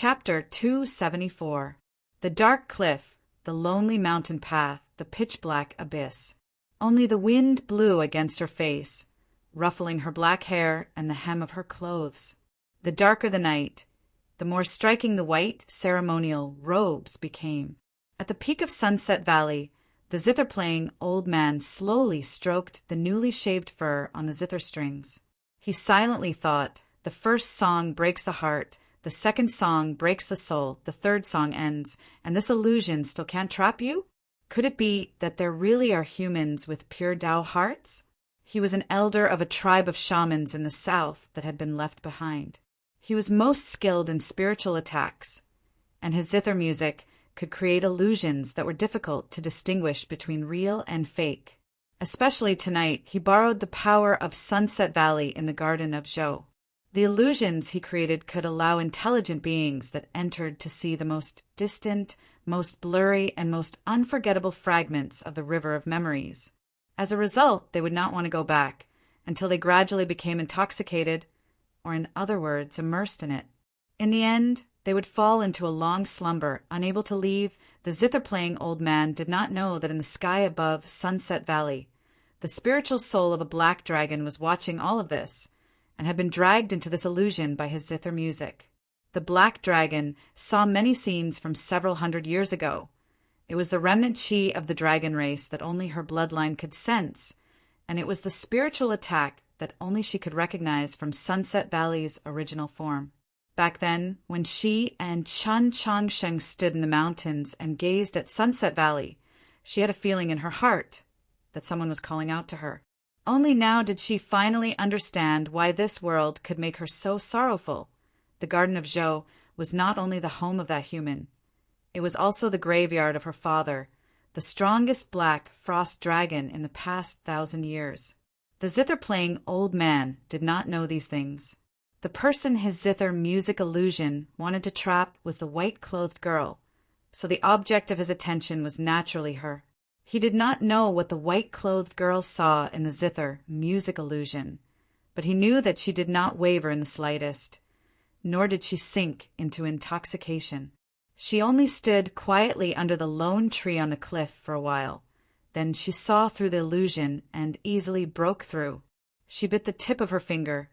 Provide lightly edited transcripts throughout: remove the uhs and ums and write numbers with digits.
Chapter 274. The dark cliff, the lonely mountain path, the pitch-black abyss. Only the wind blew against her face, ruffling her black hair and the hem of her clothes. The darker the night, the more striking the white, ceremonial robes became. At the peak of Sunset Valley, the zither-playing old man slowly stroked the newly shaved fur on the zither strings. He silently thought, the first song breaks the heart, the second song breaks the soul, the third song ends, and this illusion still can't trap you? Could it be that there really are humans with pure Tao hearts? He was an elder of a tribe of shamans in the south that had been left behind. He was most skilled in spiritual attacks, and his zither music could create illusions that were difficult to distinguish between real and fake. Especially tonight, he borrowed the power of Sunset Valley in the Garden of Zhou. The illusions he created could allow intelligent beings that entered to see the most distant, most blurry, and most unforgettable fragments of the river of memories. As a result, they would not want to go back until they gradually became intoxicated, or in other words, immersed in it. In the end, they would fall into a long slumber, unable to leave. The zither-playing old man did not know that in the sky above Sunset Valley, the spiritual soul of a black dragon was watching all of this, and had been dragged into this illusion by his zither music. The black dragon saw many scenes from several hundred years ago. It was the remnant chi of the dragon race that only her bloodline could sense, and it was the spiritual attack that only she could recognize from Sunset Valley's original form. Back then, when she and Chun Changsheng stood in the mountains and gazed at Sunset Valley, she had a feeling in her heart that someone was calling out to her. Only now did she finally understand why this world could make her so sorrowful. The Garden of Zhou was not only the home of that human, it was also the graveyard of her father, the strongest black frost dragon in the past 1,000 years. The zither-playing old man did not know these things. The person his zither music illusion wanted to trap was the white-clothed girl, so the object of his attention was naturally her. He did not know what the white-clothed girl saw in the zither music illusion, but he knew that she did not waver in the slightest, nor did she sink into intoxication. She only stood quietly under the lone tree on the cliff for a while. Then she saw through the illusion and easily broke through. She bit the tip of her finger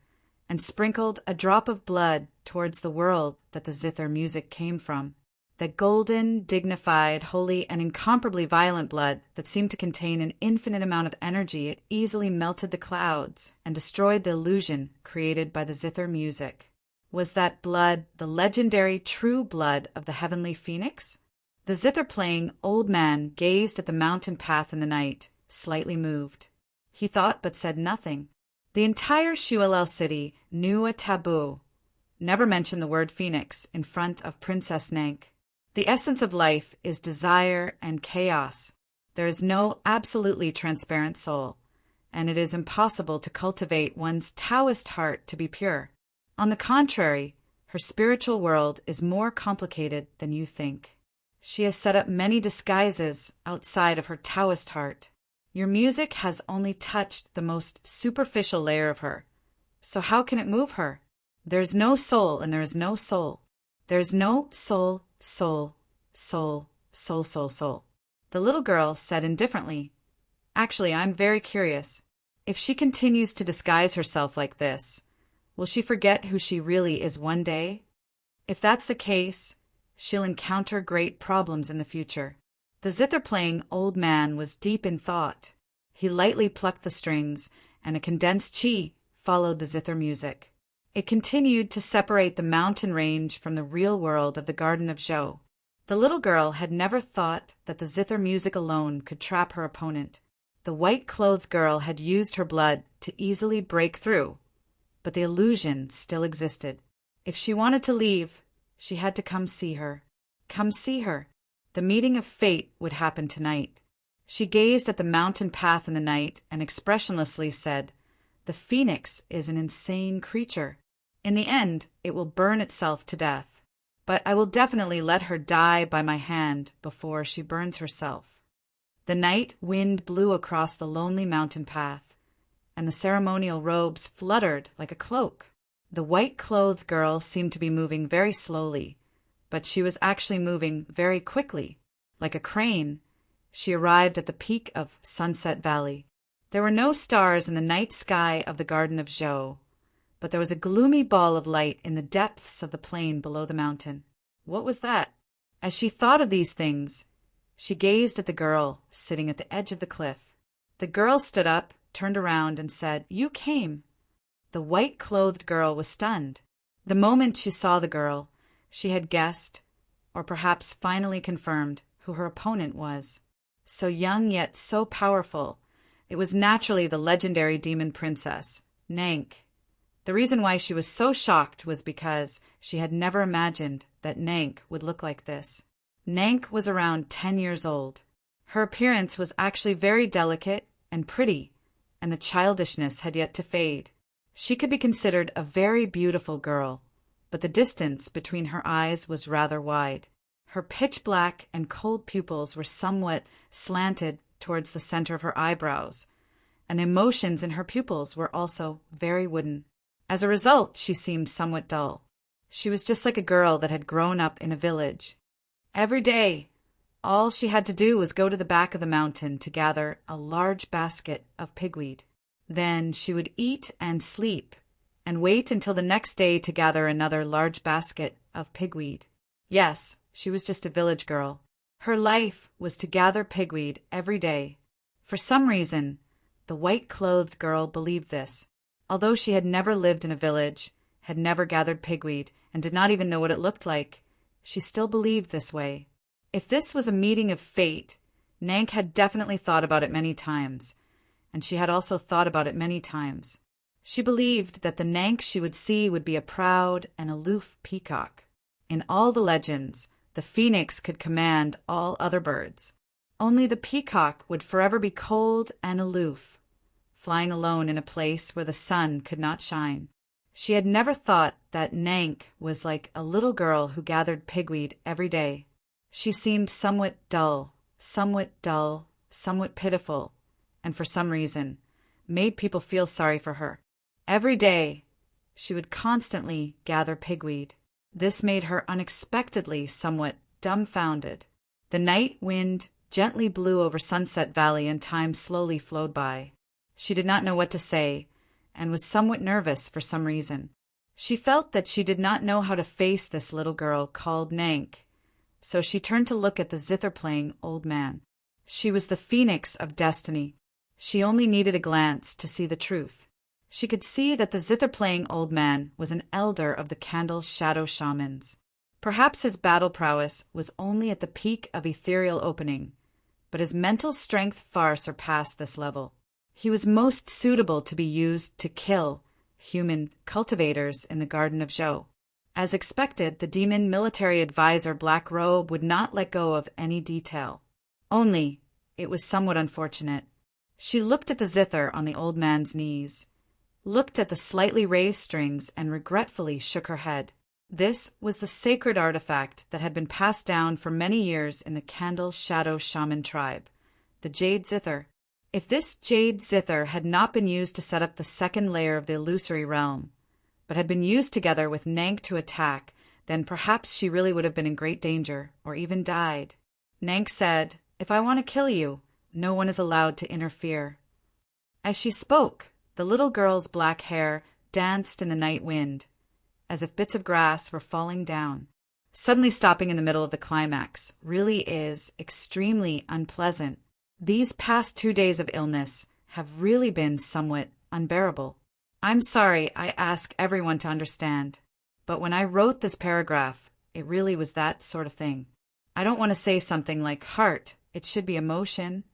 and sprinkled a drop of blood towards the world that the zither music came from. That golden, dignified, holy, and incomparably violent blood that seemed to contain an infinite amount of energy, it easily melted the clouds and destroyed the illusion created by the zither music. Was that blood the legendary true blood of the heavenly phoenix? The zither-playing old man gazed at the mountain path in the night, slightly moved. He thought but said nothing. The entire Shuelel city knew a taboo. Never mention the word phoenix in front of Princess Nank. The essence of life is desire and chaos. There is no absolutely transparent soul, and it is impossible to cultivate one's Taoist heart to be pure. On the contrary, her spiritual world is more complicated than you think. She has set up many disguises outside of her Taoist heart. Your music has only touched the most superficial layer of her, so how can it move her? There is no soul and there is no soul. There is no soul. Soul. The little girl said indifferently, "Actually, I'm very curious. If she continues to disguise herself like this, will she forget who she really is one day? If that's the case, she'll encounter great problems in the future." The zither-playing old man was deep in thought. He lightly plucked the strings, and a condensed chi followed the zither music. It continued to separate the mountain range from the real world of the Garden of Zhou. The little girl had never thought that the zither music alone could trap her opponent. The white-clothed girl had used her blood to easily break through, but the illusion still existed. If she wanted to leave, she had to come see her. Come see her. The meeting of fate would happen tonight. She gazed at the mountain path in the night and expressionlessly said, "The phoenix is an insane creature. In the end, it will burn itself to death. But I will definitely let her die by my hand before she burns herself." The night wind blew across the lonely mountain path, and the ceremonial robes fluttered like a cloak. The white-clothed girl seemed to be moving very slowly, but she was actually moving very quickly. Like a crane, she arrived at the peak of Sunset Valley. There were no stars in the night sky of the Garden of Zhou, but there was a gloomy ball of light in the depths of the plain below the mountain. What was that? As she thought of these things, she gazed at the girl sitting at the edge of the cliff. The girl stood up, turned around, and said, "You came." The white-clothed girl was stunned. The moment she saw the girl, she had guessed, or perhaps finally confirmed, who her opponent was. So young yet so powerful, it was naturally the legendary demon princess, Nank. The reason why she was so shocked was because she had never imagined that Nank would look like this. Nank was around 10 years old. Her appearance was actually very delicate and pretty, and the childishness had yet to fade. She could be considered a very beautiful girl, but the distance between her eyes was rather wide. Her pitch-black and cold pupils were somewhat slanted towards the center of her eyebrows, and the emotions in her pupils were also very wooden. As a result, she seemed somewhat dull. She was just like a girl that had grown up in a village. Every day, all she had to do was go to the back of the mountain to gather a large basket of pigweed. Then she would eat and sleep, and wait until the next day to gather another large basket of pigweed. Yes, she was just a village girl. Her life was to gather pigweed every day. For some reason, the white-clothed girl believed this. Although she had never lived in a village, had never gathered pigweed, and did not even know what it looked like, she still believed this way. If this was a meeting of fate, Nank had definitely thought about it many times, and she had also thought about it many times. She believed that the Nank she would see would be a proud and aloof peacock. In all the legends, the phoenix could command all other birds. Only the peacock would forever be cold and aloof, flying alone in a place where the sun could not shine. She had never thought that Nank was like a little girl who gathered pigweed every day. She seemed somewhat dull, somewhat pitiful, and for some reason, made people feel sorry for her. Every day, she would constantly gather pigweed. This made her unexpectedly somewhat dumbfounded. The night wind gently blew over Sunset Valley and time slowly flowed by. She did not know what to say, and was somewhat nervous for some reason. She felt that she did not know how to face this little girl called Nank, so she turned to look at the zither-playing old man. She was the phoenix of destiny. She only needed a glance to see the truth. She could see that the zither-playing old man was an elder of the Candle Shadow Shamans. Perhaps his battle prowess was only at the peak of ethereal opening, but his mental strength far surpassed this level. He was most suitable to be used to kill human cultivators in the Garden of Zhou. As expected, the demon military advisor Black Robe would not let go of any detail. Only, it was somewhat unfortunate. She looked at the zither on the old man's knees, looked at the slightly raised strings, and regretfully shook her head. This was the sacred artifact that had been passed down for many years in the Candle Shadow Shaman tribe, the Jade Zither. If this Jade Zither had not been used to set up the second layer of the illusory realm, but had been used together with Nank to attack, then perhaps she really would have been in great danger, or even died. Nank said, "If I want to kill you, no one is allowed to interfere." As she spoke, the little girl's black hair danced in the night wind, as if bits of grass were falling down. Suddenly stopping in the middle of the climax really is extremely unpleasant. These past 2 days of illness have really been somewhat unbearable. I'm sorry I ask everyone to understand, but when I wrote this paragraph, it really was that sort of thing. I don't want to say something like heart, it should be emotion.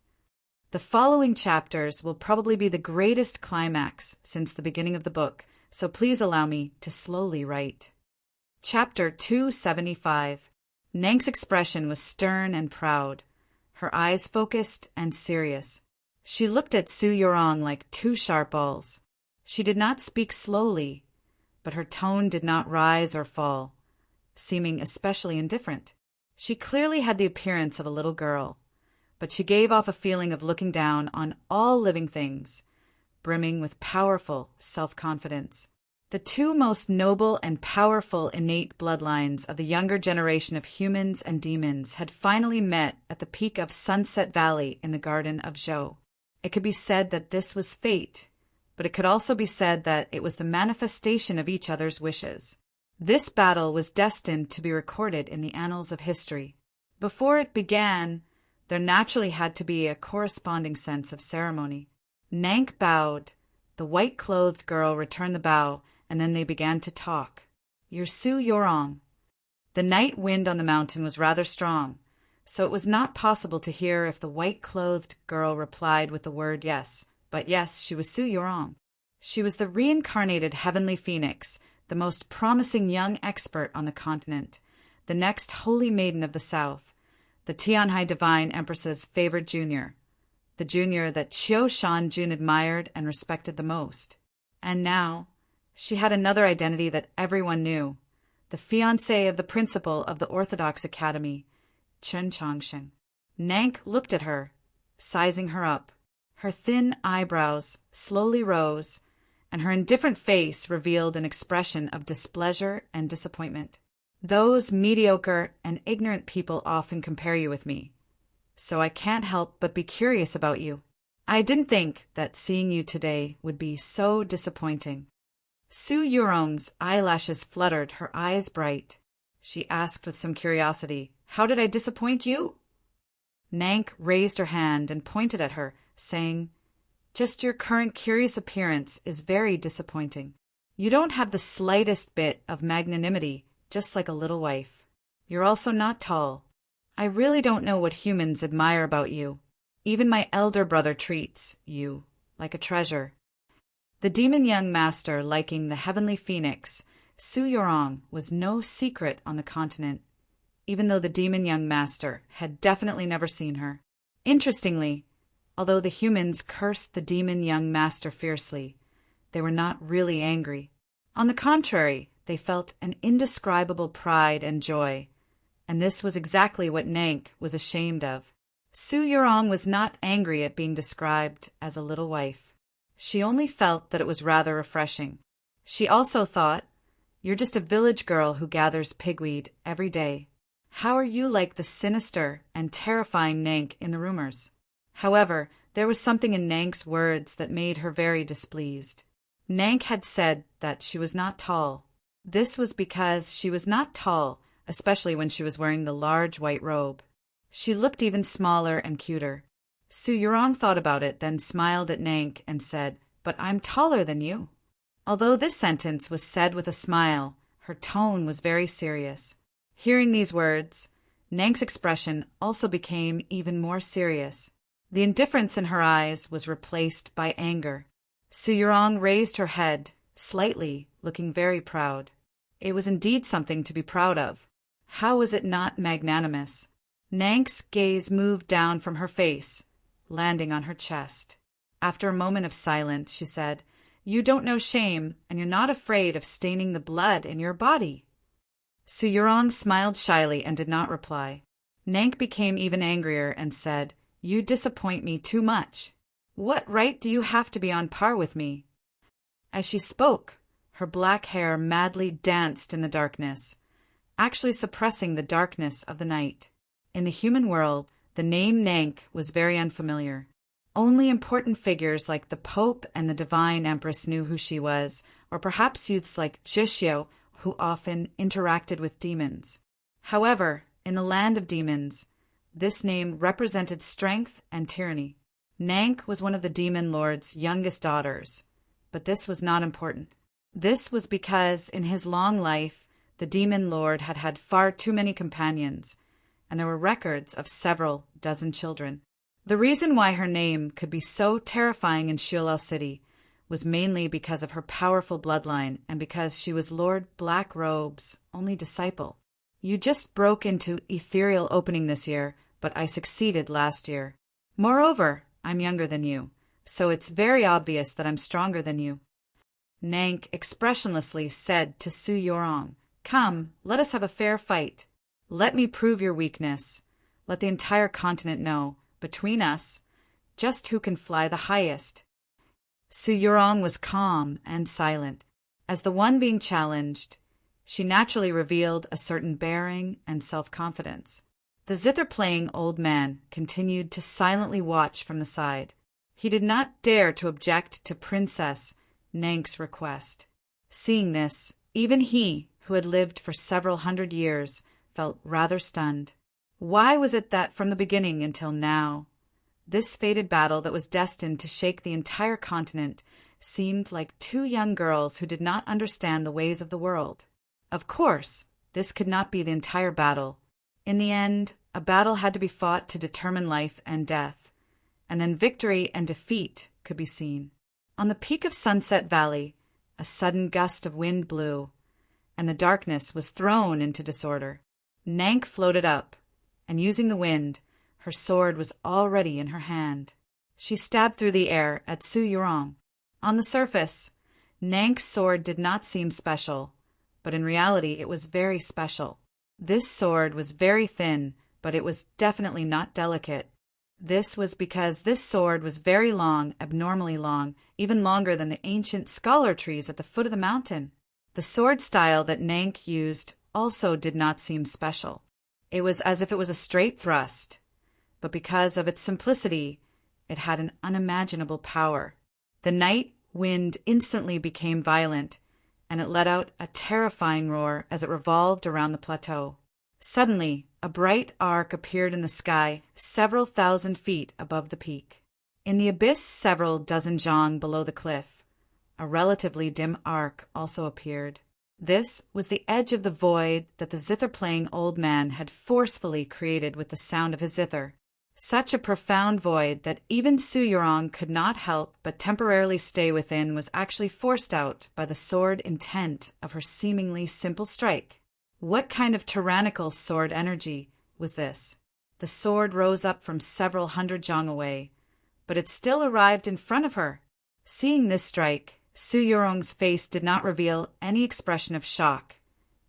The following chapters will probably be the greatest climax since the beginning of the book, so please allow me to slowly write. Chapter 275. Nank's expression was stern and proud, her eyes focused and serious. She looked at Su Yorong like two sharp balls. She did not speak slowly, but her tone did not rise or fall, seeming especially indifferent. She clearly had the appearance of a little girl, but she gave off a feeling of looking down on all living things, brimming with powerful self-confidence. The two most noble and powerful innate bloodlines of the younger generation of humans and demons had finally met at the peak of Sunset Valley in the Garden of Zhou. It could be said that this was fate, but it could also be said that it was the manifestation of each other's wishes. This battle was destined to be recorded in the annals of history. Before it began, there naturally had to be a corresponding sense of ceremony. Nank bowed. The white-clothed girl returned the bow, and then they began to talk. "You're Su Yorong." The night wind on the mountain was rather strong, so it was not possible to hear if the white-clothed girl replied with the word yes, but yes, she was Su Yorong. She was the reincarnated heavenly phoenix, the most promising young expert on the continent, the next holy maiden of the south, the Tianhai Divine Empress's favored junior, the junior that Qiu Shanjun admired and respected the most. And now, she had another identity that everyone knew, the fiancée of the principal of the Orthodox Academy, Chen Changsheng. Nank looked at her, sizing her up. Her thin eyebrows slowly rose, and her indifferent face revealed an expression of displeasure and disappointment. "Those mediocre and ignorant people often compare you with me, so I can't help but be curious about you. I didn't think that seeing you today would be so disappointing." Su Yorong's eyelashes fluttered, her eyes bright. She asked with some curiosity, "How did I disappoint you?" Nank raised her hand and pointed at her, saying, "Just your current curious appearance is very disappointing. You don't have the slightest bit of magnanimity, just like a little wife. You're also not tall. I really don't know what humans admire about you. Even my elder brother treats you like a treasure." The demon young master liking the heavenly phoenix, Su Yorong, was no secret on the continent, even though the demon young master had definitely never seen her. Interestingly, although the humans cursed the demon young master fiercely, they were not really angry. On the contrary, they felt an indescribable pride and joy, and this was exactly what Nank was ashamed of. Su Yorong was not angry at being described as a little wife. She only felt that it was rather refreshing. She also thought, "You're just a village girl who gathers pigweed every day. How are you like the sinister and terrifying Nank in the rumors?" However, there was something in Nank's words that made her very displeased. Nank had said that she was not tall. This was because she was not tall, especially when she was wearing the large white robe. She looked even smaller and cuter. Su Yorong thought about it, then smiled at Nank and said, "But I'm taller than you." Although this sentence was said with a smile, her tone was very serious. Hearing these words, Nank's expression also became even more serious. The indifference in her eyes was replaced by anger. Su Yorong raised her head, slightly, looking very proud. It was indeed something to be proud of. How was it not magnanimous? Nank's gaze moved down from her face, landing on her chest. After a moment of silence, she said, "You don't know shame, and you're not afraid of staining the blood in your body." Su Yorong smiled shyly and did not reply. Nank became even angrier and said, "You disappoint me too much. What right do you have to be on par with me?" As she spoke, her black hair madly danced in the darkness, actually suppressing the darkness of the night. In the human world, the name Nank was very unfamiliar. Only important figures like the Pope and the Divine Empress knew who she was, or perhaps youths like Zhixiu, who often interacted with demons. However, in the land of demons, this name represented strength and tyranny. Nank was one of the demon lord's youngest daughters, but this was not important. This was because in his long life, the demon lord had had far too many companions, and there were records of several dozen children. The reason why her name could be so terrifying in Shulao City was mainly because of her powerful bloodline and because she was Lord Blackrobe's only disciple. "You just broke into ethereal opening this year, but I succeeded last year. Moreover, I'm younger than you, so it's very obvious that I'm stronger than you." Nank expressionlessly said to Su Yorong, "Come, let us have a fair fight. Let me prove your weakness. Let the entire continent know, between us, just who can fly the highest." Su Yorong was calm and silent. As the one being challenged, she naturally revealed a certain bearing and self-confidence. The zither-playing old man continued to silently watch from the side. He did not dare to object to Princess Nank's request. Seeing this, even he, who had lived for several hundred years, felt rather stunned. Why was it that from the beginning until now, this fated battle that was destined to shake the entire continent seemed like two young girls who did not understand the ways of the world? Of course, this could not be the entire battle. In the end, a battle had to be fought to determine life and death, and then victory and defeat could be seen. On the peak of Sunset Valley, a sudden gust of wind blew, and the darkness was thrown into disorder. Nank floated up, and using the wind, her sword was already in her hand. She stabbed through the air at Su Yurong. On the surface, Nank's sword did not seem special, but in reality it was very special. This sword was very thin, but it was definitely not delicate. This was because this sword was very long, abnormally long, even longer than the ancient scholar trees at the foot of the mountain. The sword style that Nank used also did not seem special. It was as if it was a straight thrust, but because of its simplicity, it had an unimaginable power. The night wind instantly became violent, and it let out a terrifying roar as it revolved around the plateau. Suddenly, a bright arc appeared in the sky several thousand feet above the peak. In the abyss several dozen zhang below the cliff, a relatively dim arc also appeared. This was the edge of the void that the zither-playing old man had forcefully created with the sound of his zither. Such a profound void that even Su Yurong could not help but temporarily stay within was actually forced out by the sword intent of her seemingly simple strike. What kind of tyrannical sword energy was this? The sword rose up from several hundred zhang away, but it still arrived in front of her. Seeing this strike, Su Yurong's face did not reveal any expression of shock,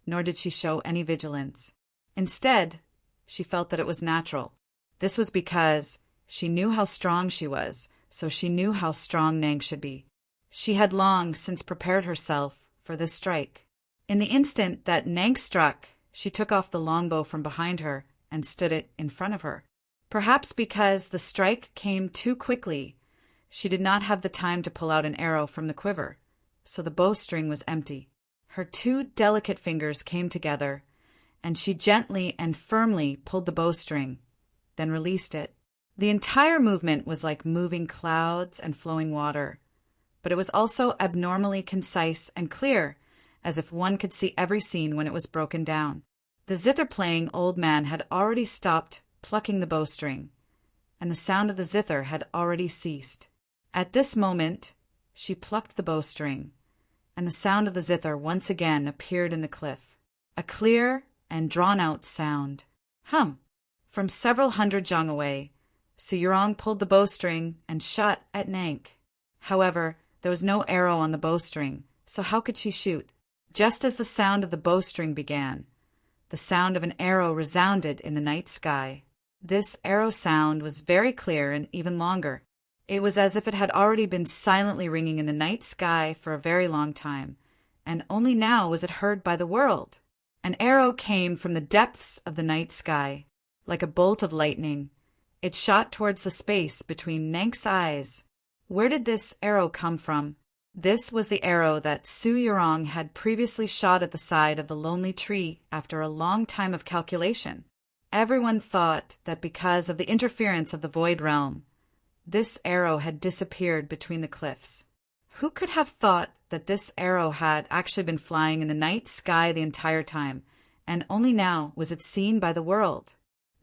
nor did she show any vigilance. Instead, she felt that it was natural. This was because she knew how strong she was, so she knew how strong Nang should be. She had long since prepared herself for this strike. In the instant that Nang struck, she took off the longbow from behind her and stood it in front of her. Perhaps because the strike came too quickly, she did not have the time to pull out an arrow from the quiver, so the bowstring was empty. Her two delicate fingers came together, and she gently and firmly pulled the bowstring, then released it. The entire movement was like moving clouds and flowing water, but it was also abnormally concise and clear, as if one could see every scene when it was broken down. The zither-playing old man had already stopped plucking the bowstring, and the sound of the zither had already ceased. At this moment, she plucked the bowstring, and the sound of the zither once again appeared in the cliff. A clear and drawn-out sound. Hum! From several hundred zhang away, Su Yurong pulled the bowstring and shot at Nank. However, there was no arrow on the bowstring, so how could she shoot? Just as the sound of the bowstring began, the sound of an arrow resounded in the night sky. This arrow sound was very clear and even longer. It was as if it had already been silently ringing in the night sky for a very long time, and only now was it heard by the world. An arrow came from the depths of the night sky. Like a bolt of lightning, it shot towards the space between Nank's eyes. Where did this arrow come from? This was the arrow that Su Yurong had previously shot at the side of the lonely tree after a long time of calculation. Everyone thought that because of the interference of the Void Realm, this arrow had disappeared between the cliffs. Who could have thought that this arrow had actually been flying in the night sky the entire time, and only now was it seen by the world?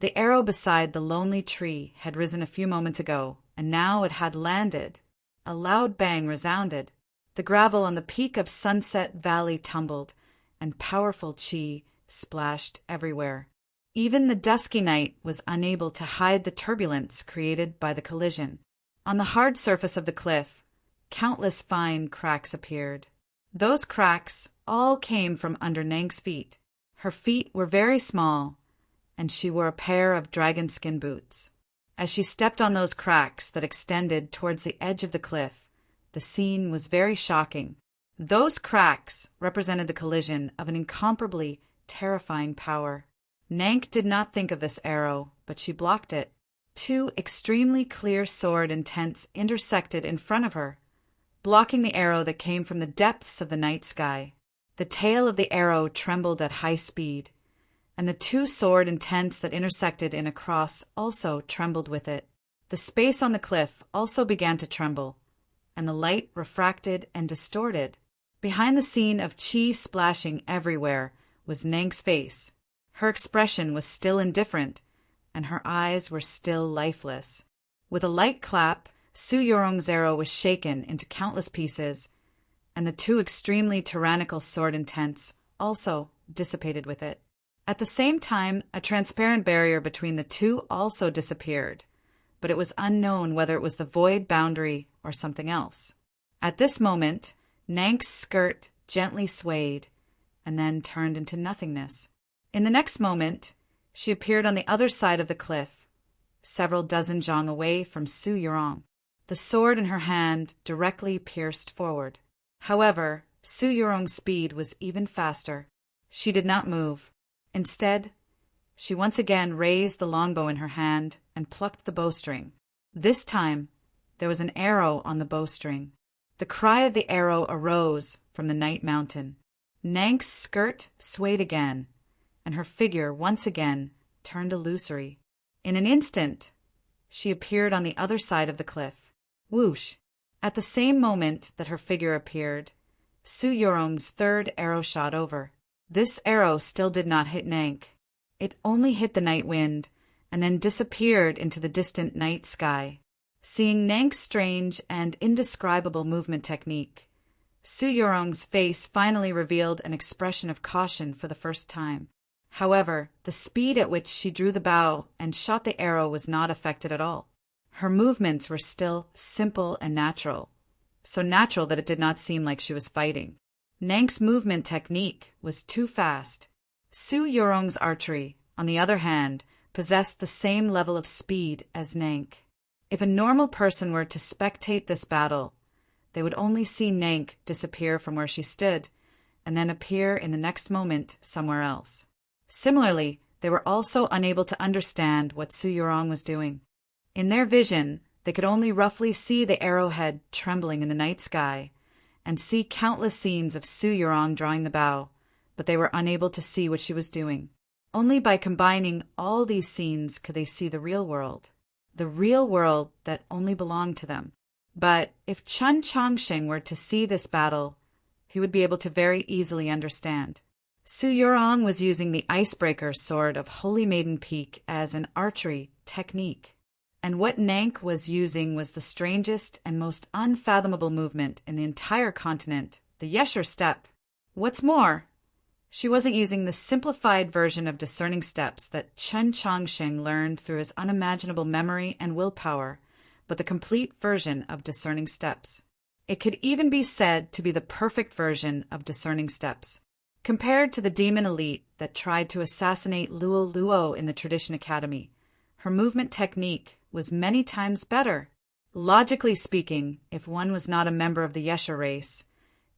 The arrow beside the lonely tree had risen a few moments ago, and now it had landed. A loud bang resounded. The gravel on the peak of Sunset Valley tumbled, and powerful chi splashed everywhere. Even the dusky night was unable to hide the turbulence created by the collision. On the hard surface of the cliff, countless fine cracks appeared. Those cracks all came from under Nank's feet. Her feet were very small, and she wore a pair of dragon skin boots. As she stepped on those cracks that extended towards the edge of the cliff, the scene was very shocking. Those cracks represented the collision of an incomparably terrifying power. Nank did not think of this arrow, but she blocked it. Two extremely clear sword intents intersected in front of her, blocking the arrow that came from the depths of the night sky. The tail of the arrow trembled at high speed, and the two sword intents that intersected in a cross also trembled with it. The space on the cliff also began to tremble, and the light refracted and distorted. Behind the scene of chi splashing everywhere was Nank's face. Her expression was still indifferent, and her eyes were still lifeless. With a light clap, Su Yorong's arrow was shaken into countless pieces, and the two extremely tyrannical sword intents also dissipated with it. At the same time, a transparent barrier between the two also disappeared, but it was unknown whether it was the void boundary or something else. At this moment, Nank's skirt gently swayed and then turned into nothingness. In the next moment, she appeared on the other side of the cliff, several dozen jang away from Su Yorong. The sword in her hand directly pierced forward. However, Su Yorong's speed was even faster. She did not move. Instead, she once again raised the longbow in her hand and plucked the bowstring. This time, there was an arrow on the bowstring. The cry of the arrow arose from the night mountain. Nank's skirt swayed again, and her figure once again turned illusory. In an instant, she appeared on the other side of the cliff. Whoosh! At the same moment that her figure appeared, Su Yorong's third arrow shot over. This arrow still did not hit Nank. It only hit the night wind, and then disappeared into the distant night sky. Seeing Nank's strange and indescribable movement technique, Su Yorong's face finally revealed an expression of caution for the first time. However, the speed at which she drew the bow and shot the arrow was not affected at all. Her movements were still simple and natural, so natural that it did not seem like she was fighting. Nank's movement technique was too fast. Su Yorong's archery, on the other hand, possessed the same level of speed as Nank. If a normal person were to spectate this battle, they would only see Nank disappear from where she stood and then appear in the next moment somewhere else. Similarly, they were also unable to understand what Su Yorong was doing. In their vision, they could only roughly see the arrowhead trembling in the night sky and see countless scenes of Su Yorong drawing the bow, but they were unable to see what she was doing. Only by combining all these scenes could they see the real world that only belonged to them. But if Chun Chongsheng were to see this battle, he would be able to very easily understand. Su Yorong was using the icebreaker sword of Holy Maiden Peak as an archery technique, and what Nank was using was the strangest and most unfathomable movement in the entire continent, the Yesher step. What's more, she wasn't using the simplified version of discerning steps that Chun Chongsheng learned through his unimaginable memory and willpower, but the complete version of discerning steps. It could even be said to be the perfect version of discerning steps. Compared to the demon elite that tried to assassinate Luo Luo in the Tradition Academy, her movement technique was many times better. Logically speaking, if one was not a member of the Yesher race,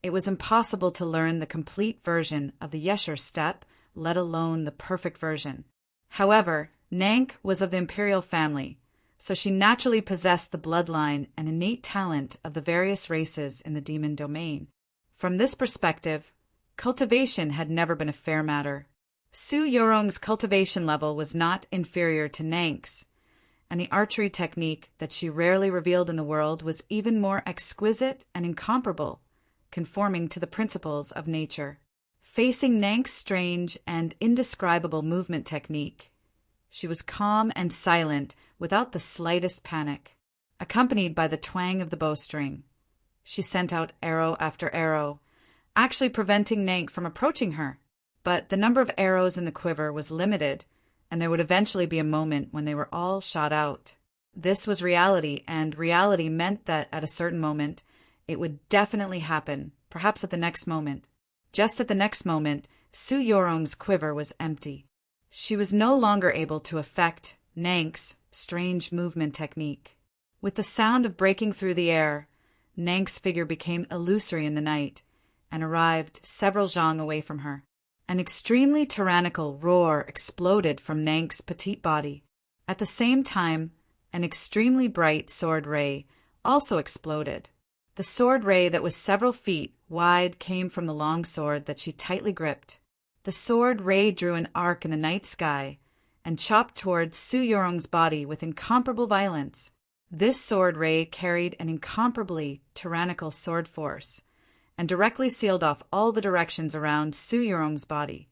it was impossible to learn the complete version of the Yesher step, let alone the perfect version. However, Nank was of the imperial family, so she naturally possessed the bloodline and innate talent of the various races in the demon domain. From this perspective, cultivation had never been a fair matter. Su Yorong's cultivation level was not inferior to Nank's, and the archery technique that she rarely revealed in the world was even more exquisite and incomparable, conforming to the principles of nature. Facing Nank's strange and indescribable movement technique, she was calm and silent without the slightest panic. Accompanied by the twang of the bowstring, she sent out arrow after arrow, actually preventing Nank from approaching her. But the number of arrows in the quiver was limited, and there would eventually be a moment when they were all shot out. This was reality, and reality meant that at a certain moment, it would definitely happen, perhaps at the next moment. Just at the next moment, Su Yorong's quiver was empty. She was no longer able to affect Nank's strange movement technique. With the sound of breaking through the air, Nank's figure became illusory in the night, and arrived several zhang away from her. An extremely tyrannical roar exploded from Nank's petite body. At the same time, an extremely bright sword ray also exploded. The sword ray that was several feet wide came from the long sword that she tightly gripped. The sword ray drew an arc in the night sky and chopped towards Su Yorong's body with incomparable violence. This sword ray carried an incomparably tyrannical sword force and directly sealed off all the directions around Su Yorong's body,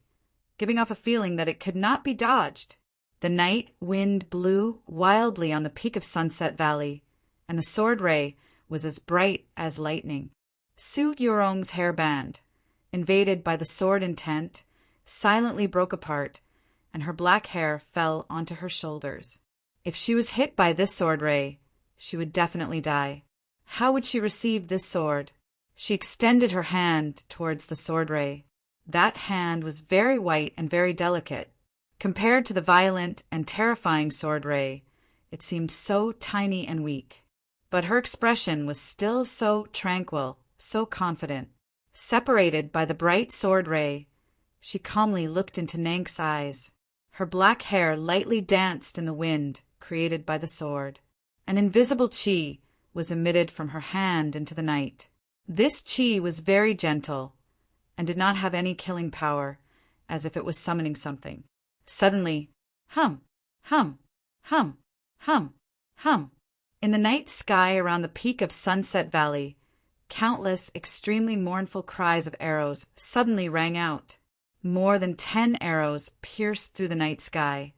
giving off a feeling that it could not be dodged. The night wind blew wildly on the peak of Sunset Valley, and the sword ray was as bright as lightning. Su Yorong's hairband, invaded by the sword intent, silently broke apart, and her black hair fell onto her shoulders. If she was hit by this sword ray, she would definitely die. How would she receive this sword? She extended her hand towards the sword ray. That hand was very white and very delicate. Compared to the violent and terrifying sword ray, it seemed so tiny and weak. But her expression was still so tranquil, so confident. Separated by the bright sword ray, she calmly looked into Nank's eyes. Her black hair lightly danced in the wind created by the sword. An invisible chi was emitted from her hand into the night. This chi was very gentle and did not have any killing power, as if it was summoning something. Suddenly, hum, hum, hum, hum, hum. In the night sky around the peak of Sunset Valley, countless extremely mournful cries of arrows suddenly rang out. More than 10 arrows pierced through the night sky,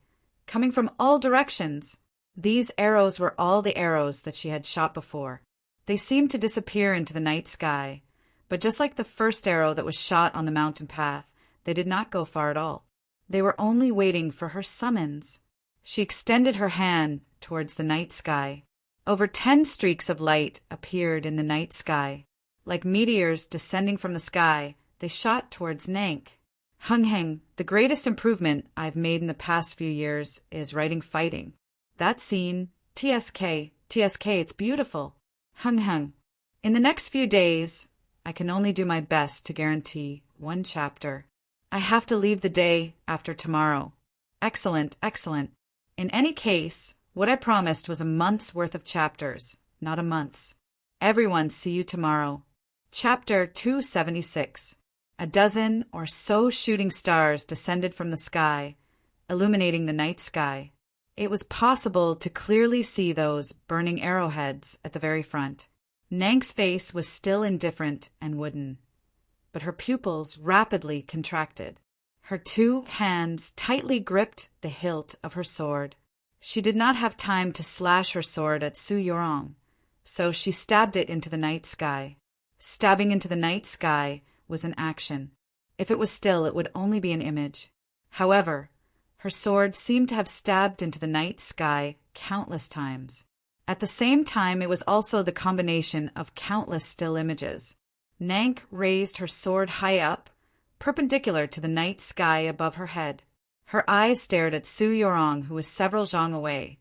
coming from all directions. These arrows were all the arrows that she had shot before. They seemed to disappear into the night sky, but just like the first arrow that was shot on the mountain path, they did not go far at all. They were only waiting for her summons. She extended her hand towards the night sky. Over 10 streaks of light appeared in the night sky. Like meteors descending from the sky, they shot towards Nank. Hung Heng, the greatest improvement I've made in the past few years is writing fighting. That scene, TSK, it's beautiful. Hung Heng. In the next few days, I can only do my best to guarantee 1 chapter. I have to leave the day after tomorrow. Excellent. In any case, what I promised was a month's worth of chapters, not a month's. Everyone, see you tomorrow. Chapter 276. A dozen or so shooting stars descended from the sky, illuminating the night sky. It was possible to clearly see those burning arrowheads at the very front. Nank's face was still indifferent and wooden, but her pupils rapidly contracted. Her 2 hands tightly gripped the hilt of her sword. She did not have time to slash her sword at Su Yorong, so she stabbed it into the night sky. Stabbing into the night sky was an action. If it was still, it would only be an image. However, her sword seemed to have stabbed into the night sky countless times. At the same time, it was also the combination of countless still images. Nank raised her sword high up, perpendicular to the night sky above her head. Her eyes stared at Su Yorong, who was several zhang away,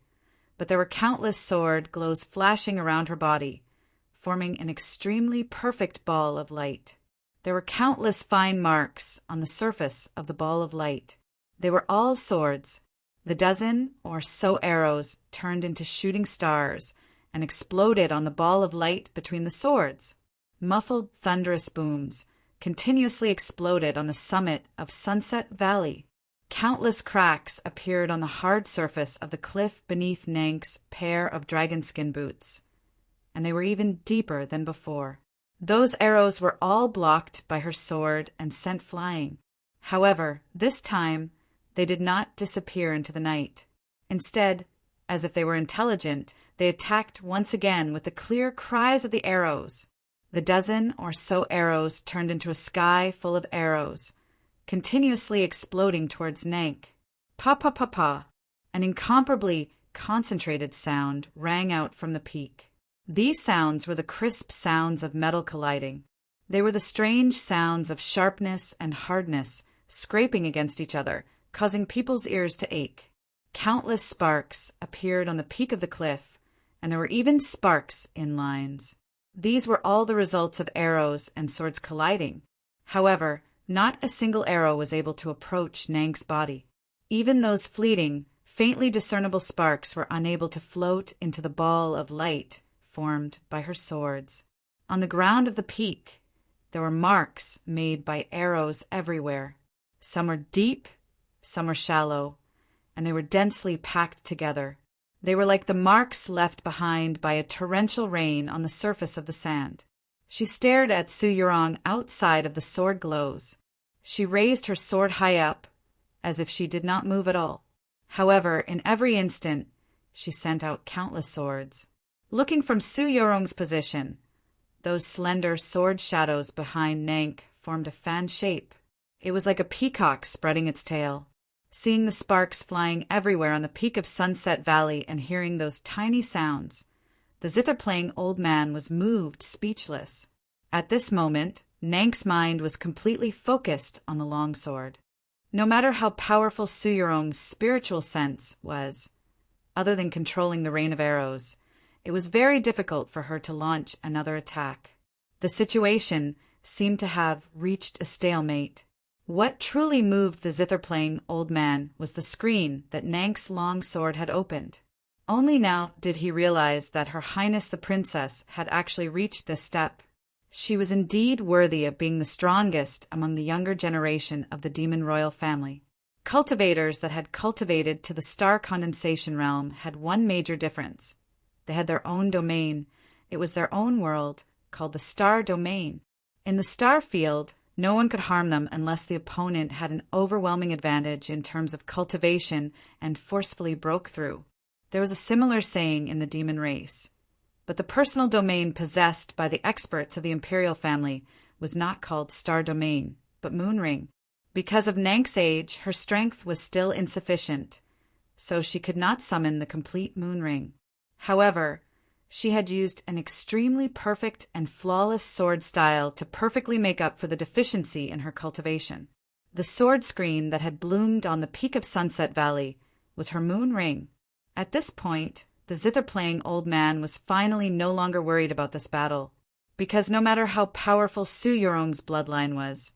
but there were countless sword glows flashing around her body, forming an extremely perfect ball of light. There were countless fine marks on the surface of the ball of light. They were all swords. The dozen or so arrows turned into shooting stars and exploded on the ball of light between the swords. Muffled, thunderous booms continuously exploded on the summit of Sunset Valley. Countless cracks appeared on the hard surface of the cliff beneath Nank's pair of dragonskin boots, and they were even deeper than before. Those arrows were all blocked by her sword and sent flying. However, this time, they did not disappear into the night. Instead, as if they were intelligent, they attacked once again with the clear cries of the arrows. The dozen or so arrows turned into a sky full of arrows, continuously exploding towards Nank. Pa pa pa pa, an incomparably concentrated sound rang out from the peak. These sounds were the crisp sounds of metal colliding. They were the strange sounds of sharpness and hardness scraping against each other, causing people's ears to ache. Countless sparks appeared on the peak of the cliff, and there were even sparks in lines. These were all the results of arrows and swords colliding. However, not a single arrow was able to approach Nank's body. Even those fleeting, faintly discernible sparks were unable to float into the ball of light formed by her swords. On the ground of the peak, there were marks made by arrows everywhere. Some were deep, some were shallow, and they were densely packed together. They were like the marks left behind by a torrential rain on the surface of the sand. She stared at Su Yurong outside of the sword glows. She raised her sword high up, as if she did not move at all. However, in every instant, she sent out countless swords. Looking from Su Yurong's position, those slender sword shadows behind Nank formed a fan shape. It was like a peacock spreading its tail. Seeing the sparks flying everywhere on the peak of Sunset Valley and hearing those tiny sounds, the zither-playing old man was moved speechless. At this moment, Nank's mind was completely focused on the longsword. No matter how powerful Su Yurong's spiritual sense was, other than controlling the rain of arrows, it was very difficult for her to launch another attack. The situation seemed to have reached a stalemate. What truly moved the zither-playing old man was the screen that Nank's long sword had opened. Only now did he realize that Her Highness the Princess had actually reached this step. She was indeed worthy of being the strongest among the younger generation of the demon royal family. Cultivators that had cultivated to the star condensation realm had one major difference. They had their own domain. It was their own world, called the star domain. In the star field, no one could harm them unless the opponent had an overwhelming advantage in terms of cultivation and forcefully broke through. There was a similar saying in the demon race. But the personal domain possessed by the experts of the imperial family was not called star domain, but moon ring. Because of Nank's age, her strength was still insufficient, so she could not summon the complete moon ring. However, she had used an extremely perfect and flawless sword style to perfectly make up for the deficiency in her cultivation. The sword screen that had bloomed on the peak of Sunset Valley was her moon ring. At this point, the zither-playing old man was finally no longer worried about this battle, because no matter how powerful Su Yurong's bloodline was,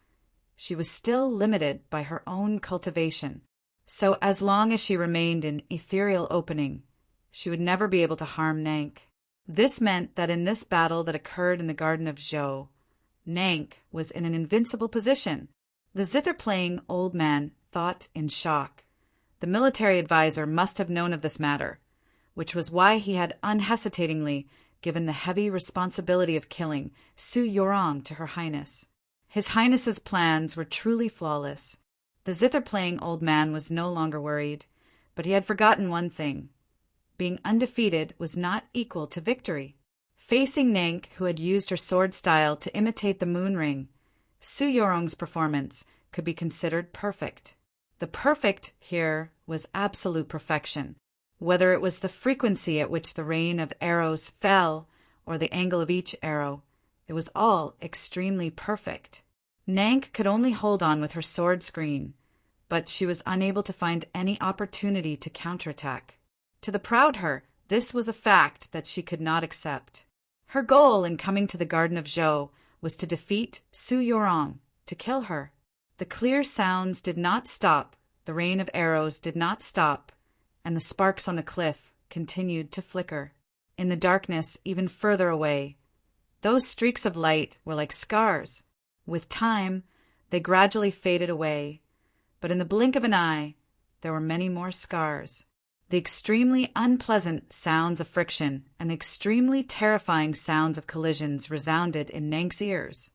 she was still limited by her own cultivation. So as long as she remained in ethereal opening, she would never be able to harm Nank. This meant that in this battle that occurred in the Garden of Zhou, Nank was in an invincible position. The zither-playing old man thought in shock. The military advisor must have known of this matter, which was why he had unhesitatingly given the heavy responsibility of killing Su Yurong to Her Highness. His Highness's plans were truly flawless. The zither-playing old man was no longer worried, but he had forgotten one thing. Being undefeated was not equal to victory. Facing Nank, who had used her sword style to imitate the moon ring, Su Yurong's performance could be considered perfect. The perfect here was absolute perfection. Whether it was the frequency at which the rain of arrows fell or the angle of each arrow, it was all extremely perfect. Nank could only hold on with her sword screen, but she was unable to find any opportunity to counterattack. To the proud her, this was a fact that she could not accept. Her goal in coming to the Garden of Zhou was to defeat Su Yurong, to kill her. The clear sounds did not stop, the rain of arrows did not stop, and the sparks on the cliff continued to flicker. In the darkness, even further away, those streaks of light were like scars. With time, they gradually faded away, but in the blink of an eye, there were many more scars. The extremely unpleasant sounds of friction and the extremely terrifying sounds of collisions resounded in Nank's ears.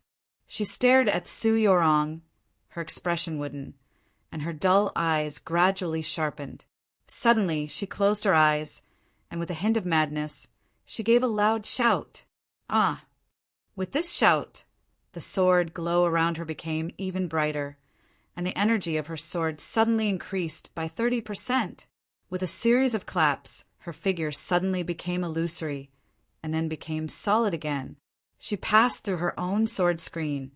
She stared at Su Yurong, her expression wooden, and her dull eyes gradually sharpened. Suddenly, she closed her eyes, and with a hint of madness, she gave a loud shout. Ah! With this shout, the sword glow around her became even brighter, and the energy of her sword suddenly increased by 30%. With a series of claps, her figure suddenly became illusory, and then became solid again. She passed through her own sword screen,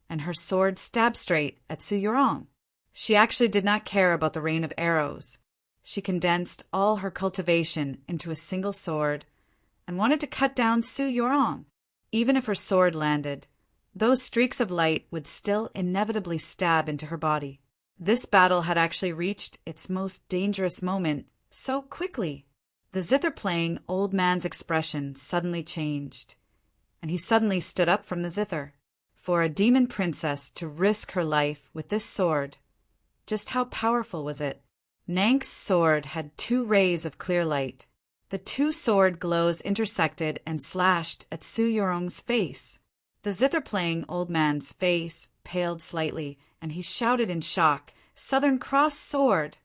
and her sword stabbed straight at Su Yurong. She actually did not care about the rain of arrows. She condensed all her cultivation into a single sword, and wanted to cut down Su Yurong. Even if her sword landed, those streaks of light would still inevitably stab into her body. This battle had actually reached its most dangerous moment so quickly. The zither-playing old man's expression suddenly changed, and he suddenly stood up from the zither. For a demon princess to risk her life with this sword, just how powerful was it? Nank's sword had 2 rays of clear light. The 2 sword glows intersected and slashed at Su Yorong's face. The zither-playing old man's face paled slightly, and he shouted in shock, "Southern Cross sword!"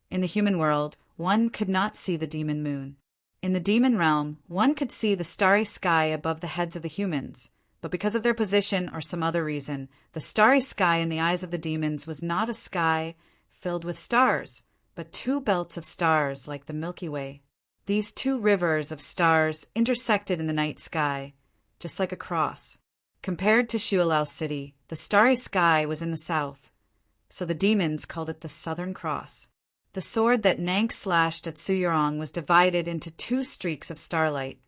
In the human world, one could not see the demon moon. In the demon realm, one could see the starry sky above the heads of the humans, but because of their position or some other reason, the starry sky in the eyes of the demons was not a sky filled with stars, but 2 belts of stars like the Milky Way. These 2 rivers of stars intersected in the night sky, just like a cross. Compared to Shualao City, the starry sky was in the south, so the demons called it the Southern Cross. The sword that Nank slashed at Su Yorong was divided into 2 streaks of starlight.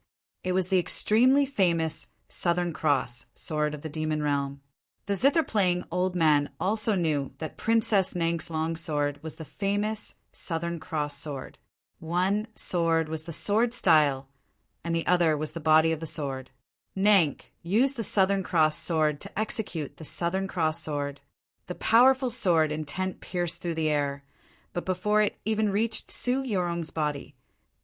It was the extremely famous Southern Cross sword of the demon realm. The zither-playing old man also knew that Princess Nank's longsword was the famous Southern Cross sword. One sword was the sword style, and the other was the body of the sword. Nank used the Southern Cross sword to execute the Southern Cross sword. The powerful sword intent pierced through the air, but before it even reached Su Yorong's body,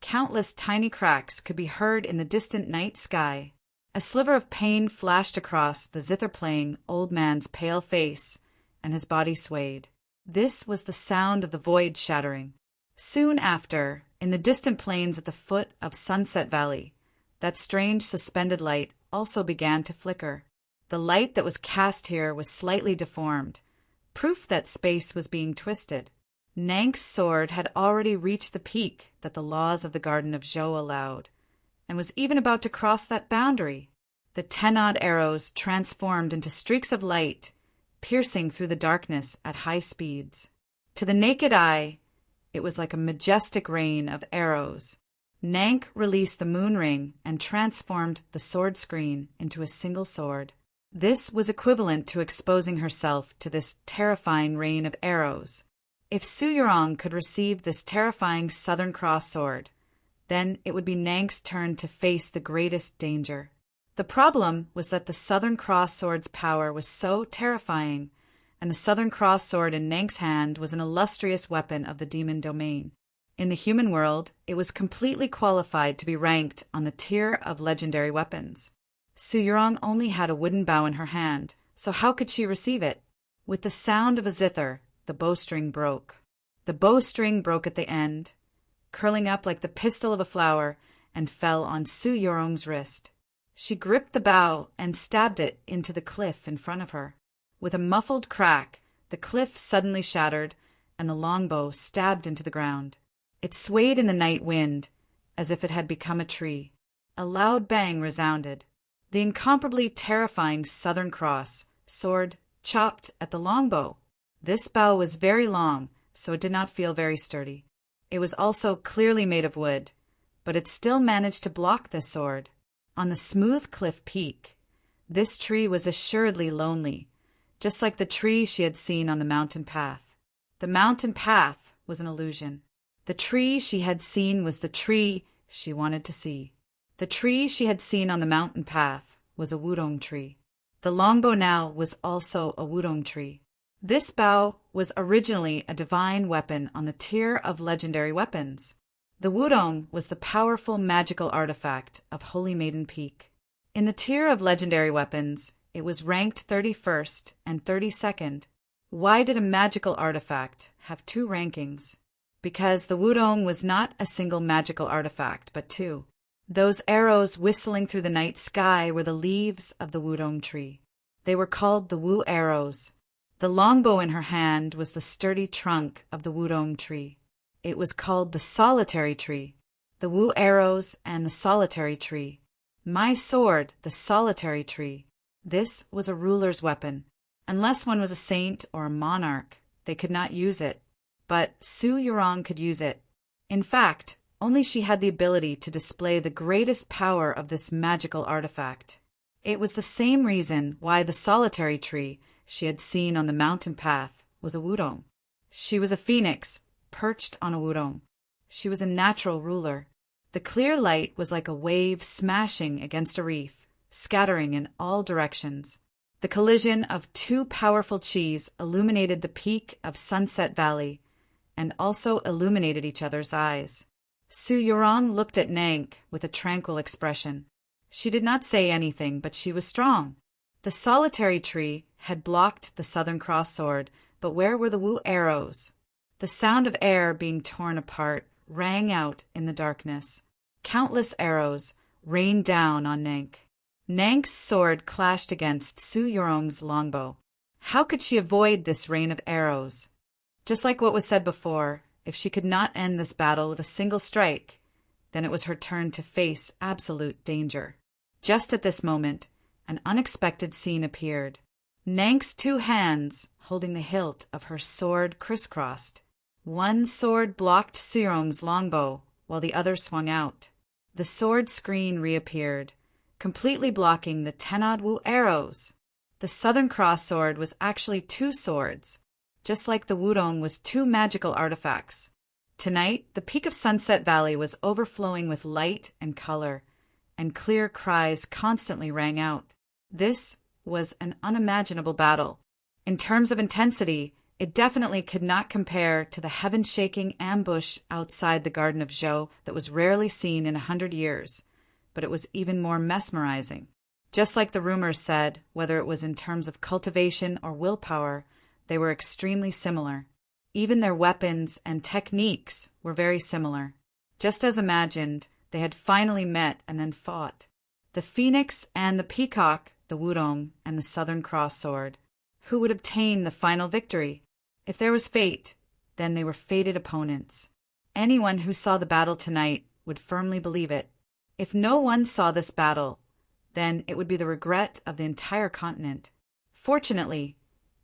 countless tiny cracks could be heard in the distant night sky. A sliver of pain flashed across the zither-playing old man's pale face, and his body swayed. This was the sound of the void shattering. Soon after, in the distant plains at the foot of Sunset Valley, that strange suspended light also began to flicker. The light that was cast here was slightly deformed, proof that space was being twisted. Nank's sword had already reached the peak that the laws of the Garden of Zhou allowed, and was even about to cross that boundary. The 10-odd arrows transformed into streaks of light, piercing through the darkness at high speeds. To the naked eye, it was like a majestic rain of arrows. Nank released the moon ring and transformed the sword screen into a single sword. This was equivalent to exposing herself to this terrifying rain of arrows. If Su Yorong could receive this terrifying Southern Cross sword, then it would be Nank's turn to face the greatest danger. The problem was that the Southern Cross sword's power was so terrifying, and the Southern Cross sword in Nank's hand was an illustrious weapon of the demon domain. In the human world, it was completely qualified to be ranked on the tier of legendary weapons. Su Yorong only had a wooden bow in her hand, so how could she receive it? With the sound of a zither, the bowstring broke. The bowstring broke at the end, curling up like the pistil of a flower, and fell on Su Yorong's wrist. She gripped the bow and stabbed it into the cliff in front of her. With a muffled crack, the cliff suddenly shattered, and the longbow stabbed into the ground. It swayed in the night wind, as if it had become a tree. A loud bang resounded. The incomparably terrifying Southern Cross sword chopped at the longbow. This bow was very long, so it did not feel very sturdy. It was also clearly made of wood, but it still managed to block the sword. On the smooth cliff peak, this tree was assuredly lonely, just like the tree she had seen on the mountain path. The mountain path was an illusion. The tree she had seen was the tree she wanted to see. The tree she had seen on the mountain path was a wudong tree. The longbow now was also a wudong tree. This bow was originally a divine weapon on the tier of legendary weapons. The wudong was the powerful magical artifact of Holy Maiden Peak. In the tier of legendary weapons, it was ranked 31st and 32nd. Why did a magical artifact have 2 rankings? Because the wudong was not a single magical artifact, but 2. Those arrows whistling through the night sky were the leaves of the wudong tree. They were called the wu arrows. The longbow in her hand was the sturdy trunk of the wudong tree. It was called the solitary tree. The wu arrows and the solitary tree. My sword, the solitary tree. This was a ruler's weapon. Unless one was a saint or a monarch, they could not use it. But Su Yorong could use it. In fact, only she had the ability to display the greatest power of this magical artifact. It was the same reason why the solitary tree she had seen on the mountain path was a wudong. She was a phoenix, perched on a wudong. She was a natural ruler. The clear light was like a wave smashing against a reef, scattering in all directions. The collision of two powerful chis illuminated the peak of Sunset Valley and also illuminated each other's eyes. Su Yurong looked at Nank with a tranquil expression. She did not say anything, but she was strong. The solitary tree had blocked the Southern Cross sword, but where were the Wu arrows? The sound of air being torn apart rang out in the darkness. Countless arrows rained down on Nank. Nank's sword clashed against Su Yurong's longbow. How could she avoid this rain of arrows? Just like what was said before, if she could not end this battle with a single strike, then it was her turn to face absolute danger. Just at this moment, an unexpected scene appeared. Nank's two hands, holding the hilt of her sword, crisscrossed. One sword blocked Su Yurong's longbow, while the other swung out. The sword screen reappeared, completely blocking the 10-odd Wu arrows. The Southern Cross sword was actually two swords, just like the wudong was two magical artifacts. Tonight, the peak of Sunset Valley was overflowing with light and color, and clear cries constantly rang out. This was an unimaginable battle. In terms of intensity, it definitely could not compare to the heaven-shaking ambush outside the Garden of Zhou that was rarely seen in 100 years, but it was even more mesmerizing. Just like the rumors said, whether it was in terms of cultivation or willpower, they were extremely similar. Even their weapons and techniques were very similar. Just as imagined, they had finally met and then fought. The phoenix and the peacock, the wudong and the Southern Cross sword. Who would obtain the final victory? If there was fate, then they were fated opponents. Anyone who saw the battle tonight would firmly believe it. If no one saw this battle, then it would be the regret of the entire continent. Fortunately,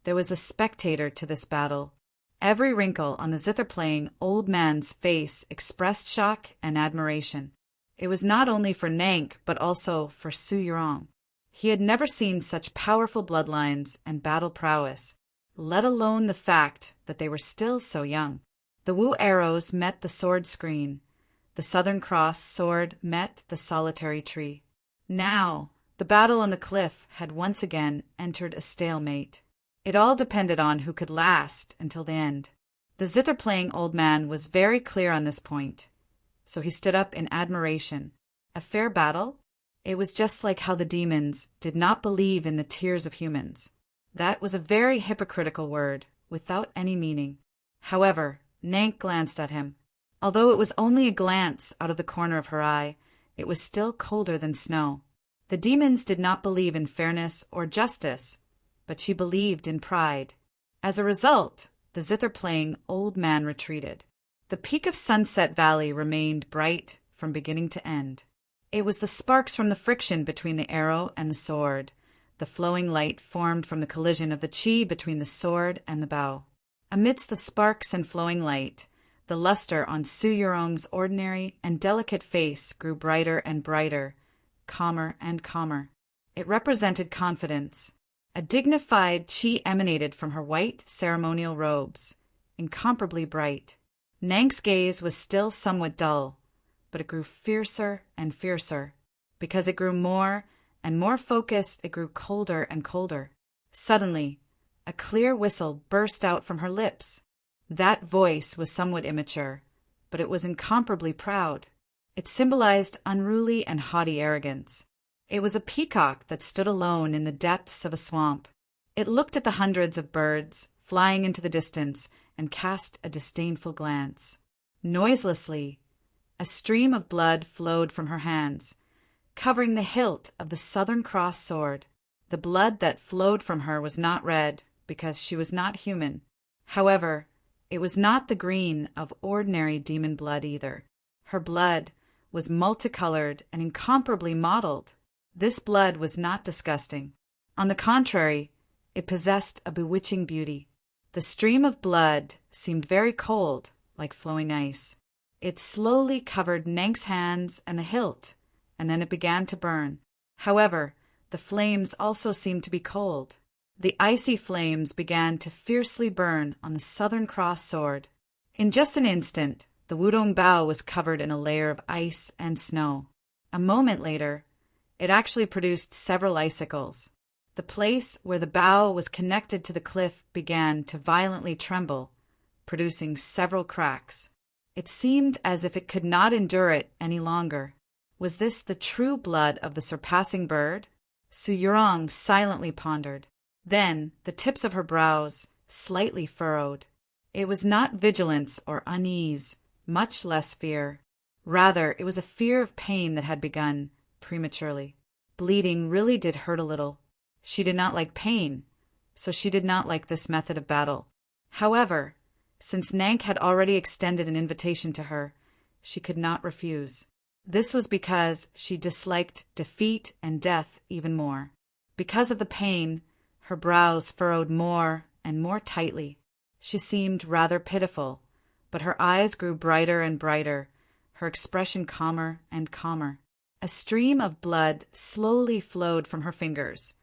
there was a spectator to this battle. Every wrinkle on the zither-playing old man's face expressed shock and admiration. It was not only for Nank, but also for Su Yurong. He had never seen such powerful bloodlines and battle prowess, let alone the fact that they were still so young. The Wu arrows met the sword screen. The Southern Cross sword met the solitary tree. Now, the battle on the cliff had once again entered a stalemate. It all depended on who could last until the end. The zither-playing old man was very clear on this point, so he stood up in admiration. A fair battle? It was just like how the demons did not believe in the tears of humans. That was a very hypocritical word, without any meaning. However, Nank glanced at him. Although it was only a glance out of the corner of her eye, it was still colder than snow. The demons did not believe in fairness or justice, but she believed in pride. As a result, the zither-playing old man retreated. The peak of Sunset Valley remained bright from beginning to end. It was the sparks from the friction between the arrow and the sword. The flowing light formed from the collision of the chi between the sword and the bow. Amidst the sparks and flowing light, the luster on Su Yurong's ordinary and delicate face grew brighter and brighter, calmer and calmer. It represented confidence. A dignified chi emanated from her white ceremonial robes, incomparably bright. Nank's gaze was still somewhat dull, but it grew fiercer and fiercer. Because it grew more and more focused, it grew colder and colder. Suddenly, a clear whistle burst out from her lips. That voice was somewhat immature, but it was incomparably proud. It symbolized unruly and haughty arrogance. It was a peacock that stood alone in the depths of a swamp. It looked at the hundreds of birds flying into the distance and cast a disdainful glance. Noiselessly, a stream of blood flowed from her hands, covering the hilt of the Southern Cross sword. The blood that flowed from her was not red, because she was not human. However, it was not the green of ordinary demon blood either. Her blood was multicolored and incomparably mottled. This blood was not disgusting. On the contrary, it possessed a bewitching beauty. The stream of blood seemed very cold, like flowing ice. It slowly covered Nank's hands and the hilt, and then it began to burn. However, the flames also seemed to be cold. The icy flames began to fiercely burn on the Southern Cross sword. In just an instant, the Wudong Bao was covered in a layer of ice and snow. A moment later, it actually produced several icicles. The place where the bow was connected to the cliff began to violently tremble, producing several cracks. It seemed as if it could not endure it any longer. Was this the true blood of the surpassing bird? Su Yurong silently pondered. Then the tips of her brows slightly furrowed. It was not vigilance or unease, much less fear. Rather, it was a fear of pain that had begun prematurely. Bleeding really did hurt a little. She did not like pain, so she did not like this method of battle. However, since Nank had already extended an invitation to her, she could not refuse. This was because she disliked defeat and death even more. Because of the pain, her brows furrowed more and more tightly. She seemed rather pitiful, but her eyes grew brighter and brighter, her expression calmer and calmer. A stream of blood slowly flowed from her fingers,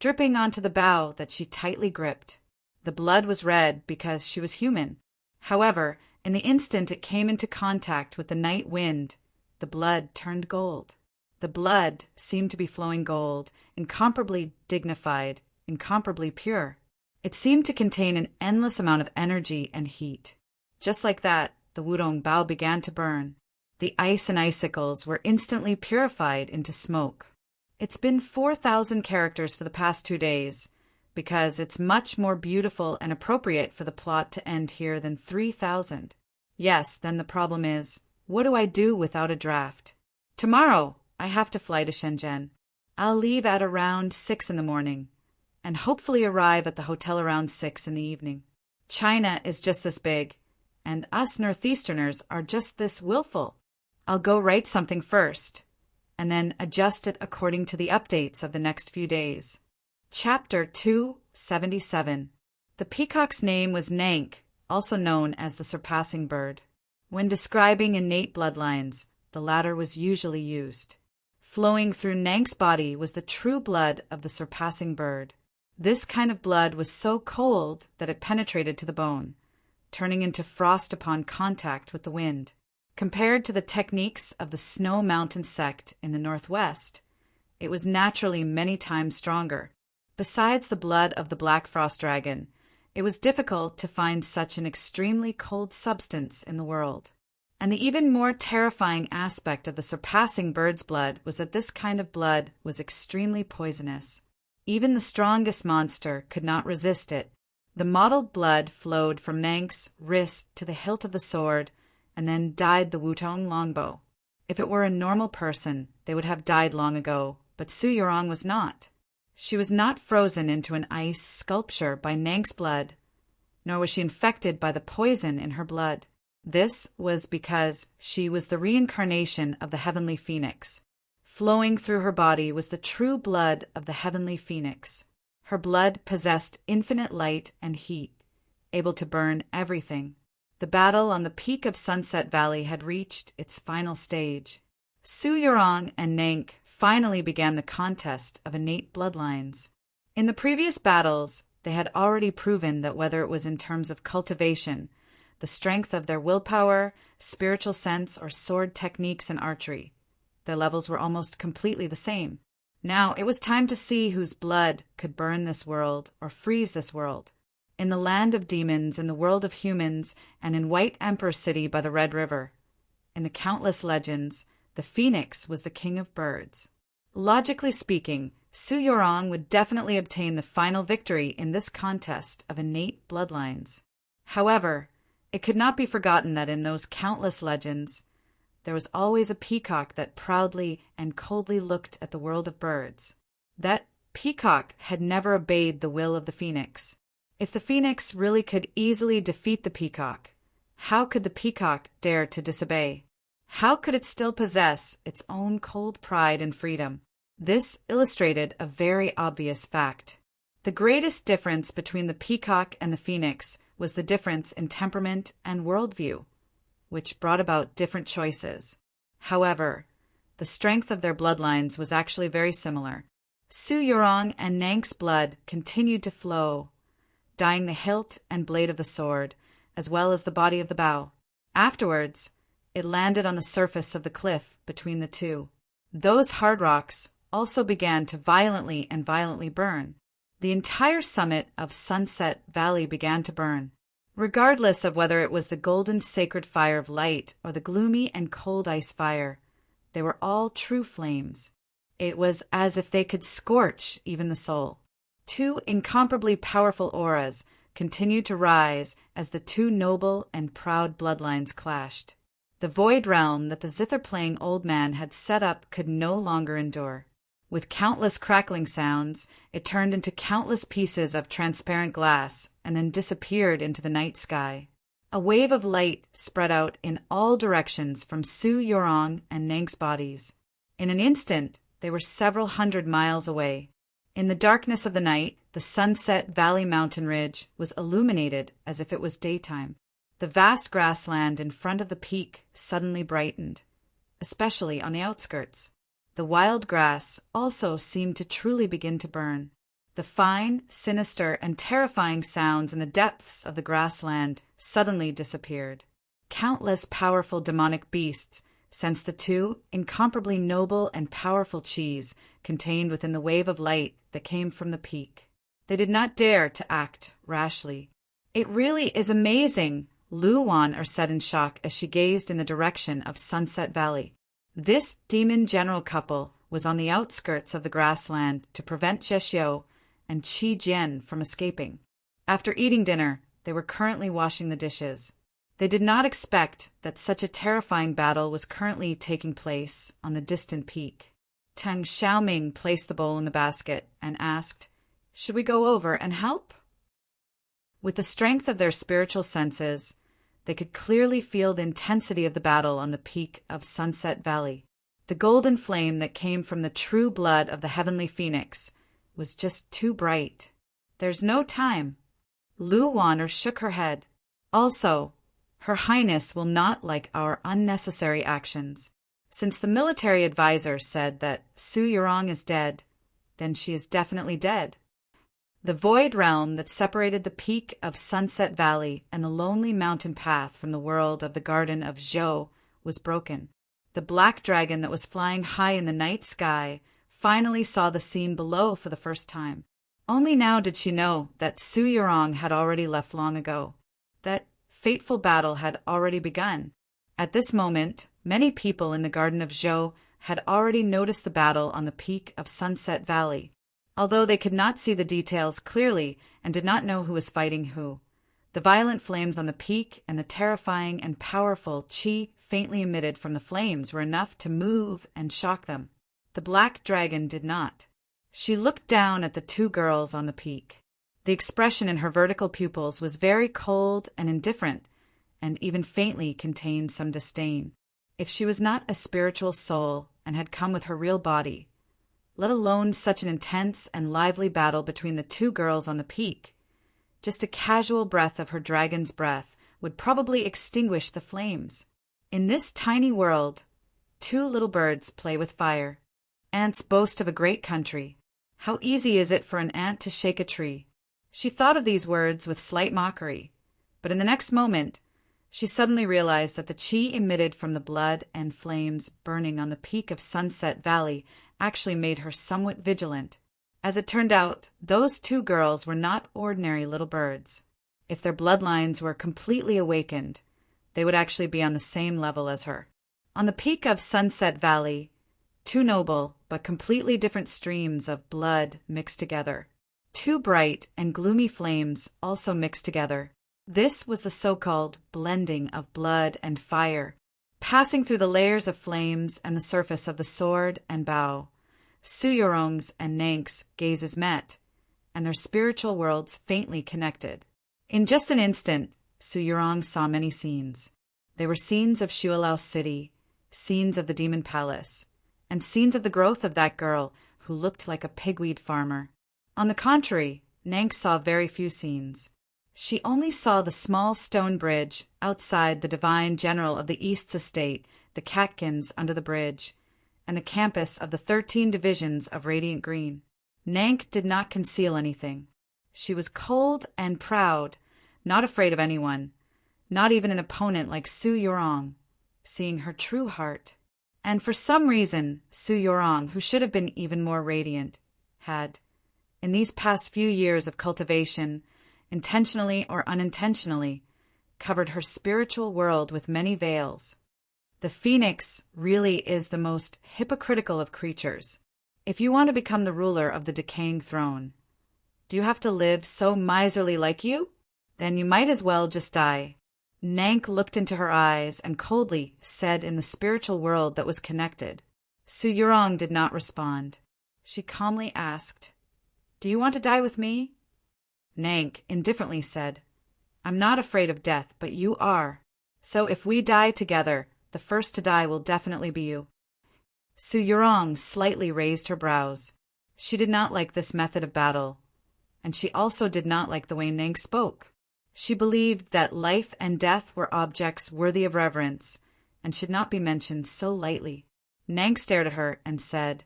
dripping onto the bow that she tightly gripped. The blood was red because she was human. However, in the instant it came into contact with the night wind, the blood turned gold. The blood seemed to be flowing gold, incomparably dignified, incomparably pure. It seemed to contain an endless amount of energy and heat. Just like that, the Wudong Bao began to burn. The ice and icicles were instantly purified into smoke. It's been 4,000 characters for the past 2 days, because it's much more beautiful and appropriate for the plot to end here than 3,000. Yes, then the problem is, what do I do without a draft? Tomorrow, I have to fly to Shenzhen. I'll leave at around 6 in the morning, and hopefully arrive at the hotel around 6 in the evening. China is just this big, and us Northeasterners are just this willful. I'll go write something first, and then adjust it according to the updates of the next few days. Chapter 277. The peacock's name was Nank, also known as the surpassing bird. When describing innate bloodlines, the latter was usually used. Flowing through Nank's body was the true blood of the surpassing bird. This kind of blood was so cold that it penetrated to the bone, turning into frost upon contact with the wind. Compared to the techniques of the Snow Mountain sect in the northwest, it was naturally many times stronger. Besides the blood of the black frost dragon, it was difficult to find such an extremely cold substance in the world. And the even more terrifying aspect of the surpassing bird's blood was that this kind of blood was extremely poisonous. Even the strongest monster could not resist it. The mottled blood flowed from Nank's wrist to the hilt of the sword, and then dyed the Wutong longbow. If it were a normal person, they would have died long ago, but Su Yurong was not. She was not frozen into an ice sculpture by Nank's blood, nor was she infected by the poison in her blood. This was because she was the reincarnation of the heavenly phoenix. Flowing through her body was the true blood of the heavenly phoenix. Her blood possessed infinite light and heat, able to burn everything. The battle on the peak of Sunset Valley had reached its final stage. Su Yurong and Nank finally began the contest of innate bloodlines. In the previous battles, they had already proven that whether it was in terms of cultivation, the strength of their willpower, spiritual sense, or sword techniques and archery, their levels were almost completely the same. Now it was time to see whose blood could burn this world or freeze this world. In the land of demons, in the world of humans, and in White Emperor City by the Red River, in the countless legends, the phoenix was the king of birds. Logically speaking, Su Yurong would definitely obtain the final victory in this contest of innate bloodlines. However, it could not be forgotten that in those countless legends, there was always a peacock that proudly and coldly looked at the world of birds. That peacock had never obeyed the will of the phoenix. If the phoenix really could easily defeat the peacock, how could the peacock dare to disobey? How could it still possess its own cold pride and freedom? This illustrated a very obvious fact. The greatest difference between the peacock and the phoenix was the difference in temperament and worldview, which brought about different choices. However, the strength of their bloodlines was actually very similar. Su Yurong and Nank's blood continued to flow, dyeing the hilt and blade of the sword, as well as the body of the bow. Afterwards, it landed on the surface of the cliff between the two. Those hard rocks also began to violently burn. The entire summit of Sunset Valley began to burn. Regardless of whether it was the golden sacred fire of light or the gloomy and cold ice fire, they were all true flames. It was as if they could scorch even the soul. Two incomparably powerful auras continued to rise as the two noble and proud bloodlines clashed. The void realm that the zither-playing old man had set up could no longer endure. With countless crackling sounds, it turned into countless pieces of transparent glass and then disappeared into the night sky. A wave of light spread out in all directions from Su Yurong and Nank's bodies. In an instant, they were several hundred miles away. In the darkness of the night, the Sunset Valley mountain ridge was illuminated as if it was daytime. The vast grassland in front of the peak suddenly brightened, especially on the outskirts. The wild grass also seemed to truly begin to burn. The fine, sinister, and terrifying sounds in the depths of the grassland suddenly disappeared. Countless powerful demonic beasts sensed the two incomparably noble and powerful chis contained within the wave of light that came from the peak. They did not dare to act rashly. "It really is amazing," Luwan said in shock as she gazed in the direction of Sunset Valley. This demon general couple was on the outskirts of the grassland to prevent Zhexiu and Qi Jian from escaping. After eating dinner, they were currently washing the dishes. They did not expect that such a terrifying battle was currently taking place on the distant peak. Tang Xiaoming placed the bowl in the basket and asked, "Should we go over and help?" With the strength of their spiritual senses, they could clearly feel the intensity of the battle on the peak of Sunset Valley. The golden flame that came from the true blood of the heavenly phoenix was just too bright. "There's no time." Lu Wan'er shook her head. "Also, Her Highness will not like our unnecessary actions. Since the military advisor said that Su Yurong is dead, then she is definitely dead." The void realm that separated the peak of Sunset Valley and the lonely mountain path from the world of the Garden of Zhou was broken. The black dragon that was flying high in the night sky finally saw the scene below for the first time. Only now did she know that Su Yurong had already left long ago. That fateful battle had already begun. At this moment, many people in the Garden of Zhou had already noticed the battle on the peak of Sunset Valley. Although they could not see the details clearly and did not know who was fighting who. The violent flames on the peak and the terrifying and powerful qi faintly emitted from the flames were enough to move and shock them. The black dragon did not. She looked down at the two girls on the peak. The expression in her vertical pupils was very cold and indifferent, and even faintly contained some disdain. If she was not a spiritual soul and had come with her real body, let alone such an intense and lively battle between the two girls on the peak, just a casual breath of her dragon's breath would probably extinguish the flames. In this tiny world, two little birds play with fire. Ants boast of a great country. How easy is it for an ant to shake a tree? She thought of these words with slight mockery, but in the next moment, she suddenly realized that the qi emitted from the blood and flames burning on the peak of Sunset Valley actually made her somewhat vigilant. As it turned out, those two girls were not ordinary little birds. If their bloodlines were completely awakened, they would actually be on the same level as her. On the peak of Sunset Valley, two noble but completely different streams of blood mixed together. Two bright and gloomy flames also mixed together. This was the so-called blending of blood and fire, passing through the layers of flames and the surface of the sword and bow. Su Yurong's and Nank's gazes met, and their spiritual worlds faintly connected. In just an instant, Su Yurong saw many scenes. They were scenes of Shualao City, scenes of the Demon Palace, and scenes of the growth of that girl who looked like a pigweed farmer. On the contrary, Nank saw very few scenes. She only saw the small stone bridge outside the divine general of the East's estate, the catkins under the bridge, and the campus of the 13 divisions of Radiant Green. Nank did not conceal anything. She was cold and proud, not afraid of anyone, not even an opponent like Su Yorong, seeing her true heart. And for some reason, Su Yorong, who should have been even more radiant, had, in these past few years of cultivation, intentionally or unintentionally, covered her spiritual world with many veils. The phoenix really is the most hypocritical of creatures. If you want to become the ruler of the decaying throne, do you have to live so miserly like you? Then you might as well just die. Nank looked into her eyes and coldly said in the spiritual world that was connected. Su Yorong did not respond. She calmly asked, "Do you want to die with me?" Nank indifferently said, "I'm not afraid of death, but you are. So if we die together, the first to die will definitely be you." Su Yorong slightly raised her brows. She did not like this method of battle, and she also did not like the way Nank spoke. She believed that life and death were objects worthy of reverence and should not be mentioned so lightly. Nank stared at her and said,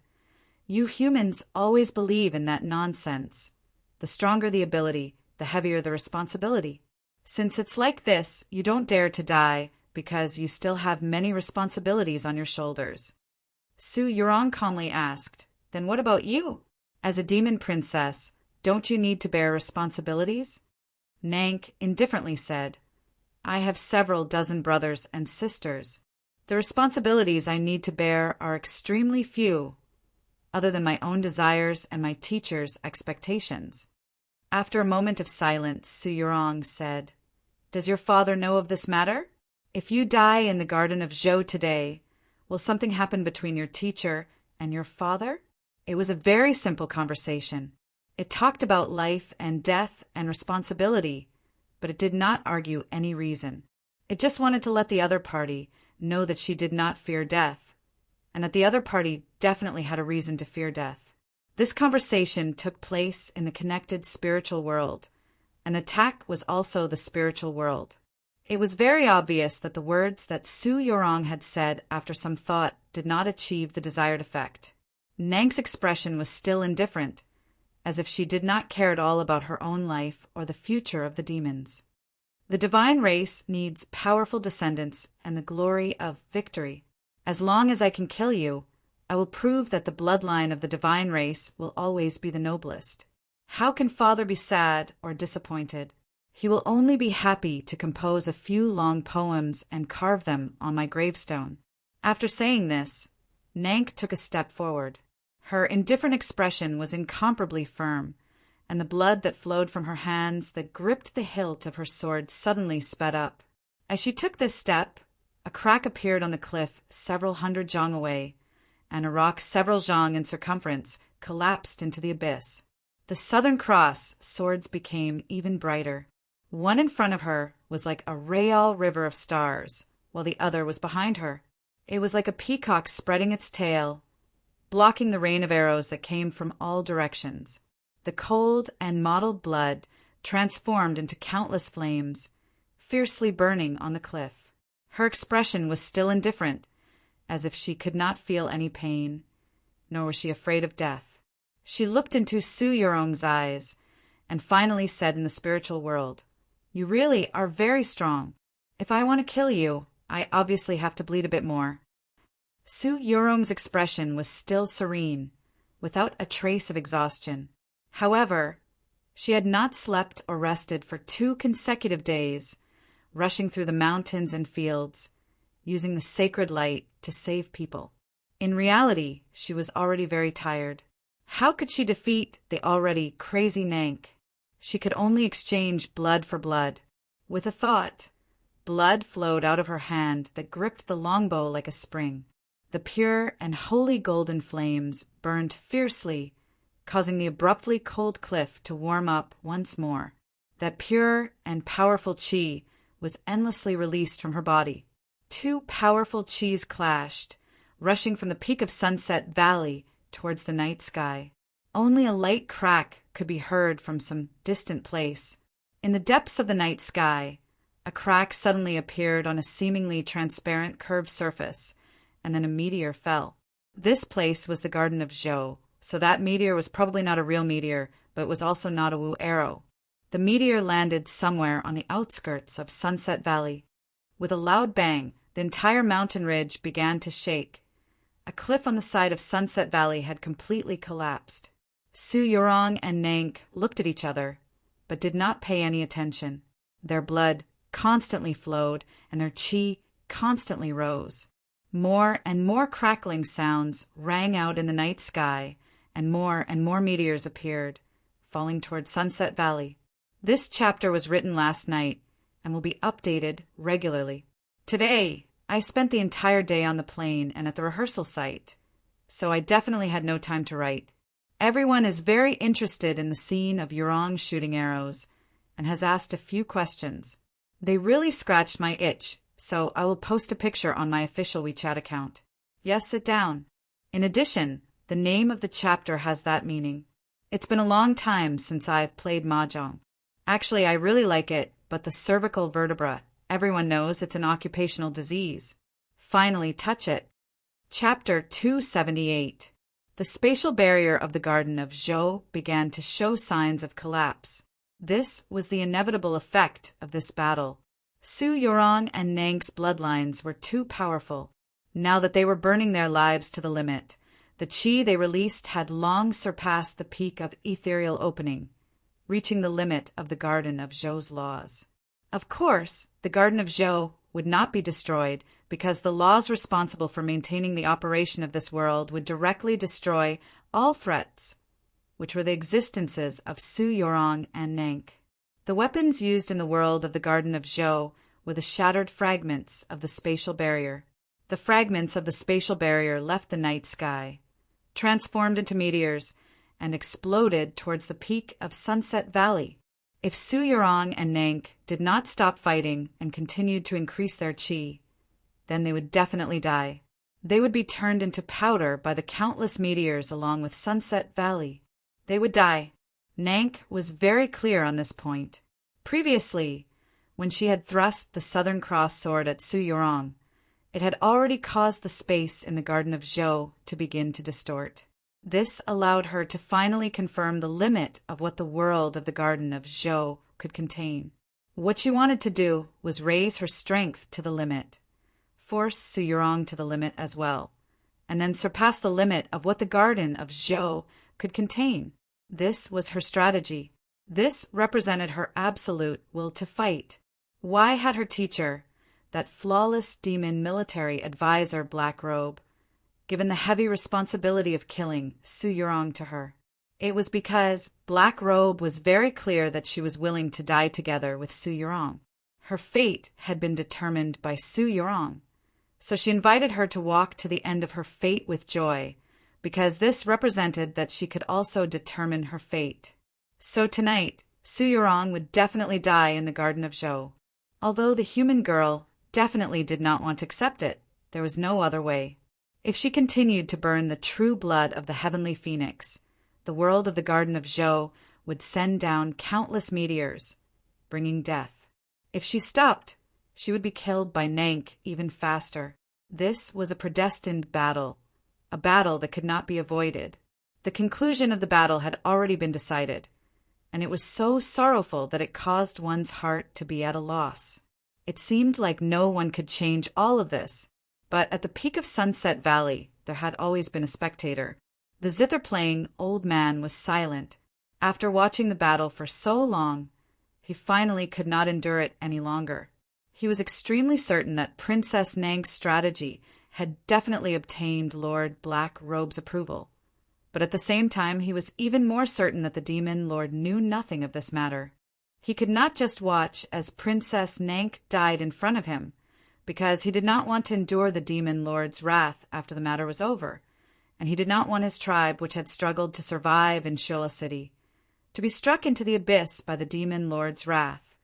"You humans always believe in that nonsense. The stronger the ability, the heavier the responsibility. Since it's like this, you don't dare to die because you still have many responsibilities on your shoulders." Su Yorong calmly asked, "Then what about you? As a demon princess, don't you need to bear responsibilities?" Nank indifferently said, "I have several dozen brothers and sisters. The responsibilities I need to bear are extremely few, other than my own desires and my teacher's expectations." After a moment of silence, Su Yorong said, "Does your father know of this matter? If you die in the Garden of Zhou today, will something happen between your teacher and your father?" It was a very simple conversation. It talked about life and death and responsibility, but it did not argue any reason. It just wanted to let the other party know that she did not fear death, and that the other party definitely had a reason to fear death. This conversation took place in the connected spiritual world, and the attack was also the spiritual world. It was very obvious that the words that Su Yorong had said after some thought did not achieve the desired effect. Nank's expression was still indifferent, as if she did not care at all about her own life or the future of the demons. The divine race needs powerful descendants and the glory of victory. As long as I can kill you, I will prove that the bloodline of the divine race will always be the noblest. How can father be sad or disappointed? He will only be happy to compose a few long poems and carve them on my gravestone. After saying this, Nank took a step forward. Her indifferent expression was incomparably firm, and the blood that flowed from her hands that gripped the hilt of her sword suddenly sped up. As she took this step, a crack appeared on the cliff several hundred zhang away, and a rock several zhang in circumference collapsed into the abyss. The Southern Cross swords became even brighter. One in front of her was like a Rayal river of stars, while the other was behind her. It was like a peacock spreading its tail, blocking the rain of arrows that came from all directions. The cold and mottled blood transformed into countless flames, fiercely burning on the cliff. Her expression was still indifferent, as if she could not feel any pain, nor was she afraid of death. She looked into Su Yorong's eyes, and finally said in the spiritual world, "You really are very strong. If I want to kill you, I obviously have to bleed a bit more." Su Yorong's expression was still serene, without a trace of exhaustion. However, she had not slept or rested for 2 consecutive days, rushing through the mountains and fields, using the sacred light to save people. In reality, she was already very tired. How could she defeat the already crazy Nank? She could only exchange blood for blood. With a thought, blood flowed out of her hand that gripped the longbow like a spring. The pure and holy golden flames burned fiercely, causing the abruptly cold cliff to warm up once more. That pure and powerful chi was endlessly released from her body. 2 powerful chis clashed, rushing from the peak of Sunset Valley towards the night sky. Only a light crack could be heard from some distant place. In the depths of the night sky, a crack suddenly appeared on a seemingly transparent curved surface, and then a meteor fell. This place was the Garden of Zhou, so that meteor was probably not a real meteor, but it was also not a Wu arrow. The meteor landed somewhere on the outskirts of Sunset Valley. With a loud bang, the entire mountain ridge began to shake. A cliff on the side of Sunset Valley had completely collapsed. Su Yorong and Nank looked at each other, but did not pay any attention. Their blood constantly flowed, and their qi constantly rose. More and more crackling sounds rang out in the night sky, and more meteors appeared, falling toward Sunset Valley. This chapter was written last night and will be updated regularly. Today, I spent the entire day on the plane and at the rehearsal site, so I definitely had no time to write. Everyone is very interested in the scene of Yorong shooting arrows and has asked a few questions. They really scratched my itch, so I will post a picture on my official WeChat account. Yes, sit down. In addition, the name of the chapter has that meaning. It's been a long time since I've played mahjong. Actually, I really like it, but the cervical vertebra, everyone knows it's an occupational disease. Finally, touch it. Chapter 278. The spatial barrier of the Garden of Zhou began to show signs of collapse. This was the inevitable effect of this battle. Su Yorong and Nank's bloodlines were too powerful. Now that they were burning their lives to the limit, the qi they released had long surpassed the peak of ethereal opening, reaching the limit of the Garden of Zhou's laws. Of course, the Garden of Zhou would not be destroyed because the laws responsible for maintaining the operation of this world would directly destroy all threats, which were the existences of Su Yorong and Nank. The weapons used in the world of the Garden of Zhou were the shattered fragments of the spatial barrier. The fragments of the spatial barrier left the night sky, transformed into meteors, and exploded towards the peak of Sunset Valley. If Su Yorong and Nank did not stop fighting and continued to increase their qi, then they would definitely die. They would be turned into powder by the countless meteors along with Sunset Valley. They would die. Nank was very clear on this point. Previously, when she had thrust the Southern Cross sword at Su Yorong, it had already caused the space in the Garden of Zhou to begin to distort. This allowed her to finally confirm the limit of what the world of the Garden of Zhou could contain. What she wanted to do was raise her strength to the limit, force Su Yorong to the limit as well, and then surpass the limit of what the Garden of Zhou could contain. This was her strategy. This represented her absolute will to fight. Why had her teacher, that flawless demon military advisor Black Robe, given the heavy responsibility of killing Su Yorong to her? It was because Black Robe was very clear that she was willing to die together with Su Yorong. Her fate had been determined by Su Yorong, so she invited her to walk to the end of her fate with joy, because this represented that she could also determine her fate. So tonight, Su Yorong would definitely die in the Garden of Zhou. Although the human girl definitely did not want to accept it, there was no other way. If she continued to burn the true blood of the heavenly phoenix, the world of the Garden of Zhou would send down countless meteors, bringing death. If she stopped, she would be killed by Nank even faster. This was a predestined battle, a battle that could not be avoided. The conclusion of the battle had already been decided, and it was so sorrowful that it caused one's heart to be at a loss. It seemed like no one could change all of this, but at the peak of Sunset Valley, there had always been a spectator. The zither-playing old man was silent. After watching the battle for so long, he finally could not endure it any longer. He was extremely certain that Princess Nank's strategy had definitely obtained Lord Black Robe's approval. But at the same time, he was even more certain that the demon lord knew nothing of this matter. He could not just watch as Princess Nank died in front of him, because he did not want to endure the demon lord's wrath after the matter was over, and he did not want his tribe, which had struggled to survive in Shola City, to be struck into the abyss by the demon lord's wrath,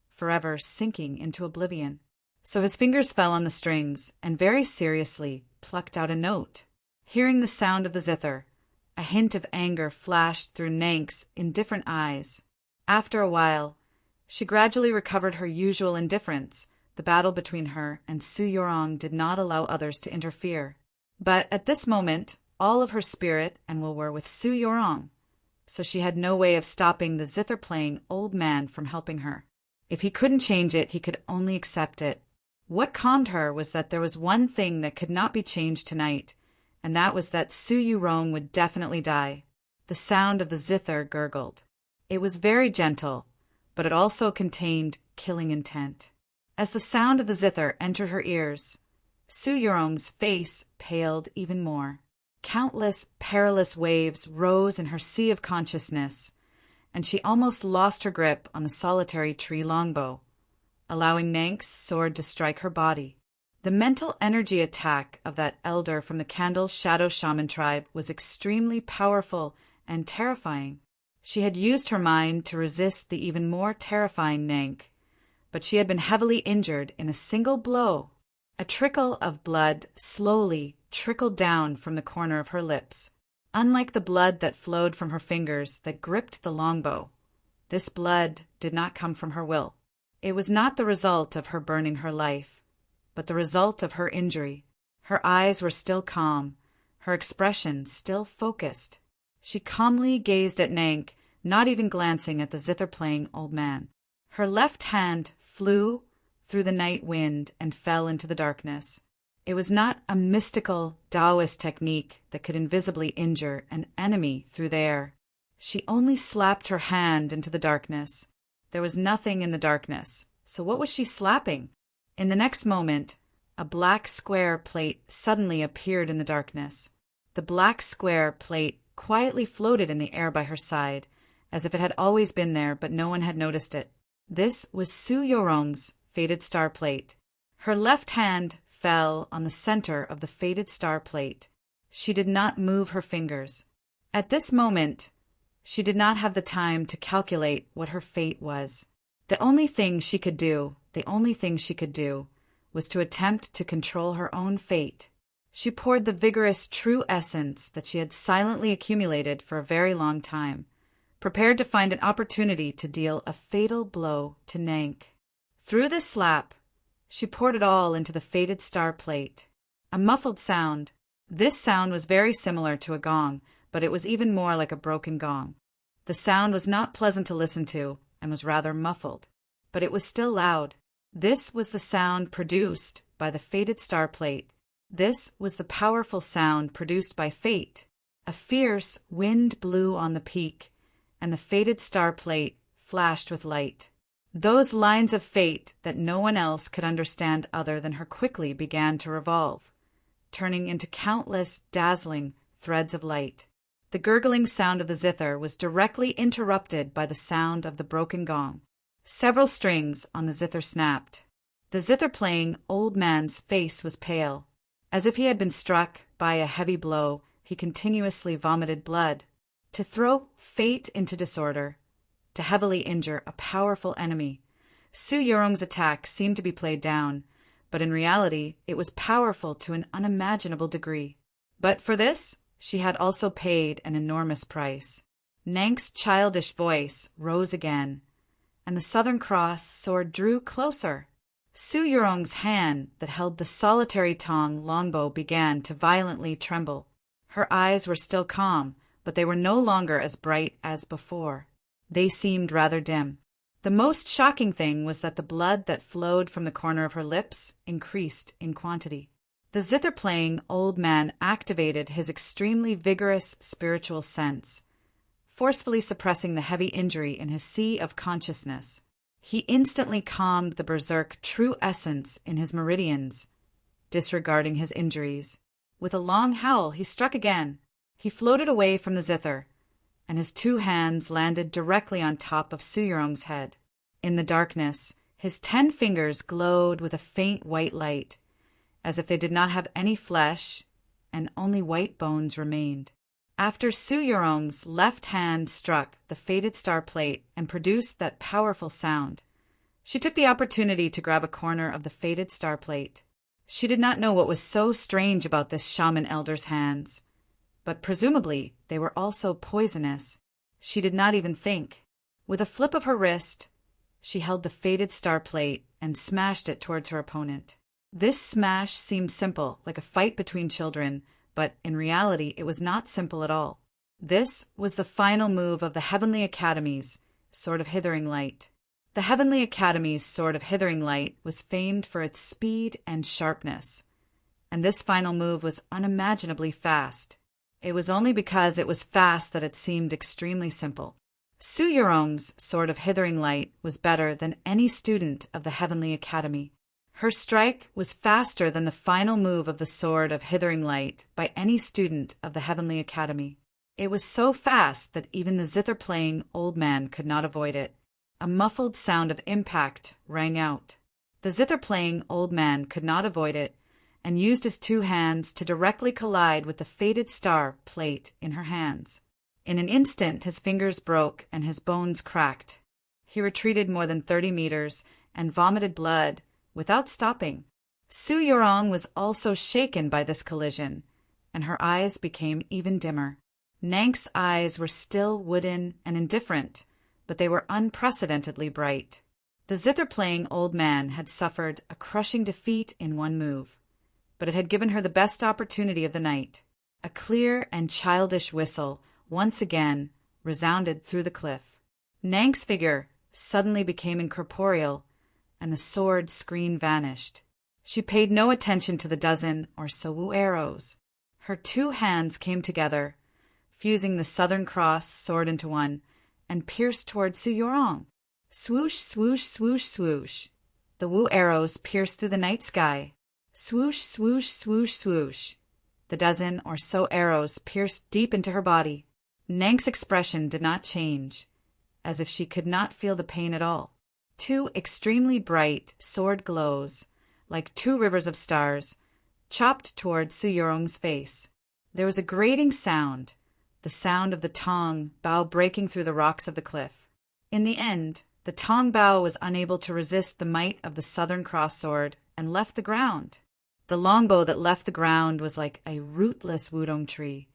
forever sinking into oblivion. So his fingers fell on the strings and very seriously plucked out a note. Hearing the sound of the zither, a hint of anger flashed through Nank's indifferent eyes. After a while, she gradually recovered her usual indifference. The battle between her and Su Yorong did not allow others to interfere. But at this moment, all of her spirit and will were with Su Yorong, so she had no way of stopping the zither-playing old man from helping her. If he couldn't change it, he could only accept it. What calmed her was that there was one thing that could not be changed tonight, and that was that Su Yorong would definitely die. The sound of the zither gurgled. It was very gentle, but it also contained killing intent. As the sound of the zither entered her ears, Su Yorong's face paled even more. Countless perilous waves rose in her sea of consciousness, and she almost lost her grip on the solitary tree longbow, allowing Nank's sword to strike her body. The mental energy attack of that elder from the Candle Shadow Shaman tribe was extremely powerful and terrifying. She had used her mind to resist the even more terrifying Nank, but she had been heavily injured in a single blow. A trickle of blood slowly trickled down from the corner of her lips. Unlike the blood that flowed from her fingers that gripped the longbow, this blood did not come from her will. It was not the result of her burning her life, but the result of her injury. Her eyes were still calm, her expression still focused. She calmly gazed at Nank, not even glancing at the zither-playing old man. Her left hand flew through the night wind and fell into the darkness. It was not a mystical Taoist technique that could invisibly injure an enemy through the air. She only slapped her hand into the darkness. There was nothing in the darkness, so what was she slapping? In the next moment, a black square plate suddenly appeared in the darkness. The black square plate quietly floated in the air by her side, as if it had always been there but no one had noticed it. This was Su Yorong's faded star plate. Her left hand fell on the center of the faded star plate. She did not move her fingers. At this moment, she did not have the time to calculate what her fate was. The only thing she could do was to attempt to control her own fate. She poured the vigorous true essence that she had silently accumulated for a very long time, prepared to find an opportunity to deal a fatal blow to Nank. Through this slap, she poured it all into the faded star plate. A muffled sound. This sound was very similar to a gong, but it was even more like a broken gong. The sound was not pleasant to listen to and was rather muffled, but it was still loud. This was the sound produced by the faded star plate. This was the powerful sound produced by fate. A fierce wind blew on the peak, and the faded star plate flashed with light. Those lines of fate that no one else could understand other than her quickly began to revolve, turning into countless dazzling threads of light. The gurgling sound of the zither was directly interrupted by the sound of the broken gong. Several strings on the zither snapped. The zither-playing old man's face was pale. As if he had been struck by a heavy blow, he continuously vomited blood. To throw fate into disorder, to heavily injure a powerful enemy. Su Yorong's attack seemed to be played down, but in reality it was powerful to an unimaginable degree. But for this, she had also paid an enormous price. Nank's childish voice rose again, and the Southern Cross sword drew closer. Su Yorong's hand that held the solitary tong longbow began to violently tremble. Her eyes were still calm, but they were no longer as bright as before. They seemed rather dim. The most shocking thing was that the blood that flowed from the corner of her lips increased in quantity. The zither-playing old man activated his extremely vigorous spiritual sense, forcefully suppressing the heavy injury in his sea of consciousness. He instantly calmed the berserk true essence in his meridians, disregarding his injuries. With a long howl, he struck again. He floated away from the zither, and his two hands landed directly on top of Su Yorong's head. In the darkness, his 10 fingers glowed with a faint white light, as if they did not have any flesh, and only white bones remained. After Su Yorong's left hand struck the faded star plate and produced that powerful sound, she took the opportunity to grab a corner of the faded star plate. She did not know what was so strange about this shaman elder's hands, but presumably they were also poisonous. She did not even think. With a flip of her wrist, she held the faded star plate and smashed it towards her opponent. This smash seemed simple, like a fight between children, but in reality it was not simple at all. This was the final move of the Heavenly Academy's Sword of Hithering Light. The Heavenly Academy's Sword of Hithering Light was famed for its speed and sharpness, and this final move was unimaginably fast. It was only because it was fast that it seemed extremely simple. Su Yurong's Sword of Hithering Light was better than any student of the Heavenly Academy. Her strike was faster than the final move of the Sword of Hithering Light by any student of the Heavenly Academy. It was so fast that even the zither-playing old man could not avoid it. A muffled sound of impact rang out. The zither-playing old man could not avoid it, and used his two hands to directly collide with the faded star plate in her hands. In an instant his fingers broke and his bones cracked. He retreated more than 30 meters and vomited blood without stopping. Su Yurong was also shaken by this collision, and her eyes became even dimmer. Nank's eyes were still wooden and indifferent, but they were unprecedentedly bright. The zither-playing old man had suffered a crushing defeat in one move, but it had given her the best opportunity of the night. A clear and childish whistle once again resounded through the cliff. Nank's figure suddenly became incorporeal, and the sword screen vanished. She paid no attention to the dozen or so arrows. Her two hands came together, fusing the Southern Cross sword into one, and pierced toward Su Yurong. Swoosh, swoosh, swoosh, swoosh. The Wu arrows pierced through the night sky. Swoosh, swoosh, swoosh, swoosh. The dozen or so arrows pierced deep into her body. Nank's expression did not change, as if she could not feel the pain at all. Two extremely bright sword glows, like two rivers of stars, chopped toward Su Yurong's face. There was a grating sound, the sound of the tong bow breaking through the rocks of the cliff. In the end, the tong bow was unable to resist the might of the Southern Cross sword and left the ground. The longbow that left the ground was like a rootless wudong tree,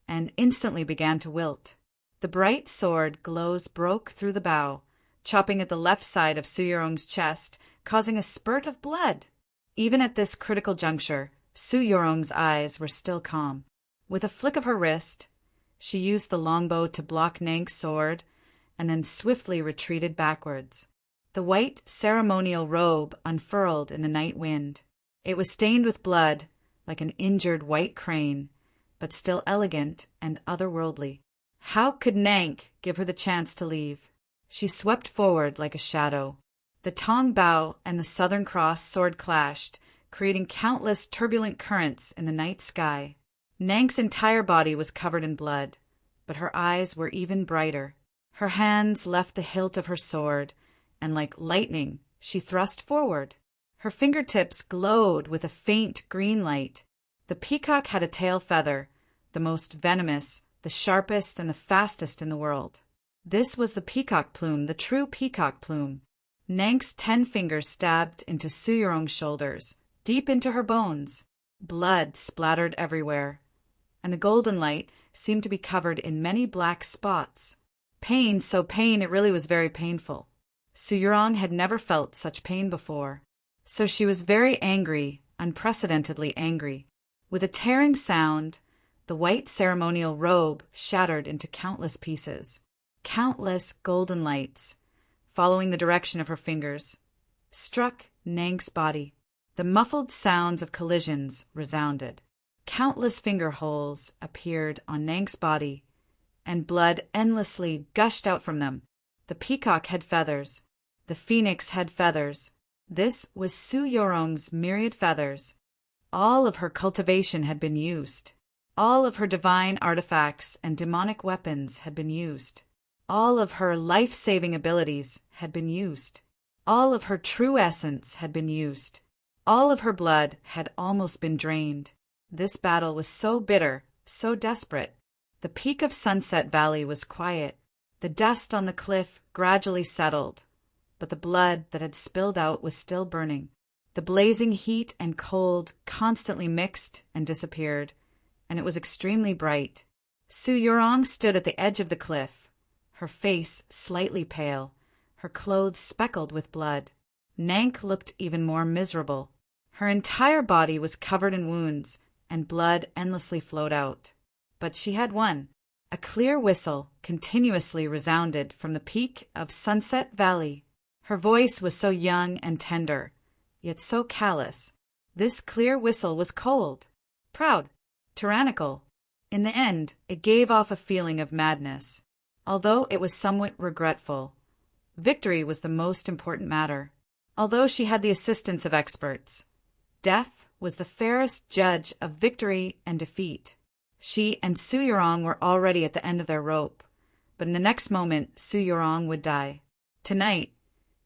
and instantly began to wilt. The bright sword glows broke through the bow, chopping at the left side of Su Yurong's chest, causing a spurt of blood. Even at this critical juncture, Su Yurong's eyes were still calm. With a flick of her wrist, she used the longbow to block Nank's sword, and then swiftly retreated backwards. The white ceremonial robe unfurled in the night wind. It was stained with blood, like an injured white crane, but still elegant and otherworldly. How could Nank give her the chance to leave? She swept forward like a shadow. The tong bow and the Southern Cross sword clashed, creating countless turbulent currents in the night sky. Nank's entire body was covered in blood, but her eyes were even brighter. Her hands left the hilt of her sword, and like lightning, she thrust forward. Her fingertips glowed with a faint green light. The peacock had a tail feather, the most venomous, the sharpest, and the fastest in the world. This was the peacock plume, the true peacock plume. Nank's 10 fingers stabbed into Su Yurong's shoulders, deep into her bones. Blood splattered everywhere, and the golden light seemed to be covered in many black spots. Pain, so pain, it really was very painful. Su Yurong had never felt such pain before, so she was very angry, unprecedentedly angry. With a tearing sound, the white ceremonial robe shattered into countless pieces. Countless golden lights, following the direction of her fingers, struck Nank's body. The muffled sounds of collisions resounded. Countless finger holes appeared on Nank's body, and blood endlessly gushed out from them. The peacock had feathers. The phoenix had feathers. This was Su Yurong's myriad feathers. All of her cultivation had been used. All of her divine artifacts and demonic weapons had been used. All of her life-saving abilities had been used. All of her true essence had been used. All of her blood had almost been drained. This battle was so bitter, so desperate. The peak of Sunset Valley was quiet. The dust on the cliff gradually settled, but the blood that had spilled out was still burning. The blazing heat and cold constantly mixed and disappeared, and it was extremely bright. Su Yurong stood at the edge of the cliff, her face slightly pale, her clothes speckled with blood. Nank looked even more miserable. Her entire body was covered in wounds, and blood endlessly flowed out. But she had won. A clear whistle continuously resounded from the peak of Sunset Valley. Her voice was so young and tender, yet so callous. This clear whistle was cold, proud, tyrannical. In the end, it gave off a feeling of madness. Although it was somewhat regretful, victory was the most important matter. Although she had the assistance of experts, death was the fairest judge of victory and defeat. She and Su Yurong were already at the end of their rope, but in the next moment Su Yurong would die. Tonight,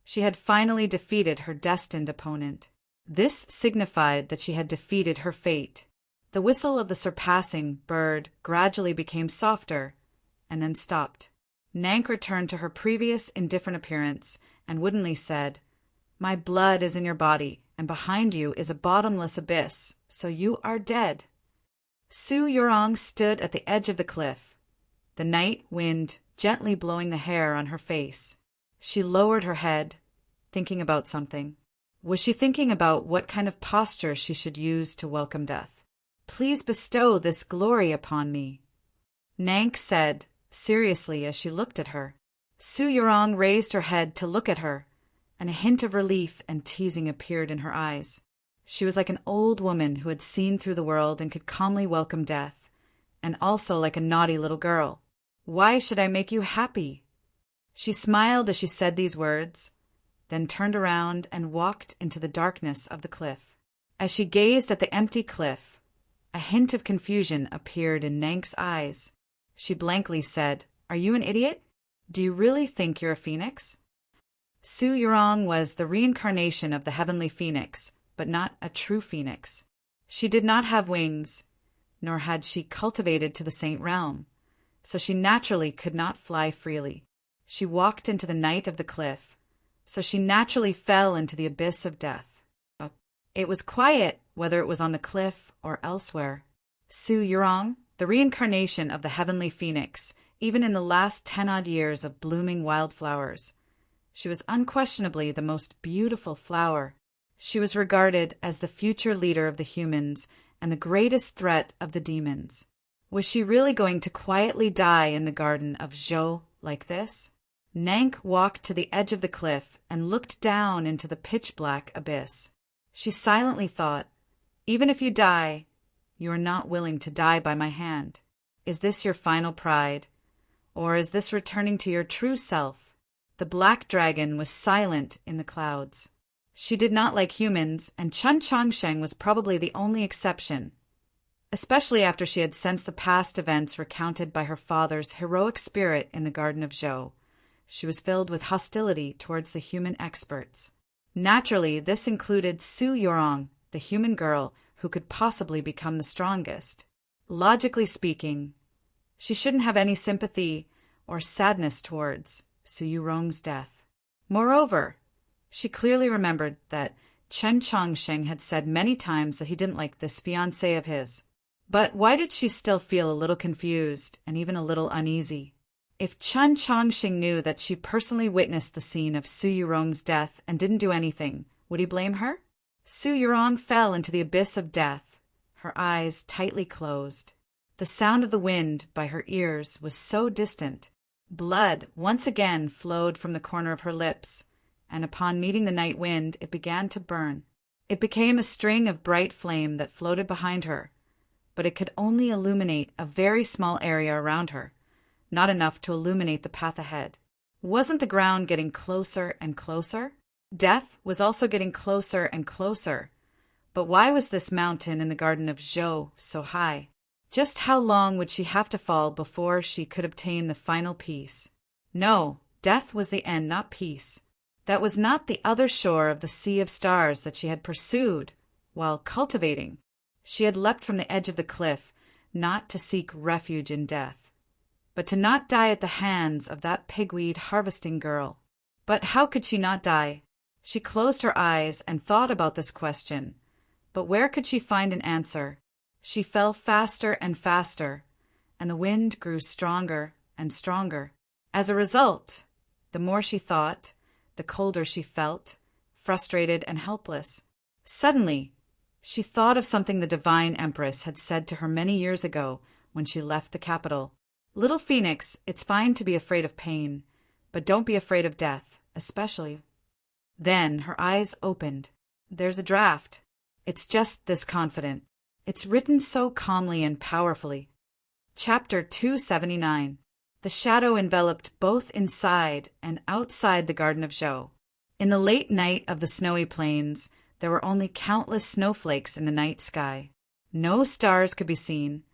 she had finally defeated her destined opponent. This signified that she had defeated her fate. The whistle of the surpassing bird gradually became softer, and then stopped. Nank returned to her previous indifferent appearance and woodenly said, "My blood is in your body, and behind you is a bottomless abyss, so you are dead." Su Yurong stood at the edge of the cliff, the night wind gently blowing the hair on her face. She lowered her head, thinking about something. Was she thinking about what kind of posture she should use to welcome death? "Please bestow this glory upon me," Nank said seriously as she looked at her. Su Yurong raised her head to look at her, and a hint of relief and teasing appeared in her eyes. She was like an old woman who had seen through the world and could calmly welcome death, and also like a naughty little girl. "Why should I make you happy?" She smiled as she said these words, then turned around and walked into the darkness of the cliff. As she gazed at the empty cliff, a hint of confusion appeared in Nank's eyes. She blankly said, "Are you an idiot? Do you really think you're a phoenix?" Su Yurong was the reincarnation of the heavenly phoenix, but not a true phoenix. She did not have wings, nor had she cultivated to the saint realm, so she naturally could not fly freely. She walked into the night of the cliff, so she naturally fell into the abyss of death. It was quiet, whether it was on the cliff or elsewhere. Su Yurong, the reincarnation of the heavenly phoenix, even in the last 10-odd years of blooming wildflowers. She was unquestionably the most beautiful flower. She was regarded as the future leader of the humans and the greatest threat of the demons. Was she really going to quietly die in the garden of Zhou like this? Nank walked to the edge of the cliff and looked down into the pitch-black abyss. She silently thought, "Even if you die, you are not willing to die by my hand. Is this your final pride? Or is this returning to your true self?" The black dragon was silent in the clouds. She did not like humans, and Chen Changsheng was probably the only exception, especially after she had sensed the past events recounted by her father's heroic spirit in the Garden of Zhou. She was filled with hostility towards the human experts. Naturally, this included Su Yurong, the human girl who could possibly become the strongest. Logically speaking, she shouldn't have any sympathy or sadness towards Su Yurong's death. Moreover, she clearly remembered that Chen Changsheng had said many times that he didn't like this fiancé of his. But why did she still feel a little confused and even a little uneasy? If Chen Changsheng knew that she personally witnessed the scene of Su Yurong's death and didn't do anything, would he blame her? Su Yurong fell into the abyss of death, her eyes tightly closed. The sound of the wind by her ears was so distant. Blood once again flowed from the corner of her lips, and upon meeting the night wind it began to burn. It became a string of bright flame that floated behind her, but it could only illuminate a very small area around her, not enough to illuminate the path ahead. Wasn't the ground getting closer and closer? Death was also getting closer and closer. But why was this mountain in the Garden of Zhou so high? Just how long would she have to fall before she could obtain the final peace? No, death was the end, not peace. That was not the other shore of the sea of stars that she had pursued while cultivating. She had leapt from the edge of the cliff, not to seek refuge in death, but to not die at the hands of that pigweed harvesting girl. But how could she not die? She closed her eyes and thought about this question, but where could she find an answer? She fell faster and faster, and the wind grew stronger and stronger. As a result, the more she thought, the colder she felt, frustrated and helpless. Suddenly, She thought of something the divine empress had said to her many years ago when she left the capital. "Little Phoenix, it's fine to be afraid of pain, but don't be afraid of death, especially." Then her eyes opened. "There's a draft. It's just this confident. It's written so calmly and powerfully." Chapter 279. The shadow enveloped both inside and outside the Garden of Zhou. In the late night of the snowy plains, there were only countless snowflakes in the night sky. No stars could be seen,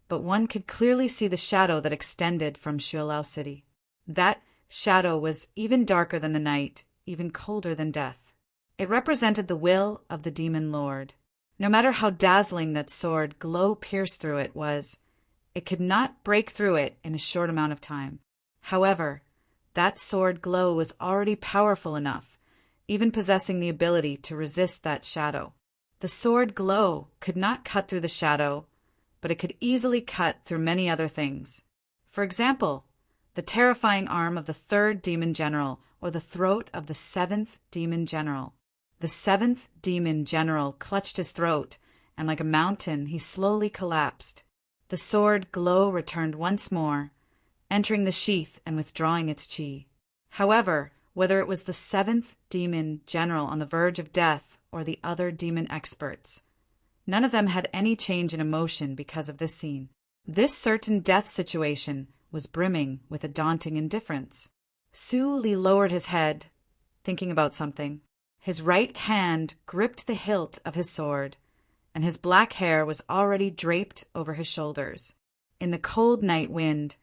but one could clearly see the shadow that extended from Shuilao City. That shadow was even darker than the night, even colder than death. It represented the will of the demon lord. No matter how dazzling that sword glow pierced through it was, it could not break through it in a short amount of time. However, that sword glow was already powerful enough, even possessing the ability to resist that shadow. The sword glow could not cut through the shadow, but it could easily cut through many other things. For example, the terrifying arm of the third demon general, or the throat of the seventh demon general. The seventh demon general clutched his throat, and like a mountain he slowly collapsed. The sword glow returned once more, entering the sheath and withdrawing its chi. However, whether it was the seventh demon general on the verge of death or the other demon experts, none of them had any change in emotion because of this scene. This certain death situation was brimming with a daunting indifference. Su Li lowered his head, thinking about something. His right hand gripped the hilt of his sword, and his black hair was already draped over his shoulders. In the cold night wind,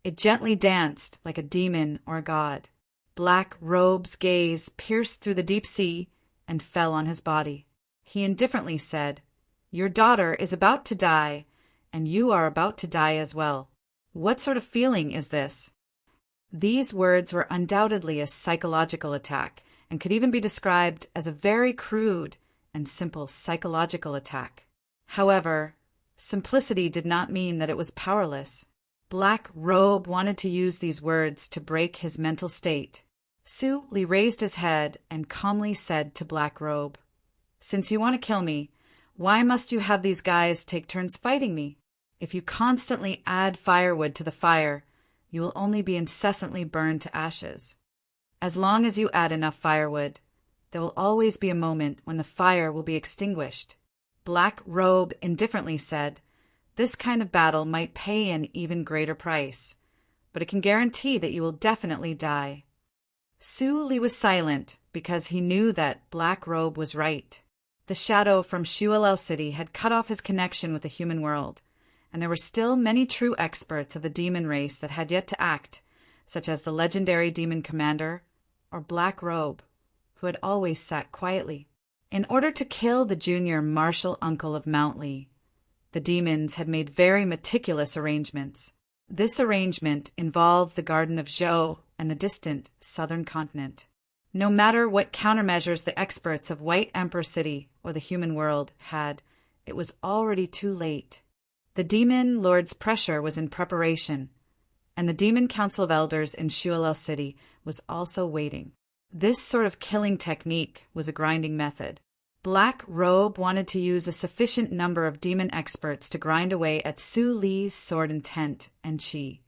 it gently danced like a demon or a god. Black Robe's gaze pierced through the deep sea and fell on his body. He indifferently said, "Your daughter is about to die, and you are about to die as well. What sort of feeling is this?" These words were undoubtedly a psychological attack, and could even be described as a very crude and simple psychological attack. However, simplicity did not mean that it was powerless. Black Robe wanted to use these words to break his mental state. Su Li raised his head and calmly said to Black Robe, "Since you want to kill me, why must you have these guys take turns fighting me? If you constantly add firewood to the fire, you will only be incessantly burned to ashes. As long as you add enough firewood, there will always be a moment when the fire will be extinguished." Black Robe indifferently said, "This kind of battle might pay an even greater price, but it can guarantee that you will definitely die." Su Li was silent because he knew that Black Robe was right. The shadow from Shuilao City had cut off his connection with the human world, and there were still many true experts of the demon race that had yet to act, such as the legendary demon commander or Black Robe, who had always sat quietly. In order to kill the junior martial uncle of Mount Li, the demons had made very meticulous arrangements. This arrangement involved the Garden of Zhou and the distant southern continent. No matter what countermeasures the experts of White Emperor City or the human world had, it was already too late. The demon lord's pressure was in preparation, and the demon council of elders in Shuilao City was also waiting. This sort of killing technique was a grinding method. Black Robe wanted to use a sufficient number of demon experts to grind away at Su Li's sword intent and chi,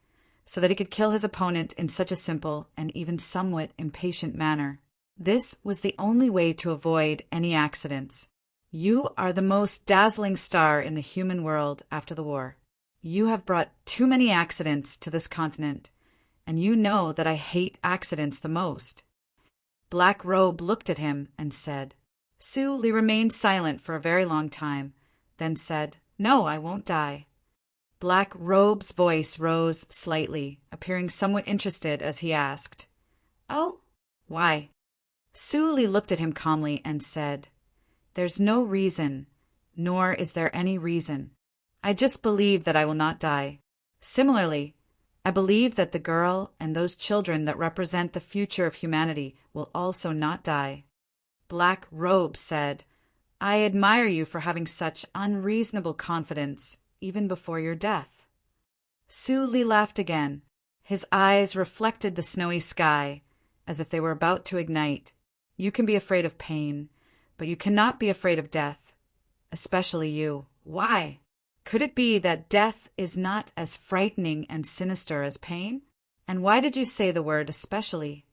so that he could kill his opponent in such a simple and even somewhat impatient manner. This was the only way to avoid any accidents. You are the most dazzling star in the human world after the war. You have brought too many accidents to this continent, and you know that I hate accidents the most." Black Robe looked at him and said. Su Li remained silent for a very long time, then said, "No, I won't die." Black Robe's voice rose slightly, appearing somewhat interested as he asked, "Oh, why?" Su Li looked at him calmly and said, "There's no reason, nor is there any reason. I just believe that I will not die. Similarly, I believe that the girl and those children that represent the future of humanity will also not die." Black Robe said, "I admire you for having such unreasonable confidence, even before your death." Su Li laughed again. His eyes reflected the snowy sky, as if they were about to ignite. "You can be afraid of pain, but you cannot be afraid of death. especially you. Why? Could it be that death is not as frightening and sinister as pain? And why did you say the word especially?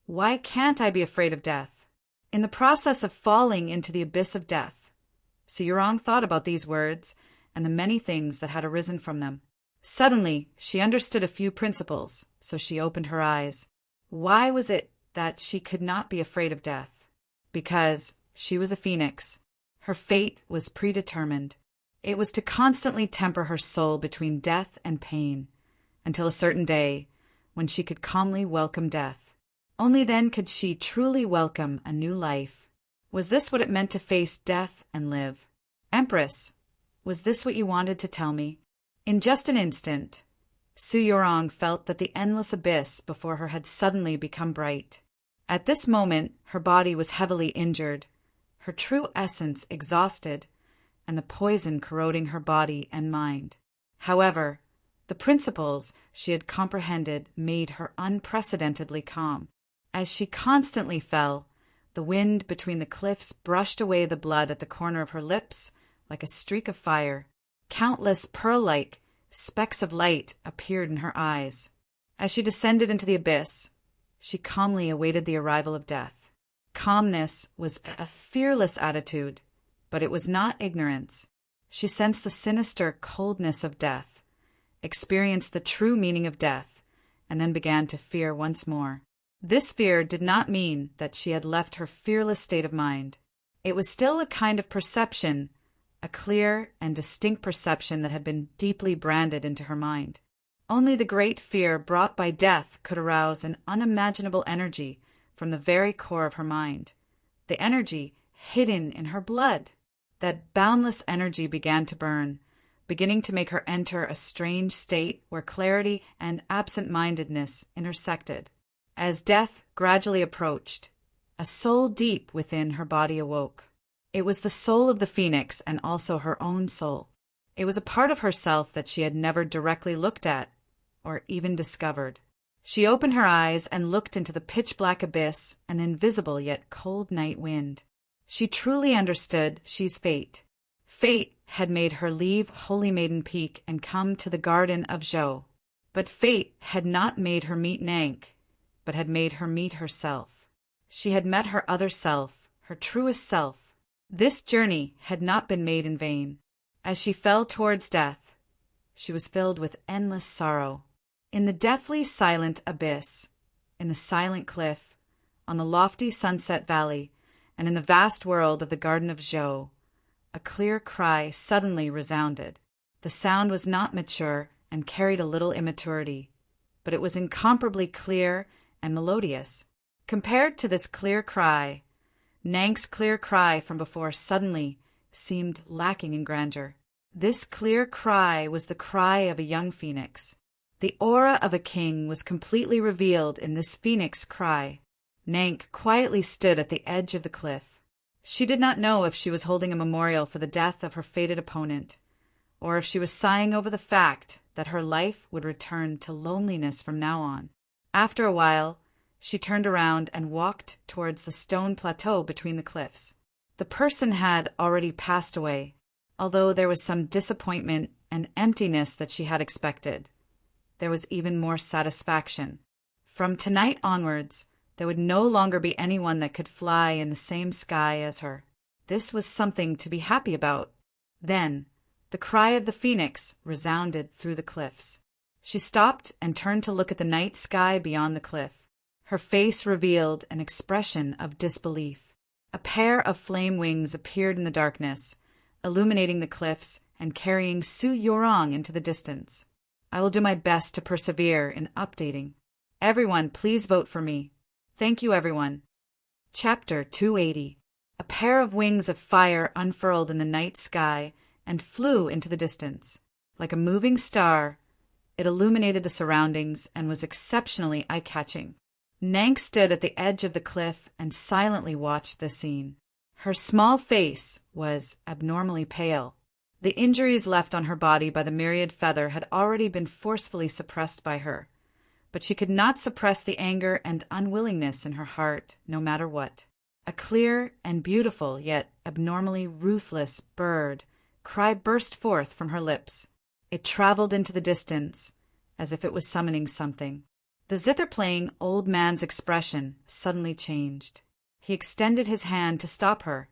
Why can't I be afraid of death? In the process of falling into the abyss of death. Su-Yorong thought about these words and the many things that had arisen from them. Suddenly, she understood a few principles, so she opened her eyes. Why was it that she could not be afraid of death? Because she was a phoenix. Her fate was predetermined. It was to constantly temper her soul between death and pain, until a certain day when she could calmly welcome death. Only then could she truly welcome a new life. Was this what it meant to face death and live? Empress, was this what you wanted to tell me? In just an instant, Su-Yorong felt that the endless abyss before her had suddenly become bright. At this moment, her body was heavily injured, her true essence exhausted, and the poison corroding her body and mind. However, the principles she had comprehended made her unprecedentedly calm. As she constantly fell, the wind between the cliffs brushed away the blood at the corner of her lips like a streak of fire. Countless pearl-like specks of light appeared in her eyes. As she descended into the abyss, she calmly awaited the arrival of death. Calmness was a fearless attitude, but it was not ignorance. She sensed the sinister coldness of death, experienced the true meaning of death, and then began to fear once more. This fear did not mean that she had left her fearless state of mind. It was still a kind of perception, a clear and distinct perception that had been deeply branded into her mind. Only the great fear brought by death could arouse an unimaginable energy from the very core of her mind, the energy hidden in her blood. That boundless energy began to burn, beginning to make her enter a strange state where clarity and absent-mindedness intersected. As death gradually approached, a soul deep within her body awoke. It was the soul of the phoenix and also her own soul. It was a part of herself that she had never directly looked at or even discovered. She opened her eyes and looked into the pitch-black abyss, an invisible yet cold night wind. She truly understood Xi's fate. Fate had made her leave Holy Maiden Peak and come to the garden of Zhou. But fate had not made her meet Nank, but had made her meet herself. She had met her other self, her truest self. This journey had not been made in vain. As she fell towards death, she was filled with endless sorrow. In the deathly silent abyss, in the silent cliff, on the lofty sunset valley, and in the vast world of the Garden of Zhou, a clear cry suddenly resounded. The sound was not mature and carried a little immaturity, but it was incomparably clear and melodious. Compared to this clear cry, Nank's clear cry from before suddenly seemed lacking in grandeur. This clear cry was the cry of a young phoenix. The aura of a king was completely revealed in this phoenix cry. Nank quietly stood at the edge of the cliff. She did not know if she was holding a memorial for the death of her fated opponent, or if she was sighing over the fact that her life would return to loneliness from now on. After a while, she turned around and walked towards the stone plateau between the cliffs. The person had already passed away, although there was some disappointment and emptiness that she had expected. There was even more satisfaction. From tonight onwards, there would no longer be anyone that could fly in the same sky as her. This was something to be happy about. Then, the cry of the phoenix resounded through the cliffs. She stopped and turned to look at the night sky beyond the cliff. Her face revealed an expression of disbelief. A pair of flame wings appeared in the darkness, illuminating the cliffs and carrying Su-Yorong into the distance. I will do my best to persevere in updating. Everyone, please vote for me. Thank you, everyone. Chapter 280. A pair of wings of fire unfurled in the night sky and flew into the distance. Like a moving star, it illuminated the surroundings and was exceptionally eye-catching. Nank stood at the edge of the cliff and silently watched the scene. Her small face was abnormally pale. The injuries left on her body by the myriad feather had already been forcefully suppressed by her, but she could not suppress the anger and unwillingness in her heart, no matter what. A clear and beautiful, yet abnormally ruthless cry burst forth from her lips. It traveled into the distance, as if it was summoning something. The zither-playing old man's expression suddenly changed. He extended his hand to stop her,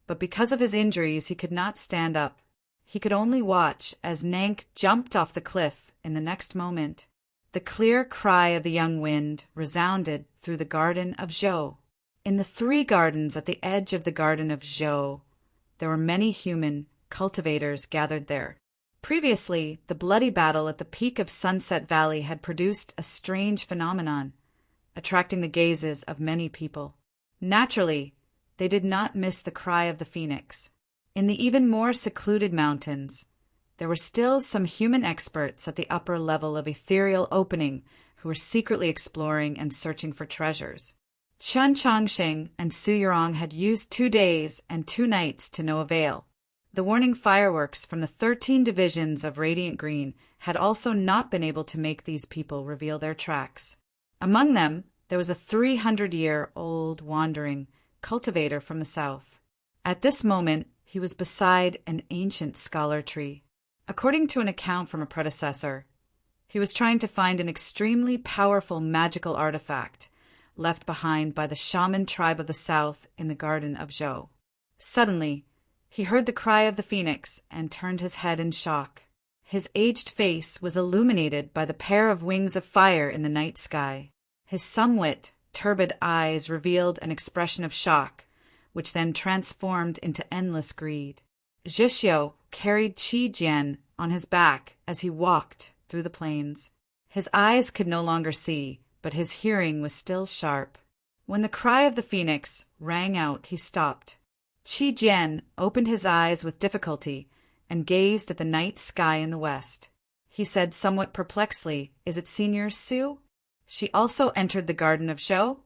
but because of his injuries he could not stand up. He could only watch as Nank jumped off the cliff in the next moment. The clear cry of the young wind resounded through the garden of Zhou. In the 3 gardens at the edge of the garden of Zhou, there were many human cultivators gathered there. Previously, the bloody battle at the peak of Sunset Valley had produced a strange phenomenon, attracting the gazes of many people. Naturally, they did not miss the cry of the phoenix. In the even more secluded mountains, there were still some human experts at the upper level of ethereal opening who were secretly exploring and searching for treasures. Chen Changsheng and Su Yurong had used 2 days and 2 nights to no avail. The warning fireworks from the 13 divisions of Radiant Green had also not been able to make these people reveal their tracks. Among them, there was a 300-year-old wandering cultivator from the south. At this moment, he was beside an ancient scholar tree. According to an account from a predecessor, he was trying to find an extremely powerful magical artifact left behind by the shaman tribe of the south in the garden of Zhou. Suddenly, he heard the cry of the phoenix and turned his head in shock. His aged face was illuminated by the pair of wings of fire in the night sky. His somewhat turbid eyes revealed an expression of shock, which then transformed into endless greed. Zhixiu carried Qi Jian on his back as he walked through the plains. His eyes could no longer see, but his hearing was still sharp. When the cry of the phoenix rang out, he stopped. Qi Jian opened his eyes with difficulty and gazed at the night sky in the west. He said somewhat perplexedly, "Is it Senior Su? She also entered the garden of Zhou?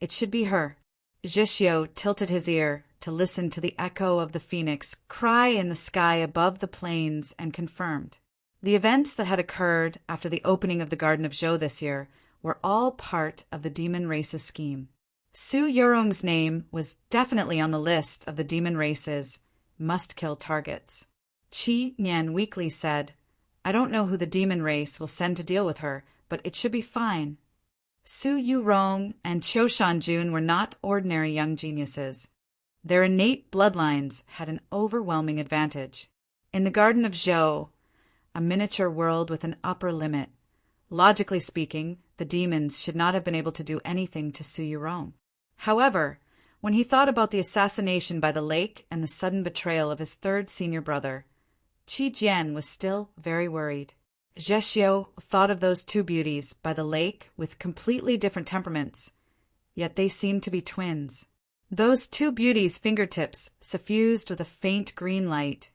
It should be her." Zhixiu tilted his ear to listen to the echo of the phoenix cry in the sky above the plains and confirmed. The events that had occurred after the opening of the Garden of Zhou this year were all part of the demon race's scheme. Su Yurong's name was definitely on the list of the demon race's must-kill targets. Qi Nian weakly said, "I don't know who the demon race will send to deal with her, but it should be fine." Su Yurong and Qiu Shanjun were not ordinary young geniuses. Their innate bloodlines had an overwhelming advantage. In the Garden of Zhou, a miniature world with an upper limit, logically speaking, the demons should not have been able to do anything to Su Yurong. However, when he thought about the assassination by the lake and the sudden betrayal of his 3rd senior brother, Qi Jian was still very worried. Zhixiu thought of those 2 beauties by the lake with completely different temperaments, yet they seemed to be twins. Those 2 beauties' fingertips suffused with a faint green light,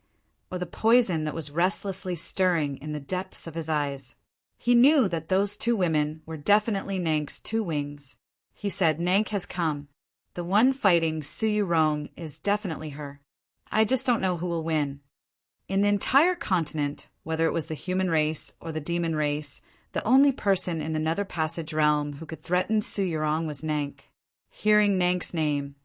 or the poison that was restlessly stirring in the depths of his eyes. He knew that those 2 women were definitely Nank's 2 wings. He said, "Nank has come. The one fighting Su Yurong is definitely her. I just don't know who will win." In the entire continent, whether it was the human race or the demon race, the only person in the Nether Passage realm who could threaten Su Yurong was Nank. Hearing Nank's name,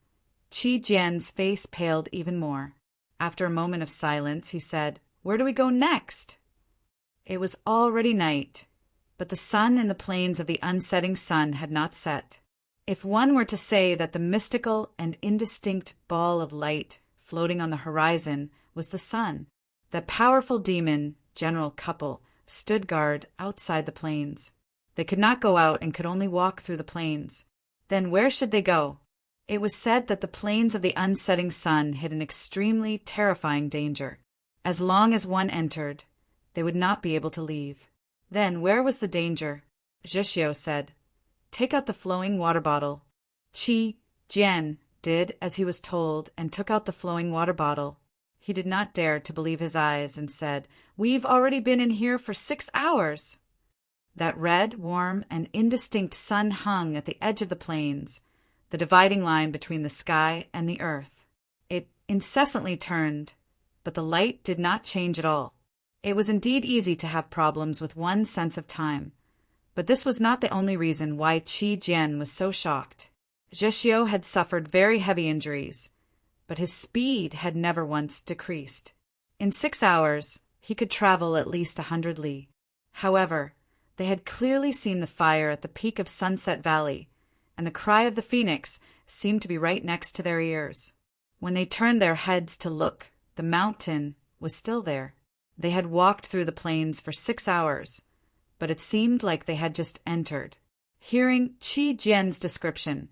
Qi Jian's face paled even more. After a moment of silence, he said, "Where do we go next?" It was already night, but the sun in the plains of the unsetting sun had not set. If one were to say that the mystical and indistinct ball of light floating on the horizon was the sun, that powerful demon, general couple, stood guard outside the plains. They could not go out and could only walk through the plains. Then where should they go? It was said that the plains of the unsetting sun hid an extremely terrifying danger. As long as one entered, they would not be able to leave. Then where was the danger? Zhixiu said, "Take out the flowing water bottle." Qi Jian did as he was told and took out the flowing water bottle. He did not dare to believe his eyes and said, "We've already been in here for 6 hours." That red, warm, and indistinct sun hung at the edge of the plains, the dividing line between the sky and the earth. It incessantly turned, but the light did not change at all. It was indeed easy to have problems with one's sense of time, but this was not the only reason why Qi Jian was so shocked. Zheshio had suffered very heavy injuries, but his speed had never once decreased. In 6 hours, he could travel at least 100 li. However, they had clearly seen the fire at the peak of Sunset Valley, and the cry of the phoenix seemed to be right next to their ears. When they turned their heads to look, the mountain was still there. They had walked through the plains for 6 hours, but it seemed like they had just entered. Hearing Qi Jian's description,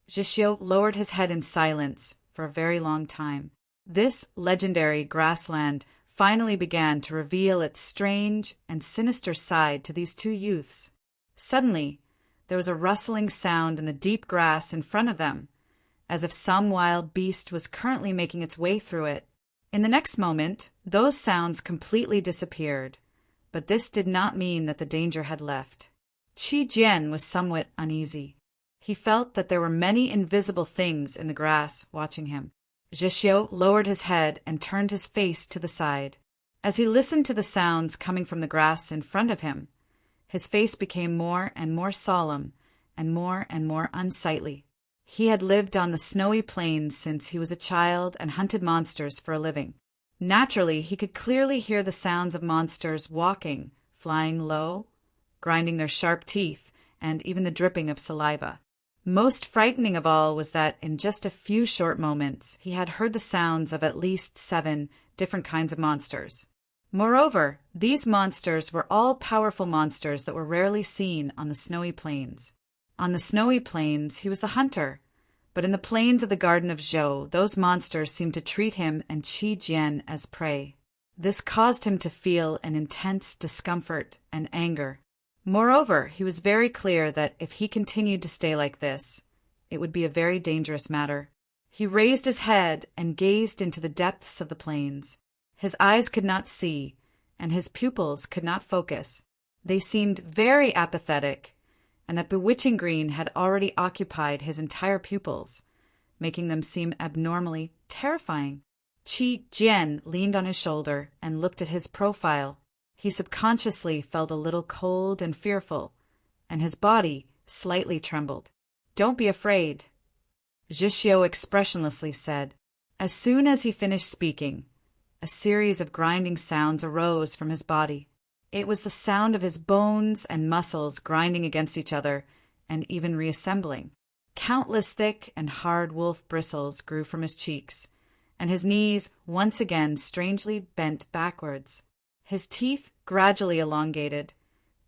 Zheshio lowered his head in silence for a very long time. This legendary grassland finally began to reveal its strange and sinister side to these two youths. Suddenly, there was a rustling sound in the deep grass in front of them, as if some wild beast was currently making its way through it. In the next moment, those sounds completely disappeared, but this did not mean that the danger had left. Qi Jian was somewhat uneasy. He felt that there were many invisible things in the grass watching him. Zheshio lowered his head and turned his face to the side. As he listened to the sounds coming from the grass in front of him, his face became more and more solemn and more unsightly. He had lived on the snowy plains since he was a child and hunted monsters for a living. Naturally, he could clearly hear the sounds of monsters walking, flying low, grinding their sharp teeth, and even the dripping of saliva. Most frightening of all was that in just a few short moments he had heard the sounds of at least 7 different kinds of monsters. Moreover, these monsters were all powerful monsters that were rarely seen on the snowy plains. On the snowy plains he was the hunter, but in the plains of the Garden of Zhou, those monsters seemed to treat him and Qi Jian as prey. This caused him to feel an intense discomfort and anger. Moreover, he was very clear that if he continued to stay like this, it would be a very dangerous matter. He raised his head and gazed into the depths of the plains. His eyes could not see, and his pupils could not focus. They seemed very apathetic, and that bewitching green had already occupied his entire pupils, making them seem abnormally terrifying. Qi Jian leaned on his shoulder and looked at his profile. He subconsciously felt a little cold and fearful, and his body slightly trembled. "Don't be afraid," Zheshio expressionlessly said. As soon as he finished speaking, a series of grinding sounds arose from his body. It was the sound of his bones and muscles grinding against each other and even reassembling. Countless thick and hard wolf bristles grew from his cheeks, and his knees once again strangely bent backwards. His teeth gradually elongated,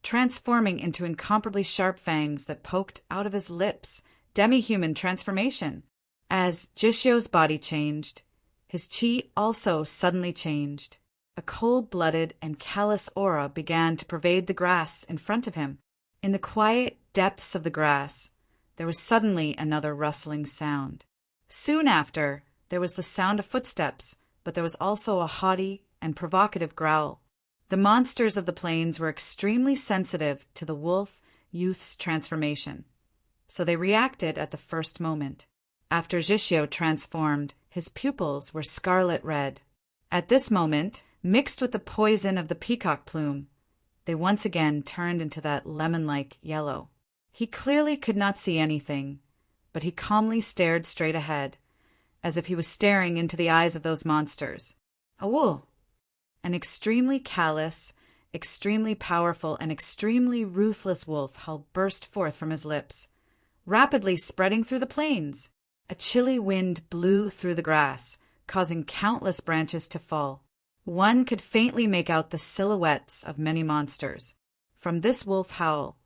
transforming into incomparably sharp fangs that poked out of his lips. Demi-human transformation. As Zheshio's body changed, his qi also suddenly changed. A cold-blooded and callous aura began to pervade the grass in front of him. In the quiet depths of the grass, there was suddenly another rustling sound. Soon after, there was the sound of footsteps, but there was also a haughty and provocative growl. The monsters of the plains were extremely sensitive to the wolf youth's transformation, so they reacted at the first moment. After Zheshio transformed, his pupils were scarlet red. At this moment, mixed with the poison of the peacock plume, they once again turned into that lemon-like yellow. He clearly could not see anything, but he calmly stared straight ahead, as if he was staring into the eyes of those monsters. "Awoo!" An extremely callous, extremely powerful, and extremely ruthless wolf howl burst forth from his lips, rapidly spreading through the plains. A chilly wind blew through the grass, causing countless branches to fall. One could faintly make out the silhouettes of many monsters. From this wolf howl,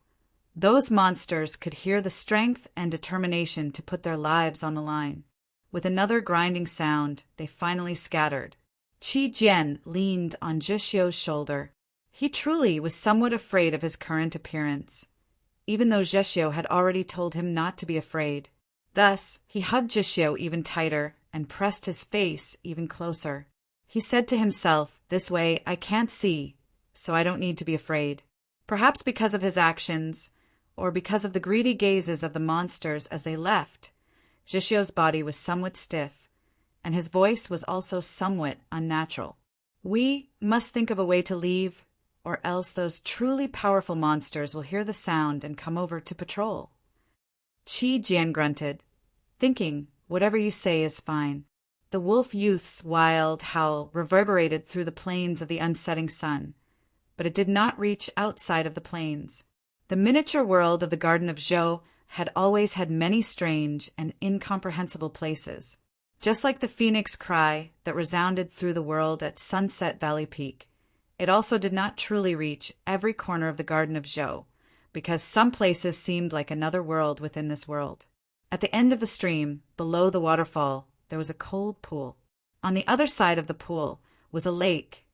those monsters could hear the strength and determination to put their lives on the line. With another grinding sound, they finally scattered. Qi Jian leaned on Zheshio's shoulder. He truly was somewhat afraid of his current appearance, even though Zheshio had already told him not to be afraid. Thus, he hugged Zheshio even tighter and pressed his face even closer. He said to himself, "This way I can't see, so I don't need to be afraid." Perhaps because of his actions, or because of the greedy gazes of the monsters as they left, Zheshio's body was somewhat stiff, and his voice was also somewhat unnatural. "We must think of a way to leave, or else those truly powerful monsters will hear the sound and come over to patrol." Qi Jian grunted, thinking, whatever you say is fine. The wolf youth's wild howl reverberated through the plains of the unsetting sun, but it did not reach outside of the plains. The miniature world of the Garden of Zhou had always had many strange and incomprehensible places. Just like the phoenix cry that resounded through the world at Sunset Valley Peak, it also did not truly reach every corner of the Garden of Zhou, because some places seemed like another world within this world. At the end of the stream, below the waterfall, there was a cold pool. On the other side of the pool was a lake,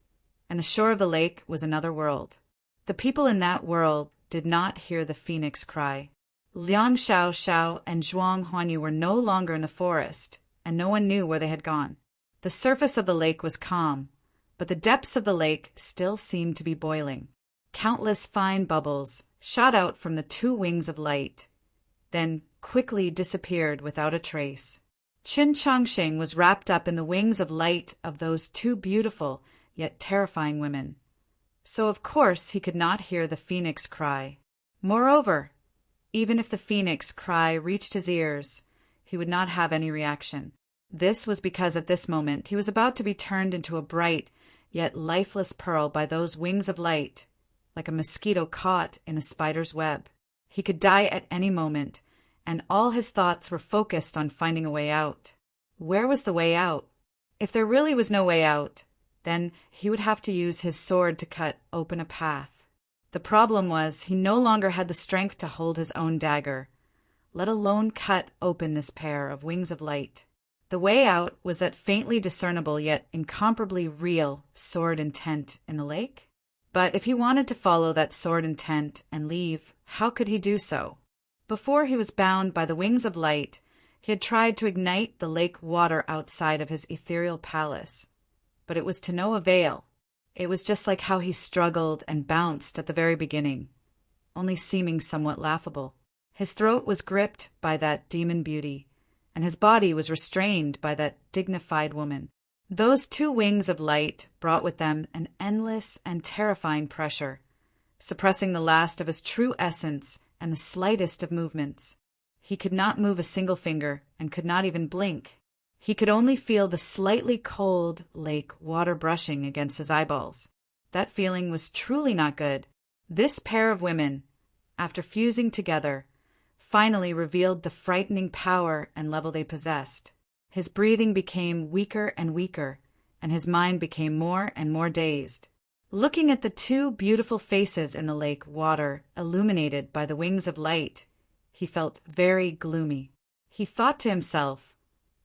and the shore of the lake was another world. The people in that world did not hear the phoenix cry. Liang Xiao and Zhuang Huanyu were no longer in the forest, and no one knew where they had gone. The surface of the lake was calm, but the depths of the lake still seemed to be boiling. Countless fine bubbles shot out from the two wings of light, then quickly disappeared without a trace. Qin Changxing was wrapped up in the wings of light of those two beautiful yet terrifying women, so of course he could not hear the phoenix cry. Moreover, even if the phoenix cry reached his ears, he would not have any reaction. This was because at this moment he was about to be turned into a bright yet lifeless pearl by those wings of light, like a mosquito caught in a spider's web. He could die at any moment, and all his thoughts were focused on finding a way out. Where was the way out? If there really was no way out, then he would have to use his sword to cut open a path. The problem was he no longer had the strength to hold his own dagger, let alone cut open this pair of wings of light. The way out was that faintly discernible yet incomparably real sword intent in the lake. But if he wanted to follow that sword intent and leave, how could he do so? Before he was bound by the wings of light, he had tried to ignite the lake water outside of his ethereal palace, but it was to no avail. It was just like how he struggled and bounced at the very beginning, only seeming somewhat laughable. His throat was gripped by that demon beauty, and his body was restrained by that dignified woman. Those two wings of light brought with them an endless and terrifying pressure, suppressing the last of his true essence and the slightest of movements. He could not move a single finger and could not even blink. He could only feel the slightly cold lake water brushing against his eyeballs. That feeling was truly not good. This pair of women, after fusing together, finally revealed the frightening power and level they possessed. His breathing became weaker and weaker, and his mind became more and more dazed. Looking at the two beautiful faces in the lake water illuminated by the wings of light, he felt very gloomy. He thought to himself,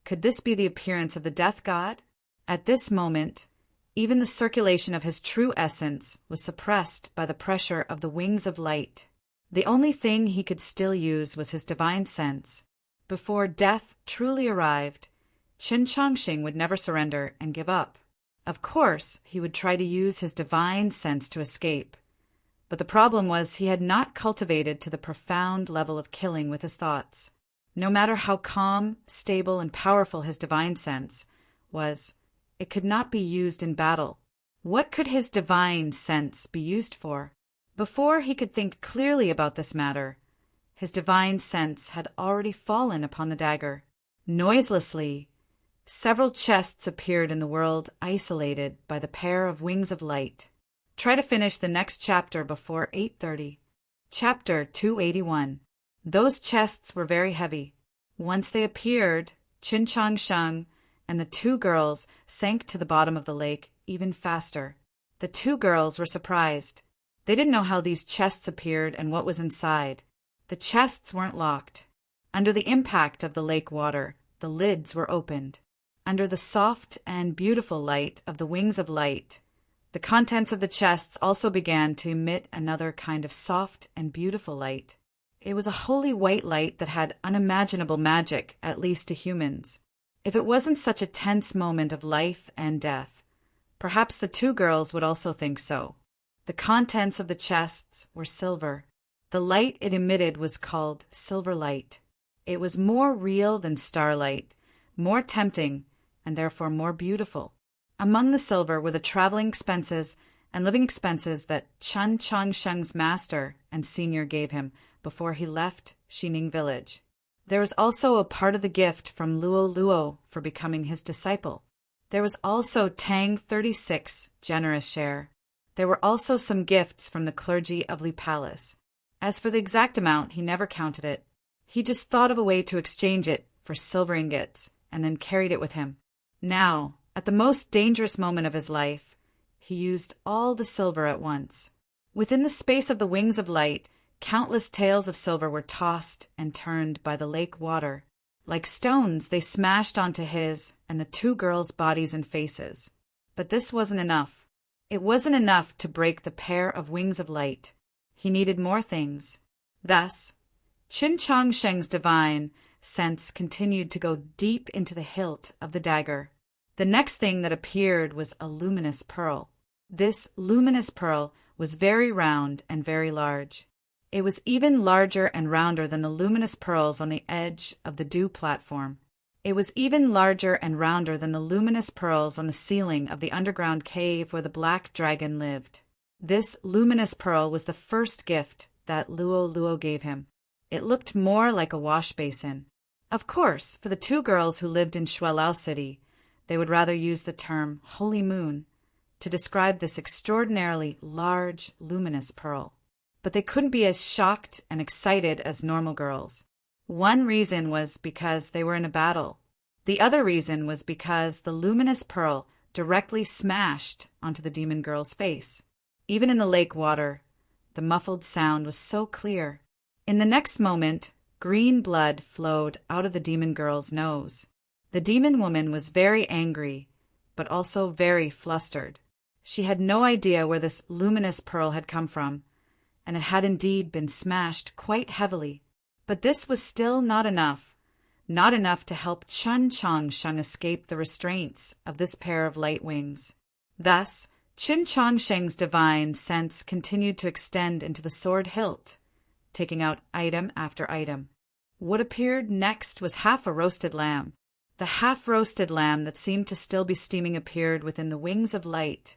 could this be the appearance of the death god? At this moment, even the circulation of his true essence was suppressed by the pressure of the wings of light. The only thing he could still use was his divine sense. Before death truly arrived, Qin Changxing would never surrender and give up. Of course, he would try to use his divine sense to escape. But the problem was he had not cultivated to the profound level of killing with his thoughts. No matter how calm, stable, and powerful his divine sense was, it could not be used in battle. What could his divine sense be used for? Before he could think clearly about this matter, his divine sense had already fallen upon the dagger. Noiselessly, several chests appeared in the world isolated by the pair of wings of light. Try to finish the next chapter before 8:30. Chapter 281. Those chests were very heavy. Once they appeared, Qin Changsheng and the two girls sank to the bottom of the lake even faster. The two girls were surprised. They didn't know how these chests appeared and what was inside. The chests weren't locked. Under the impact of the lake water, the lids were opened. Under the soft and beautiful light of the wings of light, the contents of the chests also began to emit another kind of soft and beautiful light. It was a holy white light that had unimaginable magic, at least to humans. If it wasn't such a tense moment of life and death, perhaps the two girls would also think so. The contents of the chests were silver. The light it emitted was called silver light. It was more real than starlight, more tempting, and therefore more beautiful. Among the silver were the traveling expenses and living expenses that Qin Changsheng's master and senior gave him before he left Xining village. There was also a part of the gift from Luo Luo for becoming his disciple. There was also Tang 36 generous share. There were also some gifts from the clergy of Li Palace. As for the exact amount, he never counted it. He just thought of a way to exchange it for silver ingots and then carried it with him. Now, at the most dangerous moment of his life, he used all the silver at once. Within the space of the wings of light, countless taels of silver were tossed and turned by the lake water. Like stones, they smashed onto his and the two girls' bodies and faces. But this wasn't enough. It wasn't enough to break the pair of wings of light. He needed more things. Thus, Qin Changsheng's divine sense continued to go deep into the hilt of the dagger. The next thing that appeared was a luminous pearl. This luminous pearl was very round and very large. It was even larger and rounder than the luminous pearls on the edge of the dew platform. It was even larger and rounder than the luminous pearls on the ceiling of the underground cave where the black dragon lived. This luminous pearl was the first gift that Luo Luo gave him. It looked more like a wash basin. Of course, for the two girls who lived in Shuelao City, they would rather use the term holy moon to describe this extraordinarily large, luminous pearl. But they couldn't be as shocked and excited as normal girls. One reason was because they were in a battle. The other reason was because the luminous pearl directly smashed onto the demon girl's face. Even in the lake water, the muffled sound was so clear. In the next moment, green blood flowed out of the demon girl's nose. The demon woman was very angry, but also very flustered. She had no idea where this luminous pearl had come from, and it had indeed been smashed quite heavily. But this was still not enough to help Qin Changsheng escape the restraints of this pair of light wings. Thus, Qin Changsheng's divine sense continued to extend into the sword hilt, taking out item after item. What appeared next was half a roasted lamb. The half-roasted lamb that seemed to still be steaming appeared within the wings of light,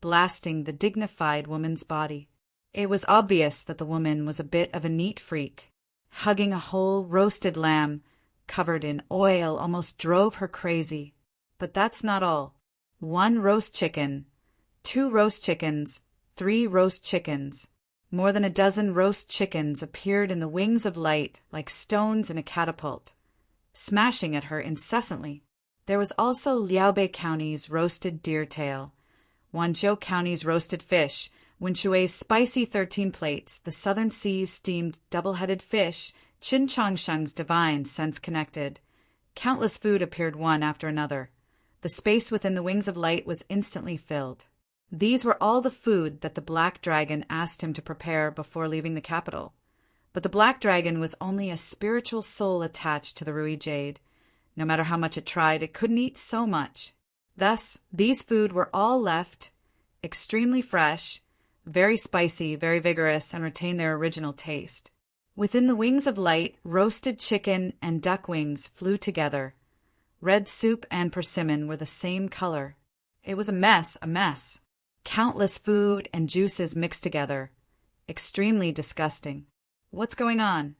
blasting the dignified woman's body. It was obvious that the woman was a bit of a neat freak. Hugging a whole roasted lamb covered in oil almost drove her crazy. But that's not all. 1 roast chicken, 2 roast chickens, 3 roast chickens. More than a dozen roast chickens appeared in the wings of light like stones in a catapult, smashing at her incessantly. There was also Liaobei County's roasted deer tail, Wanzhou County's roasted fish, Winshui's spicy 13 plates, the Southern Sea's steamed double-headed fish, Qin Changsheng's divine sense connected. Countless food appeared one after another. The space within the wings of light was instantly filled. These were all the food that the black dragon asked him to prepare before leaving the capital. But the black dragon was only a spiritual soul attached to the Rui Jade. No matter how much it tried, it couldn't eat so much. Thus, these food were all left, extremely fresh, very spicy, very vigorous, and retained their original taste. Within the wings of light, roasted chicken and duck wings flew together. Red soup and persimmon were the same color. It was a mess. Countless food and juices mixed together. Extremely disgusting. What's going on?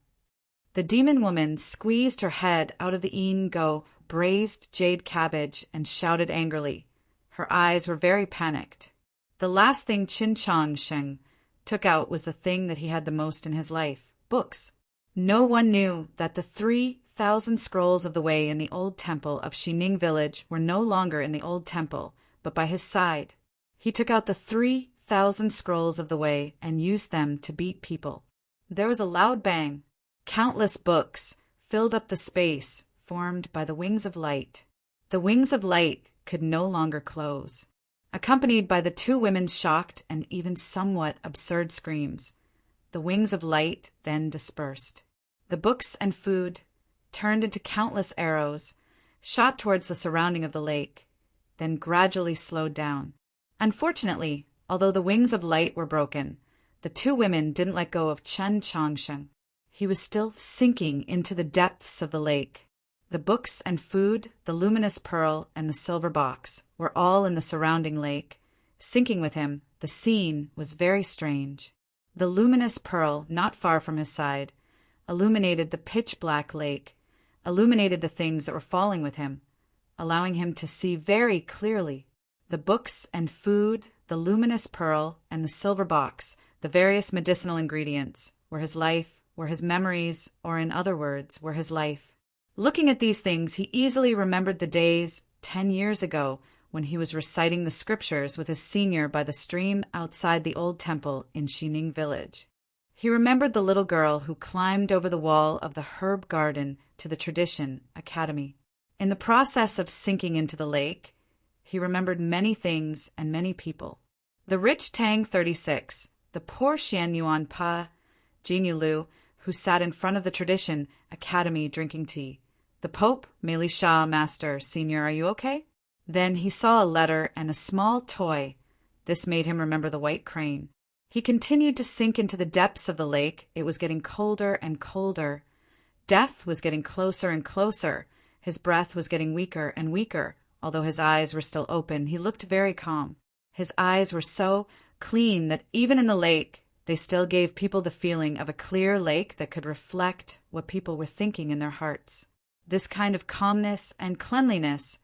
The demon woman squeezed her head out of the Go braised jade cabbage and shouted angrily. Her eyes were very panicked. The last thing Qin Changsheng took out was the thing that he had the most in his life, books. No one knew that the 3,000 scrolls of the way in the old temple of Xining village were no longer in the old temple, but by his side. He took out the 3,000 scrolls of the way and used them to beat people. There was a loud bang. Countless books filled up the space formed by the wings of light. The wings of light could no longer close. Accompanied by the two women's shocked and even somewhat absurd screams, the wings of light then dispersed. The books and food turned into countless arrows, shot towards the surrounding of the lake, then gradually slowed down. Unfortunately, although the wings of light were broken, the two women didn't let go of Qin Changsheng. He was still sinking into the depths of the lake. The books and food, the luminous pearl, and the silver box were all in the surrounding lake. Sinking with him, the scene was very strange. The luminous pearl, not far from his side, illuminated the pitch-black lake, illuminated the things that were falling with him, allowing him to see very clearly. The books and food, the luminous pearl, and the silver box, the various medicinal ingredients, were his life, were his memories, or in other words, were his life. Looking at these things, he easily remembered the days 10 years ago when he was reciting the scriptures with his senior by the stream outside the old temple in Xining village. He remembered the little girl who climbed over the wall of the herb garden to the tradition academy. In the process of sinking into the lake, he remembered many things and many people. The rich Tang 36, the poor Xian Yuan Pa, Jin Lu, who sat in front of the tradition academy drinking tea. The Pope, Mei Sha, Master, Senior, are you okay? Then he saw a letter and a small toy. This made him remember the white crane. He continued to sink into the depths of the lake. It was getting colder and colder. Death was getting closer and closer. His breath was getting weaker and weaker. Although his eyes were still open, he looked very calm. His eyes were so clean that even in the lake, they still gave people the feeling of a clear lake that could reflect what people were thinking in their hearts. This kind of calmness and cleanliness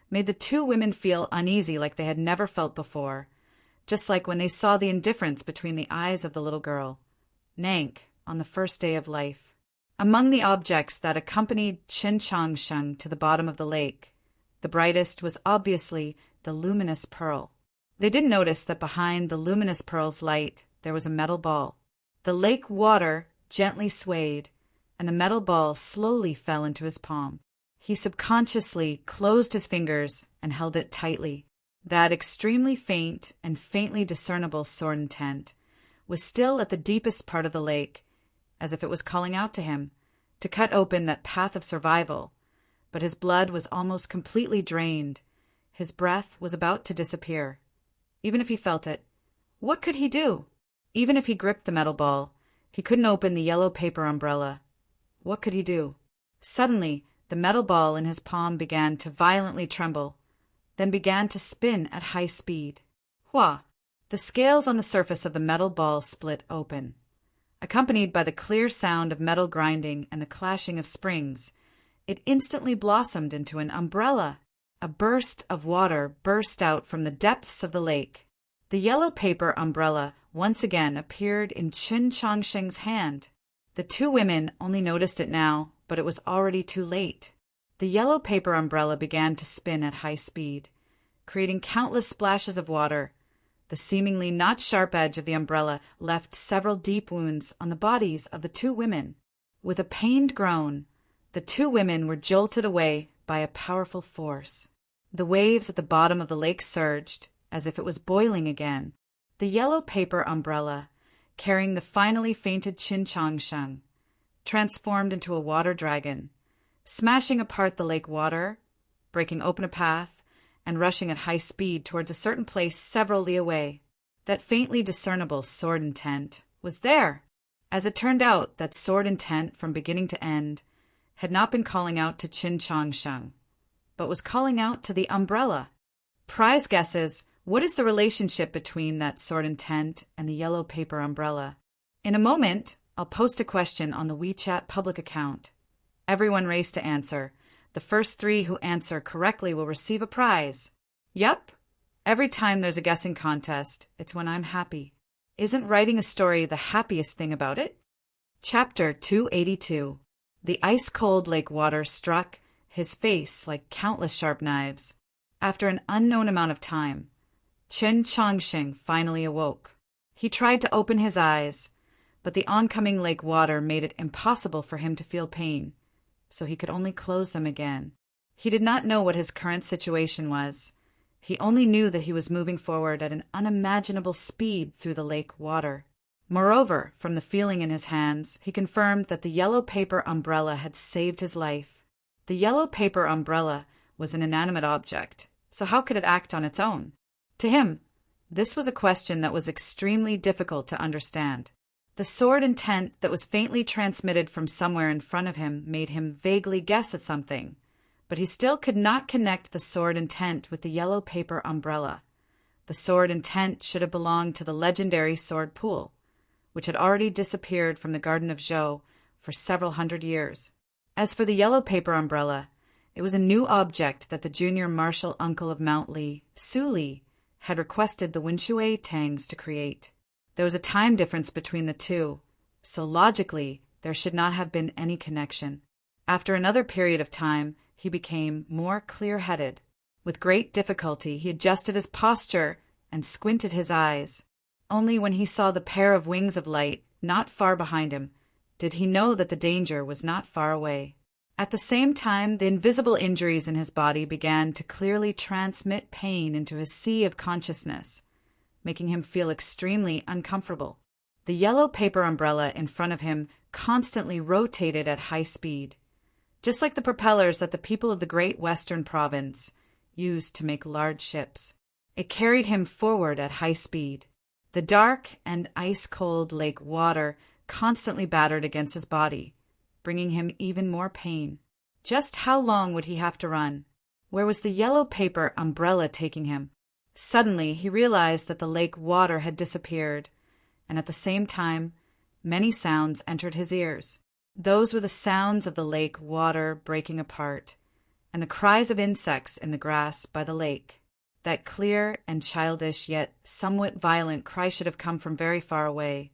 made the two women feel uneasy like they had never felt before, just like when they saw the indifference between the eyes of the little girl, Nank, on the first day of life. Among the objects that accompanied Qin Changsheng to the bottom of the lake, the brightest was obviously the luminous pearl. They didn't notice that behind the luminous pearl's light there was a metal ball. The lake water gently swayed, and the metal ball slowly fell into his palm. He subconsciously closed his fingers and held it tightly. That extremely faint and faintly discernible sword intent was still at the deepest part of the lake, as if it was calling out to him to cut open that path of survival. But his blood was almost completely drained. His breath was about to disappear. Even if he felt it, what could he do? Even if he gripped the metal ball, he couldn't open the yellow paper umbrella. What could he do? Suddenly, the metal ball in his palm began to violently tremble, then began to spin at high speed. Hua! The scales on the surface of the metal ball split open. Accompanied by the clear sound of metal grinding and the clashing of springs, it instantly blossomed into an umbrella. A burst of water burst out from the depths of the lake. The yellow paper umbrella once again appeared in Qin Changsheng's hand. The two women only noticed it now, but it was already too late. The yellow paper umbrella began to spin at high speed, creating countless splashes of water. The seemingly not sharp edge of the umbrella left several deep wounds on the bodies of the two women. With a pained groan, the two women were jolted away by a powerful force. The waves at the bottom of the lake surged, as if it was boiling again. The yellow paper umbrella, carrying the finally fainted Qin Changsheng, transformed into a water dragon, smashing apart the lake water, breaking open a path, and rushing at high speed towards a certain place several li away. That faintly discernible sword intent was there. As it turned out, that sword intent from beginning to end had not been calling out to Qin Changsheng, but was calling out to the umbrella. Prize guesses, what is the relationship between that sword intent and the yellow paper umbrella? In a moment, I'll post a question on the WeChat public account. Everyone race to answer. The first 3 who answer correctly will receive a prize. Yup. Every time there's a guessing contest, it's when I'm happy. Isn't writing a story the happiest thing about it? Chapter 282. The ice-cold lake water struck his face like countless sharp knives. After an unknown amount of time, Qin Changsheng finally awoke. He tried to open his eyes, but the oncoming lake water made it impossible for him to feel pain, so he could only close them again. He did not know what his current situation was. He only knew that he was moving forward at an unimaginable speed through the lake water. Moreover, from the feeling in his hands, he confirmed that the yellow paper umbrella had saved his life. The yellow paper umbrella was an inanimate object, so how could it act on its own? To him, this was a question that was extremely difficult to understand. The sword intent that was faintly transmitted from somewhere in front of him made him vaguely guess at something, but he still could not connect the sword intent with the yellow paper umbrella. The sword intent should have belonged to the legendary sword pool, which had already disappeared from the Garden of Zhou for several hundred years. As for the yellow paper umbrella, it was a new object that the junior martial uncle of Mount Lee, Su Lee, had requested the Winshui Tangs to create. There was a time difference between the two, so logically there should not have been any connection. After another period of time, he became more clear-headed. With great difficulty he adjusted his posture and squinted his eyes. Only when he saw the pair of wings of light not far behind him did he know that the danger was not far away. At the same time, the invisible injuries in his body began to clearly transmit pain into his sea of consciousness, making him feel extremely uncomfortable. The yellow paper umbrella in front of him constantly rotated at high speed, just like the propellers that the people of the great western province used to make large ships. It carried him forward at high speed. The dark and ice-cold lake water constantly battered against his body, bringing him even more pain. Just how long would he have to run? Where was the yellow paper umbrella taking him? Suddenly he realized that the lake water had disappeared, and at the same time, many sounds entered his ears. Those were the sounds of the lake water breaking apart, and the cries of insects in the grass by the lake. That clear and childish yet somewhat violent cry should have come from very far away.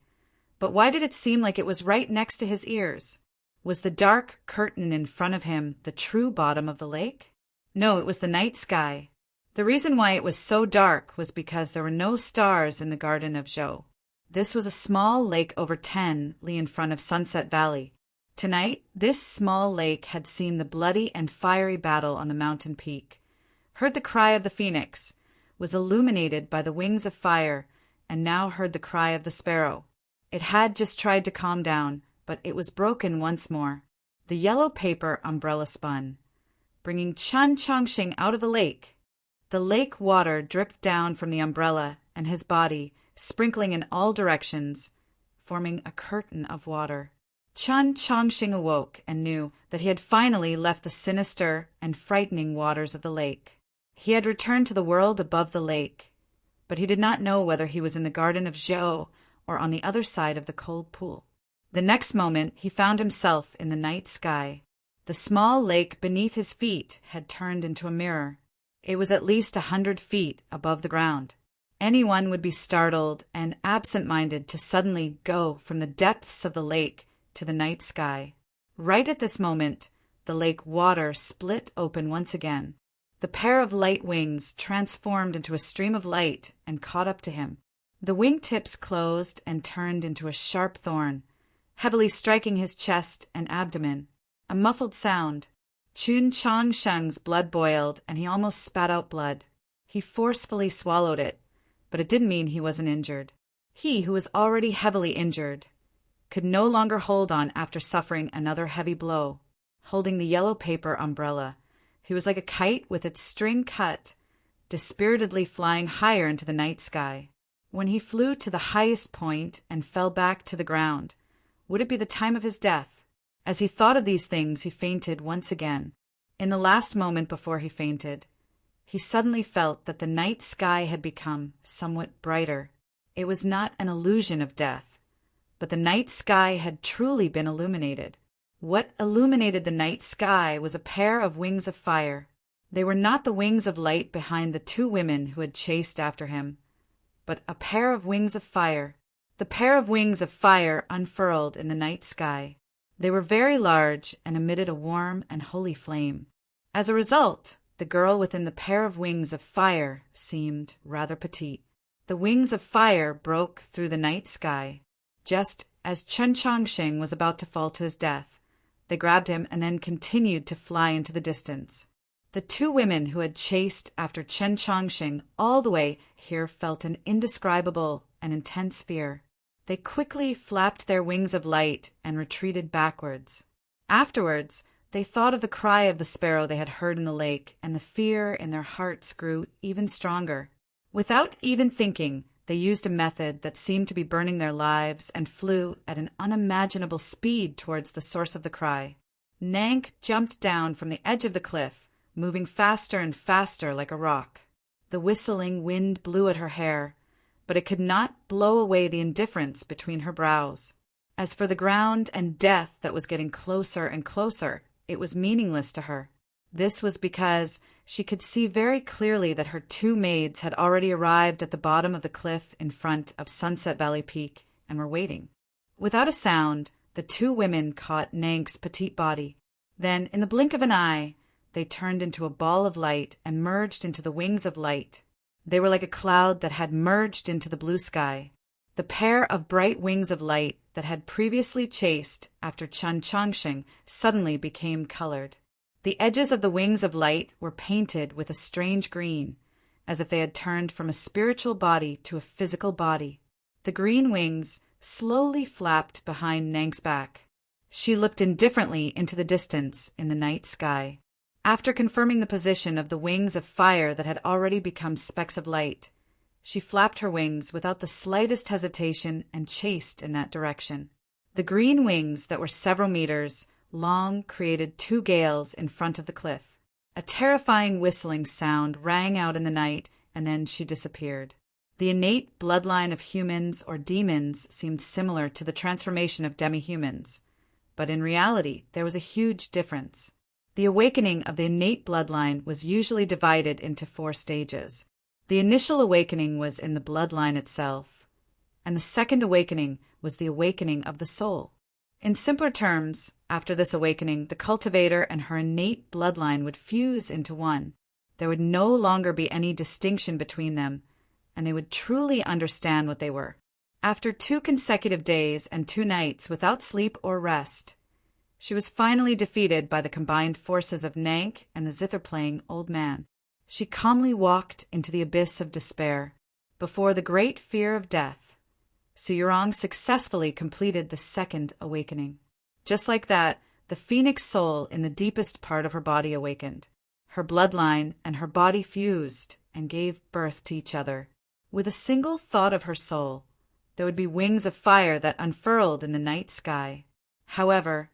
But why did it seem like it was right next to his ears? Was the dark curtain in front of him the true bottom of the lake? No, it was the night sky. The reason why it was so dark was because there were no stars in the Garden of Zhou. This was a small lake over 10 li in front of Sunset Valley. Tonight, this small lake had seen the bloody and fiery battle on the mountain peak, heard the cry of the phoenix, was illuminated by the wings of fire, and now heard the cry of the sparrow. It had just tried to calm down, but it was broken once more. The yellow paper umbrella spun, bringing Chen Chongqing out of the lake. The lake water dripped down from the umbrella and his body, sprinkling in all directions, forming a curtain of water. Chen Chongqing awoke and knew that he had finally left the sinister and frightening waters of the lake. He had returned to the world above the lake, but he did not know whether he was in the Garden of Zhou or on the other side of the cold pool. The next moment he found himself in the night sky. The small lake beneath his feet had turned into a mirror. It was at least 100 feet above the ground. Anyone would be startled and absent-minded to suddenly go from the depths of the lake to the night sky. Right at this moment, the lake water split open once again. The pair of light wings transformed into a stream of light and caught up to him. The wingtips closed and turned into a sharp thorn, heavily striking his chest and abdomen. A muffled sound. Chun Chongsheng's blood boiled, and he almost spat out blood. He forcefully swallowed it, but it didn't mean he wasn't injured. He, who was already heavily injured, could no longer hold on after suffering another heavy blow. Holding the yellow paper umbrella, he was like a kite with its string cut, dispiritedly flying higher into the night sky. When he flew to the highest point and fell back to the ground, would it be the time of his death? As he thought of these things, he fainted once again. In the last moment before he fainted, he suddenly felt that the night sky had become somewhat brighter. It was not an illusion of death, but the night sky had truly been illuminated. What illuminated the night sky was a pair of wings of fire. They were not the wings of light behind the two women who had chased after him, but a pair of wings of fire. The pair of wings of fire unfurled in the night sky. They were very large and emitted a warm and holy flame. As a result, the girl within the pair of wings of fire seemed rather petite. The wings of fire broke through the night sky. Just as Chen Chongqing was about to fall to his death, they grabbed him and then continued to fly into the distance. The two women who had chased after Chen Chongqing all the way here felt an indescribable and intense fear. They quickly flapped their wings of light and retreated backwards. Afterwards, they thought of the cry of the sparrow they had heard in the lake, and the fear in their hearts grew even stronger. Without even thinking, they used a method that seemed to be burning their lives and flew at an unimaginable speed towards the source of the cry. Nank jumped down from the edge of the cliff, moving faster and faster like a rock. The whistling wind blew at her hair, but it could not blow away the indifference between her brows. As for the ground and death that was getting closer and closer, it was meaningless to her. This was because she could see very clearly that her two maids had already arrived at the bottom of the cliff in front of Sunset Valley Peak and were waiting. Without a sound, the two women caught Nank's petite body. Then, in the blink of an eye, they turned into a ball of light and merged into the wings of light. They were like a cloud that had merged into the blue sky. The pair of bright wings of light that had previously chased after Chun Chongsheng suddenly became colored. The edges of the wings of light were painted with a strange green, as if they had turned from a spiritual body to a physical body. The green wings slowly flapped behind Nank's back. She looked indifferently into the distance in the night sky. After confirming the position of the wings of fire that had already become specks of light, she flapped her wings without the slightest hesitation and chased in that direction. The green wings that were several meters long created two gales in front of the cliff. A terrifying whistling sound rang out in the night, and then she disappeared. The innate bloodline of humans or demons seemed similar to the transformation of demi-humans, but in reality there was a huge difference. The awakening of the innate bloodline was usually divided into 4 stages. The initial awakening was in the bloodline itself, and the second awakening was the awakening of the soul. In simpler terms, after this awakening, the cultivator and her innate bloodline would fuse into one. There would no longer be any distinction between them, and they would truly understand what they were. After 2 consecutive days and 2 nights without sleep or rest, she was finally defeated by the combined forces of Nank and the zither-playing old man. She calmly walked into the abyss of despair. Before the great fear of death, Suyurong successfully completed the second awakening. Just like that, the phoenix soul in the deepest part of her body awakened. Her bloodline and her body fused and gave birth to each other. With a single thought of her soul, there would be wings of fire that unfurled in the night sky. However,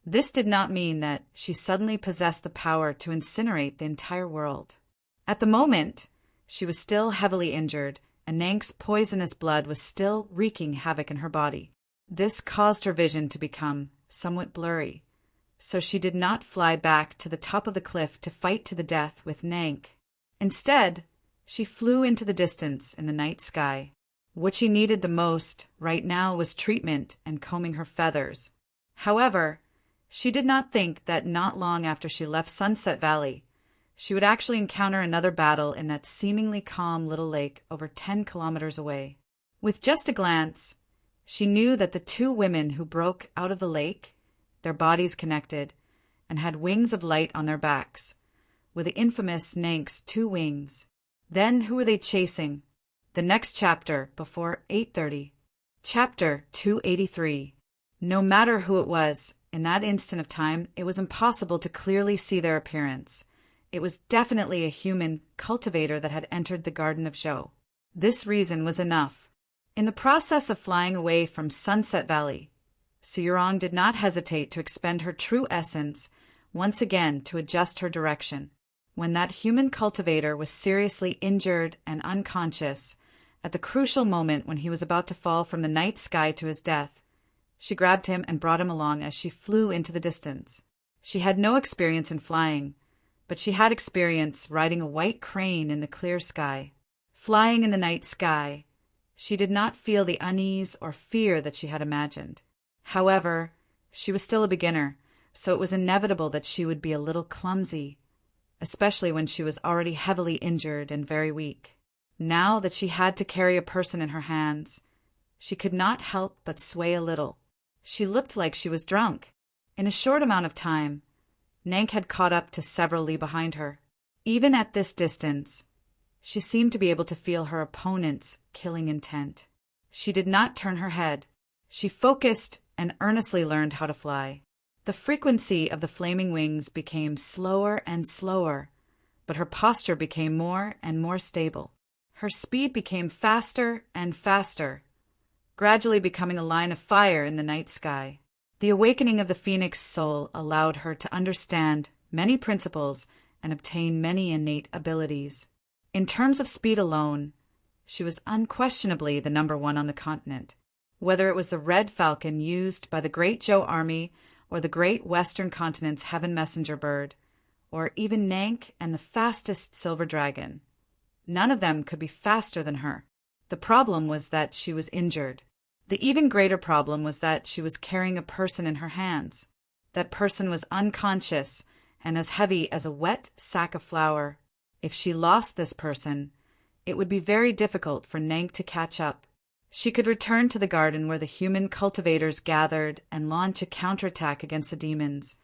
this did not mean that she suddenly possessed the power to incinerate the entire world. At the moment, she was still heavily injured, and Nank's poisonous blood was still wreaking havoc in her body. This caused her vision to become somewhat blurry, so she did not fly back to the top of the cliff to fight to the death with Nank. Instead, she flew into the distance in the night sky. What she needed the most right now was treatment and combing her feathers. However, she did not think that not long after she left Sunset Valley, she would actually encounter another battle in that seemingly calm little lake over 10 kilometers away. With just a glance, she knew that the 2 women who broke out of the lake, their bodies connected, and had wings of light on their backs, were the infamous Nank's 2 wings. Then who were they chasing? The next chapter before 8:30. Chapter 283. No matter who it was, in that instant of time, it was impossible to clearly see their appearance. It was definitely a human cultivator that had entered the Garden of Zhou. This reason was enough. In the process of flying away from Sunset Valley, Suyurong did not hesitate to expend her true essence once again to adjust her direction. When that human cultivator was seriously injured and unconscious, at the crucial moment when he was about to fall from the night sky to his death, she grabbed him and brought him along as she flew into the distance. She had no experience in flying, but she had experience riding a white crane in the clear sky. Flying in the night sky, she did not feel the unease or fear that she had imagined. However, she was still a beginner, so it was inevitable that she would be a little clumsy, especially when she was already heavily injured and very weak. Now that she had to carry a person in her hands, she could not help but sway a little. She looked like she was drunk. In a short amount of time, Nank had caught up to several li behind her. Even at this distance, she seemed to be able to feel her opponent's killing intent. She did not turn her head. She focused and earnestly learned how to fly. The frequency of the flaming wings became slower and slower, but her posture became more and more stable. Her speed became faster and faster, gradually becoming a line of fire in the night sky. The awakening of the phoenix soul allowed her to understand many principles and obtain many innate abilities. In terms of speed alone, she was unquestionably the number 1 on the continent. Whether it was the red falcon used by the Great Joe Army or the great Western Continent's heaven messenger bird, or even Nank and the fastest silver dragon. None of them could be faster than her. The problem was that she was injured. The even greater problem was that she was carrying a person in her hands. That person was unconscious and as heavy as a wet sack of flour. If she lost this person, it would be very difficult for Nank to catch up. She could return to the garden where the human cultivators gathered and launch a counterattack against the demons,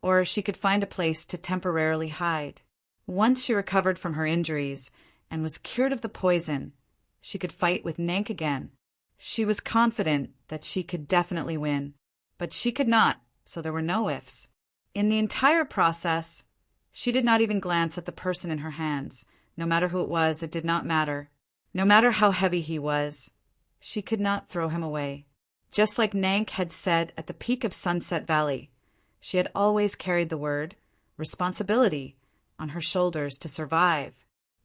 or she could find a place to temporarily hide. Once she recovered from her injuries and was cured of the poison, she could fight with Nank again. She was confident that she could definitely win, but she could not, so there were no ifs. In the entire process, she did not even glance at the person in her hands. No matter who it was, it did not matter. No matter how heavy he was, she could not throw him away. Just like Nank had said at the peak of Sunset Valley, she had always carried the word responsibility on her shoulders to survive.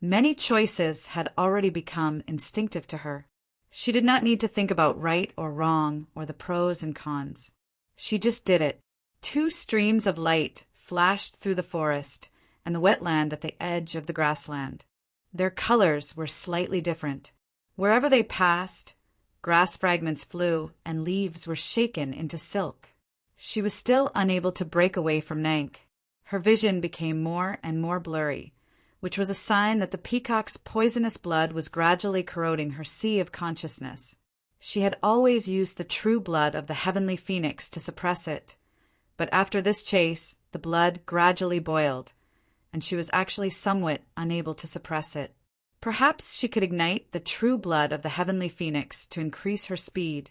Many choices had already become instinctive to her. She did not need to think about right or wrong or the pros and cons. She just did it. 2 streams of light flashed through the forest and the wetland at the edge of the grassland. Their colors were slightly different. Wherever they passed, grass fragments flew and leaves were shaken into silk. She was still unable to break away from Nank. Her vision became more and more blurry, which was a sign that the peacock's poisonous blood was gradually corroding her sea of consciousness. She had always used the true blood of the heavenly phoenix to suppress it, but after this chase, the blood gradually boiled, and she was actually somewhat unable to suppress it. Perhaps she could ignite the true blood of the heavenly phoenix to increase her speed,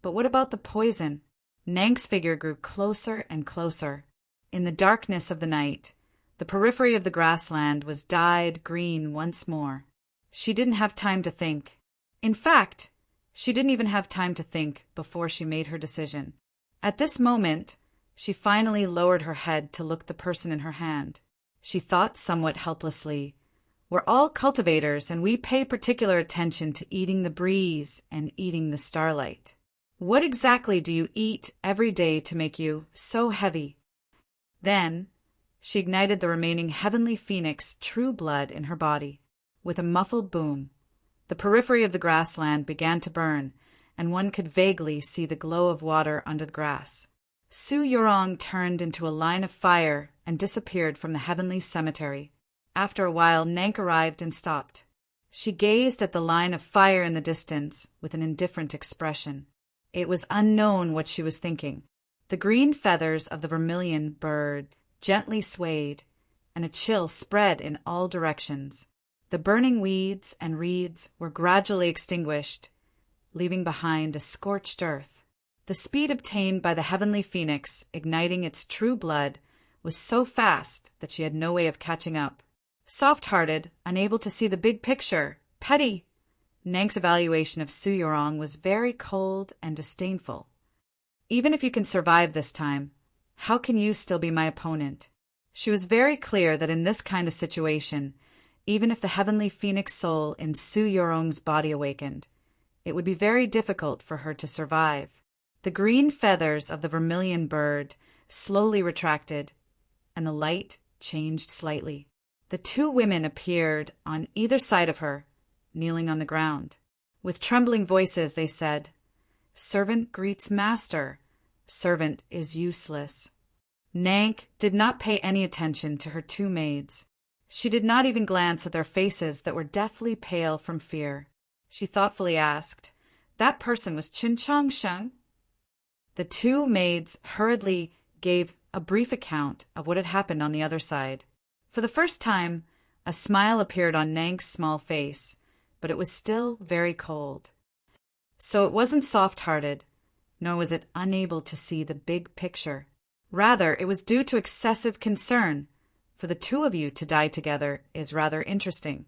but what about the poison? Nank's figure grew closer and closer. In the darkness of the night, the periphery of the grassland was dyed green once more. She didn't have time to think. In fact, she didn't even have time to think before she made her decision. At this moment, she finally lowered her head to look the person in her hand. She thought somewhat helplessly, "We're all cultivators, and we pay particular attention to eating the breeze and eating the starlight. What exactly do you eat every day to make you so heavy?" Then, she ignited the remaining heavenly phoenix true blood in her body. With a muffled boom, the periphery of the grassland began to burn, and one could vaguely see the glow of water under the grass. Su Yorong turned into a line of fire and disappeared from the heavenly cemetery. After a while, Nank arrived and stopped. She gazed at the line of fire in the distance with an indifferent expression. It was unknown what she was thinking. The green feathers of the vermilion bird gently swayed, and a chill spread in all directions. The burning weeds and reeds were gradually extinguished, leaving behind a scorched earth. The speed obtained by the heavenly phoenix, igniting its true blood, was so fast that she had no way of catching up. Soft-hearted, unable to see the big picture, petty, Nank's evaluation of Su Yorong was very cold and disdainful. "Even if you can survive this time, how can you still be my opponent?" She was very clear that in this kind of situation, even if the heavenly phoenix soul in Su Yorong's body awakened, it would be very difficult for her to survive. The green feathers of the vermilion bird slowly retracted, and the light changed slightly. The 2 women appeared on either side of her, kneeling on the ground. With trembling voices they said, "Servant greets master. Servant is useless." Nank did not pay any attention to her 2 maids. She did not even glance at their faces that were deathly pale from fear. She thoughtfully asked, "That person was Chun Chong Sheng?" The 2 maids hurriedly gave a brief account of what had happened on the other side. For the first time, a smile appeared on Nank's small face, but it was still very cold. So it wasn't soft-hearted, nor was it unable to see the big picture. Rather, it was due to excessive concern. For the 2 of you to die together is rather interesting.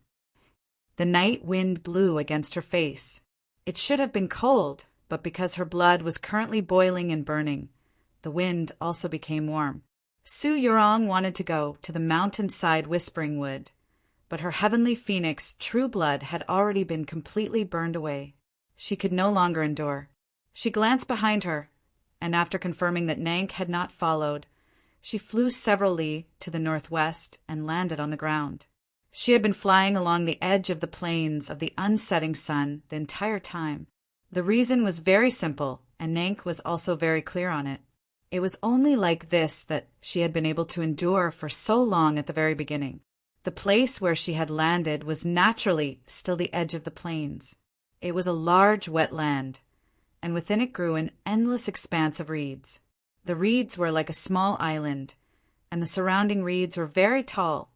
The night wind blew against her face. It should have been cold, but because her blood was currently boiling and burning, the wind also became warm. Su Yorong wanted to go to the mountainside whispering wood, but her heavenly phoenix true blood had already been completely burned away. She could no longer endure. She glanced behind her, and after confirming that Nank had not followed, she flew several li to the northwest and landed on the ground. She had been flying along the edge of the plains of the unsetting sun the entire time. The reason was very simple, and Nank was also very clear on it. It was only like this that she had been able to endure for so long at the very beginning. The place where she had landed was naturally still the edge of the plains. It was a large wet land, and within it grew an endless expanse of reeds. The reeds were like a small island, and the surrounding reeds were very tall,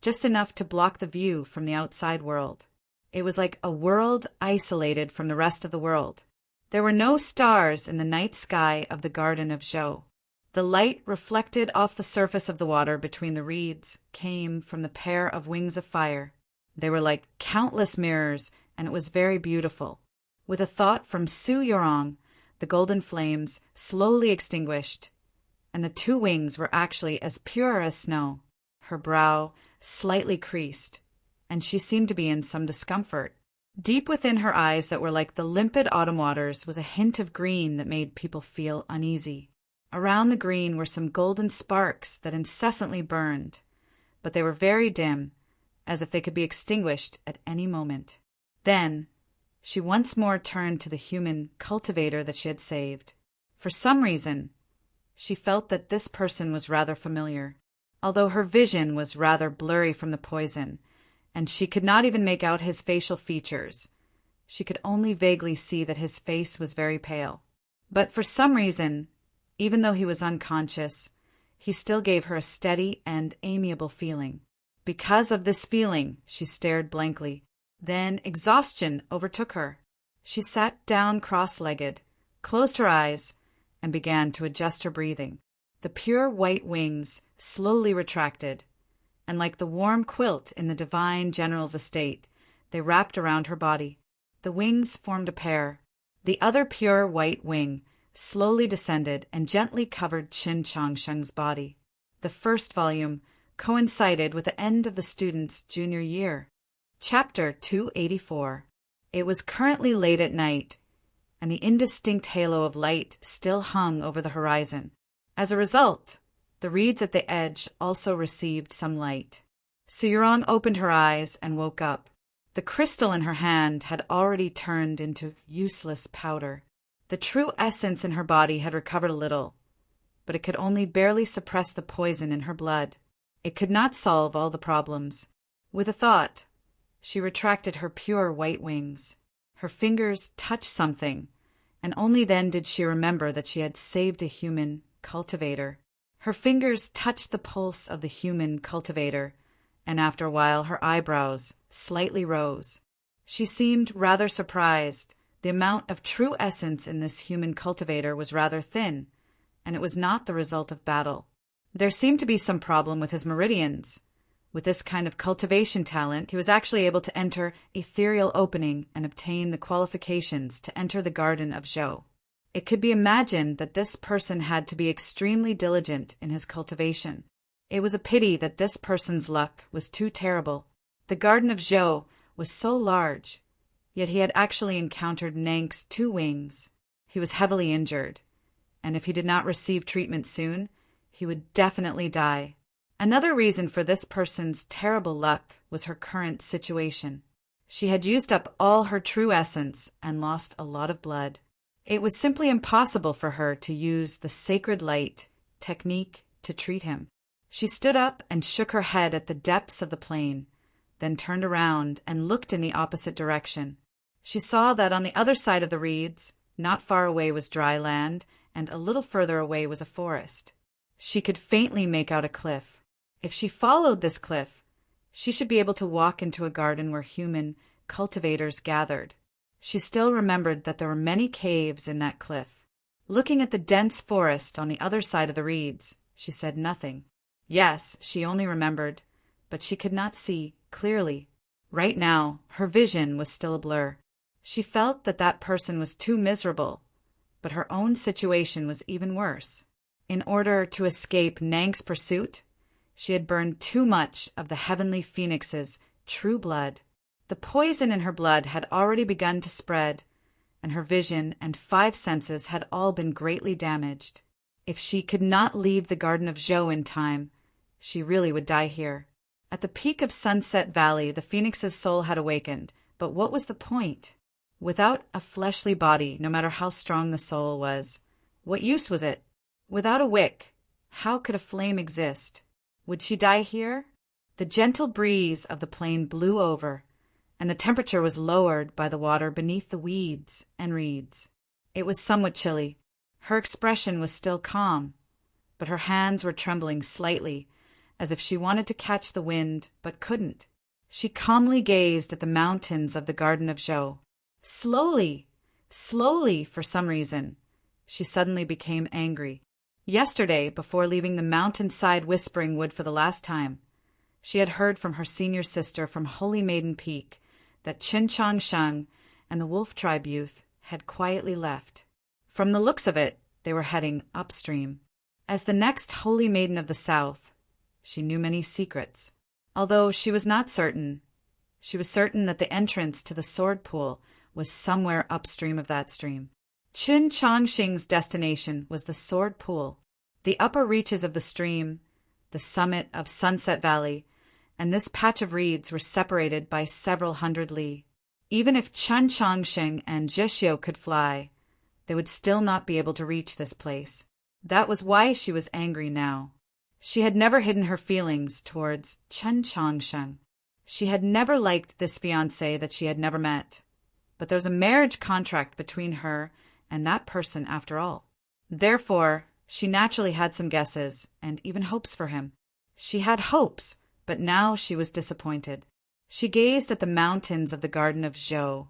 just enough to block the view from the outside world. It was like a world isolated from the rest of the world. There were no stars in the night sky of the Garden of Zhou. The light reflected off the surface of the water between the reeds came from the pair of wings of fire. They were like countless mirrors, and it was very beautiful. With a thought from Su Yorong, the golden flames slowly extinguished, and the two wings were actually as pure as snow. Her brow slightly creased, and she seemed to be in some discomfort. Deep within her eyes that were like the limpid autumn waters was a hint of green that made people feel uneasy. Around the green were some golden sparks that incessantly burned, but they were very dim, as if they could be extinguished at any moment. Then she once more turned to the human cultivator that she had saved. For some reason, she felt that this person was rather familiar, although her vision was rather blurry from the poison, and she could not even make out his facial features. She could only vaguely see that his face was very pale. But for some reason, even though he was unconscious, he still gave her a steady and amiable feeling. Because of this feeling, she stared blankly. Then exhaustion overtook her. She sat down cross-legged, closed her eyes, and began to adjust her breathing. The pure white wings slowly retracted, and like the warm quilt in the divine general's estate, they wrapped around her body. The wings formed a pair. The other pure white wing slowly descended and gently covered Qin Changsheng's body. The first volume coincided with the end of the student's junior year. Chapter 284. It was currently late at night, and the indistinct halo of light still hung over the horizon. As a result, the reeds at the edge also received some light. Su Yorong opened her eyes and woke up. The crystal in her hand had already turned into useless powder. The true essence in her body had recovered a little, but it could only barely suppress the poison in her blood. It could not solve all the problems. With a thought, she retracted her pure white wings. Her fingers touched something, and only then did she remember that she had saved a human cultivator. Her fingers touched the pulse of the human cultivator, and after a while her eyebrows slightly rose. She seemed rather surprised. The amount of true essence in this human cultivator was rather thin, and it was not the result of battle. There seemed to be some problem with his meridians. With this kind of cultivation talent, he was actually able to enter ethereal opening and obtain the qualifications to enter the Garden of Zhou. It could be imagined that this person had to be extremely diligent in his cultivation. It was a pity that this person's luck was too terrible. The Garden of Zhou was so large, yet he had actually encountered Nank's two wings. He was heavily injured, and if he did not receive treatment soon, he would definitely die. Another reason for this person's terrible luck was her current situation. She had used up all her true essence and lost a lot of blood. It was simply impossible for her to use the sacred light technique to treat him. She stood up and shook her head at the depths of the plain, then turned around and looked in the opposite direction. She saw that on the other side of the reeds, not far away was dry land, and a little further away was a forest. She could faintly make out a cliff. If she followed this cliff, she should be able to walk into a garden where human cultivators gathered. She still remembered that there were many caves in that cliff. Looking at the dense forest on the other side of the reeds, she said nothing. Yes, she only remembered, but she could not see clearly. Right now, her vision was still a blur. She felt that that person was too miserable, but her own situation was even worse. In order to escape Nank's pursuit, she had burned too much of the heavenly phoenix's true blood. The poison in her blood had already begun to spread, and her vision and 5 senses had all been greatly damaged. If she could not leave the Garden of Zhou in time, she really would die here. At the peak of Sunset Valley, the phoenix's soul had awakened, but what was the point? Without a fleshly body, no matter how strong the soul was, what use was it? Without a wick, how could a flame exist? Would she die here? The gentle breeze of the plain blew over, and the temperature was lowered by the water beneath the weeds and reeds. It was somewhat chilly. Her expression was still calm, but her hands were trembling slightly, as if she wanted to catch the wind but couldn't. She calmly gazed at the mountains of the Garden of Zhou. Slowly, for some reason, she suddenly became angry. Yesterday, before leaving the mountainside Whispering Wood for the last time, she had heard from her senior sister from Holy Maiden Peak that Qin Changsheng and the Wolf Tribe youth had quietly left. From the looks of it, they were heading upstream. As the next Holy Maiden of the South, she knew many secrets. Although she was not certain, she was certain that the entrance to the sword pool was somewhere upstream of that stream. Qin Changsheng's destination was the sword pool, the upper reaches of the stream, the summit of Sunset Valley, and this patch of reeds were separated by several hundred li. Even if Qin Changsheng and Zhexiu could fly, they would still not be able to reach this place. That was why she was angry now. She had never hidden her feelings towards Qin Changsheng. She had never liked this fiancé that she had never met. But there's a marriage contract between her and that person after all. Therefore, she naturally had some guesses and even hopes for him. She had hopes, but now she was disappointed. She gazed at the mountains of the Garden of Zhou,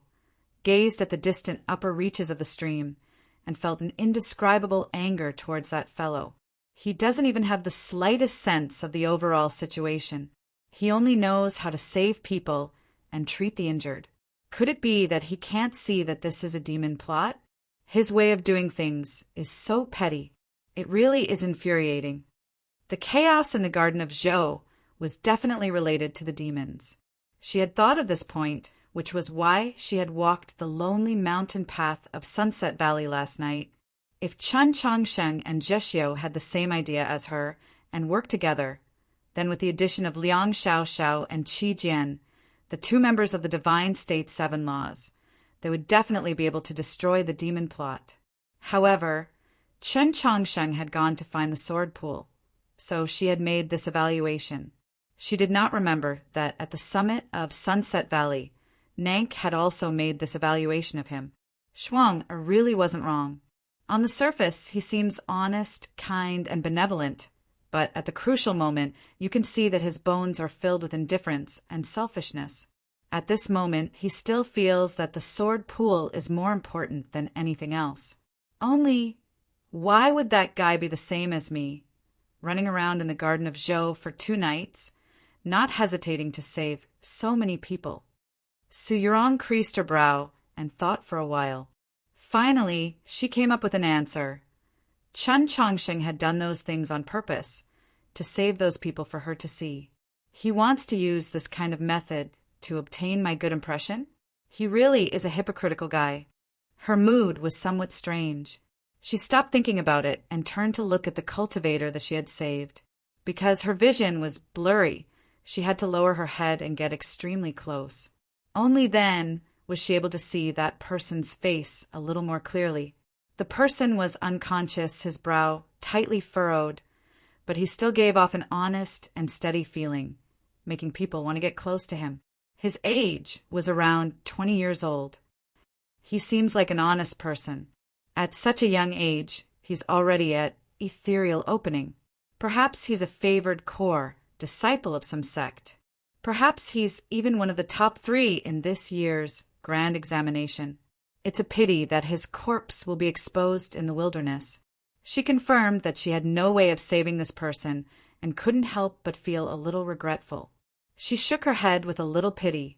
gazed at the distant upper reaches of the stream, and felt an indescribable anger towards that fellow. He doesn't even have the slightest sense of the overall situation. He only knows how to save people and treat the injured. Could it be that he can't see that this is a demon plot? His way of doing things is so petty. It really is infuriating. The chaos in the Garden of Zhou was definitely related to the demons. She had thought of this point, which was why she had walked the lonely mountain path of Sunset Valley last night. If Qin Changsheng and Zhexiu had the same idea as her and worked together, then with the addition of Liang Xiaoxiao and Qi Jian, the 2 members of the Divine State 7 Laws, they would definitely be able to destroy the demon plot. However, Qin Changsheng had gone to find the sword pool, so she had made this evaluation. She did not remember that at the summit of Sunset Valley, Nank had also made this evaluation of him. Shuang really wasn't wrong. On the surface, he seems honest, kind, and benevolent, but at the crucial moment, you can see that his bones are filled with indifference and selfishness. At this moment, he still feels that the sword pool is more important than anything else. Only, why would that guy be the same as me, running around in the Garden of Zhou for 2 nights, not hesitating to save so many people? Su Yurong creased her brow and thought for a while. Finally, she came up with an answer. Qin Changsheng had done those things on purpose, to save those people for her to see. He wants to use this kind of method to obtain my good impression? He really is a hypocritical guy. Her mood was somewhat strange. She stopped thinking about it and turned to look at the cultivator that she had saved. Because her vision was blurry, she had to lower her head and get extremely close. Only then was she able to see that person's face a little more clearly. The person was unconscious, his brow tightly furrowed, but he still gave off an honest and steady feeling, making people want to get close to him. His age was around 20 years old. He seems like an honest person. At such a young age, he's already at ethereal opening. Perhaps he's a favored core, disciple of some sect. Perhaps he's even one of the top 3 in this year's grand examination. It's a pity that his corpse will be exposed in the wilderness. She confirmed that she had no way of saving this person and couldn't help but feel a little regretful. She shook her head with a little pity,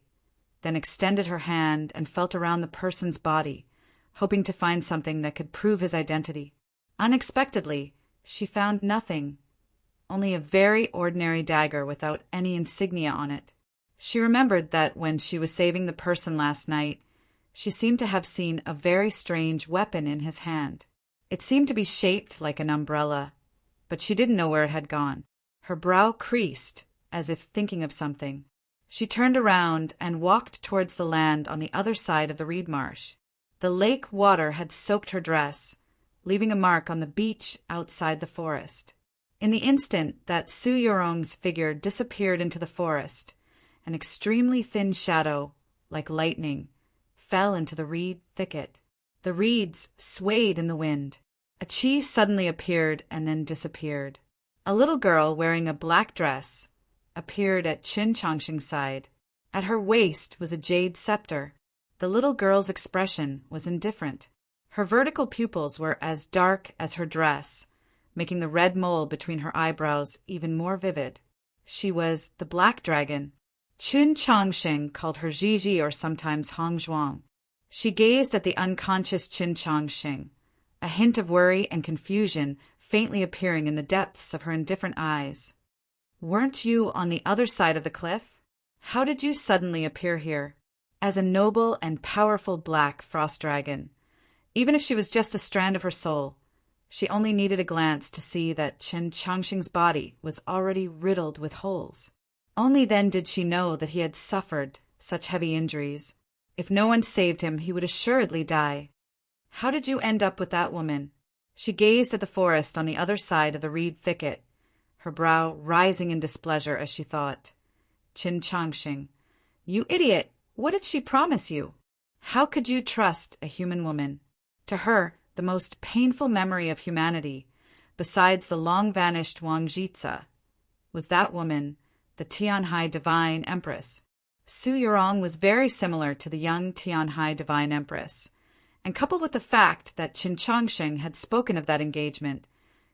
then extended her hand and felt around the person's body, hoping to find something that could prove his identity. Unexpectedly, she found nothing, only a very ordinary dagger without any insignia on it. She remembered that when she was saving the person last night, She seemed to have seen a very strange weapon in his hand. It seemed to be shaped like an umbrella, but she didn't know where it had gone. Her brow creased, as if thinking of something. She turned around and walked towards the land on the other side of the reed marsh. The lake water had soaked her dress, leaving a mark on the beach outside the forest. In the instant that Su Yurong's figure disappeared into the forest, an extremely thin shadow, like lightning, fell into the reed thicket. The reeds swayed in the wind. A chi suddenly appeared and then disappeared. A little girl wearing a black dress appeared at Qin Changxing's side. At her waist was a jade scepter. The little girl's expression was indifferent. Her vertical pupils were as dark as her dress, making the red mole between her eyebrows even more vivid. She was the Black Dragon. Qin Changxing called her Jiji or sometimes Hong Zhuang. She gazed at the unconscious Qin Changxing, a hint of worry and confusion faintly appearing in the depths of her indifferent eyes. "Weren't you on the other side of the cliff? How did you suddenly appear here?" As a noble and powerful black frost dragon, even if she was just a strand of her soul, she only needed a glance to see that Qin Changxing's body was already riddled with holes. Only then did she know that he had suffered such heavy injuries. If no one saved him, he would assuredly die. "How did you end up with that woman?" She gazed at the forest on the other side of the reed thicket, her brow rising in displeasure as she thought. Qin Changxing, "You idiot! What did she promise you? How could you trust a human woman?" To her, the most painful memory of humanity, besides the long-vanished Wang Jitsa, was that woman, the Tianhai Divine Empress. Su Yurong was very similar to the young Tianhai Divine Empress, and coupled with the fact that Qin Changxing had spoken of that engagement,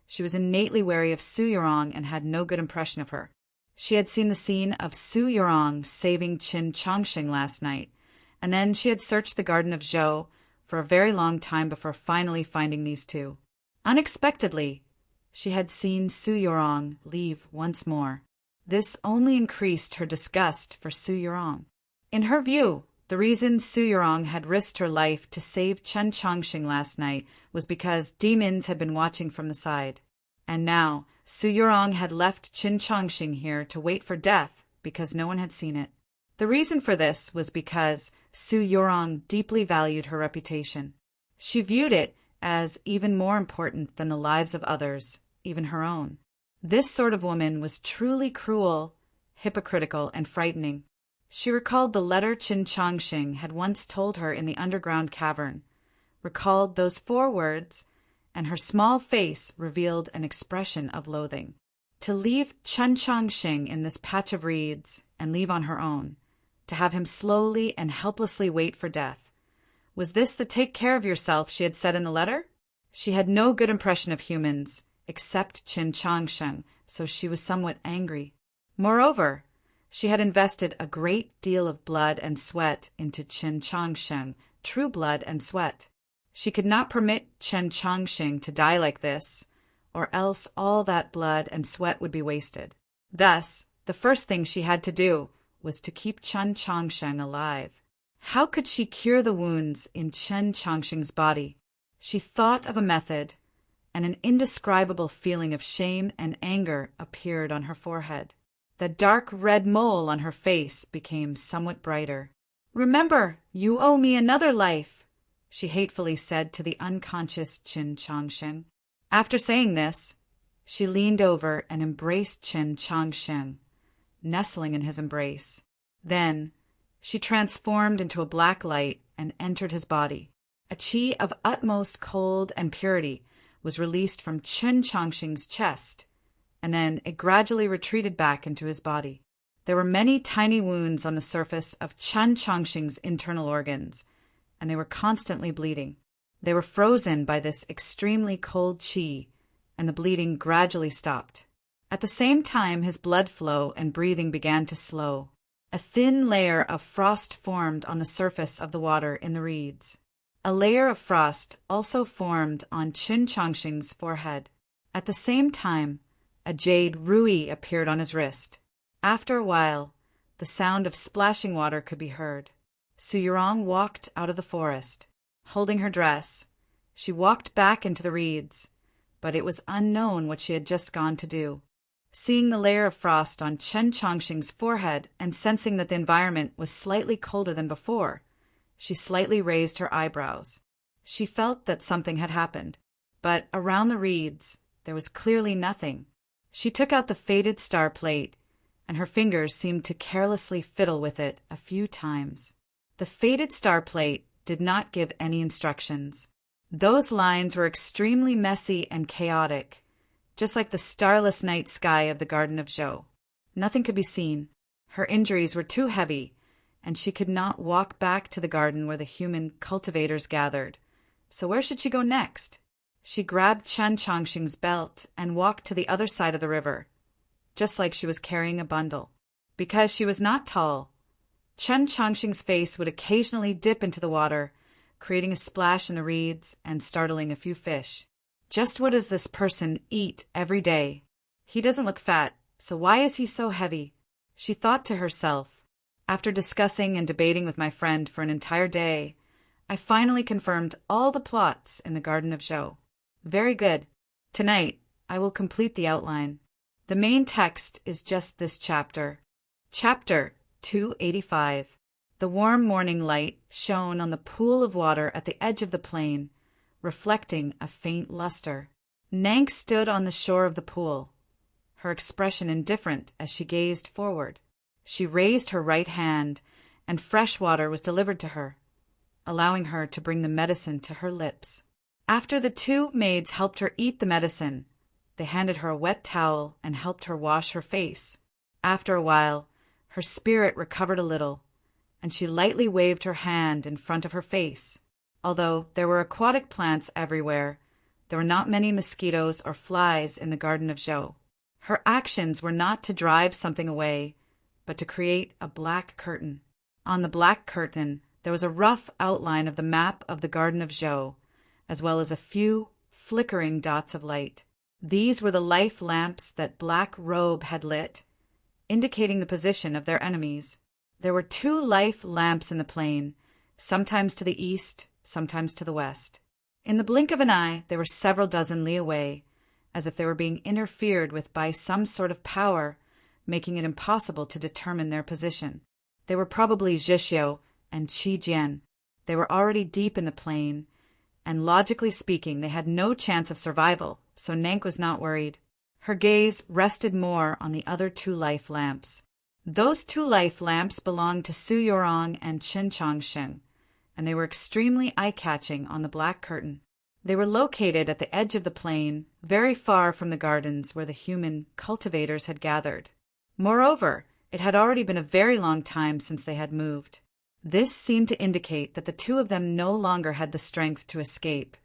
she was innately wary of Su Yurong and had no good impression of her. She had seen the scene of Su Yurong saving Qin Changxing last night, and then she had searched the garden of Zhou for a very long time before finally finding these two. Unexpectedly, she had seen Su Yurong leave once more. This only increased her disgust for Su Yurong. In her view, the reason Su Yurong had risked her life to save Qin Changxing last night was because demons had been watching from the side. And now, Su Yurong had left Qin Changxing here to wait for death because no one had seen it. The reason for this was because Su Yurong deeply valued her reputation. She viewed it as even more important than the lives of others, even her own. This sort of woman was truly cruel, hypocritical, and frightening. She recalled the letter Qin Changxing had once told her in the underground cavern, recalled those 4 words, and her small face revealed an expression of loathing. To leave Qin Changxing in this patch of reeds and leave on her own, to have him slowly and helplessly wait for death. Was this the take care of yourself she had said in the letter? She had no good impression of humans, except Qin Changxing, so she was somewhat angry. Moreover, she had invested a great deal of blood and sweat into Qin Changxing, true blood and sweat. She could not permit Qin Changxing to die like this, or else all that blood and sweat would be wasted. Thus, the first thing she had to do was to keep Qin Changxing alive. How could she cure the wounds in Qin Changxing's body? She thought of a method, and an indescribable feeling of shame and anger appeared on her forehead. The dark red mole on her face became somewhat brighter. "Remember, you owe me another life," she hatefully said to the unconscious Qin Changxing. After saying this, she leaned over and embraced Qin Changxing, nestling in his embrace. Then she transformed into a black light and entered his body. A chi of utmost cold and purity was released from Qin Changxing's chest, and then it gradually retreated back into his body. There were many tiny wounds on the surface of Qin Changxing's internal organs, and they were constantly bleeding. They were frozen by this extremely cold chi, and the bleeding gradually stopped. At the same time, his blood flow and breathing began to slow. A thin layer of frost formed on the surface of the water in the reeds. A layer of frost also formed on Qin Changxing's forehead. At the same time, a jade rui appeared on his wrist. After a while, the sound of splashing water could be heard. Su Yurong walked out of the forest, holding her dress. She walked back into the reeds, but it was unknown what she had just gone to do. Seeing the layer of frost on Chen Chongqing's forehead and sensing that the environment was slightly colder than before, she slightly raised her eyebrows. She felt that something had happened, but around the reeds there was clearly nothing. She took out the faded star plate, and her fingers seemed to carelessly fiddle with it a few times. The faded star plate did not give any instructions. Those lines were extremely messy and chaotic, just like the starless night sky of the Garden of Zhou. Nothing could be seen. Her injuries were too heavy, and she could not walk back to the garden where the human cultivators gathered. So where should she go next? She grabbed Chen Chongqing's belt and walked to the other side of the river, just like she was carrying a bundle. Because she was not tall, Chen Chongqing's face would occasionally dip into the water, creating a splash in the reeds and startling a few fish. Just what does this person eat every day? He doesn't look fat, so why is he so heavy? She thought to herself. After discussing and debating with my friend for an entire day, I finally confirmed all the plots in the Garden of Zhou. Very good. Tonight, I will complete the outline. The main text is just this chapter. Chapter 285. The warm morning light shone on the pool of water at the edge of the plain, reflecting a faint luster. Nank stood on the shore of the pool, her expression indifferent as she gazed forward. She raised her right hand, and fresh water was delivered to her, allowing her to bring the medicine to her lips. After the two maids helped her eat the medicine, they handed her a wet towel and helped her wash her face. After a while, her spirit recovered a little, and she lightly waved her hand in front of her face. Although there were aquatic plants everywhere, there were not many mosquitoes or flies in the Garden of Zhou. Her actions were not to drive something away, but to create a black curtain. On the black curtain, there was a rough outline of the map of the Garden of Zhou, as well as a few flickering dots of light. These were the life lamps that Black Robe had lit, indicating the position of their enemies. There were 2 life lamps in the plain, sometimes to the east, sometimes to the west. In the blink of an eye, they were several dozen li away, as if they were being interfered with by some sort of power, making it impossible to determine their position. They were probably Zhixiu and Qi Jian. They were already deep in the plain, and logically speaking, they had no chance of survival, so Nank was not worried. Her gaze rested more on the other 2 life lamps. Those 2 life lamps belonged to Su Yurong and Chen Chongqing, and they were extremely eye-catching on the black curtain. They were located at the edge of the plain, very far from the gardens where the human cultivators had gathered. Moreover, it had already been a very long time since they had moved. This seemed to indicate that the 2 of them no longer had the strength to escape,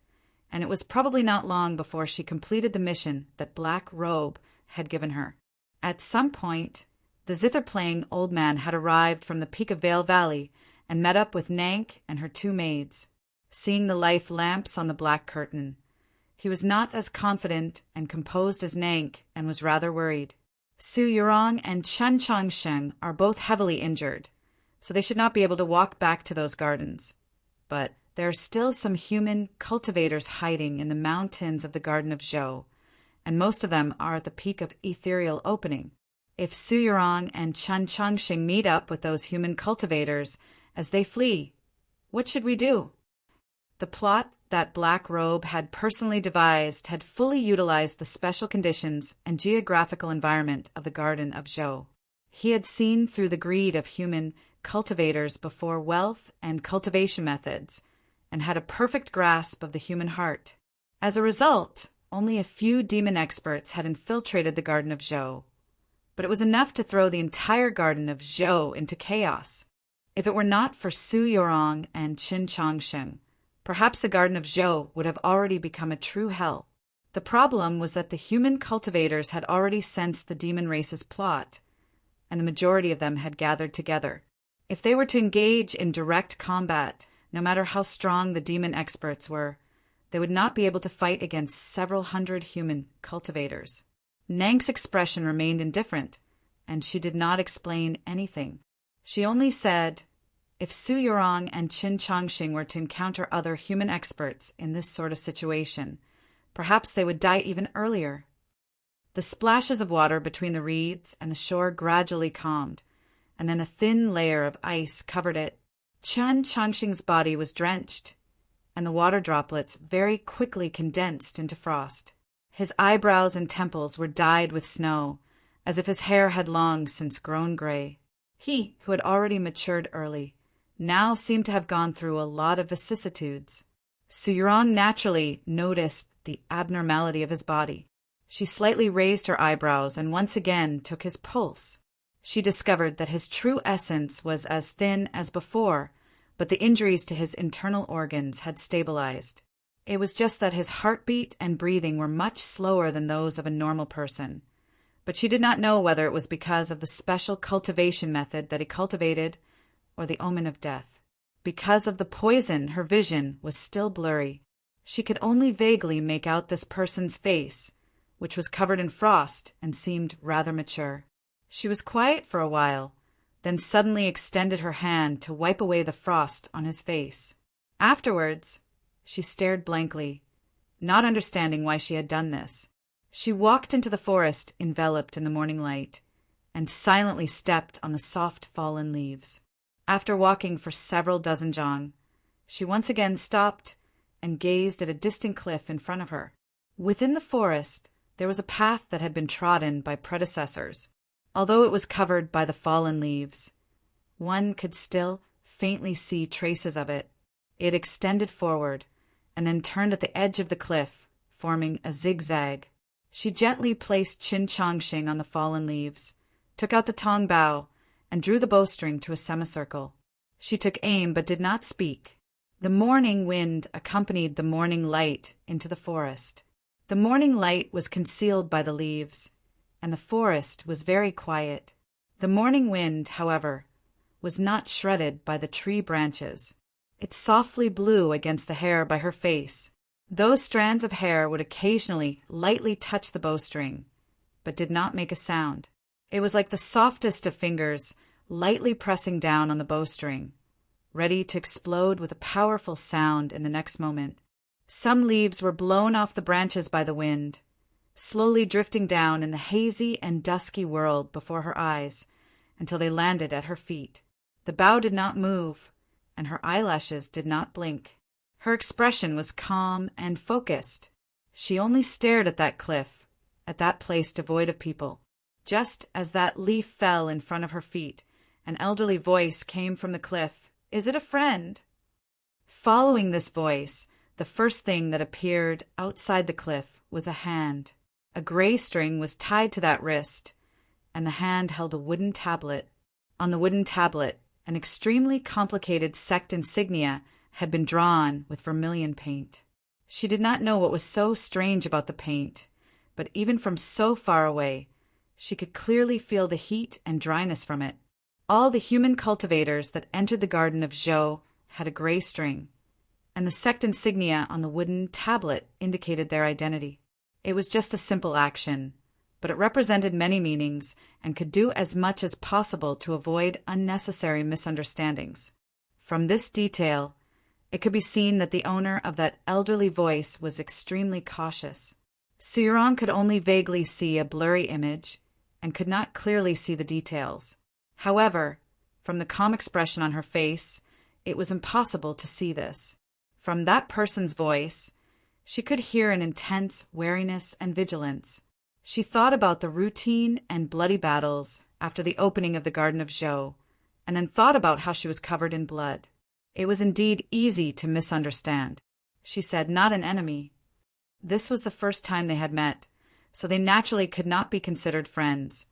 and it was probably not long before she completed the mission that Black Robe had given her. At some point, the zither-playing old man had arrived from the peak of Vale Valley and met up with Nank and her 2 maids. Seeing the life lamps on the black curtain, he was not as confident and composed as Nank and was rather worried. Su Yurong and Chen Chongqing are both heavily injured, so they should not be able to walk back to those gardens. But there are still some human cultivators hiding in the mountains of the Garden of Zhou, and most of them are at the peak of Ethereal Opening. If Su Yurong and Chen Chongqing meet up with those human cultivators as they flee, what should we do? The plot that Black Robe had personally devised had fully utilized the special conditions and geographical environment of the Garden of Zhou. He had seen through the greed of human cultivators before wealth and cultivation methods, and had a perfect grasp of the human heart. As a result, only a few demon experts had infiltrated the Garden of Zhou, but it was enough to throw the entire Garden of Zhou into chaos. If it were not for Su Yurong and Chen Chongqing, perhaps the Garden of Zhou would have already become a true hell. The problem was that the human cultivators had already sensed the demon race's plot, and the majority of them had gathered together. If they were to engage in direct combat, no matter how strong the demon experts were, they would not be able to fight against several hundred human cultivators. Nank's expression remained indifferent, and she did not explain anything. She only said, If Su Yurong and Qin Changxing were to encounter other human experts in this sort of situation, perhaps they would die even earlier. The splashes of water between the reeds and the shore gradually calmed, and then a thin layer of ice covered it. Qin Changxing's body was drenched, and the water droplets very quickly condensed into frost. His eyebrows and temples were dyed with snow, as if his hair had long since grown gray. He, who had already matured early, now seemed to have gone through a lot of vicissitudes. Su Yurong naturally noticed the abnormality of his body. She slightly raised her eyebrows and once again took his pulse. She discovered that his true essence was as thin as before, but the injuries to his internal organs had stabilized. It was just that his heartbeat and breathing were much slower than those of a normal person. But she did not know whether it was because of the special cultivation method that he cultivated or the omen of death. Because of the poison, her vision was still blurry. She could only vaguely make out this person's face, which was covered in frost and seemed rather mature. She was quiet for a while, then suddenly extended her hand to wipe away the frost on his face. Afterwards, she stared blankly, not understanding why she had done this. She walked into the forest enveloped in the morning light, and silently stepped on the soft fallen leaves. After walking for several dozen zhang, she once again stopped and gazed at a distant cliff in front of her. Within the forest, there was a path that had been trodden by predecessors. Although it was covered by the fallen leaves, one could still faintly see traces of it. It extended forward, and then turned at the edge of the cliff, forming a zigzag. She gently placed Qin Changxing on the fallen leaves, took out the tong bow, and drew the bowstring to a semicircle. She took aim but did not speak. The morning wind accompanied the morning light into the forest. The morning light was concealed by the leaves, and the forest was very quiet. The morning wind, however, was not shredded by the tree branches. It softly blew against the hair by her face. Those strands of hair would occasionally lightly touch the bowstring, but did not make a sound. It was like the softest of fingers lightly pressing down on the bowstring, ready to explode with a powerful sound in the next moment. Some leaves were blown off the branches by the wind, slowly drifting down in the hazy and dusky world before her eyes until they landed at her feet. The bough did not move, and her eyelashes did not blink. Her expression was calm and focused. She only stared at that cliff, at that place devoid of people. Just as that leaf fell in front of her feet, an elderly voice came from the cliff. "Is it a friend?" Following this voice, the first thing that appeared outside the cliff was a hand. A gray string was tied to that wrist, and the hand held a wooden tablet. On the wooden tablet, an extremely complicated sect insignia had been drawn with vermilion paint. She did not know what was so strange about the paint, but even from so far away, she could clearly feel the heat and dryness from it. All the human cultivators that entered the garden of Zhou had a gray string, and the sect insignia on the wooden tablet indicated their identity. It was just a simple action, but it represented many meanings and could do as much as possible to avoid unnecessary misunderstandings. From this detail, it could be seen that the owner of that elderly voice was extremely cautious. Su Yurong could only vaguely see a blurry image and could not clearly see the details. However, from the calm expression on her face, it was impossible to see this. From that person's voice, she could hear an intense wariness and vigilance. She thought about the routine and bloody battles after the opening of the Garden of Zhou, and then thought about how she was covered in blood. It was indeed easy to misunderstand. She said, "Not an enemy." This was the first time they had met, so they naturally could not be considered friends,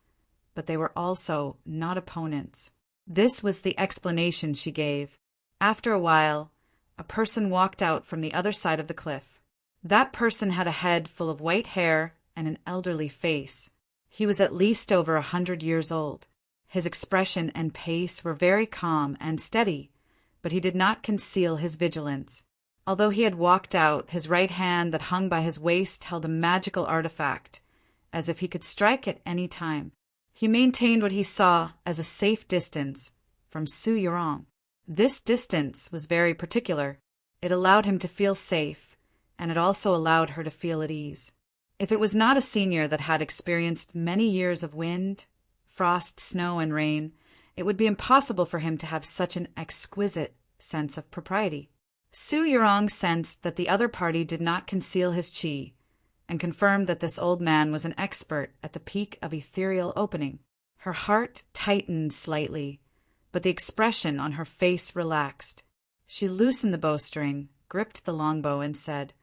but they were also not opponents. This was the explanation she gave. After a while, a person walked out from the other side of the cliff. That person had a head full of white hair and an elderly face. He was at least over 100 years old. His expression and pace were very calm and steady, but he did not conceal his vigilance. Although he had walked out, his right hand that hung by his waist held a magical artifact, as if he could strike at any time. He maintained what he saw as a safe distance from Su Yurong. This distance was very particular. It allowed him to feel safe, and it also allowed her to feel at ease. If it was not a senior that had experienced many years of wind, frost, snow, and rain, it would be impossible for him to have such an exquisite sense of propriety. Su Yurong sensed that the other party did not conceal his chi, and confirmed that this old man was an expert at the peak of ethereal opening. Her heart tightened slightly, but the expression on her face relaxed. She loosened the bowstring, gripped the longbow, and said,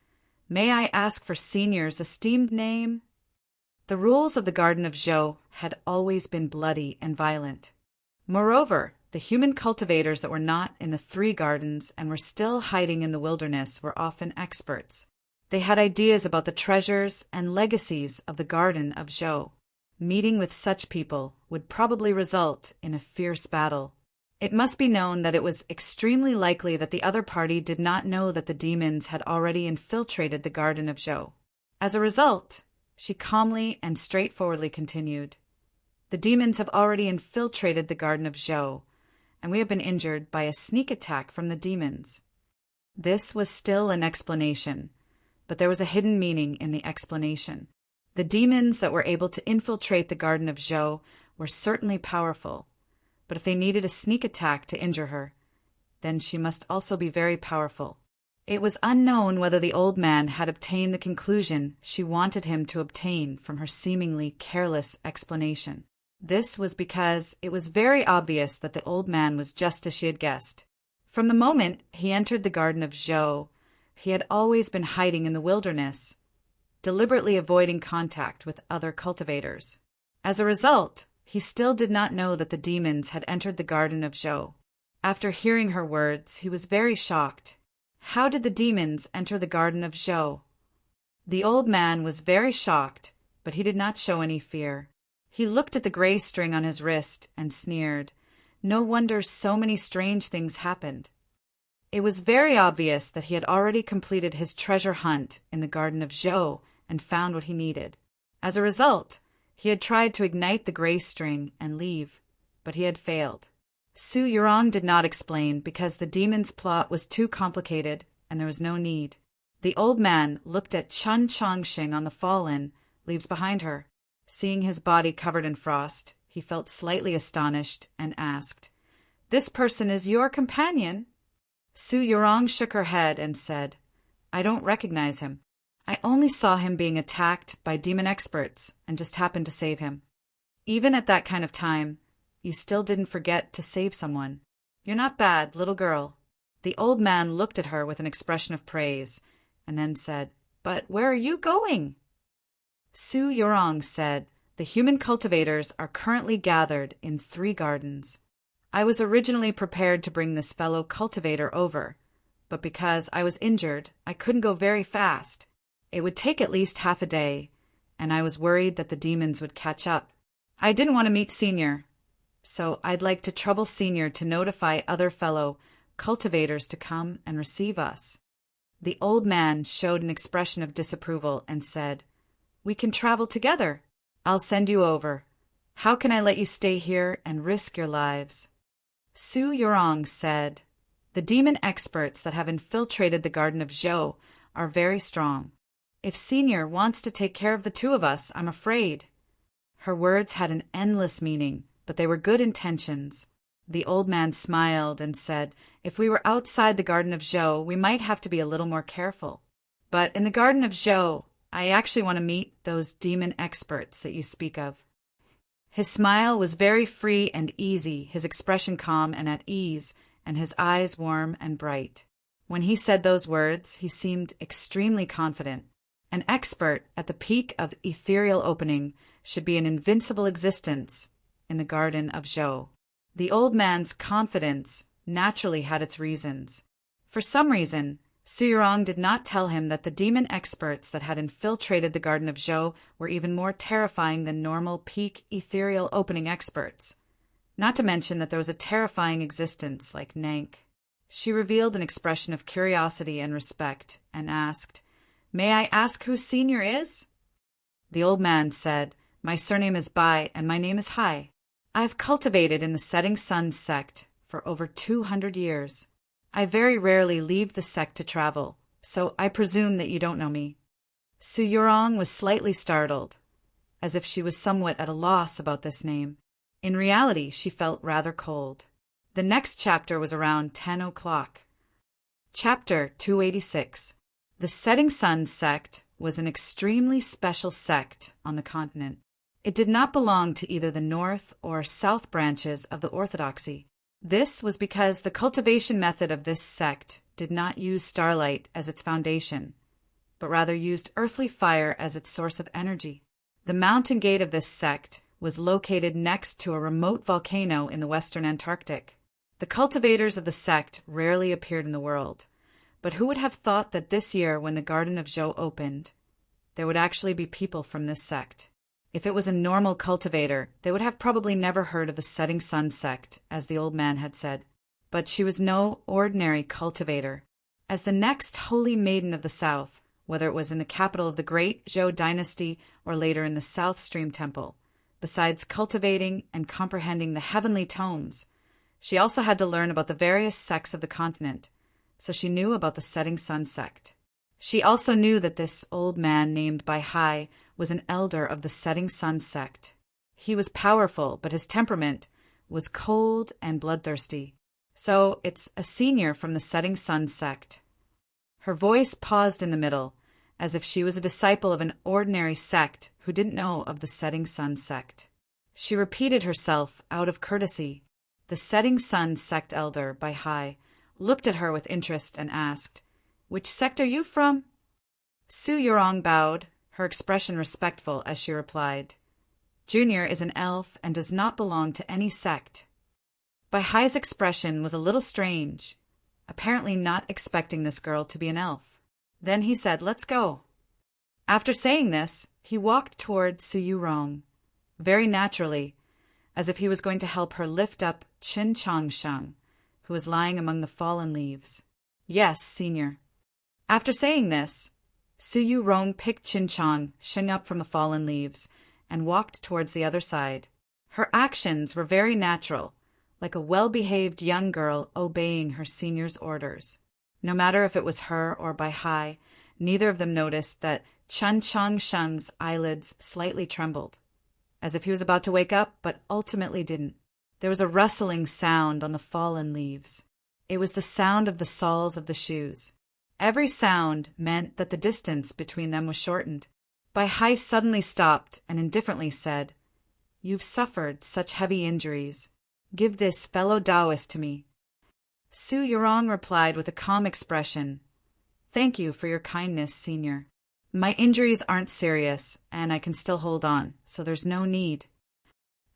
"May I ask for Senior's esteemed name?" The rules of the Garden of Zhou had always been bloody and violent. Moreover, the human cultivators that were not in the three gardens and were still hiding in the wilderness were often experts. They had ideas about the treasures and legacies of the Garden of Zhou. Meeting with such people would probably result in a fierce battle. It must be known that it was extremely likely that the other party did not know that the demons had already infiltrated the Garden of Zhou. As a result, she calmly and straightforwardly continued, "The demons have already infiltrated the Garden of Zhou, and we have been injured by a sneak attack from the demons." This was still an explanation, but there was a hidden meaning in the explanation. The demons that were able to infiltrate the Garden of Zhou were certainly powerful, but if they needed a sneak attack to injure her, then she must also be very powerful. It was unknown whether the old man had obtained the conclusion she wanted him to obtain from her seemingly careless explanation. This was because it was very obvious that the old man was just as she had guessed. From the moment he entered the Garden of Zhou, he had always been hiding in the wilderness, deliberately avoiding contact with other cultivators. As a result, he still did not know that the demons had entered the Garden of Zhou. After hearing her words, he was very shocked. How did the demons enter the Garden of Zhou? The old man was very shocked, but he did not show any fear. He looked at the gray string on his wrist and sneered. No wonder so many strange things happened. It was very obvious that he had already completed his treasure hunt in the Garden of Zhou and found what he needed. As a result, he had tried to ignite the gray string and leave, but he had failed. Su Yurong did not explain because the demon's plot was too complicated and there was no need. The old man looked at Chun Chongxing on the fallen leaves behind her. Seeing his body covered in frost, he felt slightly astonished and asked, "This person is your companion?" Su Yurong shook her head and said, "I don't recognize him. I only saw him being attacked by demon experts and just happened to save him." Even at that kind of time, you still didn't forget to save someone. You're not bad, little girl. The old man looked at her with an expression of praise and then said, "But where are you going?" Su Yurong said, "The human cultivators are currently gathered in 3 gardens. I was originally prepared to bring this fellow cultivator over, but because I was injured, I couldn't go very fast. It would take at least half a day, and I was worried that the demons would catch up. I didn't want to meet Senior, so I'd like to trouble Senior to notify other fellow cultivators to come and receive us." The old man showed an expression of disapproval and said, "We can travel together. I'll send you over. How can I let you stay here and risk your lives?" Su Yurong said, "The demon experts that have infiltrated the Garden of Zhou are very strong. If Senior wants to take care of the 2 of us, I'm afraid." Her words had an endless meaning, but they were good intentions. The old man smiled and said, "If we were outside the Garden of Zhou, we might have to be a little more careful. But in the Garden of Zhou, I actually want to meet those demon experts that you speak of." His smile was very free and easy, his expression calm and at ease, and his eyes warm and bright. When he said those words, he seemed extremely confident. An expert at the peak of ethereal opening should be an invincible existence in the Garden of Zhou. The old man's confidence naturally had its reasons. For some reason, Su Yurong did not tell him that the demon experts that had infiltrated the Garden of Zhou were even more terrifying than normal peak ethereal opening experts. Not to mention that there was a terrifying existence like Nank. She revealed an expression of curiosity and respect and asked, "May I ask who Senior is?" The old man said, "My surname is Bai and my name is Hai. I've cultivated in the Setting Sun sect for over 200 years. I very rarely leave the sect to travel, so I presume that you don't know me." Su Yurong was slightly startled, as if she was somewhat at a loss about this name. In reality, she felt rather cold. The next chapter was around 10 o'clock. Chapter 286. The Setting Sun Sect was an extremely special sect on the continent. It did not belong to either the north or south branches of the orthodoxy. This was because the cultivation method of this sect did not use starlight as its foundation, but rather used earthly fire as its source of energy. The mountain gate of this sect was located next to a remote volcano in the western Antarctic. The cultivators of the sect rarely appeared in the world, but who would have thought that this year, when the Garden of Zhou opened, there would actually be people from this sect? If it was a normal cultivator, they would have probably never heard of the Setting Sun sect, as the old man had said. But she was no ordinary cultivator. As the next holy maiden of the south, whether it was in the capital of the great Zhou dynasty or later in the South Stream Temple, besides cultivating and comprehending the heavenly tomes, she also had to learn about the various sects of the continent, so she knew about the Setting Sun sect. She also knew that this old man named Bai Hai was an elder of the Setting Sun sect. He was powerful, but his temperament was cold and bloodthirsty. So it's a senior from the Setting Sun sect. Her voice paused in the middle, as if she was a disciple of an ordinary sect who didn't know of the Setting Sun sect. She repeated herself out of courtesy. The Setting Sun sect elder, Bai Hai, looked at her with interest and asked, "Which sect are you from?" Su Yurong bowed, her expression respectful as she replied, "Junior is an elf and does not belong to any sect." Bai Hai's expression was a little strange, apparently not expecting this girl to be an elf. Then he said, "Let's go." After saying this, he walked toward Su Yurong, very naturally, as if he was going to help her lift up Qin Changsheng, who was lying among the fallen leaves. "Yes, senior." After saying this, Su Yurong picked Qin Changsheng up from the fallen leaves and walked towards the other side. Her actions were very natural, like a well-behaved young girl obeying her senior's orders. No matter if it was her or Bai Hai, neither of them noticed that Qin Changsheng's eyelids slightly trembled, as if he was about to wake up, but ultimately didn't. There was a rustling sound on the fallen leaves. It was the sound of the soles of the shoes. Every sound meant that the distance between them was shortened. Bai Hai suddenly stopped and indifferently said, "You've suffered such heavy injuries. Give this fellow Taoist to me." Su Yurong replied with a calm expression, "Thank you for your kindness, senior. My injuries aren't serious, and I can still hold on, so there's no need."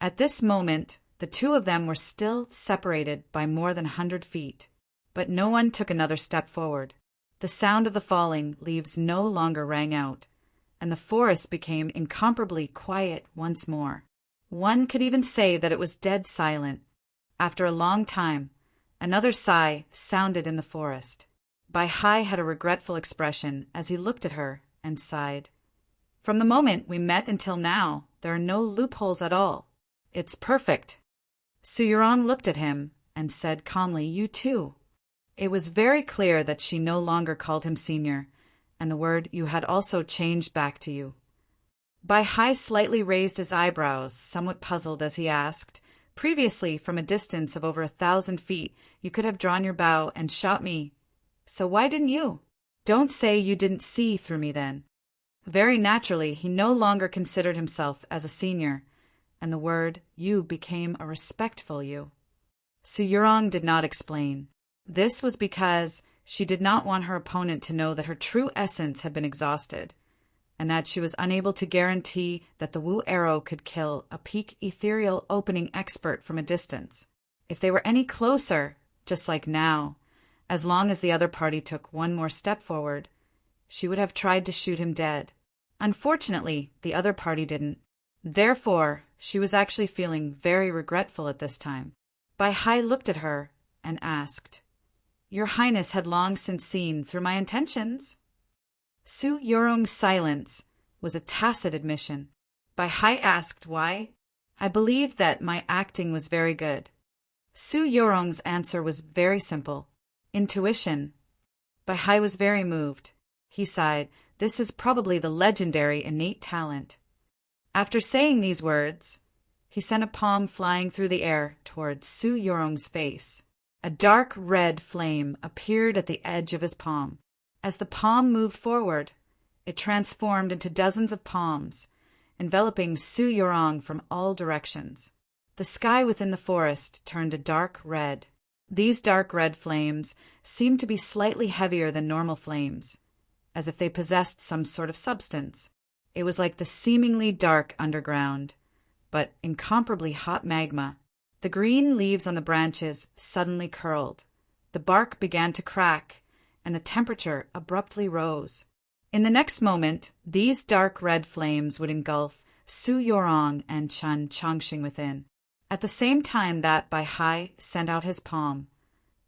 At this moment, the two of them were still separated by more than 100 feet, but no one took another step forward. The sound of the falling leaves no longer rang out, and the forest became incomparably quiet once more. One could even say that it was dead silent. After a long time, another sigh sounded in the forest. Bai Hai had a regretful expression as he looked at her and sighed. "From the moment we met until now, there are no loopholes at all. It's perfect." Su Yurong looked at him and said calmly, "You too." It was very clear that she no longer called him senior, and the word "you" had also changed back to "you." Bai Hai slightly raised his eyebrows, somewhat puzzled, as he asked, "Previously, from a distance of over 1,000 feet, you could have drawn your bow and shot me. So why didn't you? Don't say you didn't see through me then." Very naturally, he no longer considered himself as a senior, and the word "you" became a respectful "you." Su Yurong did not explain. This was because she did not want her opponent to know that her true essence had been exhausted, and that she was unable to guarantee that the Wu arrow could kill a peak ethereal opening expert from a distance. If they were any closer, just like now, as long as the other party took one more step forward, she would have tried to shoot him dead. Unfortunately, the other party didn't. Therefore, she was actually feeling very regretful at this time. Bai Hai looked at her and asked, "Your Highness had long since seen through my intentions?" Su Yurong's silence was a tacit admission. Bai Hai asked why. "I believe that my acting was very good." Su Yorong's answer was very simple. Intuition. Bai Hai was very moved. He sighed. This is probably the legendary innate talent. After saying these words, he sent a palm flying through the air towards Su Yorong's face. A dark red flame appeared at the edge of his palm. As the palm moved forward, it transformed into dozens of palms, enveloping Su Yorong from all directions. The sky within the forest turned a dark red. These dark red flames seemed to be slightly heavier than normal flames, as if they possessed some sort of substance. It was like the seemingly dark underground, but incomparably hot magma. The green leaves on the branches suddenly curled. The bark began to crack, and the temperature abruptly rose. In the next moment, these dark red flames would engulf Su Yorong and Chen Chongqing within. At the same time that Bai Hai sent out his palm,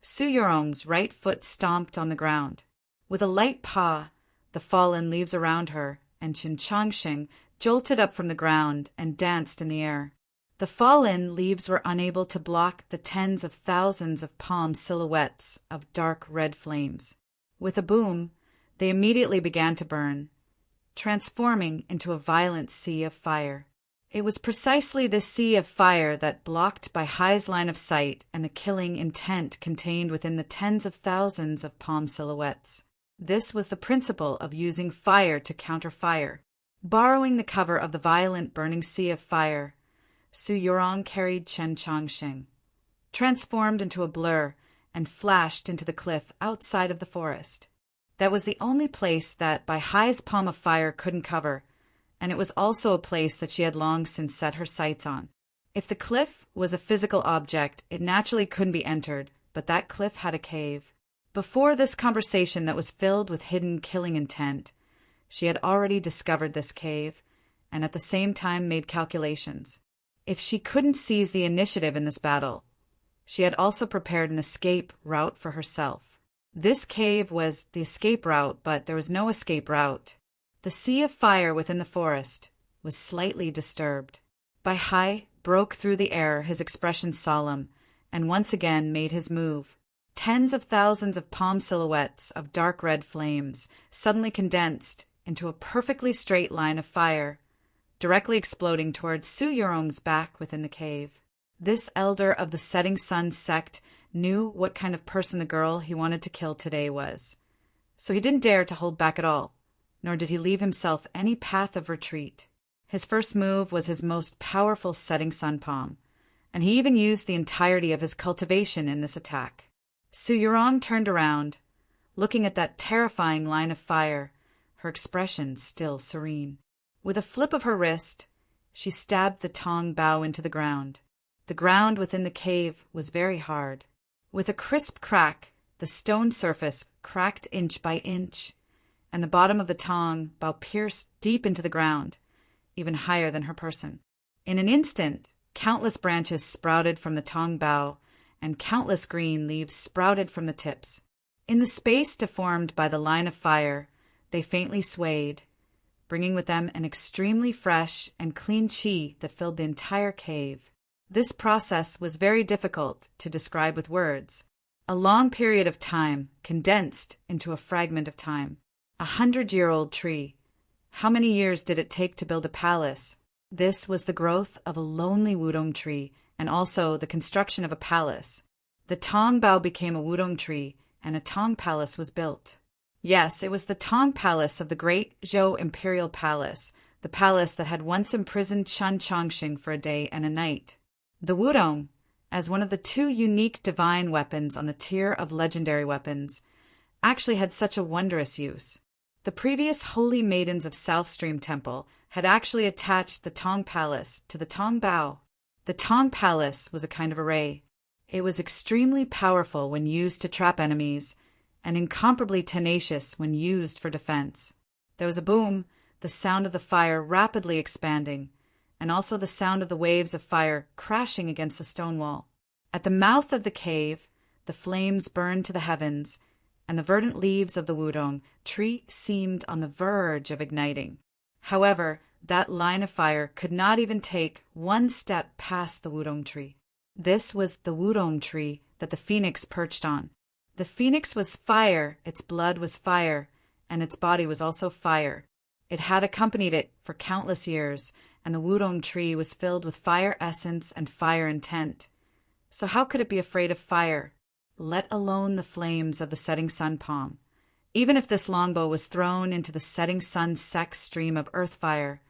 Su Yorong's right foot stomped on the ground. With a light paw, the fallen leaves around her and Chen Chongqing jolted up from the ground and danced in the air. The fallen leaves were unable to block the tens of thousands of palm silhouettes of dark red flames. With a boom, they immediately began to burn, transforming into a violent sea of fire. It was precisely this sea of fire that blocked Bai Hai's line of sight and the killing intent contained within the tens of thousands of palm silhouettes. This was the principle of using fire to counter fire. Borrowing the cover of the violent burning sea of fire, Su Yorong carried Chen Chongqing, transformed into a blur, and flashed into the cliff outside of the forest. That was the only place that Bai Hai's palm of fire couldn't cover, and it was also a place that she had long since set her sights on. If the cliff was a physical object, it naturally couldn't be entered, but that cliff had a cave. Before this conversation that was filled with hidden killing intent, she had already discovered this cave, and at the same time made calculations. If she couldn't seize the initiative in this battle, she had also prepared an escape route for herself. This cave was the escape route, but there was no escape route. The sea of fire within the forest was slightly disturbed. Bai Hai broke through the air, his expression solemn, and once again made his move. Tens of thousands of palm silhouettes of dark red flames suddenly condensed into a perfectly straight line of fire, directly exploding towards Su Yorong's back within the cave. This elder of the setting sun sect knew what kind of person the girl he wanted to kill today was, so he didn't dare to hold back at all, nor did he leave himself any path of retreat. His first move was his most powerful setting sun palm, and he even used the entirety of his cultivation in this attack. Su Yorong turned around, looking at that terrifying line of fire, her expression still serene. With a flip of her wrist, she stabbed the tong bough into the ground. The ground within the cave was very hard. With a crisp crack, the stone surface cracked inch by inch, and the bottom of the tong bough pierced deep into the ground, even higher than her person. In an instant, countless branches sprouted from the tong bough, and countless green leaves sprouted from the tips. In the space deformed by the line of fire, they faintly swayed, bringing with them an extremely fresh and clean qi that filled the entire cave. This process was very difficult to describe with words. A long period of time condensed into a fragment of time. 100-year-old tree. How many years did it take to build a palace? This was the growth of a lonely wudong tree, and also the construction of a palace. The tong bough became a wudong tree, and a tong palace was built. Yes, it was the tong palace of the great Zhou imperial palace, the palace that had once imprisoned Chen Chongqing for a day and a night. The wudong, as one of the two unique divine weapons on the tier of legendary weapons, actually had such a wondrous use. The previous holy maidens of South Stream Temple had actually attached the tong palace to the tong bough. The tong palace was a kind of array. It was extremely powerful when used to trap enemies, and incomparably tenacious when used for defense. There was a boom, the sound of the fire rapidly expanding, and also the sound of the waves of fire crashing against the stone wall. At the mouth of the cave, the flames burned to the heavens, and the verdant leaves of the wudong tree seemed on the verge of igniting. However, that line of fire could not even take one step past the wudong tree. This was the wudong tree that the phoenix perched on. The phoenix was fire, its blood was fire, and its body was also fire. It had accompanied it for countless years, and the wudong tree was filled with fire essence and fire intent. So how could it be afraid of fire, let alone the flames of the setting sun palm? Even if this longbow was thrown into the setting sun's sex stream of earth fire,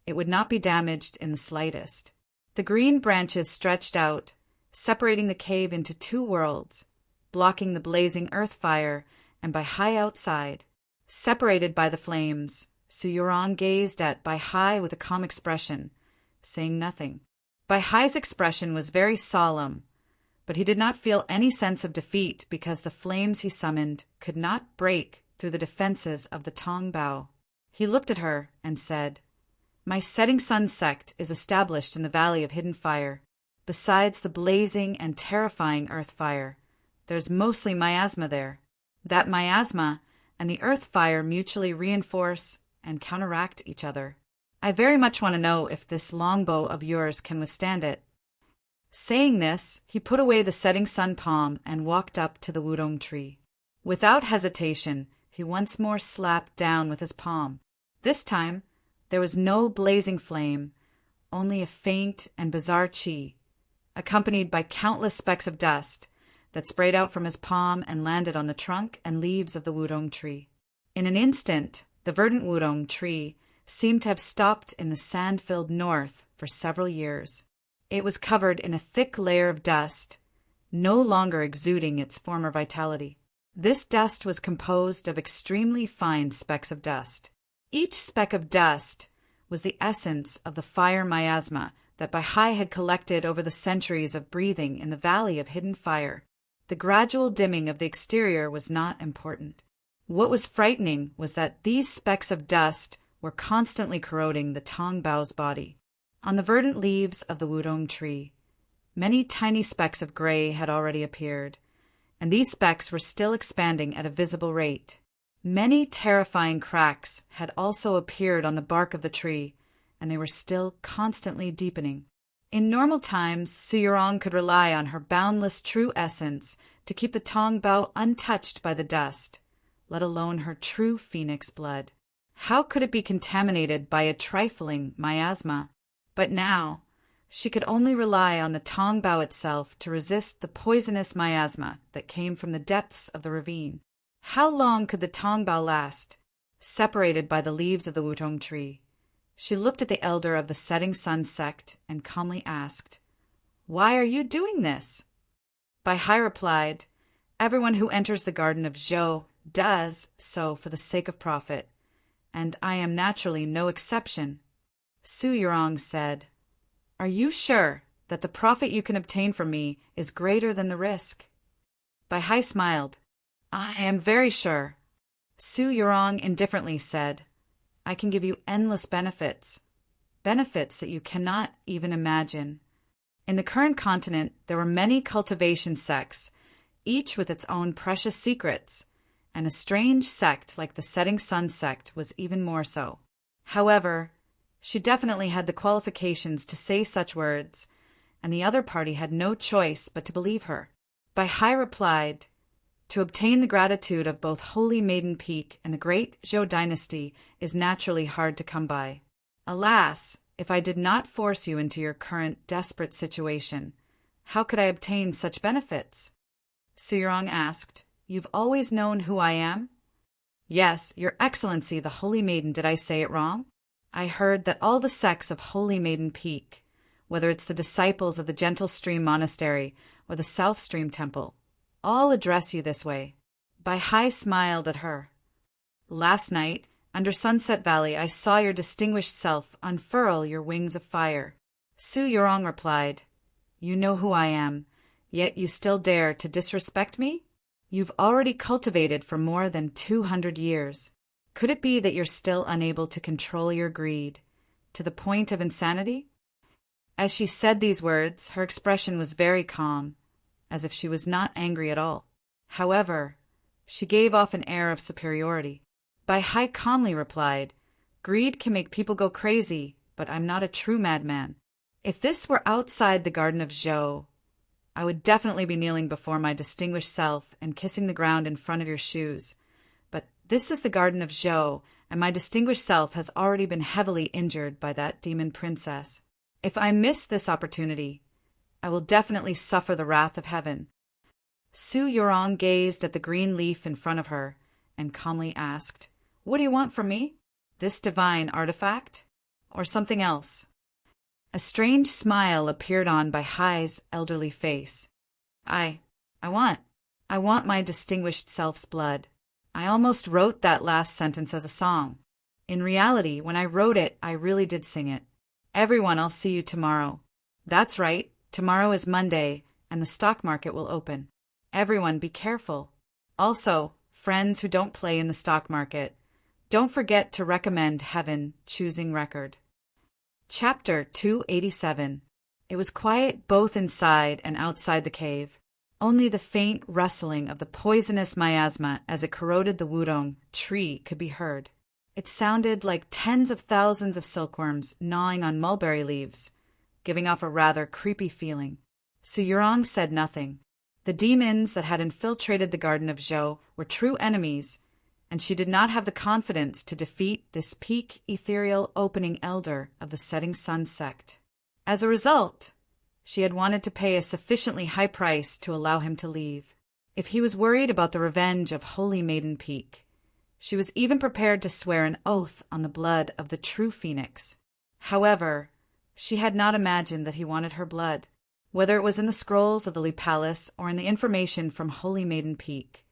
it would not be damaged in the slightest. The green branches stretched out, separating the cave into two worlds, blocking the blazing earth fire, and Bai Hai outside. Separated by the flames, Su Yurong gazed at Bai Hai with a calm expression, saying nothing. Bai Hai's expression was very solemn, but he did not feel any sense of defeat because the flames he summoned could not break through the defenses of the Tong Bao. He looked at her and said, "My setting sun sect is established in the Valley of Hidden Fire. Besides the blazing and terrifying earth fire, there's mostly miasma there. That miasma and the earth fire mutually reinforce and counteract each other. I very much want to know if this longbow of yours can withstand it." Saying this, he put away the setting sun palm and walked up to the wudong tree. Without hesitation, he once more slapped down with his palm. This time, there was no blazing flame, only a faint and bizarre qi, accompanied by countless specks of dust that sprayed out from his palm and landed on the trunk and leaves of the wudong tree. In an instant, the verdant wudong tree seemed to have stopped in the sand-filled north for several years. It was covered in a thick layer of dust, no longer exuding its former vitality. This dust was composed of extremely fine specks of dust. Each speck of dust was the essence of the fire miasma that Bai Hai had collected over the centuries of breathing in the Valley of Hidden Fire. The gradual dimming of the exterior was not important. What was frightening was that these specks of dust were constantly corroding the Tong Bao's body. On the verdant leaves of the wudong tree, many tiny specks of gray had already appeared, and these specks were still expanding at a visible rate. Many terrifying cracks had also appeared on the bark of the tree, and they were still constantly deepening. In normal times, Su Yurong could rely on her boundless true essence to keep the Tong Bao untouched by the dust, let alone her true phoenix blood. How could it be contaminated by a trifling miasma? But now, she could only rely on the Tong Bao itself to resist the poisonous miasma that came from the depths of the ravine. How long could the Tong Bao last, separated by the leaves of the wudong tree? She looked at the elder of the setting sun sect and calmly asked, "Why are you doing this?" Bai Hai replied, "Everyone who enters the garden of Zhou does so for the sake of profit, and I am naturally no exception." Su Yurong said, "Are you sure that the profit you can obtain from me is greater than the risk?" Bai Hai smiled. "I am very sure." Su Yurong indifferently said, "I can give you endless benefits that you cannot even imagine." In the current continent, there were many cultivation sects, each with its own precious secrets, and a strange sect like the Setting Sun sect was even more so. However, she definitely had the qualifications to say such words, and the other party had no choice but to believe her. Bai Hai replied, "To obtain the gratitude of both Holy Maiden Peak and the great Zhou dynasty is naturally hard to come by. Alas, if I did not force you into your current desperate situation, how could I obtain such benefits?" Su Yurong asked, "You've always known who I am?" "Yes, Your Excellency, the Holy Maiden. Did I say it wrong? I heard that all the sects of Holy Maiden Peak, whether it's the disciples of the Gentle Stream Monastery or the South Stream Temple, all address you this way." Bai Hai smiled at her. "Last night, under Sunset Valley, I saw your distinguished self unfurl your wings of fire." Su Yurong replied, "You know who I am, yet you still dare to disrespect me? You've already cultivated for more than 200 years. Could it be that you're still unable to control your greed, to the point of insanity?" As she said these words, her expression was very calm, as if she was not angry at all. However, she gave off an air of superiority. Bai Hai calmly replied, "Greed can make people go crazy, but I'm not a true madman. If this were outside the Garden of Zhou, I would definitely be kneeling before my distinguished self and kissing the ground in front of your shoes. But this is the Garden of Zhou, and my distinguished self has already been heavily injured by that demon princess. If I miss this opportunity, I will definitely suffer the wrath of heaven." Su Yurong gazed at the green leaf in front of her and calmly asked, "What do you want from me? This divine artifact? Or something else?" A strange smile appeared on Bai Hai's elderly face. I want my distinguished self's blood. I almost wrote that last sentence as a song. In reality, when I wrote it, I really did sing it. Everyone, I'll see you tomorrow. That's right, tomorrow is Monday, and the stock market will open. Everyone, be careful. Also, friends who don't play in the stock market, don't forget to recommend Heaven Choosing Record. Chapter 287. It was quiet both inside and outside the cave. Only the faint rustling of the poisonous miasma as it corroded the wudong tree could be heard. It sounded like tens of thousands of silkworms gnawing on mulberry leaves, giving off a rather creepy feeling. Su Yurong said nothing. The demons that had infiltrated the Garden of Zhou were true enemies, and she did not have the confidence to defeat this peak ethereal opening elder of the Setting Sun sect. As a result, she had wanted to pay a sufficiently high price to allow him to leave. If he was worried about the revenge of Holy Maiden Peak, she was even prepared to swear an oath on the blood of the true phoenix. However, she had not imagined that he wanted her blood. Whether it was in the scrolls of the Li Palace or in the information from Holy Maiden Peak,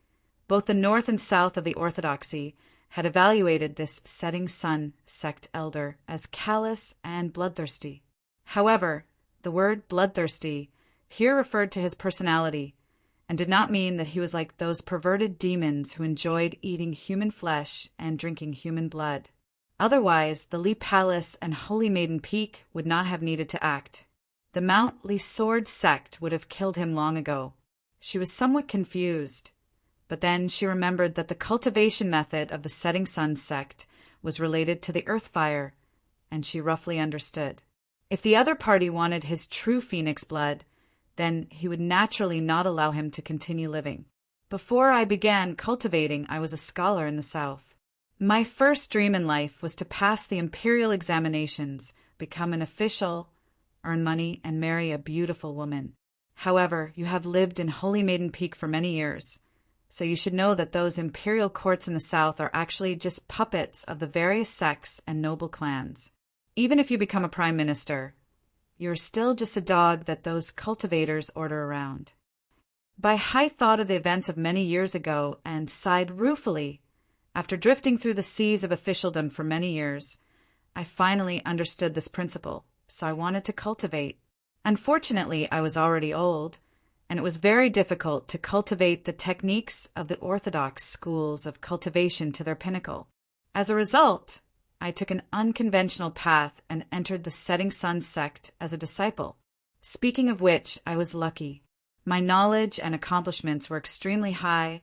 both the north and south of the orthodoxy had evaluated this Setting Sun sect elder as callous and bloodthirsty. However, the word bloodthirsty here referred to his personality and did not mean that he was like those perverted demons who enjoyed eating human flesh and drinking human blood. Otherwise, the Li Palace and Holy Maiden Peak would not have needed to act. The Mount Li Sword sect would have killed him long ago. She was somewhat confused, but then she remembered that the cultivation method of the Setting Sun sect was related to the earth fire, and she roughly understood. If the other party wanted his true phoenix blood, then he would naturally not allow him to continue living. Before I began cultivating, I was a scholar in the south. My first dream in life was to pass the imperial examinations, become an official, earn money, and marry a beautiful woman. However, you have lived in Holy Maiden Peak for many years, so you should know that those imperial courts in the south are actually just puppets of the various sects and noble clans. Even if you become a prime minister, you're still just a dog that those cultivators order around. Bai Hai thought of the events of many years ago and sighed ruefully. After drifting through the seas of officialdom for many years, I finally understood this principle, so I wanted to cultivate. Unfortunately, I was already old, and it was very difficult to cultivate the techniques of the orthodox schools of cultivation to their pinnacle. As a result, I took an unconventional path and entered the Setting Sun sect as a disciple. Speaking of which, I was lucky. My knowledge and accomplishments were extremely high,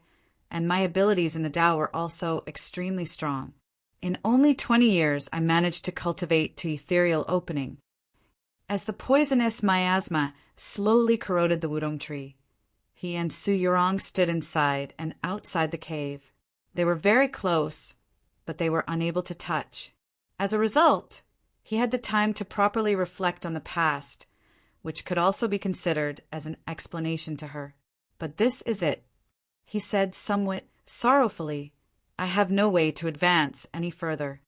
and my abilities in the Tao were also extremely strong. In only 20 years, I managed to cultivate to ethereal opening. As the poisonous miasma slowly corroded the wudong tree, he and Su Yurong stood inside and outside the cave. They were very close, but they were unable to touch. As a result, he had the time to properly reflect on the past, which could also be considered as an explanation to her. "But this is it," he said somewhat sorrowfully. "I have no way to advance any further.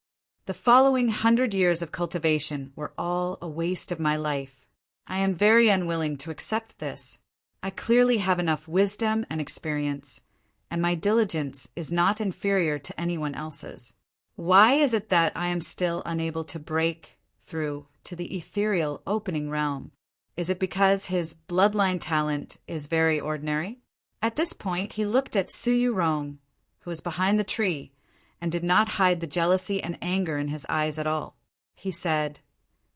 The following 100 years of cultivation were all a waste of my life. I am very unwilling to accept this. I clearly have enough wisdom and experience, and my diligence is not inferior to anyone else's. Why is it that I am still unable to break through to the ethereal opening realm? Is it because his bloodline talent is very ordinary?" At this point, he looked at Su Yurong, who was behind the tree, and did not hide the jealousy and anger in his eyes at all. He said,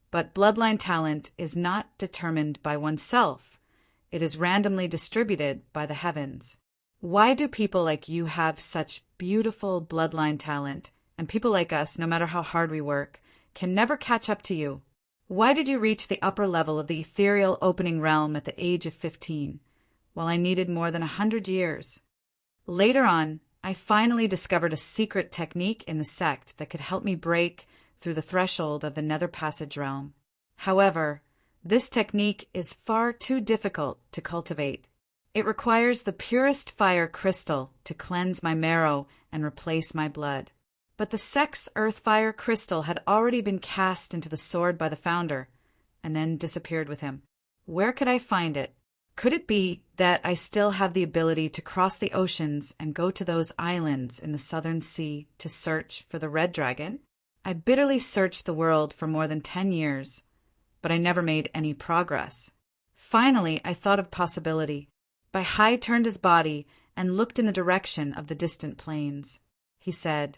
"But bloodline talent is not determined by oneself. It is randomly distributed by the heavens. Why do people like you have such beautiful bloodline talent, and people like us, no matter how hard we work, can never catch up to you? Why did you reach the upper level of the ethereal opening realm at the age of 15, while I needed more than 100 years? Later on, I finally discovered a secret technique in the sect that could help me break through the threshold of the Nether Passage realm. However, this technique is far too difficult to cultivate. It requires the purest fire crystal to cleanse my marrow and replace my blood. But the sect's earth fire crystal had already been cast into the sword by the founder, and then disappeared with him. Where could I find it? Could it be that I still have the ability to cross the oceans and go to those islands in the southern sea to search for the red dragon? I bitterly searched the world for more than 10 years, but I never made any progress. Finally, I thought of possibility. Baihai turned his body and looked in the direction of the distant plains. He said,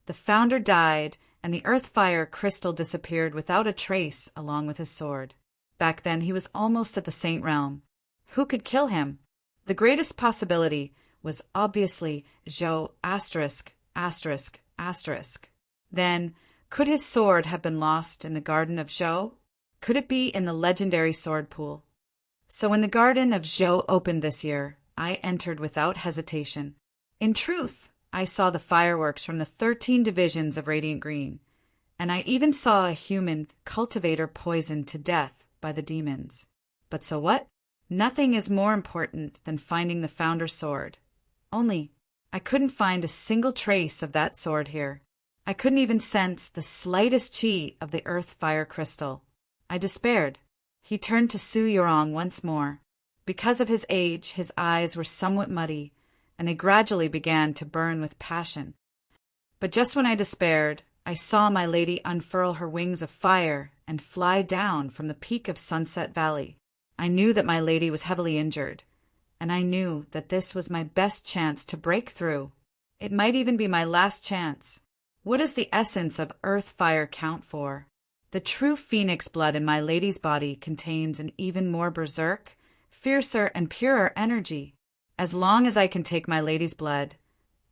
"The founder died, and the earth fire crystal disappeared without a trace along with his sword. Back then he was almost at the Saint Realm. Who could kill him? The greatest possibility was obviously Zhou ****. Then, could his sword have been lost in the garden of Zhou? Could it be in the legendary sword pool? So when the garden of Zhou opened this year, I entered without hesitation. In truth, I saw the fireworks from the 13 divisions of Radiant Green, and I even saw a human cultivator poisoned to death by the demons. But so what? Nothing is more important than finding the founder's sword. Only, I couldn't find a single trace of that sword here. I couldn't even sense the slightest chi of the earth fire crystal. I despaired. He turned to Su Yurong once more. Because of his age, his eyes were somewhat muddy, and they gradually began to burn with passion. But just when I despaired, I saw my lady unfurl her wings of fire and fly down from the peak of Sunset Valley. I knew that my lady was heavily injured, and I knew that this was my best chance to break through. It might even be my last chance. What does the essence of earth fire count for? The true phoenix blood in my lady's body contains an even more berserk, fiercer and purer energy. As long as I can take my lady's blood,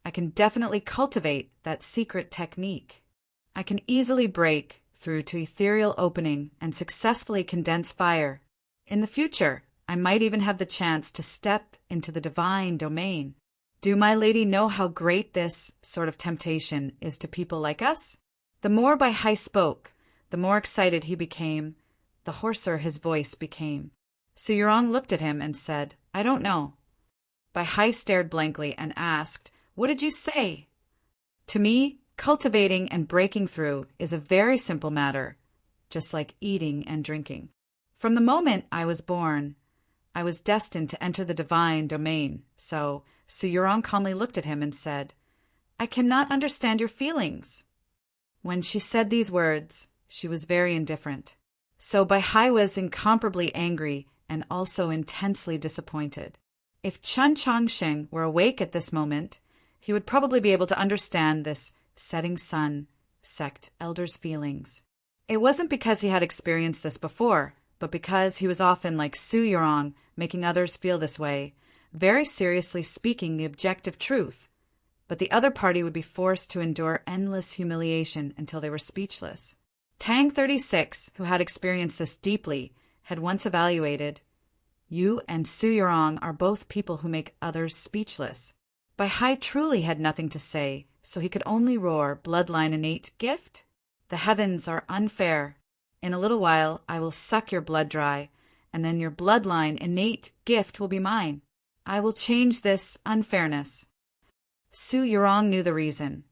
I can definitely cultivate that secret technique. I can easily break through to ethereal opening and successfully condense fire. In the future, I might even have the chance to step into the divine domain. Do my lady know how great this sort of temptation is to people like us? The more Baihai spoke, the more excited he became, the hoarser his voice became. Su Yurong looked at him and said, "I don't know." Baihai stared blankly and asked, "What did you say?" To me, cultivating and breaking through is a very simple matter, just like eating and drinking. From the moment I was born, I was destined to enter the divine domain, so Su Yurong calmly looked at him and said, "I cannot understand your feelings." When she said these words, she was very indifferent. So Baihai was incomparably angry and also intensely disappointed. If Chen Changsheng were awake at this moment, he would probably be able to understand this setting sun sect elder's feelings. It wasn't because he had experienced this before, but because he was often like Su Yurong, making others feel this way, very seriously speaking the objective truth, but the other party would be forced to endure endless humiliation until they were speechless. Tang 36, who had experienced this deeply, had once evaluated, "You and Su Yurong are both people who make others speechless." Baihai truly had nothing to say, so he could only roar, "Bloodline innate gift? The heavens are unfair. In a little while I will suck your blood dry, and then your bloodline innate gift will be mine. I will change this unfairness." Su Yurong knew the reason,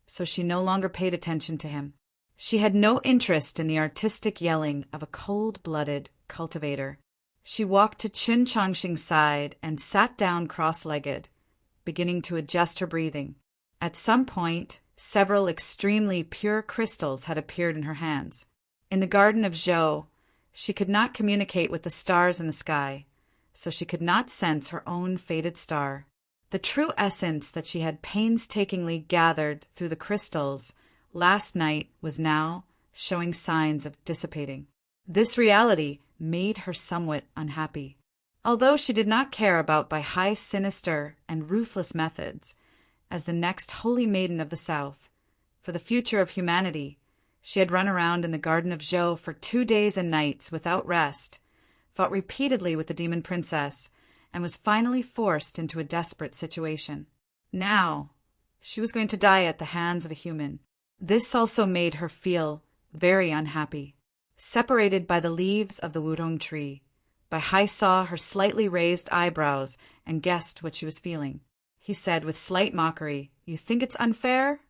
so she no longer paid attention to him. She had no interest in the artistic yelling of a cold-blooded cultivator. She walked to Chen Changsheng's side and sat down cross-legged, beginning to adjust her breathing. At some point, several extremely pure crystals had appeared in her hands. In the garden of Zhou, she could not communicate with the stars in the sky, so she could not sense her own fated star. The true essence that she had painstakingly gathered through the crystals last night was now showing signs of dissipating. This reality made her somewhat unhappy. Although she did not care about Baihai's sinister and ruthless methods, as the next holy maiden of the South, for the future of humanity, She had run around in the garden of Zhou for 2 days and nights without rest, fought repeatedly with the demon princess, and was finally forced into a desperate situation. Now, she was going to die at the hands of a human. This also made her feel very unhappy. Separated by the leaves of the wudong tree, Bai Hai saw her slightly raised eyebrows and guessed what she was feeling. He said with slight mockery, "You think it's unfair?"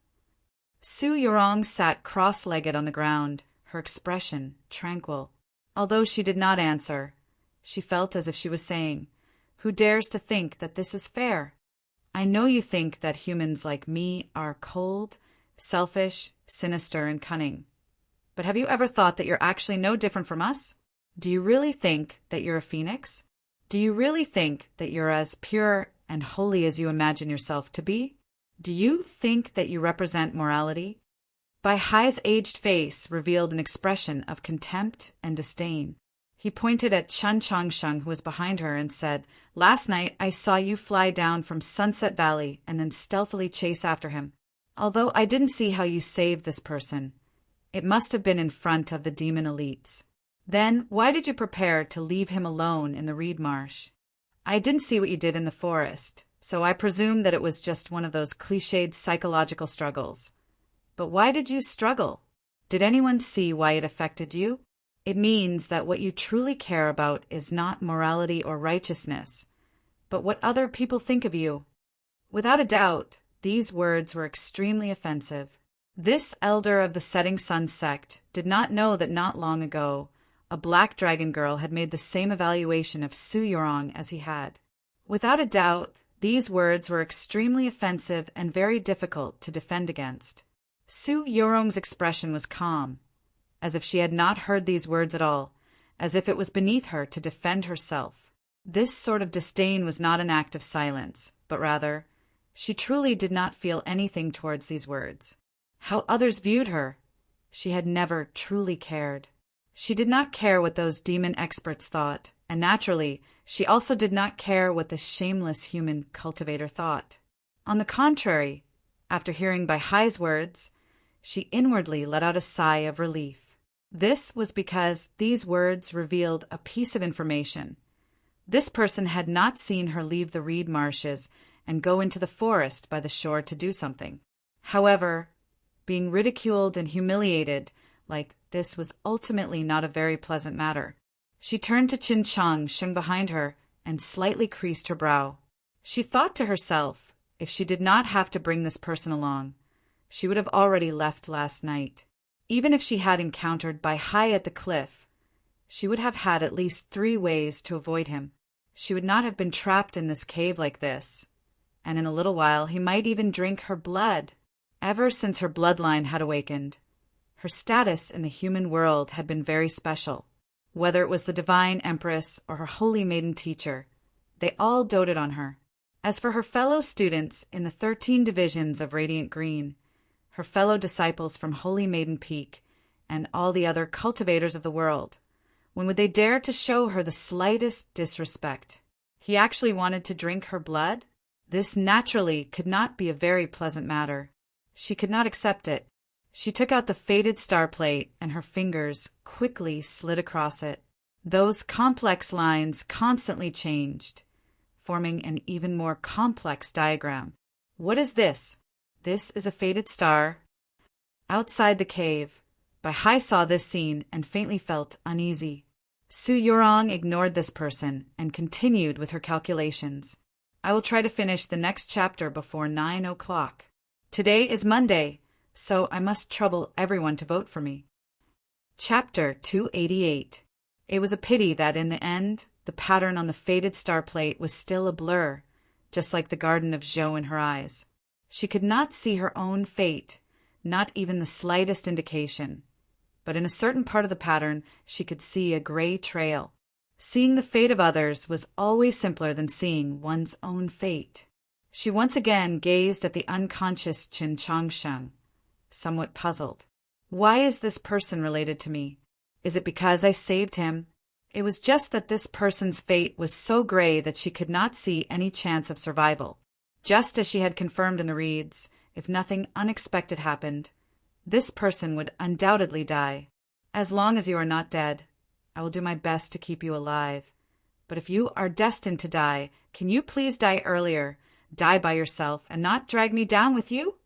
Su Yurong sat cross-legged on the ground, her expression tranquil. Although she did not answer, she felt as if she was saying, "Who dares to think that this is fair? I know you think that humans like me are cold, selfish, sinister, and cunning. But have you ever thought that you're actually no different from us? Do you really think that you're a phoenix? Do you really think that you're as pure and holy as you imagine yourself to be? Do you think that you represent morality?" Bai Hai's aged face revealed an expression of contempt and disdain. He pointed at Chen Changsheng, who was behind her, and said, "Last night I saw you fly down from Sunset Valley and then stealthily chase after him. Although I didn't see how you saved this person, it must have been in front of the demon elites. Then why did you prepare to leave him alone in the reed marsh? I didn't see what you did in the forest, so I presume that it was just one of those cliched psychological struggles. But why did you struggle? Did anyone see why it affected you? It means that what you truly care about is not morality or righteousness, but what other people think of you." Without a doubt, these words were extremely offensive. This elder of the Setting Sun sect did not know that not long ago, a black dragon girl had made the same evaluation of Su Yurong as he had. Without a doubt, these words were extremely offensive and very difficult to defend against. Su Yurong's expression was calm, as if she had not heard these words at all, as if it was beneath her to defend herself. This sort of disdain was not an act of silence, but rather, she truly did not feel anything towards these words. How others viewed her, she had never truly cared. She did not care what those demon experts thought, and naturally, she also did not care what the shameless human cultivator thought. On the contrary, after hearing Bai Hai's words, she inwardly let out a sigh of relief. This was because these words revealed a piece of information. This person had not seen her leave the reed marshes and go into the forest by the shore to do something. However, being ridiculed and humiliated like this was ultimately not a very pleasant matter. She turned to Qin Changsheng behind her and slightly creased her brow. She thought to herself, if she did not have to bring this person along, she would have already left last night. Even if she had encountered Bai Hai at the cliff, she would have had at least 3 ways to avoid him. She would not have been trapped in this cave like this, and in a little while he might even drink her blood. Ever since her bloodline had awakened, her status in the human world had been very special. Whether it was the divine empress or her holy maiden teacher, they all doted on her. As for her fellow students in the 13 divisions of Radiant Green, her fellow disciples from Holy Maiden Peak, and all the other cultivators of the world, when would they dare to show her the slightest disrespect? He actually wanted to drink her blood? This naturally could not be a very pleasant matter. She could not accept it. She took out the faded star plate, and her fingers quickly slid across it. Those complex lines constantly changed, forming an even more complex diagram. What is this? This is a faded star. Outside the cave, Bai Hai saw this scene and faintly felt uneasy. Su Yurong ignored this person and continued with her calculations. I will try to finish the next chapter before 9 o'clock. Today is Monday, so I must trouble everyone to vote for me. Chapter 288. It was a pity that in the end, the pattern on the faded star plate was still a blur, just like the Garden of Zhou in her eyes. She could not see her own fate, not even the slightest indication. But in a certain part of the pattern, she could see a gray trail. Seeing the fate of others was always simpler than seeing one's own fate. She once again gazed at the unconscious Qin Changsheng, somewhat puzzled. Why is this person related to me? Is it because I saved him? It was just that this person's fate was so gray that she could not see any chance of survival. Just as she had confirmed in the reeds, if nothing unexpected happened, This person would undoubtedly die. As long as you are not dead, I will do my best to keep you alive. But if you are destined to die, can you please die earlier, die by yourself, and not drag me down with you?"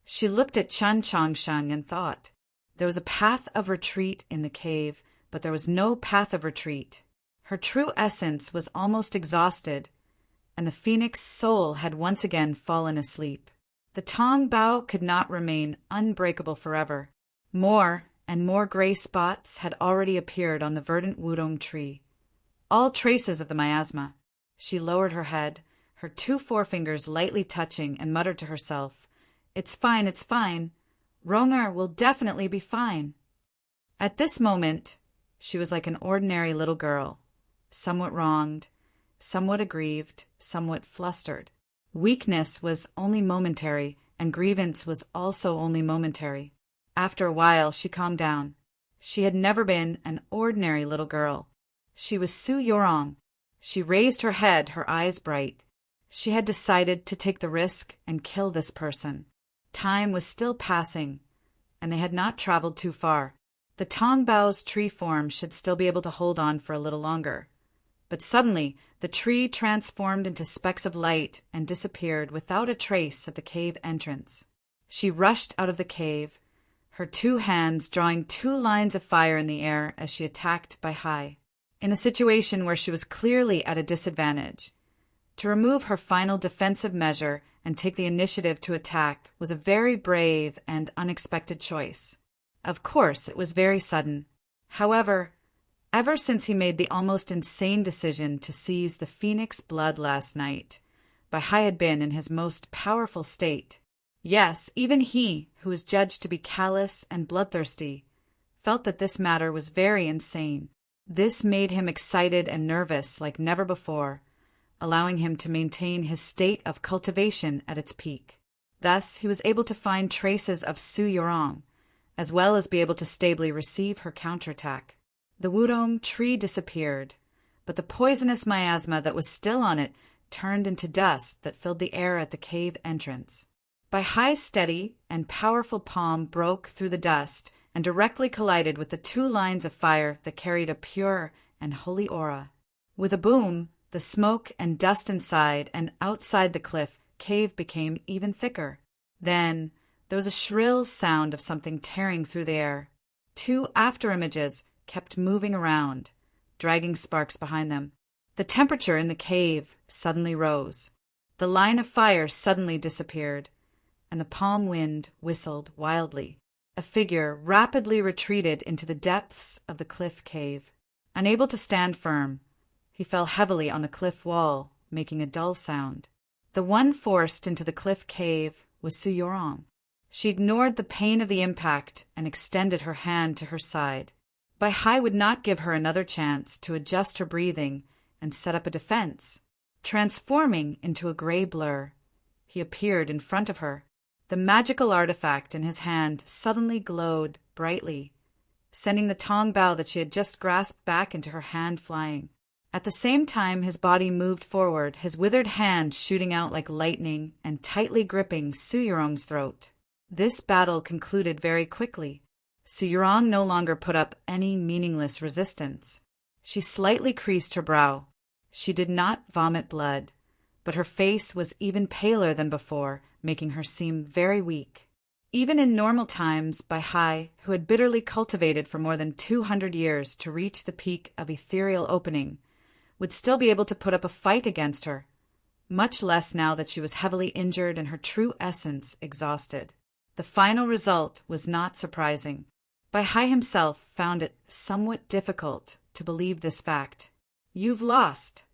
She looked at Chun Chongshan and thought. There was a path of retreat in the cave, but there was no path of retreat. Her true essence was almost exhausted, and the phoenix soul had once again fallen asleep. The Tong Bao could not remain unbreakable forever. More and more gray spots had already appeared on the verdant wudong tree, all traces of the miasma. She lowered her head, her 2 forefingers lightly touching, and muttered to herself, "It's fine, it's fine. Ronger will definitely be fine." At this moment, she was like an ordinary little girl, somewhat wronged, somewhat aggrieved, somewhat flustered. Weakness was only momentary, and grievance was also only momentary. After a while, she calmed down. She had never been an ordinary little girl. She was Su Yorong. She raised her head, her eyes bright. She had decided to take the risk and kill this person. Time was still passing, and they had not traveled too far. The Tong Bao's tree form should still be able to hold on for a little longer. But suddenly, the tree transformed into specks of light and disappeared without a trace at the cave entrance. She rushed out of the cave, her 2 hands drawing 2 lines of fire in the air as she attacked Bai Hai. In a situation where she was clearly at a disadvantage, to remove her final defensive measure and take the initiative to attack was a very brave and unexpected choice. Of course, it was very sudden. However, ever since he made the almost insane decision to seize the phoenix blood last night, Bai Hai had been in his most powerful state. Yes, even he, who was judged to be callous and bloodthirsty, felt that this matter was very insane. This made him excited and nervous like never before, allowing him to maintain his state of cultivation at its peak. Thus, he was able to find traces of Su Yorong, as well as be able to stably receive her counterattack. The wudong tree disappeared, but the poisonous miasma that was still on it turned into dust that filled the air at the cave entrance. Bai Hai's steady and powerful palm broke through the dust and directly collided with the 2 lines of fire that carried a pure and holy aura. With a boom, the smoke and dust inside and outside the cliff cave became even thicker. Then there was a shrill sound of something tearing through the air. 2 afterimages kept moving around, dragging sparks behind them. The temperature in the cave suddenly rose. The line of fire suddenly disappeared, and the palm wind whistled wildly. A figure rapidly retreated into the depths of the cliff cave. Unable to stand firm, he fell heavily on the cliff wall, making a dull sound. The one forced into the cliff cave was Su Yorong. She ignored the pain of the impact and extended her hand to her side. Bai Hai would not give her another chance to adjust her breathing and set up a defense. Transforming into a gray blur, he appeared in front of her. The magical artifact in his hand suddenly glowed brightly, sending the Tong Bao that she had just grasped back into her hand flying. At the same time his body moved forward, his withered hand shooting out like lightning and tightly gripping Su Yorong's throat. This battle concluded very quickly. Su Yorong no longer put up any meaningless resistance. She slightly creased her brow. She did not vomit blood, but her face was even paler than before, making her seem very weak. Even in normal times, Bai Hai, who had bitterly cultivated for more than 200 years to reach the peak of ethereal opening, would still be able to put up a fight against her, much less now that she was heavily injured and her true essence exhausted. The final result was not surprising. Bai Hai himself found it somewhat difficult to believe this fact. "You've lost."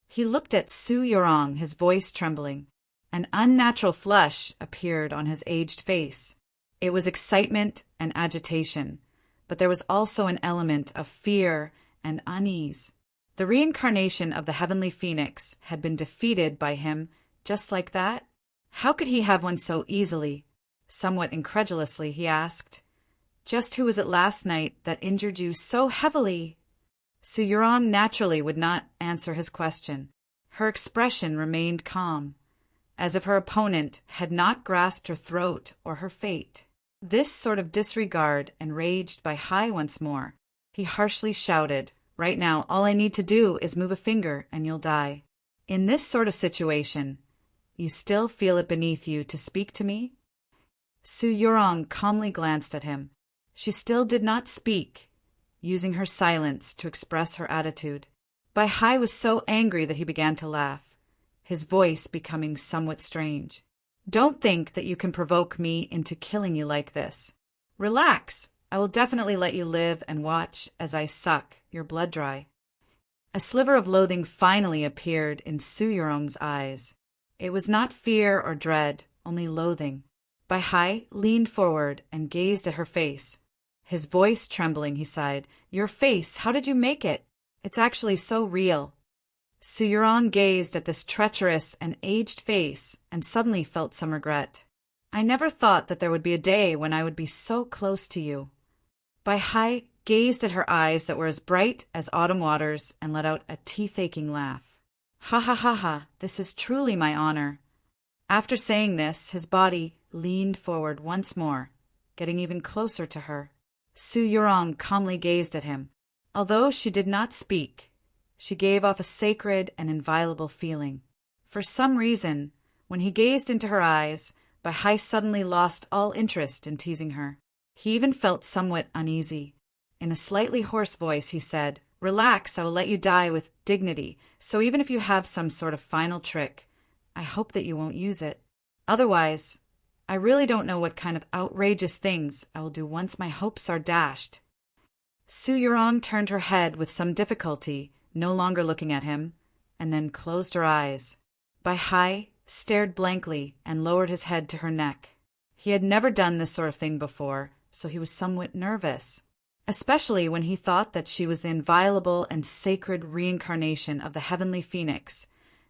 He looked at Su Yorong, his voice trembling. An unnatural flush appeared on his aged face. It was excitement and agitation, but there was also an element of fear and unease. The reincarnation of the heavenly phoenix had been defeated by him just like that? How could he have one so easily? Somewhat incredulously, he asked, "Just who was it last night that injured you so heavily?" Su Yorong naturally would not answer his question. Her expression remained calm, as if her opponent had not grasped her throat or her fate. This sort of disregard enraged Bai Hai once more. He harshly shouted, "Right now, all I need to do is move a finger and you'll die. In this sort of situation, you still feel it beneath you to speak to me?" Su Yurong calmly glanced at him. She still did not speak, using her silence to express her attitude. Bai Hai was so angry that he began to laugh, his voice becoming somewhat strange. "Don't think that you can provoke me into killing you like this. Relax. I will definitely let you live and watch as I suck your blood dry." A sliver of loathing finally appeared in Su Yurong's eyes. It was not fear or dread, only loathing. Bai Hai leaned forward and gazed at her face. His voice trembling, he sighed, "Your face, how did you make it? It's actually so real." Su Yurong gazed at this treacherous and aged face and suddenly felt some regret. "I never thought that there would be a day when I would be so close to you." Bai Hai gazed at her eyes that were as bright as autumn waters and let out a teeth-aching laugh. "Ha ha ha ha, this is truly my honor." After saying this, his body leaned forward once more, getting even closer to her. Su Yurong calmly gazed at him. Although she did not speak, she gave off a sacred and inviolable feeling. For some reason, when he gazed into her eyes, Bai Hai suddenly lost all interest in teasing her. He even felt somewhat uneasy. In a slightly hoarse voice, he said, "Relax, I will let you die with dignity, so even if you have some sort of final trick, I hope that you won't use it. Otherwise, I really don't know what kind of outrageous things I will do once my hopes are dashed." Su Yurong turned her head with some difficulty, no longer looking at him, and then closed her eyes. Bai Hai stared blankly and lowered his head to her neck. He had never done this sort of thing before, so he was somewhat nervous, especially when he thought that she was the inviolable and sacred reincarnation of the heavenly phoenix,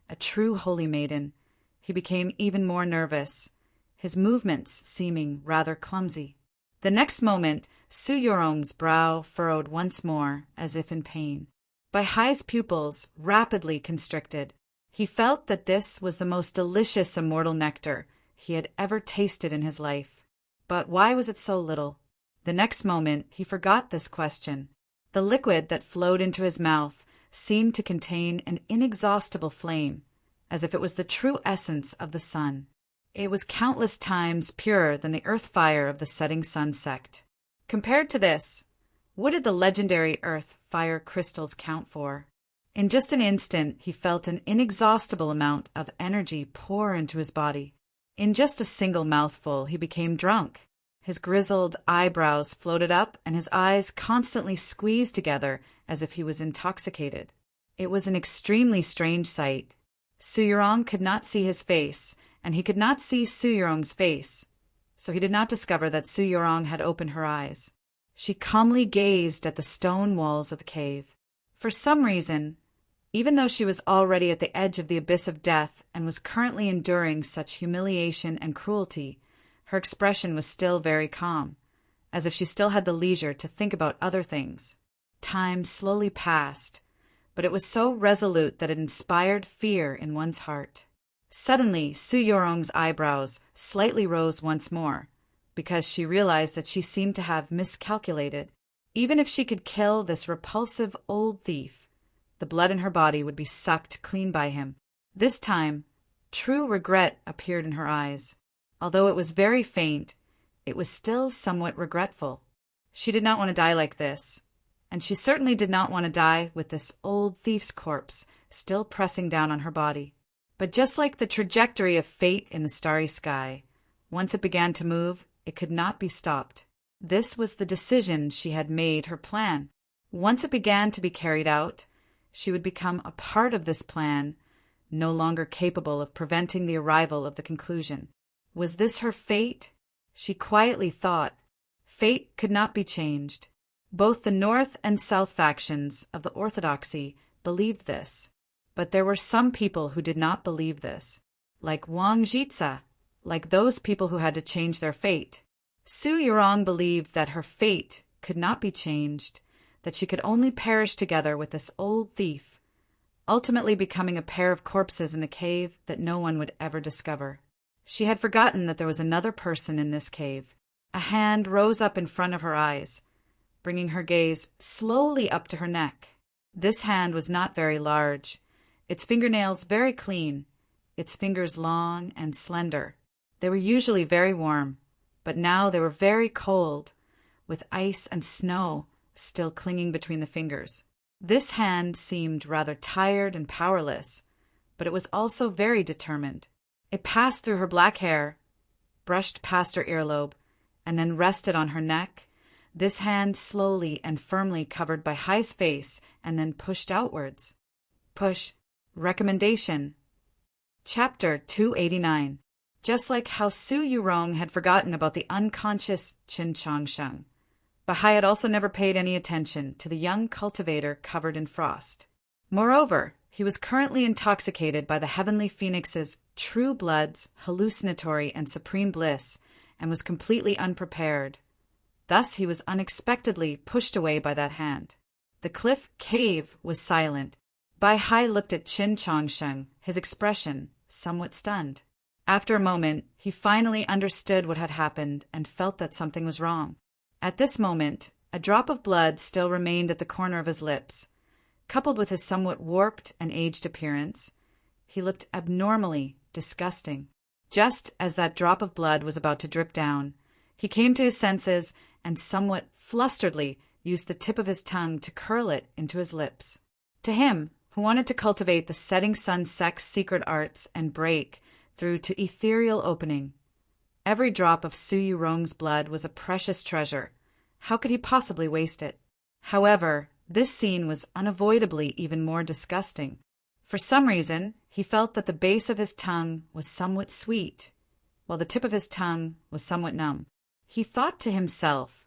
a true holy maiden. He became even more nervous, his movements seeming rather clumsy. The next moment, Su Yurong's brow furrowed once more, as if in pain. Bai Hai's pupils rapidly constricted. He felt that this was the most delicious immortal nectar he had ever tasted in his life. But why was it so little? The next moment, he forgot this question. The liquid that flowed into his mouth seemed to contain an inexhaustible flame, as if it was the true essence of the sun. It was countless times purer than the earth fire of the setting sun sect. Compared to this, what did the legendary earth fire crystals count for? In just an instant, he felt an inexhaustible amount of energy pour into his body. In just a single mouthful, he became drunk. His grizzled eyebrows floated up, and his eyes constantly squeezed together as if he was intoxicated. It was an extremely strange sight. Su Yurong could not see his face, and he could not see Su Yurong's face, so he did not discover that Su Yurong had opened her eyes. She calmly gazed at the stone walls of the cave. For some reason, even though she was already at the edge of the abyss of death and was currently enduring such humiliation and cruelty, her expression was still very calm, as if she still had the leisure to think about other things. Time slowly passed, but it was so resolute that it inspired fear in one's heart. Suddenly, Su Yurong's eyebrows slightly rose once more, because she realized that she seemed to have miscalculated. Even if she could kill this repulsive old thief, the blood in her body would be sucked clean by him. This time, true regret appeared in her eyes. Although it was very faint, it was still somewhat regretful. She did not want to die like this, and she certainly did not want to die with this old thief's corpse still pressing down on her body. But just like the trajectory of fate in the starry sky, once it began to move, it could not be stopped. This was the decision she had made her plan. Once it began to be carried out, she would become a part of this plan, no longer capable of preventing the arrival of the conclusion. Was this her fate? She quietly thought. Fate could not be changed. Both the North and South factions of the Orthodoxy believed this. But there were some people who did not believe this, like Wang Jitsa, like those people who had to change their fate. Su Yurong believed that her fate could not be changed, that she could only perish together with this old thief, ultimately becoming a pair of corpses in the cave that no one would ever discover. She had forgotten that there was another person in this cave, A hand rose up in front of her eyes, bringing her gaze slowly up to her neck. This hand was not very large, its fingernails very clean, its fingers long and slender. They were usually very warm, but now they were very cold, with ice and snow still clinging between the fingers. This hand seemed rather tired and powerless, but it was also very determined. It passed through her black hair, brushed past her earlobe, and then rested on her neck. This hand slowly and firmly covered Bai Hai's face and then pushed outwards. Push. Recommendation. Chapter 289. Just like how Su Yurong had forgotten about the unconscious Qin Changsheng, Bai Hai had also never paid any attention to the young cultivator covered in frost. Moreover, he was currently intoxicated by the heavenly phoenix's true blood's hallucinatory and supreme bliss, and was completely unprepared. Thus he was unexpectedly pushed away by that hand. The cliff cave was silent. Bai Hai looked at Qin Changsheng, his expression somewhat stunned. After a moment, he finally understood what had happened and felt that something was wrong. At this moment, a drop of blood still remained at the corner of his lips. Coupled with his somewhat warped and aged appearance, he looked abnormally disgusting. Just as that drop of blood was about to drip down, he came to his senses and somewhat flusteredly used the tip of his tongue to curl it into his lips. To him, who wanted to cultivate the setting sun sect's secret arts and break through to ethereal opening, every drop of Su Yurong's blood was a precious treasure. How could he possibly waste it? However, this scene was unavoidably even more disgusting. For some reason, he felt that the base of his tongue was somewhat sweet, while the tip of his tongue was somewhat numb. He thought to himself,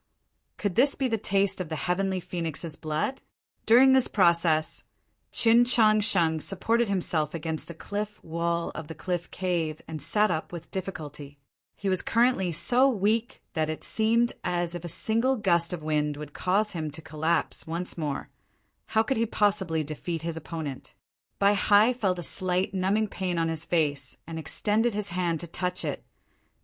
could this be the taste of the heavenly phoenix's blood? During this process, Qin Changsheng supported himself against the cliff wall of the cliff cave and sat up with difficulty. He was currently so weak that it seemed as if a single gust of wind would cause him to collapse once more. How could he possibly defeat his opponent? Bai Hai felt a slight numbing pain on his face and extended his hand to touch it,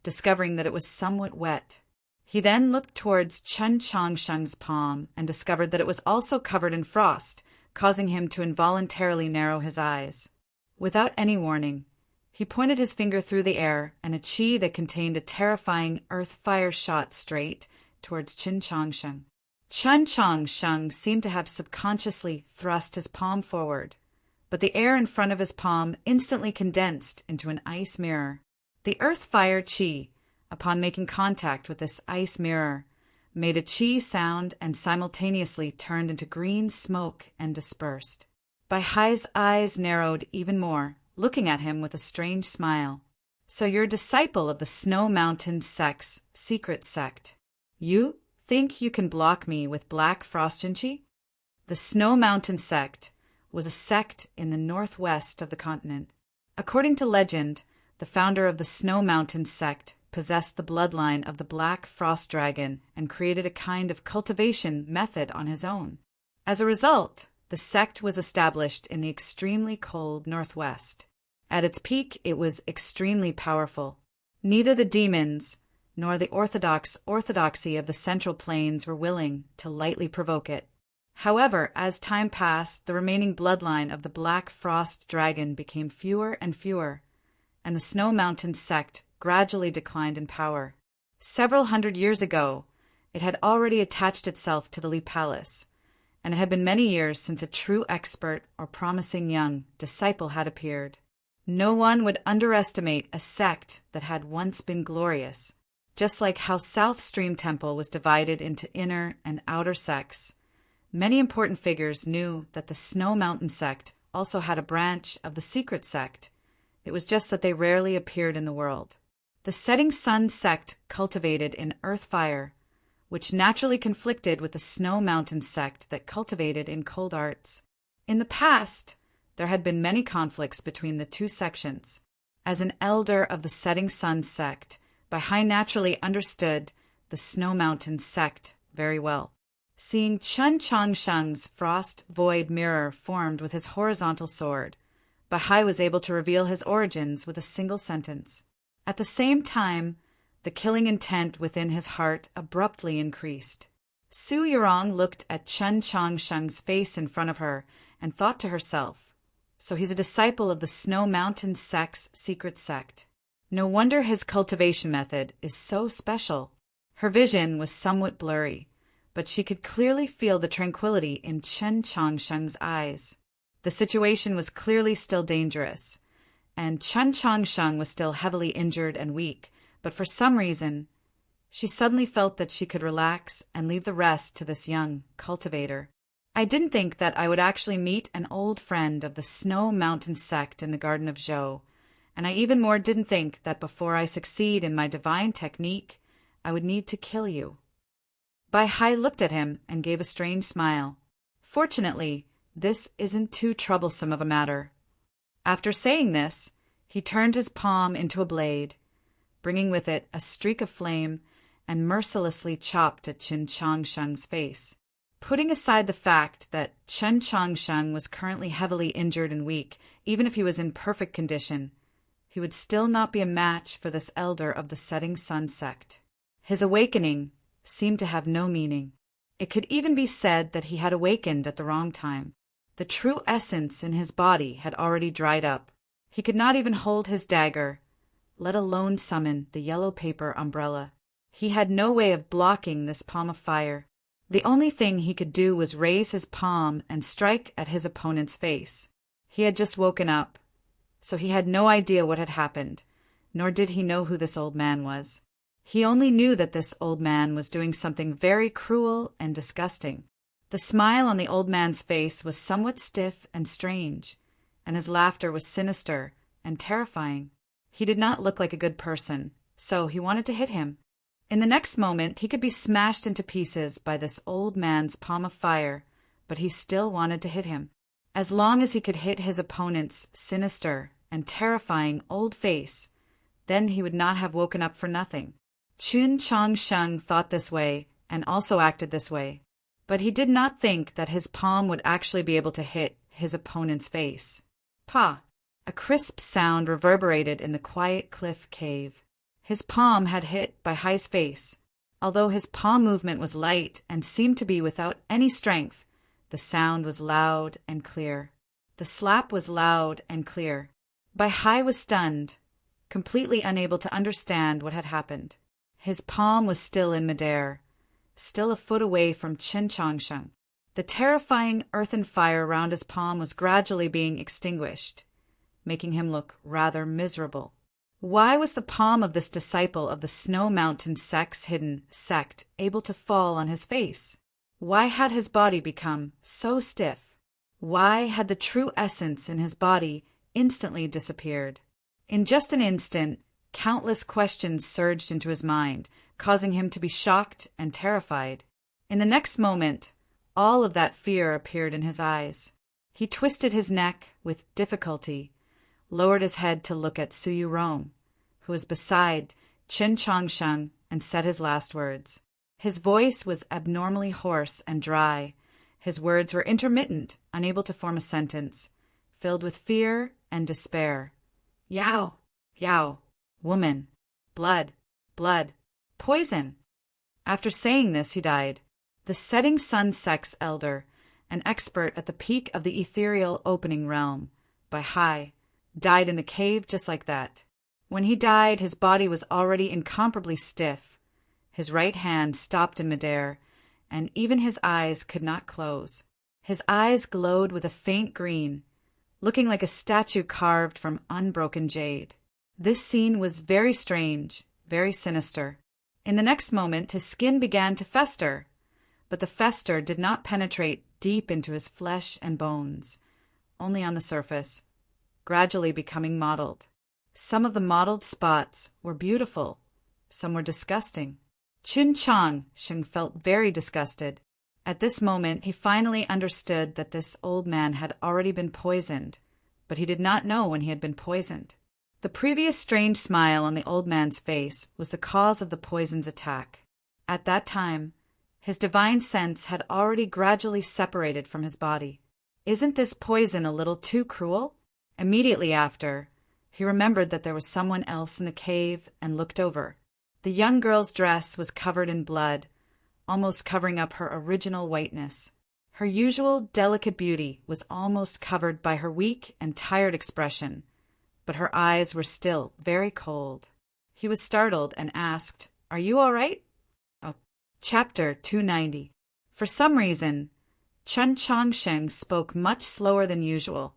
discovering that it was somewhat wet. He then looked towards Qin Changsheng's palm and discovered that it was also covered in frost, causing him to involuntarily narrow his eyes. Without any warning, he pointed his finger through the air, and a chi that contained a terrifying earth-fire shot straight towards Qin Changsheng. Qin Changsheng seemed to have subconsciously thrust his palm forward, but the air in front of his palm instantly condensed into an ice mirror. The earth-fire chi, upon making contact with this ice mirror, made a chi sound and simultaneously turned into green smoke and dispersed. Bai Hai's eyes narrowed even more, looking at him with a strange smile. So you're a disciple of the Snow Mountain sect's secret sect. You think you can block me with black frost chi? The Snow Mountain sect was a sect in the northwest of the continent. According to legend, the founder of the Snow Mountain sect possessed the bloodline of the Black Frost Dragon and created a kind of cultivation method on his own. As a result, the sect was established in the extremely cold northwest. At its peak, it was extremely powerful. Neither the demons nor the orthodoxy of the Central Plains were willing to lightly provoke it. However, as time passed, the remaining bloodline of the Black Frost Dragon became fewer and fewer, and the Snow Mountain sect gradually declined in power. Several hundred years ago, it had already attached itself to the Li Palace, and it had been many years since a true expert or promising young disciple had appeared. No one would underestimate a sect that had once been glorious. Just like how South Stream Temple was divided into inner and outer sects, many important figures knew that the Snow Mountain sect also had a branch of the secret sect. It was just that they rarely appeared in the world. The Setting Sun sect cultivated in earth fire, which naturally conflicted with the Snow Mountain sect that cultivated in cold arts. In the past, there had been many conflicts between the two sections. As an elder of the Setting Sun sect, Bai Hai naturally understood the Snow Mountain sect very well. Seeing Qin Changsheng's frost void mirror formed with his horizontal sword, Bai Hai was able to reveal his origins with a single sentence. At the same time, The killing intent within his heart abruptly increased. Su Yurong looked at Chen Changsheng's face in front of her and thought to herself, so he's a disciple of the Snow Mountain sect's secret sect. No wonder his cultivation method is so special. Her vision was somewhat blurry, but she could clearly feel the tranquility in Chen Changsheng's eyes. The situation was clearly still dangerous, and Chen Changsheng was still heavily injured and weak, but for some reason, she suddenly felt that she could relax and leave the rest to this young cultivator. I didn't think that I would actually meet an old friend of the Snow Mountain sect in the Garden of Zhou, and I even more didn't think that before I succeed in my divine technique, I would need to kill you. Bai Hai looked at him and gave a strange smile. Fortunately, this isn't too troublesome of a matter. After saying this, he turned his palm into a blade, bringing with it a streak of flame, and mercilessly chopped at Chen Changsheng's face. Putting aside the fact that Chen Changsheng was currently heavily injured and weak, even if he was in perfect condition, he would still not be a match for this elder of the Setting Sun sect. His awakening seemed to have no meaning. It could even be said that he had awakened at the wrong time. The true essence in his body had already dried up. He could not even hold his dagger, let alone summon the yellow paper umbrella. He had no way of blocking this palm of fire. The only thing he could do was raise his palm and strike at his opponent's face. He had just woken up, so he had no idea what had happened, nor did he know who this old man was. He only knew that this old man was doing something very cruel and disgusting. The smile on the old man's face was somewhat stiff and strange, and his laughter was sinister and terrifying. He did not look like a good person, so he wanted to hit him. In the next moment, he could be smashed into pieces by this old man's palm of fire, but he still wanted to hit him. As long as he could hit his opponent's sinister and terrifying old face, then he would not have woken up for nothing. Chen Changsheng thought this way and also acted this way, but he did not think that his palm would actually be able to hit his opponent's face. Pa! A crisp sound reverberated in the quiet cliff cave. His palm had hit Bai Hai's face. Although his palm movement was light and seemed to be without any strength, the sound was loud and clear. The slap was loud and clear. Bai Hai was stunned, completely unable to understand what had happened. His palm was still in midair, still a foot away from Chen Changsheng. The terrifying earthen fire around his palm was gradually being extinguished, making him look rather miserable. Why was the palm of this disciple of the Snow Mountain sect's hidden sect able to fall on his face? Why had his body become so stiff? Why had the true essence in his body instantly disappeared? In just an instant, countless questions surged into his mind, causing him to be shocked and terrified. In the next moment, all of that fear appeared in his eyes. He twisted his neck with difficulty, lowered his head to look at Su Yurong, who was beside Chen Changsheng, and said his last words. His voice was abnormally hoarse and dry. His words were intermittent, unable to form a sentence, filled with fear and despair. Yao! Yao! Woman! Blood! Blood! Poison! After saying this, he died. The Setting Sun sect's elder, an expert at the peak of the ethereal opening realm, Bai Hai, died in the cave just like that. When he died, his body was already incomparably stiff. His right hand stopped in midair, and even his eyes could not close. His eyes glowed with a faint green, looking like a statue carved from unbroken jade. This scene was very strange, very sinister. In the next moment, his skin began to fester, but the fester did not penetrate deep into his flesh and bones, only on the surface, gradually becoming mottled. Some of the mottled spots were beautiful, some were disgusting. Chen Changsheng felt very disgusted. At this moment, he finally understood that this old man had already been poisoned, but he did not know when he had been poisoned. The previous strange smile on the old man's face was the cause of the poison's attack. At that time, his divine sense had already gradually separated from his body. Isn't this poison a little too cruel? Immediately after, he remembered that there was someone else in the cave and looked over. The young girl's dress was covered in blood, almost covering up her original whiteness. Her usual delicate beauty was almost covered by her weak and tired expression, but her eyes were still very cold. He was startled and asked, "Are you all right?" Oh. Chapter 290. For some reason, Chen Chongsheng spoke much slower than usual,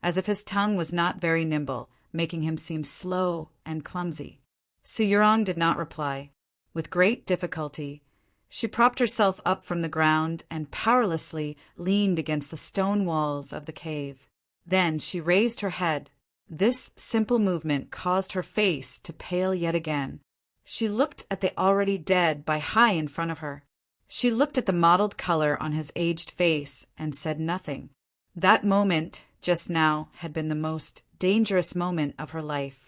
as if his tongue was not very nimble, making him seem slow and clumsy. Su Yurong did not reply. With great difficulty, she propped herself up from the ground and powerlessly leaned against the stone walls of the cave. Then she raised her head. This simple movement caused her face to pale yet again. She looked at the already dead Bai Hai in front of her. She looked at the mottled color on his aged face and said nothing. That moment, just now, had been the most dangerous moment of her life.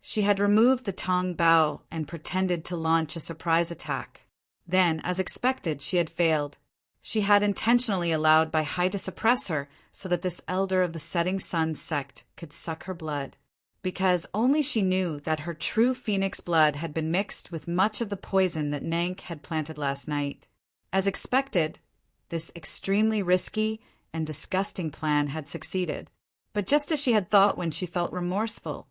She had removed the Tong Bao and pretended to launch a surprise attack. Then, as expected, she had failed. She had intentionally allowed Bai Hai to suppress her so that this elder of the setting sun sect could suck her blood, because only she knew that her true phoenix blood had been mixed with much of the poison that Nank had planted last night. As expected, this extremely risky and disgusting plan had succeeded. But just as she had thought when she felt remorseful,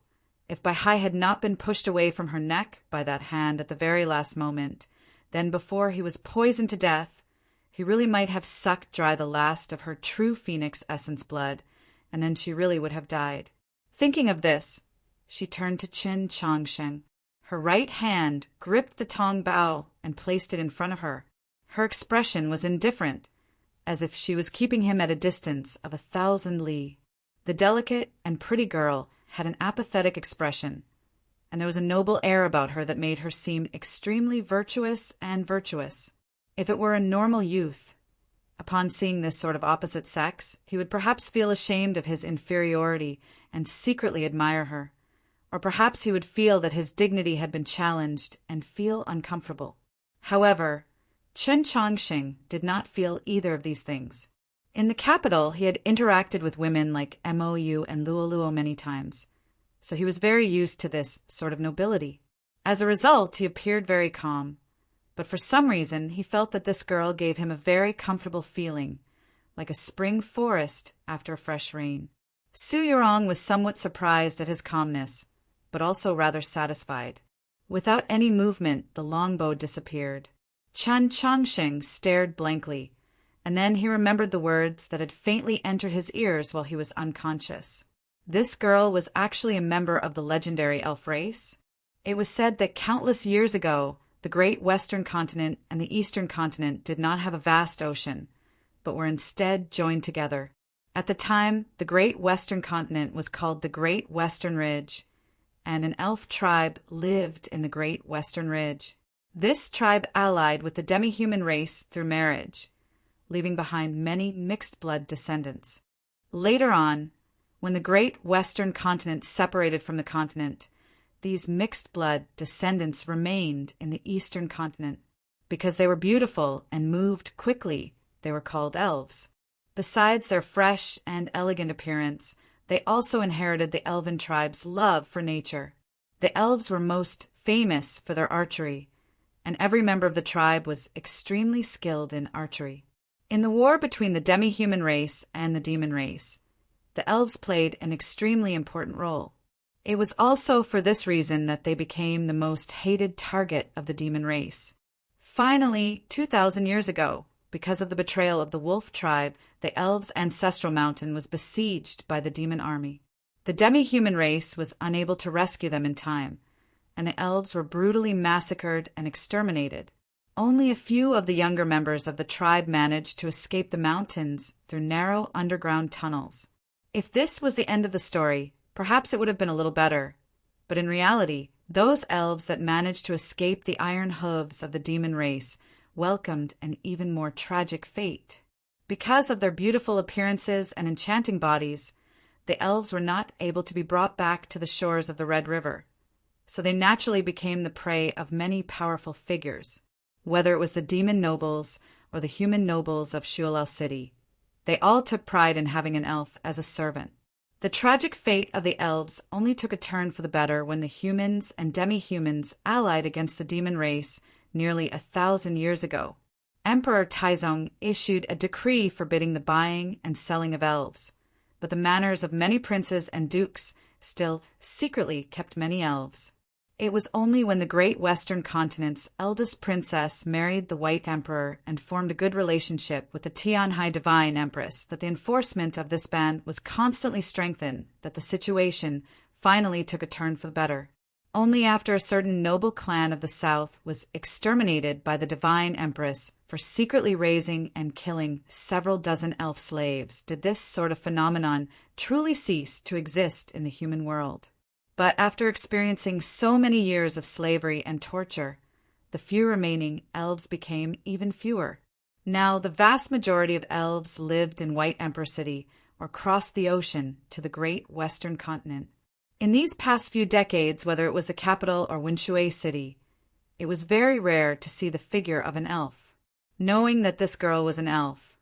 if Bai Hai had not been pushed away from her neck by that hand at the very last moment, then before he was poisoned to death, he really might have sucked dry the last of her true phoenix essence blood, and then she really would have died. Thinking of this, she turned to Chen Chongsheng. Her right hand gripped the Tong Bao and placed it in front of her. Her expression was indifferent, as if she was keeping him at a distance of 1,000 li. The delicate and pretty girl had an apathetic expression, and there was a noble air about her that made her seem extremely virtuous and virtuous. If it were a normal youth, upon seeing this sort of opposite sex, he would perhaps feel ashamed of his inferiority and secretly admire her, or perhaps he would feel that his dignity had been challenged and feel uncomfortable. However, Chen Chongsheng did not feel either of these things. In the capital, he had interacted with women like Mou and Luoluo many times, so he was very used to this sort of nobility. As a result, he appeared very calm, but for some reason he felt that this girl gave him a very comfortable feeling, like a spring forest after a fresh rain. Su Yurong was somewhat surprised at his calmness, but also rather satisfied. Without any movement, the longbow disappeared. Chen Chongsheng stared blankly, and then he remembered the words that had faintly entered his ears while he was unconscious. This girl was actually a member of the legendary elf race. It was said that countless years ago, the great western continent and the eastern continent did not have a vast ocean, but were instead joined together. At the time, the great western continent was called the Great Western Ridge, and an elf tribe lived in the Great Western Ridge. This tribe allied with the demi-human race through marriage, leaving behind many mixed-blood descendants. Later on, when the great western continent separated from the continent, these mixed-blood descendants remained in the eastern continent. Because they were beautiful and moved quickly, they were called elves. Besides their fresh and elegant appearance, they also inherited the elven tribe's love for nature. The elves were most famous for their archery, and every member of the tribe was extremely skilled in archery. In the war between the demi-human race and the demon race, the elves played an extremely important role. It was also for this reason that they became the most hated target of the demon race. Finally, 2,000 years ago, because of the betrayal of the wolf tribe, the elves' ancestral mountain was besieged by the demon army. The demi-human race was unable to rescue them in time, and the elves were brutally massacred and exterminated. Only a few of the younger members of the tribe managed to escape the mountains through narrow underground tunnels. If this was the end of the story, perhaps it would have been a little better. But in reality, those elves that managed to escape the iron hooves of the demon race welcomed an even more tragic fate. Because of their beautiful appearances and enchanting bodies, the elves were not able to be brought back to the shores of the Red River, so they naturally became the prey of many powerful figures. Whether it was the demon nobles or the human nobles of Shualao City, they all took pride in having an elf as a servant. The tragic fate of the elves only took a turn for the better when the humans and demi-humans allied against the demon race nearly 1,000 years ago. Emperor Taizong issued a decree forbidding the buying and selling of elves, but the manners of many princes and dukes still secretly kept many elves. It was only when the great Western continent's eldest princess married the White Emperor and formed a good relationship with the Tianhai Divine Empress that the enforcement of this ban was constantly strengthened, that the situation finally took a turn for the better. Only after a certain noble clan of the south was exterminated by the Divine Empress for secretly raising and killing several dozen elf slaves did this sort of phenomenon truly cease to exist in the human world. But after experiencing so many years of slavery and torture, the few remaining elves became even fewer. Now the vast majority of elves lived in White Emperor City or crossed the ocean to the great Western continent. In these past few decades, whether it was the capital or Winshui City, it was very rare to see the figure of an elf. Knowing that this girl was an elf,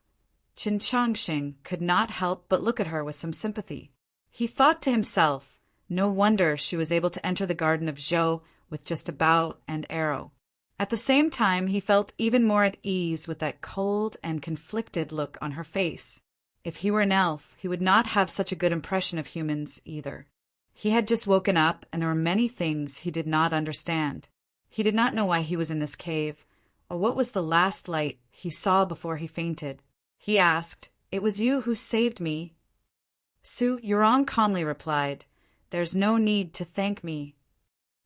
Qin Changxing could not help but look at her with some sympathy. He thought to himself, no wonder she was able to enter the garden of Zhou with just a bow and arrow. At the same time, he felt even more at ease with that cold and conflicted look on her face. If he were an elf, he would not have such a good impression of humans either. He had just woken up, and there were many things he did not understand. He did not know why he was in this cave, or what was the last light he saw before he fainted. He asked, "It was you who saved me." Su Yurong calmly replied, "There's no need to thank me."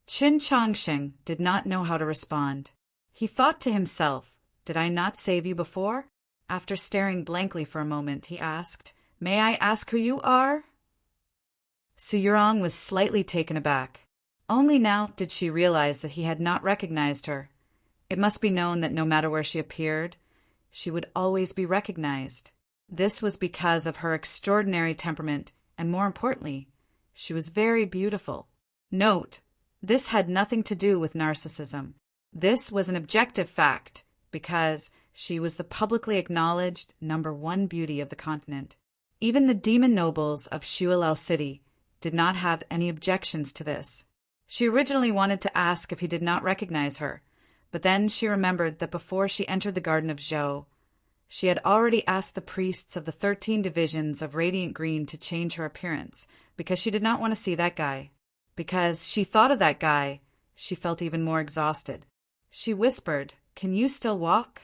Qin Changxing did not know how to respond. He thought to himself, "Did I not save you before?" After staring blankly for a moment, he asked, "May I ask who you are?" Su Yurong was slightly taken aback. Only now did she realize that he had not recognized her. It must be known that no matter where she appeared, she would always be recognized. This was because of her extraordinary temperament, and more importantly, she was very beautiful. Note, this had nothing to do with narcissism. This was an objective fact, because she was the publicly acknowledged #1 beauty of the continent. Even the demon nobles of Shuilao City did not have any objections to this. She originally wanted to ask if he did not recognize her, but then she remembered that before she entered the Garden of Zhou, she had already asked the priests of the 13 divisions of Radiant Green to change her appearance, because she did not want to see that guy. Because she thought of that guy, she felt even more exhausted. She whispered, "Can you still walk?"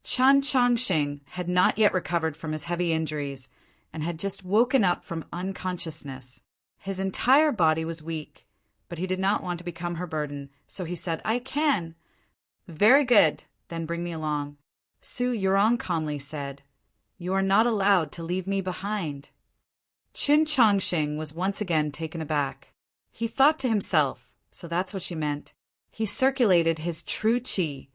Qin Changxing had not yet recovered from his heavy injuries and had just woken up from unconsciousness. His entire body was weak, but he did not want to become her burden, so he said, "I can." "Very good, then bring me along." Su Yurong calmly said, "You are not allowed to leave me behind." Qin Changxing was once again taken aback. He thought to himself, so that's what she meant. He circulated his true qi,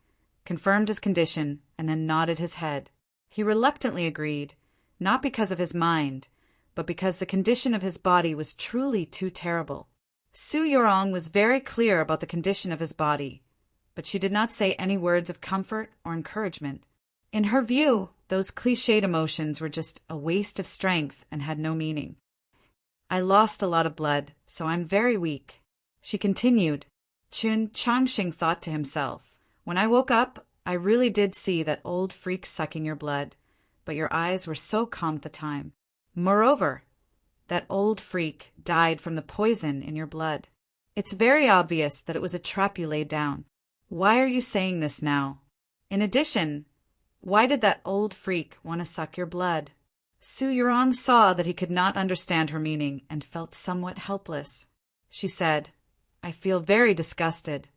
confirmed his condition, and then nodded his head. He reluctantly agreed, not because of his mind, but because the condition of his body was truly too terrible. Su Yurong was very clear about the condition of his body, but she did not say any words of comfort or encouragement. In her view, those cliched emotions were just a waste of strength and had no meaning. "I lost a lot of blood, so I'm very weak," she continued. Qin Changxing thought to himself, "When I woke up, I really did see that old freak sucking your blood, but your eyes were so calm at the time. Moreover, that old freak died from the poison in your blood. It's very obvious that it was a trap you laid down. Why are you saying this now? In addition, why did that old freak want to suck your blood?" Su Yurong saw that he could not understand her meaning and felt somewhat helpless. She said, "I feel very disgusted."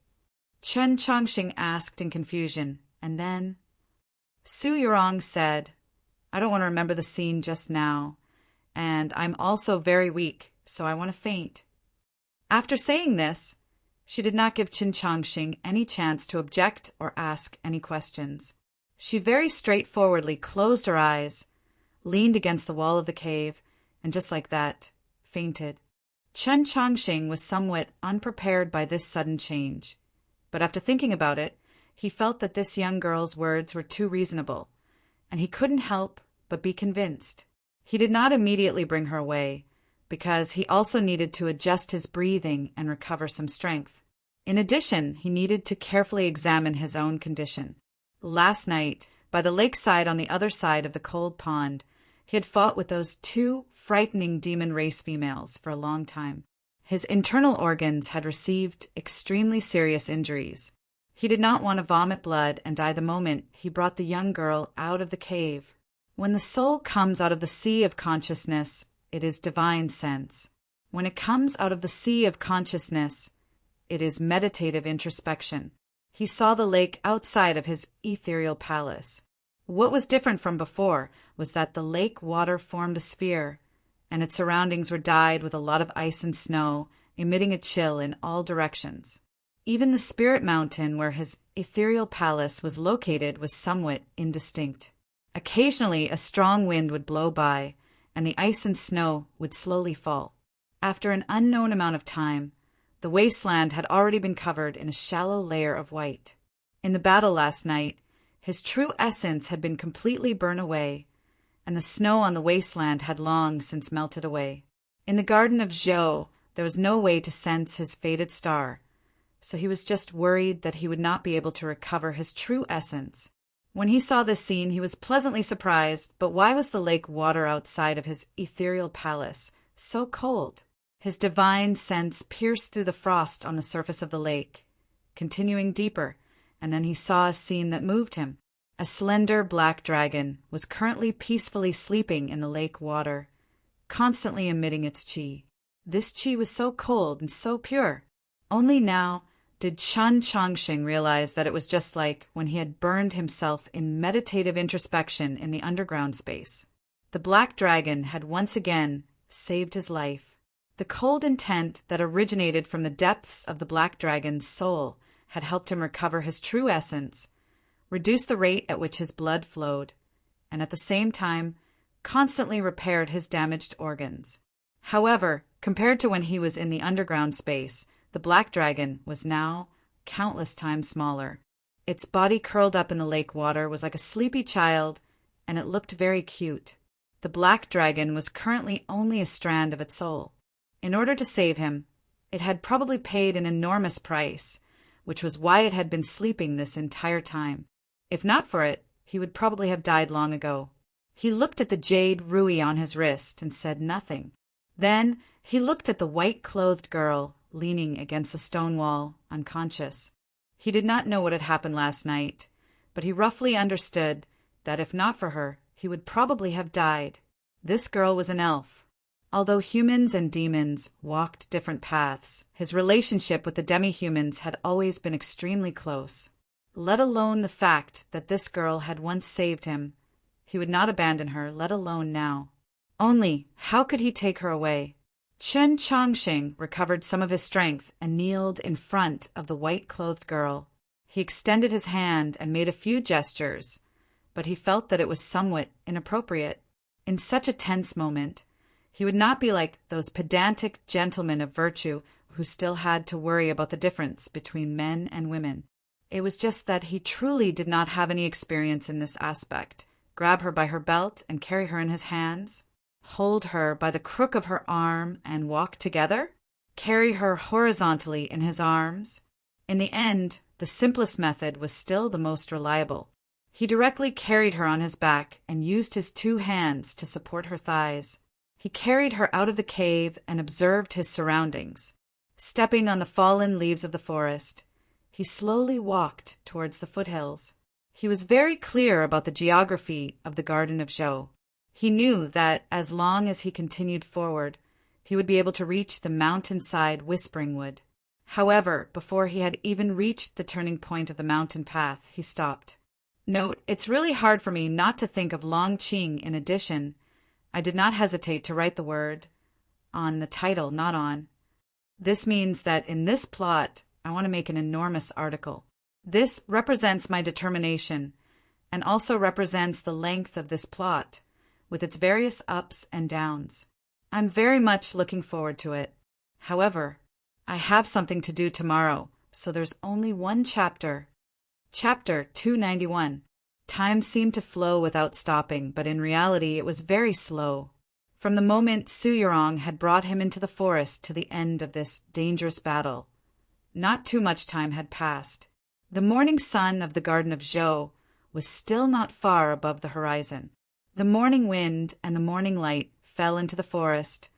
Qin Changxing asked in confusion, and then Su Yurong said, "I don't want to remember the scene just now, and I'm also very weak, so I want to faint." After saying this, she did not give Qin Changxing any chance to object or ask any questions. She very straightforwardly closed her eyes, leaned against the wall of the cave, and just like that, fainted. Qin Changxing was somewhat unprepared by this sudden change, but after thinking about it, he felt that this young girl's words were too reasonable, and he couldn't help but be convinced. He did not immediately bring her away, because he also needed to adjust his breathing and recover some strength. In addition, he needed to carefully examine his own condition. Last night, by the lakeside on the other side of the cold pond, he had fought with those two frightening demon race females for a long time. His internal organs had received extremely serious injuries. He did not want to vomit blood and die the moment he brought the young girl out of the cave. When the soul comes out of the sea of consciousness, it is divine sense. When it comes out of the sea of consciousness, it is meditative introspection. He saw the lake outside of his ethereal palace. What was different from before was that the lake water formed a sphere, and its surroundings were dyed with a lot of ice and snow, emitting a chill in all directions. Even the spirit mountain where his ethereal palace was located was somewhat indistinct. Occasionally a strong wind would blow by, and the ice and snow would slowly fall. After an unknown amount of time, the wasteland had already been covered in a shallow layer of white. In the battle last night, his true essence had been completely burned away, and the snow on the wasteland had long since melted away. In the garden of Zhou, there was no way to sense his faded star, so he was just worried that he would not be able to recover his true essence. When he saw this scene, he was pleasantly surprised, but why was the lake water outside of his ethereal palace so cold? His divine sense pierced through the frost on the surface of the lake, continuing deeper, and then he saw a scene that moved him. A slender black dragon was currently peacefully sleeping in the lake water, constantly emitting its qi. This qi was so cold and so pure. Only now did Chen Chongqing realize that it was just like when he had burned himself in meditative introspection in the underground space. The black dragon had once again saved his life. The cold intent that originated from the depths of the black dragon's soul had helped him recover his true essence, reduce the rate at which his blood flowed, and at the same time constantly repaired his damaged organs. However, compared to when he was in the underground space, the black dragon was now countless times smaller. Its body curled up in the lake water was like a sleepy child, and it looked very cute. The black dragon was currently only a strand of its soul. In order to save him, it had probably paid an enormous price, which was why it had been sleeping this entire time. If not for it, he would probably have died long ago. He looked at the jade ruby on his wrist and said nothing. Then he looked at the white-clothed girl leaning against the stone wall, unconscious. He did not know what had happened last night, but he roughly understood that if not for her, he would probably have died. This girl was an elf. Although humans and demons walked different paths, his relationship with the demi-humans had always been extremely close. Let alone the fact that this girl had once saved him, he would not abandon her, let alone now. Only, how could he take her away? Chen Chongqing recovered some of his strength and kneeled in front of the white-clothed girl. He extended his hand and made a few gestures, but he felt that it was somewhat inappropriate. In such a tense moment, he would not be like those pedantic gentlemen of virtue who still had to worry about the difference between men and women. It was just that he truly did not have any experience in this aspect. Grab her by her belt and carry her in his hands? Hold her by the crook of her arm and walk together? Carry her horizontally in his arms? In the end, the simplest method was still the most reliable. He directly carried her on his back and used his two hands to support her thighs. He carried her out of the cave and observed his surroundings. Stepping on the fallen leaves of the forest, he slowly walked towards the foothills. He was very clear about the geography of the Garden of Zhou. He knew that as long as he continued forward, he would be able to reach the mountainside Whispering Wood. However, before he had even reached the turning point of the mountain path, he stopped. Note, it's really hard for me not to think of Long Qing in addition. I did not hesitate to write the word on the title, not on. This means that in this plot, I want to make an enormous article. This represents my determination and also represents the length of this plot, with its various ups and downs. I'm very much looking forward to it. However, I have something to do tomorrow, so there's only one chapter. Chapter 291. Time seemed to flow without stopping, but in reality it was very slow. From the moment Su Yurong had brought him into the forest to the end of this dangerous battle, not too much time had passed. The morning sun of the garden of Zhou was still not far above the horizon. The morning wind and the morning light fell into the forest,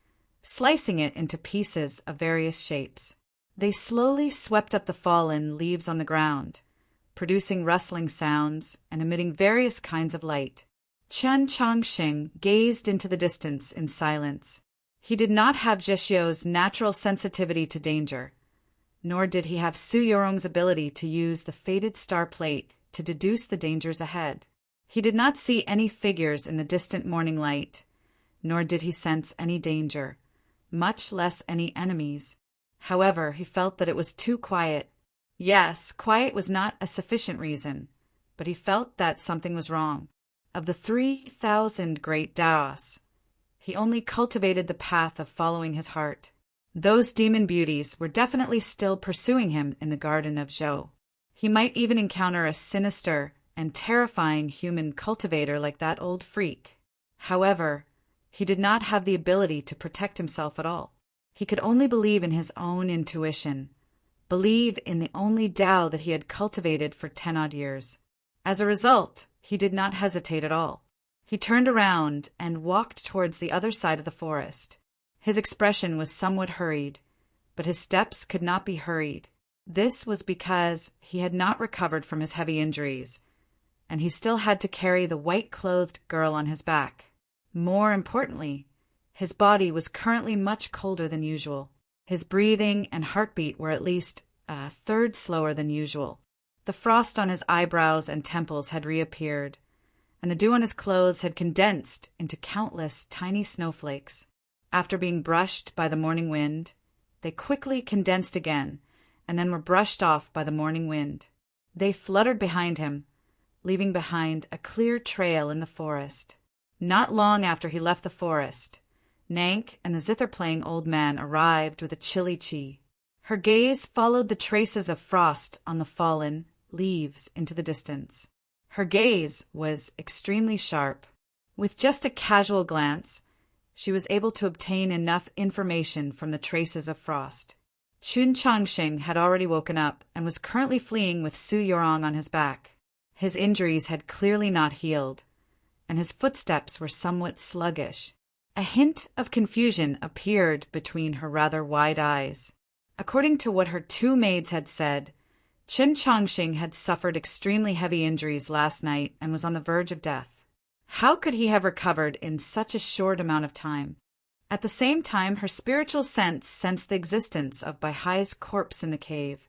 slicing it into pieces of various shapes. They slowly swept up the fallen leaves on the ground, producing rustling sounds and emitting various kinds of light. Chen Changxing gazed into the distance in silence. He did not have Zheshio's natural sensitivity to danger, nor did he have Su Yurong's ability to use the fated star plate to deduce the dangers ahead. He did not see any figures in the distant morning light, nor did he sense any danger, much less any enemies. However, he felt that it was too quiet. Yes, quiet was not a sufficient reason, but he felt that something was wrong. Of the 3,000 great Daos, he only cultivated the path of following his heart. Those demon beauties were definitely still pursuing him in the garden of Zhou. He might even encounter a sinister and terrifying human cultivator like that old freak. However, he did not have the ability to protect himself at all. He could only believe in his own intuition, believe in the only Tao that he had cultivated for 10-odd years. As a result, he did not hesitate at all. He turned around and walked towards the other side of the forest. His expression was somewhat hurried, but his steps could not be hurried. This was because he had not recovered from his heavy injuries, and he still had to carry the white-clothed girl on his back. More importantly, his body was currently much colder than usual. His breathing and heartbeat were at least a third slower than usual. The frost on his eyebrows and temples had reappeared, and the dew on his clothes had condensed into countless tiny snowflakes. After being brushed by the morning wind, they quickly condensed again, and then were brushed off by the morning wind. They fluttered behind him, leaving behind a clear trail in the forest. Not long after he left the forest, Nank and the zither-playing old man arrived with a chili chi. Her gaze followed the traces of frost on the fallen leaves into the distance. Her gaze was extremely sharp. With just a casual glance, she was able to obtain enough information from the traces of frost. Chun Changxing had already woken up and was currently fleeing with Su Yurong on his back. His injuries had clearly not healed, and his footsteps were somewhat sluggish. A hint of confusion appeared between her rather wide eyes. According to what her two maids had said, Chen Changxing had suffered extremely heavy injuries last night and was on the verge of death. How could he have recovered in such a short amount of time? At the same time, her spiritual sense sensed the existence of Baihai's corpse in the cave,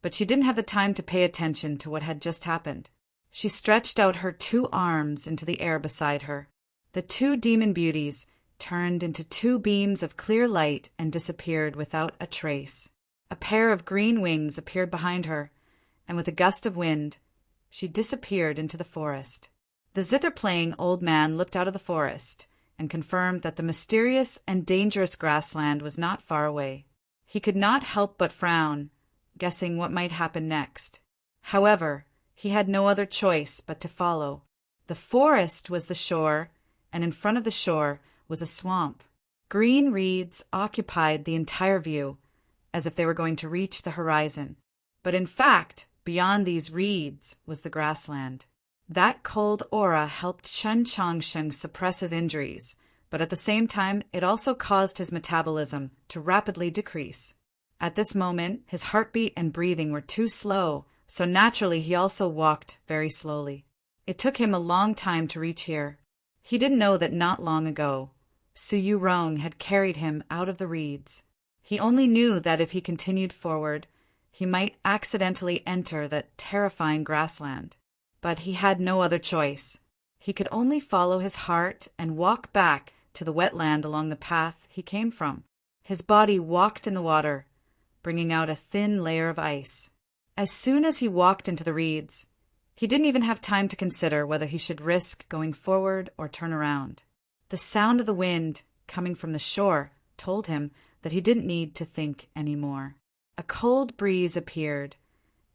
but she didn't have the time to pay attention to what had just happened. She stretched out her two arms into the air beside her. The two demon beauties turned into two beams of clear light and disappeared without a trace. A pair of green wings appeared behind her, and with a gust of wind, she disappeared into the forest. The zither-playing old man looked out of the forest and confirmed that the mysterious and dangerous grassland was not far away. He could not help but frown, guessing what might happen next. However, he had no other choice but to follow. The forest was the shore, and in front of the shore was a swamp. Green reeds occupied the entire view, as if they were going to reach the horizon. But in fact, beyond these reeds was the grassland. That cold aura helped Chen Changsheng suppress his injuries, but at the same time it also caused his metabolism to rapidly decrease. At this moment, his heartbeat and breathing were too slow, so naturally he also walked very slowly. It took him a long time to reach here. He didn't know that not long ago, Su Yurong had carried him out of the reeds. He only knew that if he continued forward, he might accidentally enter that terrifying grassland. But he had no other choice. He could only follow his heart and walk back to the wetland along the path he came from. His body walked in the water, bringing out a thin layer of ice. As soon as he walked into the reeds, he didn't even have time to consider whether he should risk going forward or turn around. The sound of the wind coming from the shore told him that he didn't need to think anymore. A cold breeze appeared,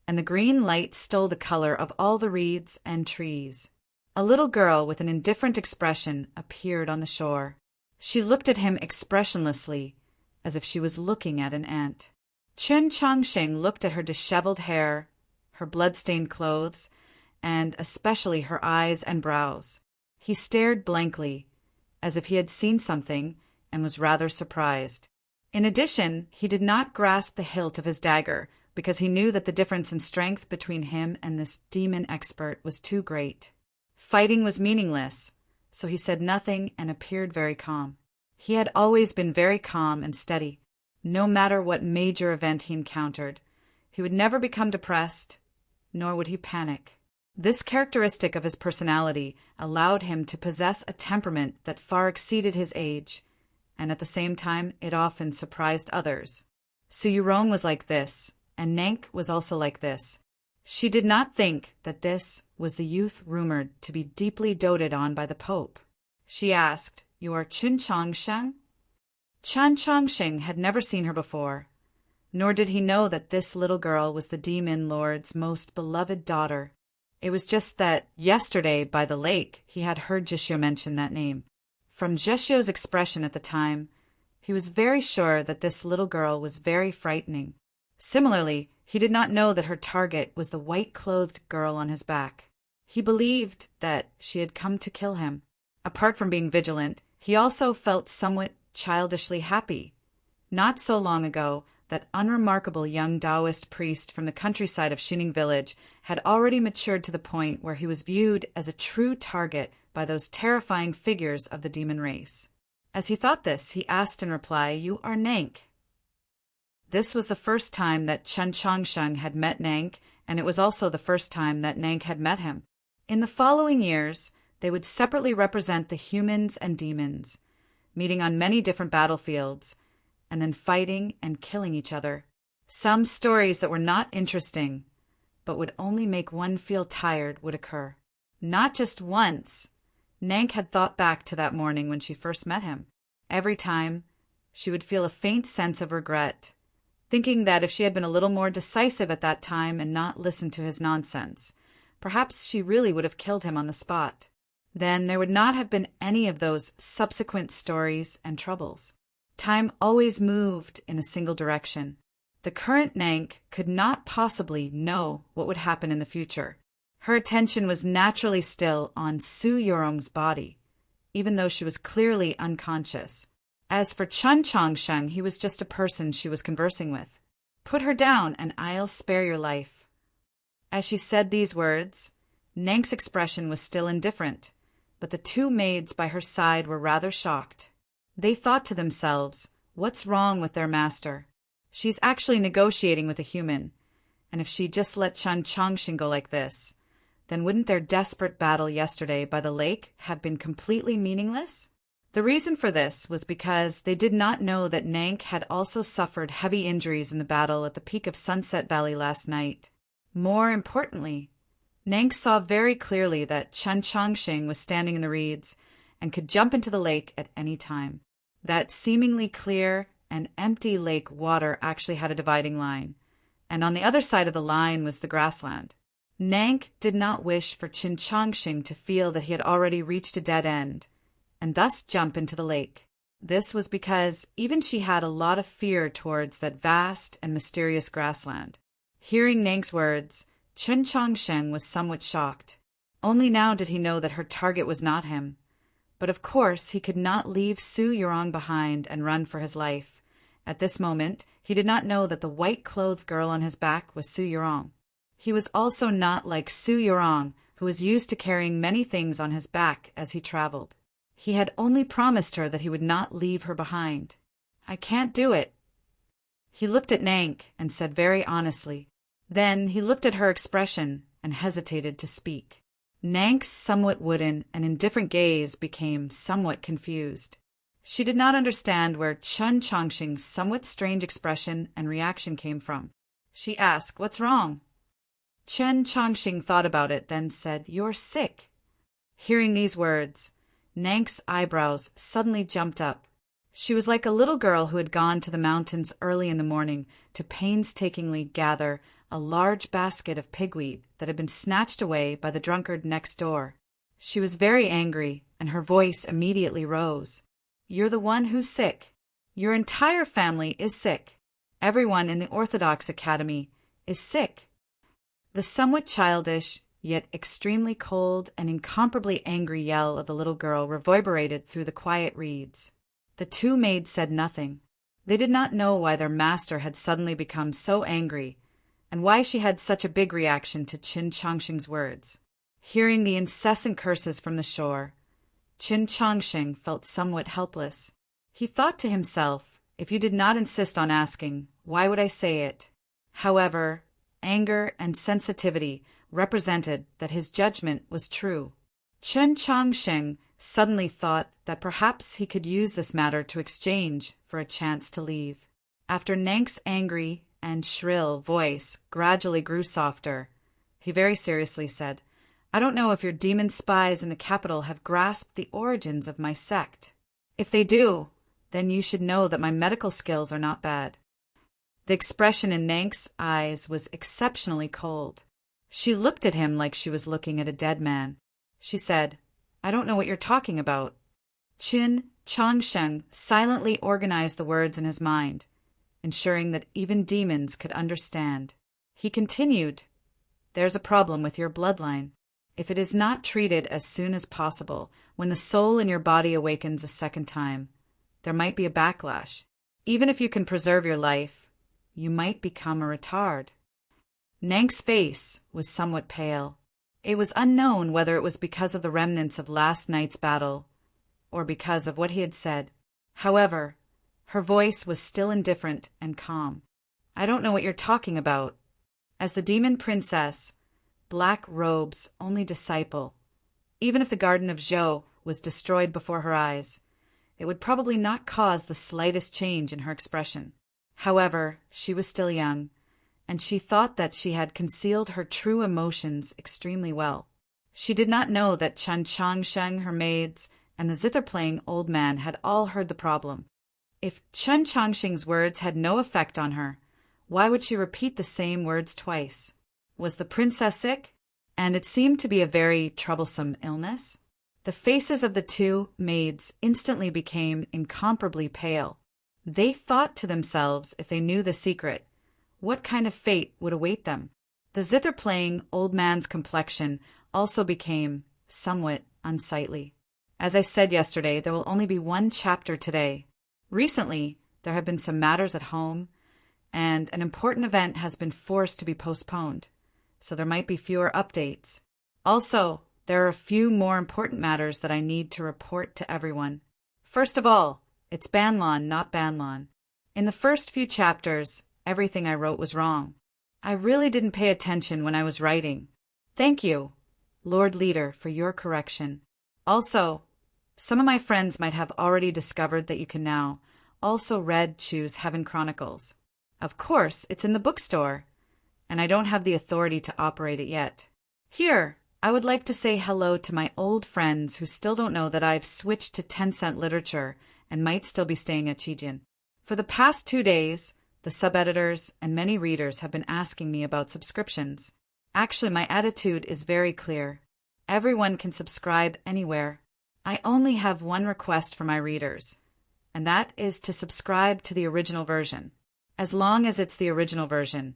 and the green light stole the color of all the reeds and trees. A little girl with an indifferent expression appeared on the shore. She looked at him expressionlessly, as if she was looking at an ant. Chen Changsheng looked at her disheveled hair, her blood-stained clothes, and especially her eyes and brows. He stared blankly, as if he had seen something, and was rather surprised. In addition, he did not grasp the hilt of his dagger, because he knew that the difference in strength between him and this demon expert was too great. Fighting was meaningless, so he said nothing and appeared very calm. He had always been very calm and steady. No matter what major event he encountered, he would never become depressed, nor would he panic. This characteristic of his personality allowed him to possess a temperament that far exceeded his age, and at the same time it often surprised others. Su Yurong was like this, and Nank was also like this. She did not think that this was the youth rumored to be deeply doted on by the Pope. She asked, "You are Chen Changsheng?" Chen Changsheng had never seen her before, nor did he know that this little girl was the demon lord's most beloved daughter. It was just that, yesterday, by the lake, he had heard Jishio mention that name. From Jishio's expression at the time, he was very sure that this little girl was very frightening. Similarly, he did not know that her target was the white-clothed girl on his back. He believed that she had come to kill him. Apart from being vigilant, he also felt somewhat childishly happy. Not so long ago, that unremarkable young Taoist priest from the countryside of Xining village had already matured to the point where he was viewed as a true target by those terrifying figures of the demon race. As he thought this, he asked in reply, "You are Nank." This was the first time that Chen Changsheng had met Nank, and it was also the first time that Nank had met him. In the following years, they would separately represent the humans and demons, meeting on many different battlefields, and then fighting and killing each other. Some stories that were not interesting, but would only make one feel tired, would occur. Not just once. Nank had thought back to that morning when she first met him. Every time, she would feel a faint sense of regret, thinking that if she had been a little more decisive at that time and not listened to his nonsense, perhaps she really would have killed him on the spot. Then there would not have been any of those subsequent stories and troubles. Time always moved in a single direction. The current Nank could not possibly know what would happen in the future. Her attention was naturally still on Su Yurong's body, even though she was clearly unconscious. As for Chen Changsheng, he was just a person she was conversing with. "Put her down, and I'll spare your life." As she said these words, Nank's expression was still indifferent, but the two maids by her side were rather shocked. They thought to themselves, "What's wrong with their master? She's actually negotiating with a human, and if she just let Chen Changsheng go like this, then wouldn't their desperate battle yesterday by the lake have been completely meaningless?" The reason for this was because they did not know that Nank had also suffered heavy injuries in the battle at the peak of Sunset Valley last night. More importantly, Nank saw very clearly that Chen Changsheng was standing in the reeds and could jump into the lake at any time. That seemingly clear and empty lake water actually had a dividing line, and on the other side of the line was the grassland. Nank did not wish for Chen Changsheng to feel that he had already reached a dead end, and thus jump into the lake. This was because even she had a lot of fear towards that vast and mysterious grassland. Hearing Nank's words, Chen Changsheng was somewhat shocked. Only now did he know that her target was not him. But of course he could not leave Su Yurong behind and run for his life. At this moment, he did not know that the white-clothed girl on his back was Su Yurong. He was also not like Su Yurong, who was used to carrying many things on his back as he traveled. He had only promised her that he would not leave her behind. "I can't do it." He looked at Nank and said very honestly. Then he looked at her expression and hesitated to speak. Nank's somewhat wooden and indifferent gaze became somewhat confused. She did not understand where Chen Changsheng's somewhat strange expression and reaction came from. She asked, "What's wrong?" Chen Changsheng thought about it, then said, "You're sick." Hearing these words, Nank's eyebrows suddenly jumped up. She was like a little girl who had gone to the mountains early in the morning to painstakingly gather a large basket of pigweed that had been snatched away by the drunkard next door. She was very angry, and her voice immediately rose. You're the one who's sick. Your entire family is sick. Everyone in the Orthodox Academy is sick." The somewhat childish, yet extremely cold and incomparably angry yell of the little girl reverberated through the quiet reeds. The two maids said nothing. They did not know why their master had suddenly become so angry, and why she had such a big reaction to Qin Chongqing's words. Hearing the incessant curses from the shore, Qin Chongqing felt somewhat helpless. He thought to himself, "If you did not insist on asking, why would I say it?" However, anger and sensitivity represented that his judgment was true. Qin Chongqing suddenly thought that perhaps he could use this matter to exchange for a chance to leave. After Nank's angry and shrill voice gradually grew softer, he very seriously said, "I don't know if your demon spies in the capital have grasped the origins of my sect. If they do, then you should know that my medical skills are not bad." The expression in Nank's eyes was exceptionally cold. She looked at him like she was looking at a dead man. She said, "I don't know what you're talking about." Qin Chongsheng silently organized the words in his mind, ensuring that even demons could understand. He continued, "There's a problem with your bloodline. If it is not treated as soon as possible, when the soul in your body awakens a second time, there might be a backlash. Even if you can preserve your life, you might become a retard." Nank's face was somewhat pale. It was unknown whether it was because of the remnants of last night's battle or because of what he had said. However, her voice was still indifferent and calm. "I don't know what you're talking about. As the demon princess, Black Robe's only disciple, even if the Garden of Zhou was destroyed before her eyes, it would probably not cause the slightest change in her expression. However, she was still young, and she thought that she had concealed her true emotions extremely well. She did not know that Chen Chongsheng, her maids, and the zither-playing old man had all heard the problem. If Chen Chongsheng's words had no effect on her, why would she repeat the same words twice? Was the princess sick? And it seemed to be a very troublesome illness. The faces of the two maids instantly became incomparably pale. They thought to themselves, if they knew the secret, what kind of fate would await them? The zither-playing old man's complexion also became somewhat unsightly. As I said yesterday, there will only be one chapter today. Recently, there have been some matters at home, and an important event has been forced to be postponed, so there might be fewer updates. Also, there are a few more important matters that I need to report to everyone. First of all, it's Banlon, not Banlon. In the first few chapters, everything I wrote was wrong. I really didn't pay attention when I was writing. Thank you, Lord Leader, for your correction. Also, some of my friends might have already discovered that you can now also choose Heaven Chronicles. Of course, it's in the bookstore, and I don't have the authority to operate it yet. Here, I would like to say hello to my old friends who still don't know that I've switched to 10-cent literature and might still be staying at Qijin. For the past 2 days, the sub-editors and many readers have been asking me about subscriptions. Actually, my attitude is very clear. Everyone can subscribe anywhere. I only have one request for my readers, and that is to subscribe to the original version. As long as it's the original version,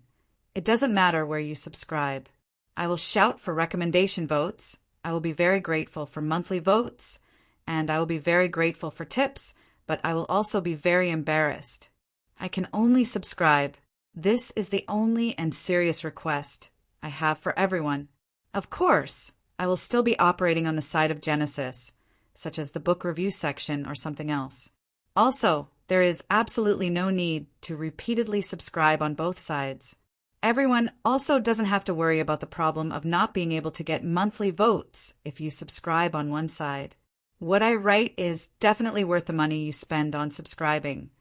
it doesn't matter where you subscribe. I will shout for recommendation votes, I will be very grateful for monthly votes, and I will be very grateful for tips, but I will also be very embarrassed. I can only subscribe. This is the only and serious request I have for everyone. Of course, I will still be operating on the side of Genesis, such as the book review section or something else. Also, there is absolutely no need to repeatedly subscribe on both sides. Everyone also doesn't have to worry about the problem of not being able to get monthly votes if you subscribe on one side. What I write is definitely worth the money you spend on subscribing,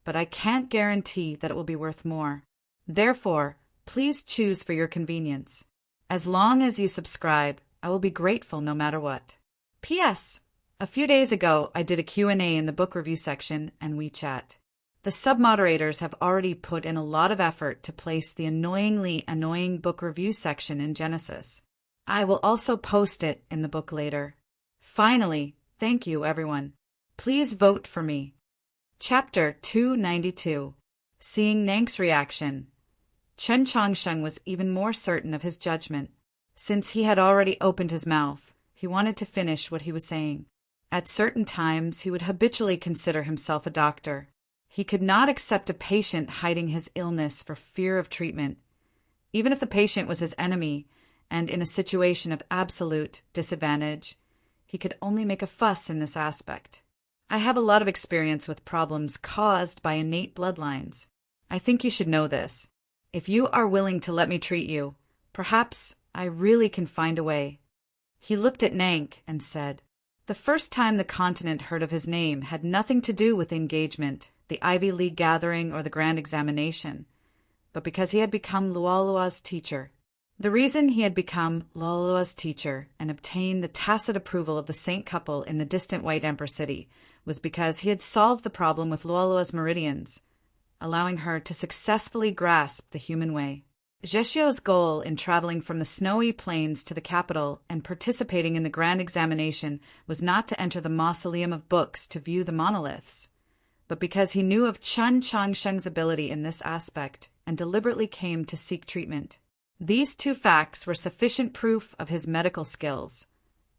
but I can't guarantee that it will be worth more. Therefore, please choose for your convenience. As long as you subscribe, I will be grateful no matter what. P.S. A few days ago, I did a Q&A in the book review section and WeChat. The sub-moderators have already put in a lot of effort to place the annoyingly annoying book review section in Genesis. I will also post it in the book later. Finally, thank you, everyone. Please vote for me. Chapter 292. Seeing Nank's reaction. Chen Changsheng was even more certain of his judgment. Since he had already opened his mouth, he wanted to finish what he was saying. At certain times, he would habitually consider himself a doctor. He could not accept a patient hiding his illness for fear of treatment. Even if the patient was his enemy and in a situation of absolute disadvantage, he could only make a fuss in this aspect. I have a lot of experience with problems caused by innate bloodlines. I think you should know this. If you are willing to let me treat you, perhaps I really can find a way. He looked at Nank and said, the first time the continent heard of his name had nothing to do with the engagement, the Ivy League gathering, or the grand examination, but because he had become Luolua's teacher. The reason he had become Luolua's teacher and obtained the tacit approval of the saint couple in the distant White Emperor city was because he had solved the problem with Luolua's meridians, allowing her to successfully grasp the human way. Zheshio's goal in traveling from the snowy plains to the capital and participating in the grand examination was not to enter the mausoleum of books to view the monoliths, but because he knew of Chen Changsheng's ability in this aspect and deliberately came to seek treatment. These two facts were sufficient proof of his medical skills,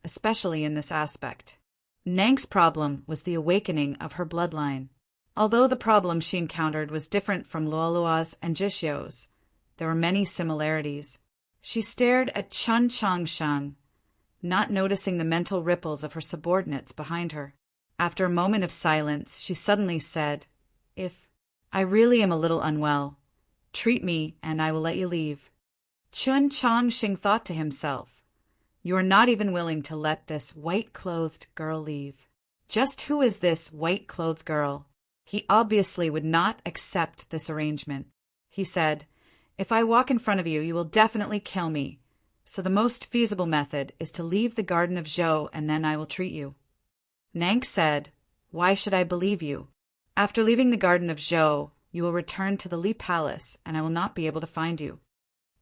especially in this aspect. Nank's problem was the awakening of her bloodline. Although the problem she encountered was different from Luolua's and Zheshio's, there were many similarities. She stared at Chen Changsheng, not noticing the mental ripples of her subordinates behind her. After a moment of silence, she suddenly said, I really am a little unwell. Treat me, and I will let you leave. Chen Changsheng thought to himself, you are not even willing to let this white-clothed girl leave. Just who is this white-clothed girl? He obviously would not accept this arrangement. He said, if I walk in front of you, you will definitely kill me. So the most feasible method is to leave the garden of Zhou, and then I will treat you. Nank said, why should I believe you? After leaving the garden of Zhou, you will return to the Li Palace, and I will not be able to find you.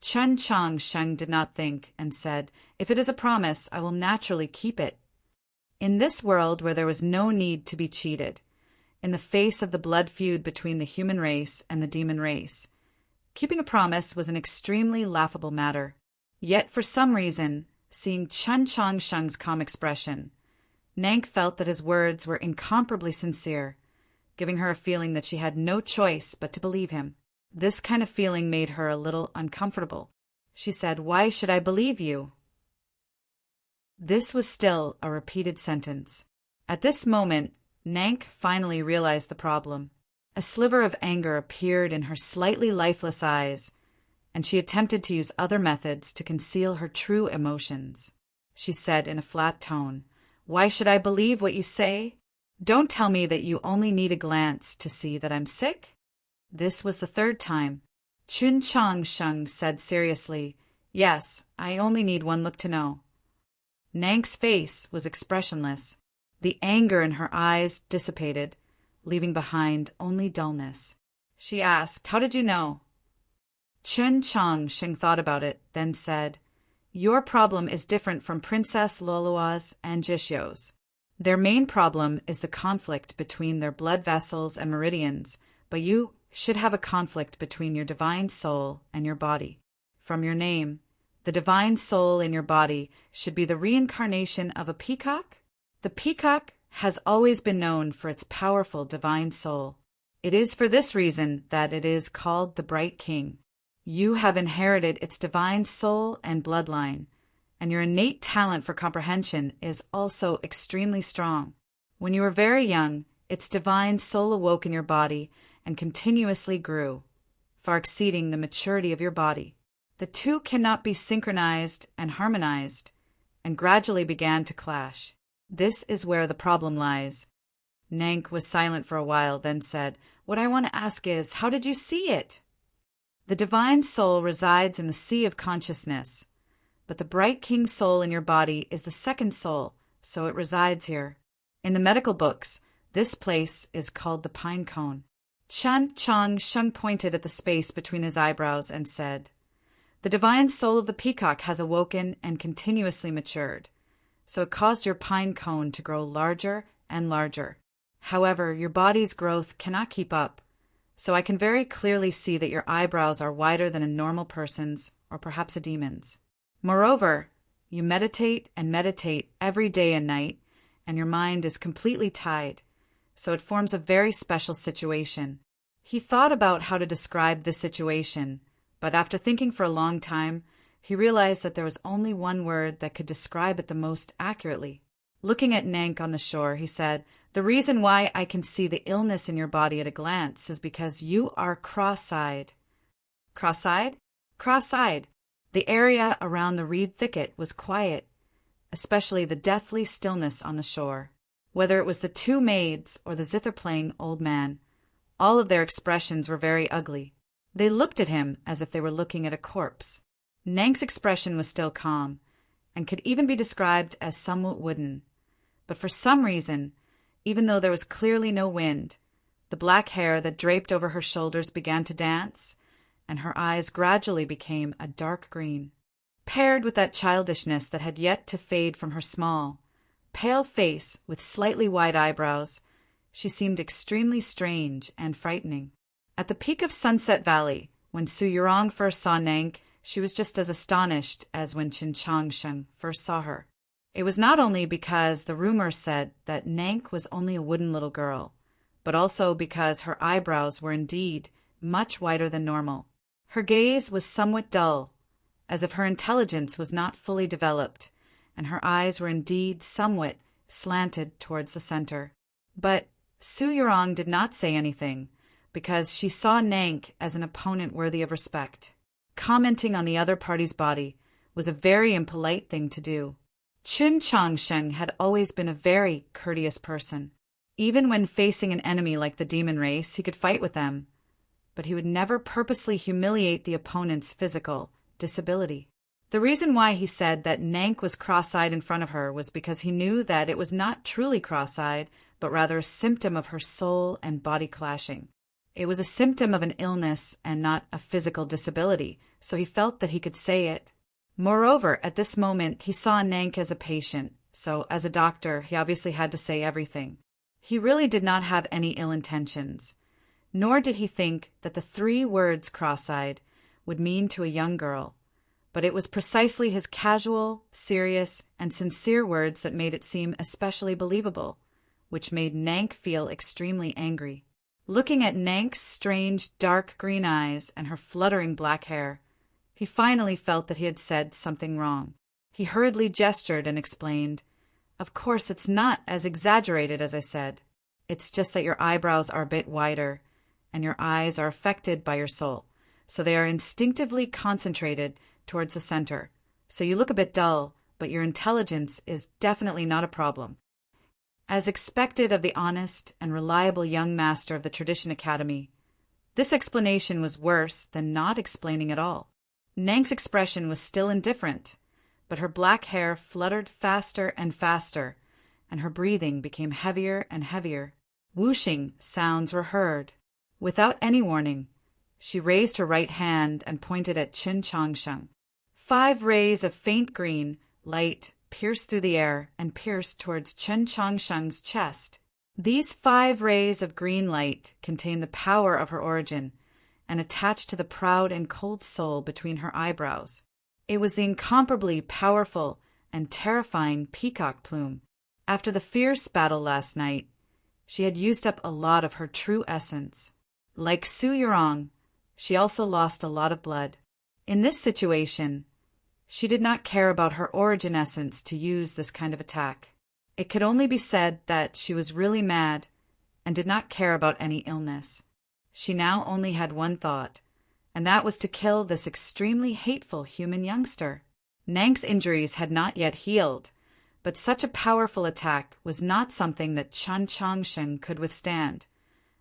Chen Changsheng did not think, and said, if it is a promise, I will naturally keep it. In this world where there was no need to be cheated, in the face of the blood feud between the human race and the demon race, keeping a promise was an extremely laughable matter. Yet for some reason, seeing Chen Changsheng's calm expression, Nank felt that his words were incomparably sincere, giving her a feeling that she had no choice but to believe him. This kind of feeling made her a little uncomfortable. She said, why should I believe you? This was still a repeated sentence. At this moment, Nank finally realized the problem. A sliver of anger appeared in her slightly lifeless eyes, and she attempted to use other methods to conceal her true emotions. She said in a flat tone, why should I believe what you say? Don't tell me that you only need a glance to see that I'm sick. This was the third time. Chen Changsheng said seriously, yes, I only need one look to know. Nank's face was expressionless. The anger in her eyes dissipated, leaving behind only dullness. She asked, how did you know? Chen Changsheng thought about it, then said, your problem is different from Princess Luolua's and Zheshio's. Their main problem is the conflict between their blood vessels and meridians, but you should have a conflict between your divine soul and your body. From your name, the divine soul in your body should be the reincarnation of a peacock? The peacock has always been known for its powerful divine soul. It is for this reason that it is called the Bright King. You have inherited its divine soul and bloodline, and your innate talent for comprehension is also extremely strong. When you were very young, its divine soul awoke in your body and continuously grew, far exceeding the maturity of your body. The two cannot be synchronized and harmonized, and gradually began to clash. This is where the problem lies. Nank was silent for a while, then said, what I want to ask is, how did you see it? The divine soul resides in the sea of consciousness, but the Bright King soul in your body is the second soul, so it resides here. In the medical books, this place is called the pine cone. Chen Changsheng pointed at the space between his eyebrows and said, the divine soul of the peacock has awoken and continuously matured, so it caused your pine cone to grow larger and larger. However, your body's growth cannot keep up, so I can very clearly see that your eyebrows are wider than a normal person's, or perhaps a demon's. Moreover, you meditate and meditate every day and night, and your mind is completely tied, so it forms a very special situation. He thought about how to describe this situation, but after thinking for a long time, he realized that there was only one word that could describe it the most accurately. Looking at Nank on the shore, he said, "The reason why I can see the illness in your body at a glance is because you are cross-eyed." Cross-eyed? Cross-eyed. The area around the reed thicket was quiet, especially the deathly stillness on the shore. Whether it was the two maids or the zither-playing old man, all of their expressions were very ugly. They looked at him as if they were looking at a corpse. Nank's expression was still calm, and could even be described as somewhat wooden. But for some reason, even though there was clearly no wind, the black hair that draped over her shoulders began to dance, and her eyes gradually became a dark green. Paired with that childishness that had yet to fade from her small, pale face with slightly wide eyebrows, she seemed extremely strange and frightening. At the peak of Sunset Valley, when Su Yurong first saw Nank, she was just as astonished as when Qin Changsheng first saw her. It was not only because the rumor said that Nank was only a wooden little girl, but also because her eyebrows were indeed much wider than normal. Her gaze was somewhat dull, as if her intelligence was not fully developed, and her eyes were indeed somewhat slanted towards the center. But Su Yurong did not say anything, because she saw Nank as an opponent worthy of respect. Commenting on the other party's body was a very impolite thing to do. Qin Changsheng had always been a very courteous person. Even when facing an enemy like the demon race, he could fight with them, but he would never purposely humiliate the opponent's physical disability. The reason why he said that Nank was cross-eyed in front of her was because he knew that it was not truly cross-eyed, but rather a symptom of her soul and body clashing. It was a symptom of an illness and not a physical disability, so he felt that he could say it. Moreover, at this moment, he saw Nank as a patient, so as a doctor, he obviously had to say everything. He really did not have any ill intentions, nor did he think that the 3 words cross-eyed would mean to a young girl, but it was precisely his casual, serious, and sincere words that made it seem especially believable, which made Nank feel extremely angry. Looking at Nank's strange dark green eyes and her fluttering black hair, he finally felt that he had said something wrong. He hurriedly gestured and explained, "Of course, it's not as exaggerated as I said. It's just that your eyebrows are a bit wider, and your eyes are affected by your soul, so they are instinctively concentrated towards the center. So you look a bit dull, but your intelligence is definitely not a problem." As expected of the honest and reliable young master of the Tradition Academy, this explanation was worse than not explaining at all. Nank's expression was still indifferent, but her black hair fluttered faster and faster, and her breathing became heavier and heavier. Whooshing sounds were heard. Without any warning, she raised her right hand and pointed at Qin Changsheng. 5 rays of faint green light pierced through the air and pierced towards Qin Changsheng's chest. These 5 rays of green light contained the power of her origin and attached to the proud and cold soul between her eyebrows. It was the incomparably powerful and terrifying peacock plume. After the fierce battle last night, she had used up a lot of her true essence. Like Su Yurong, she also lost a lot of blood. In this situation, she did not care about her origin essence to use this kind of attack. It could only be said that she was really mad and did not care about any illness. She now only had one thought, and that was to kill this extremely hateful human youngster. Nank's injuries had not yet healed, but such a powerful attack was not something that Qin Changsheng could withstand,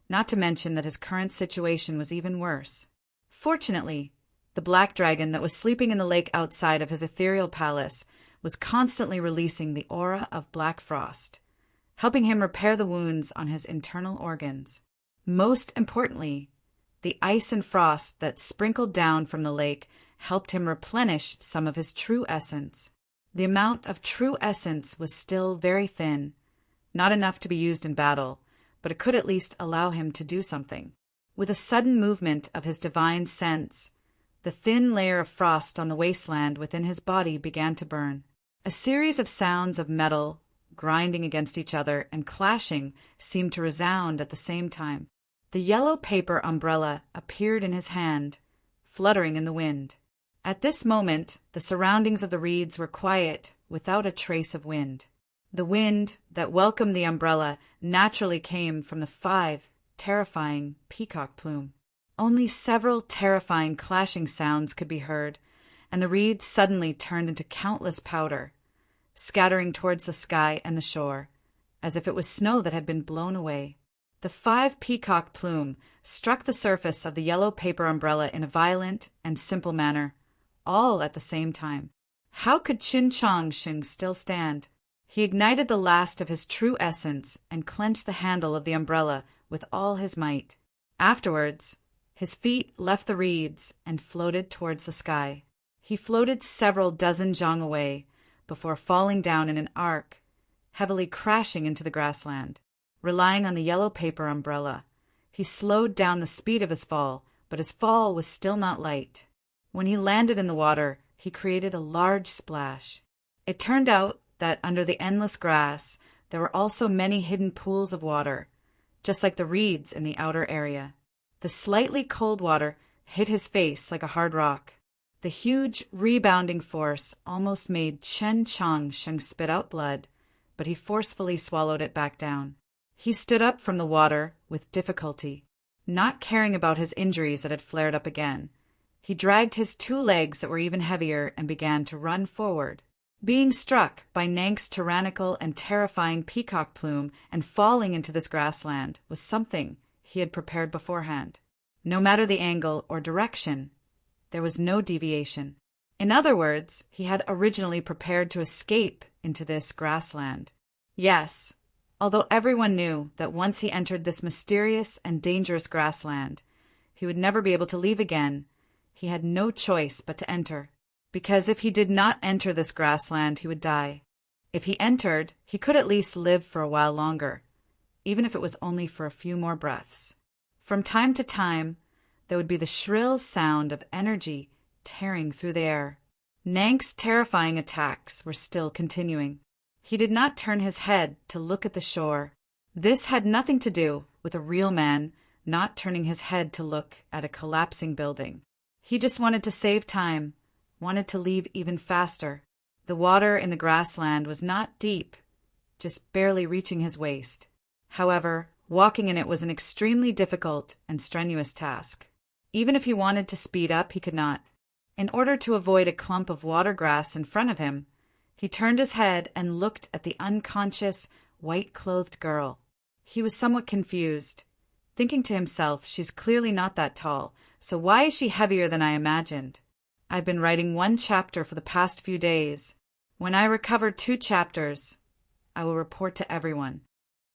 not to mention that his current situation was even worse. Fortunately, the black dragon that was sleeping in the lake outside of his ethereal palace was constantly releasing the aura of black frost, helping him repair the wounds on his internal organs. Most importantly, the ice and frost that sprinkled down from the lake helped him replenish some of his true essence. The amount of true essence was still very thin, not enough to be used in battle, but it could at least allow him to do something. With a sudden movement of his divine sense, the thin layer of frost on the wasteland within his body began to burn. A series of sounds of metal grinding against each other and clashing seemed to resound at the same time. The yellow paper umbrella appeared in his hand, fluttering in the wind. At this moment, the surroundings of the reeds were quiet, without a trace of wind. The wind that welcomed the umbrella naturally came from the 5 terrifying peacock plume. Only several terrifying clashing sounds could be heard, and the reeds suddenly turned into countless powder, scattering towards the sky and the shore, as if it was snow that had been blown away. The 5 peacock plume struck the surface of the yellow paper umbrella in a violent and simple manner, all at the same time. How could Shing still stand? He ignited the last of his true essence and clenched the handle of the umbrella with all his might. Afterwards, his feet left the reeds and floated towards the sky. He floated several dozen zhang away before falling down in an arc, heavily crashing into the grassland. Relying on the yellow paper umbrella, he slowed down the speed of his fall, but his fall was still not light. When he landed in the water, he created a large splash. It turned out that under the endless grass, there were also many hidden pools of water, just like the reeds in the outer area. The slightly cold water hit his face like a hard rock. The huge rebounding force almost made Shing spit out blood, but he forcefully swallowed it back down. He stood up from the water with difficulty, not caring about his injuries that had flared up again. He dragged his 2 legs that were even heavier and began to run forward. Being struck by Nank's tyrannical and terrifying peacock plume and falling into this grassland was something he had prepared beforehand. No matter the angle or direction, there was no deviation. In other words, he had originally prepared to escape into this grassland. Yes, although everyone knew that once he entered this mysterious and dangerous grassland, he would never be able to leave again, he had no choice but to enter. Because if he did not enter this grassland, he would die. If he entered, he could at least live for a while longer, even if it was only for a few more breaths. From time to time, there would be the shrill sound of energy tearing through the air. Nank's terrifying attacks were still continuing. He did not turn his head to look at the shore. This had nothing to do with a real man not turning his head to look at a collapsing building. He just wanted to save time, wanted to leave even faster. The water in the grassland was not deep, just barely reaching his waist. However, walking in it was an extremely difficult and strenuous task. Even if he wanted to speed up, he could not. In order to avoid a clump of water grass in front of him, he turned his head and looked at the unconscious, white-clothed girl. He was somewhat confused, thinking to himself, she's clearly not that tall, so why is she heavier than I imagined? I've been writing 1 chapter for the past few days. When I recover 2 chapters, I will report to everyone.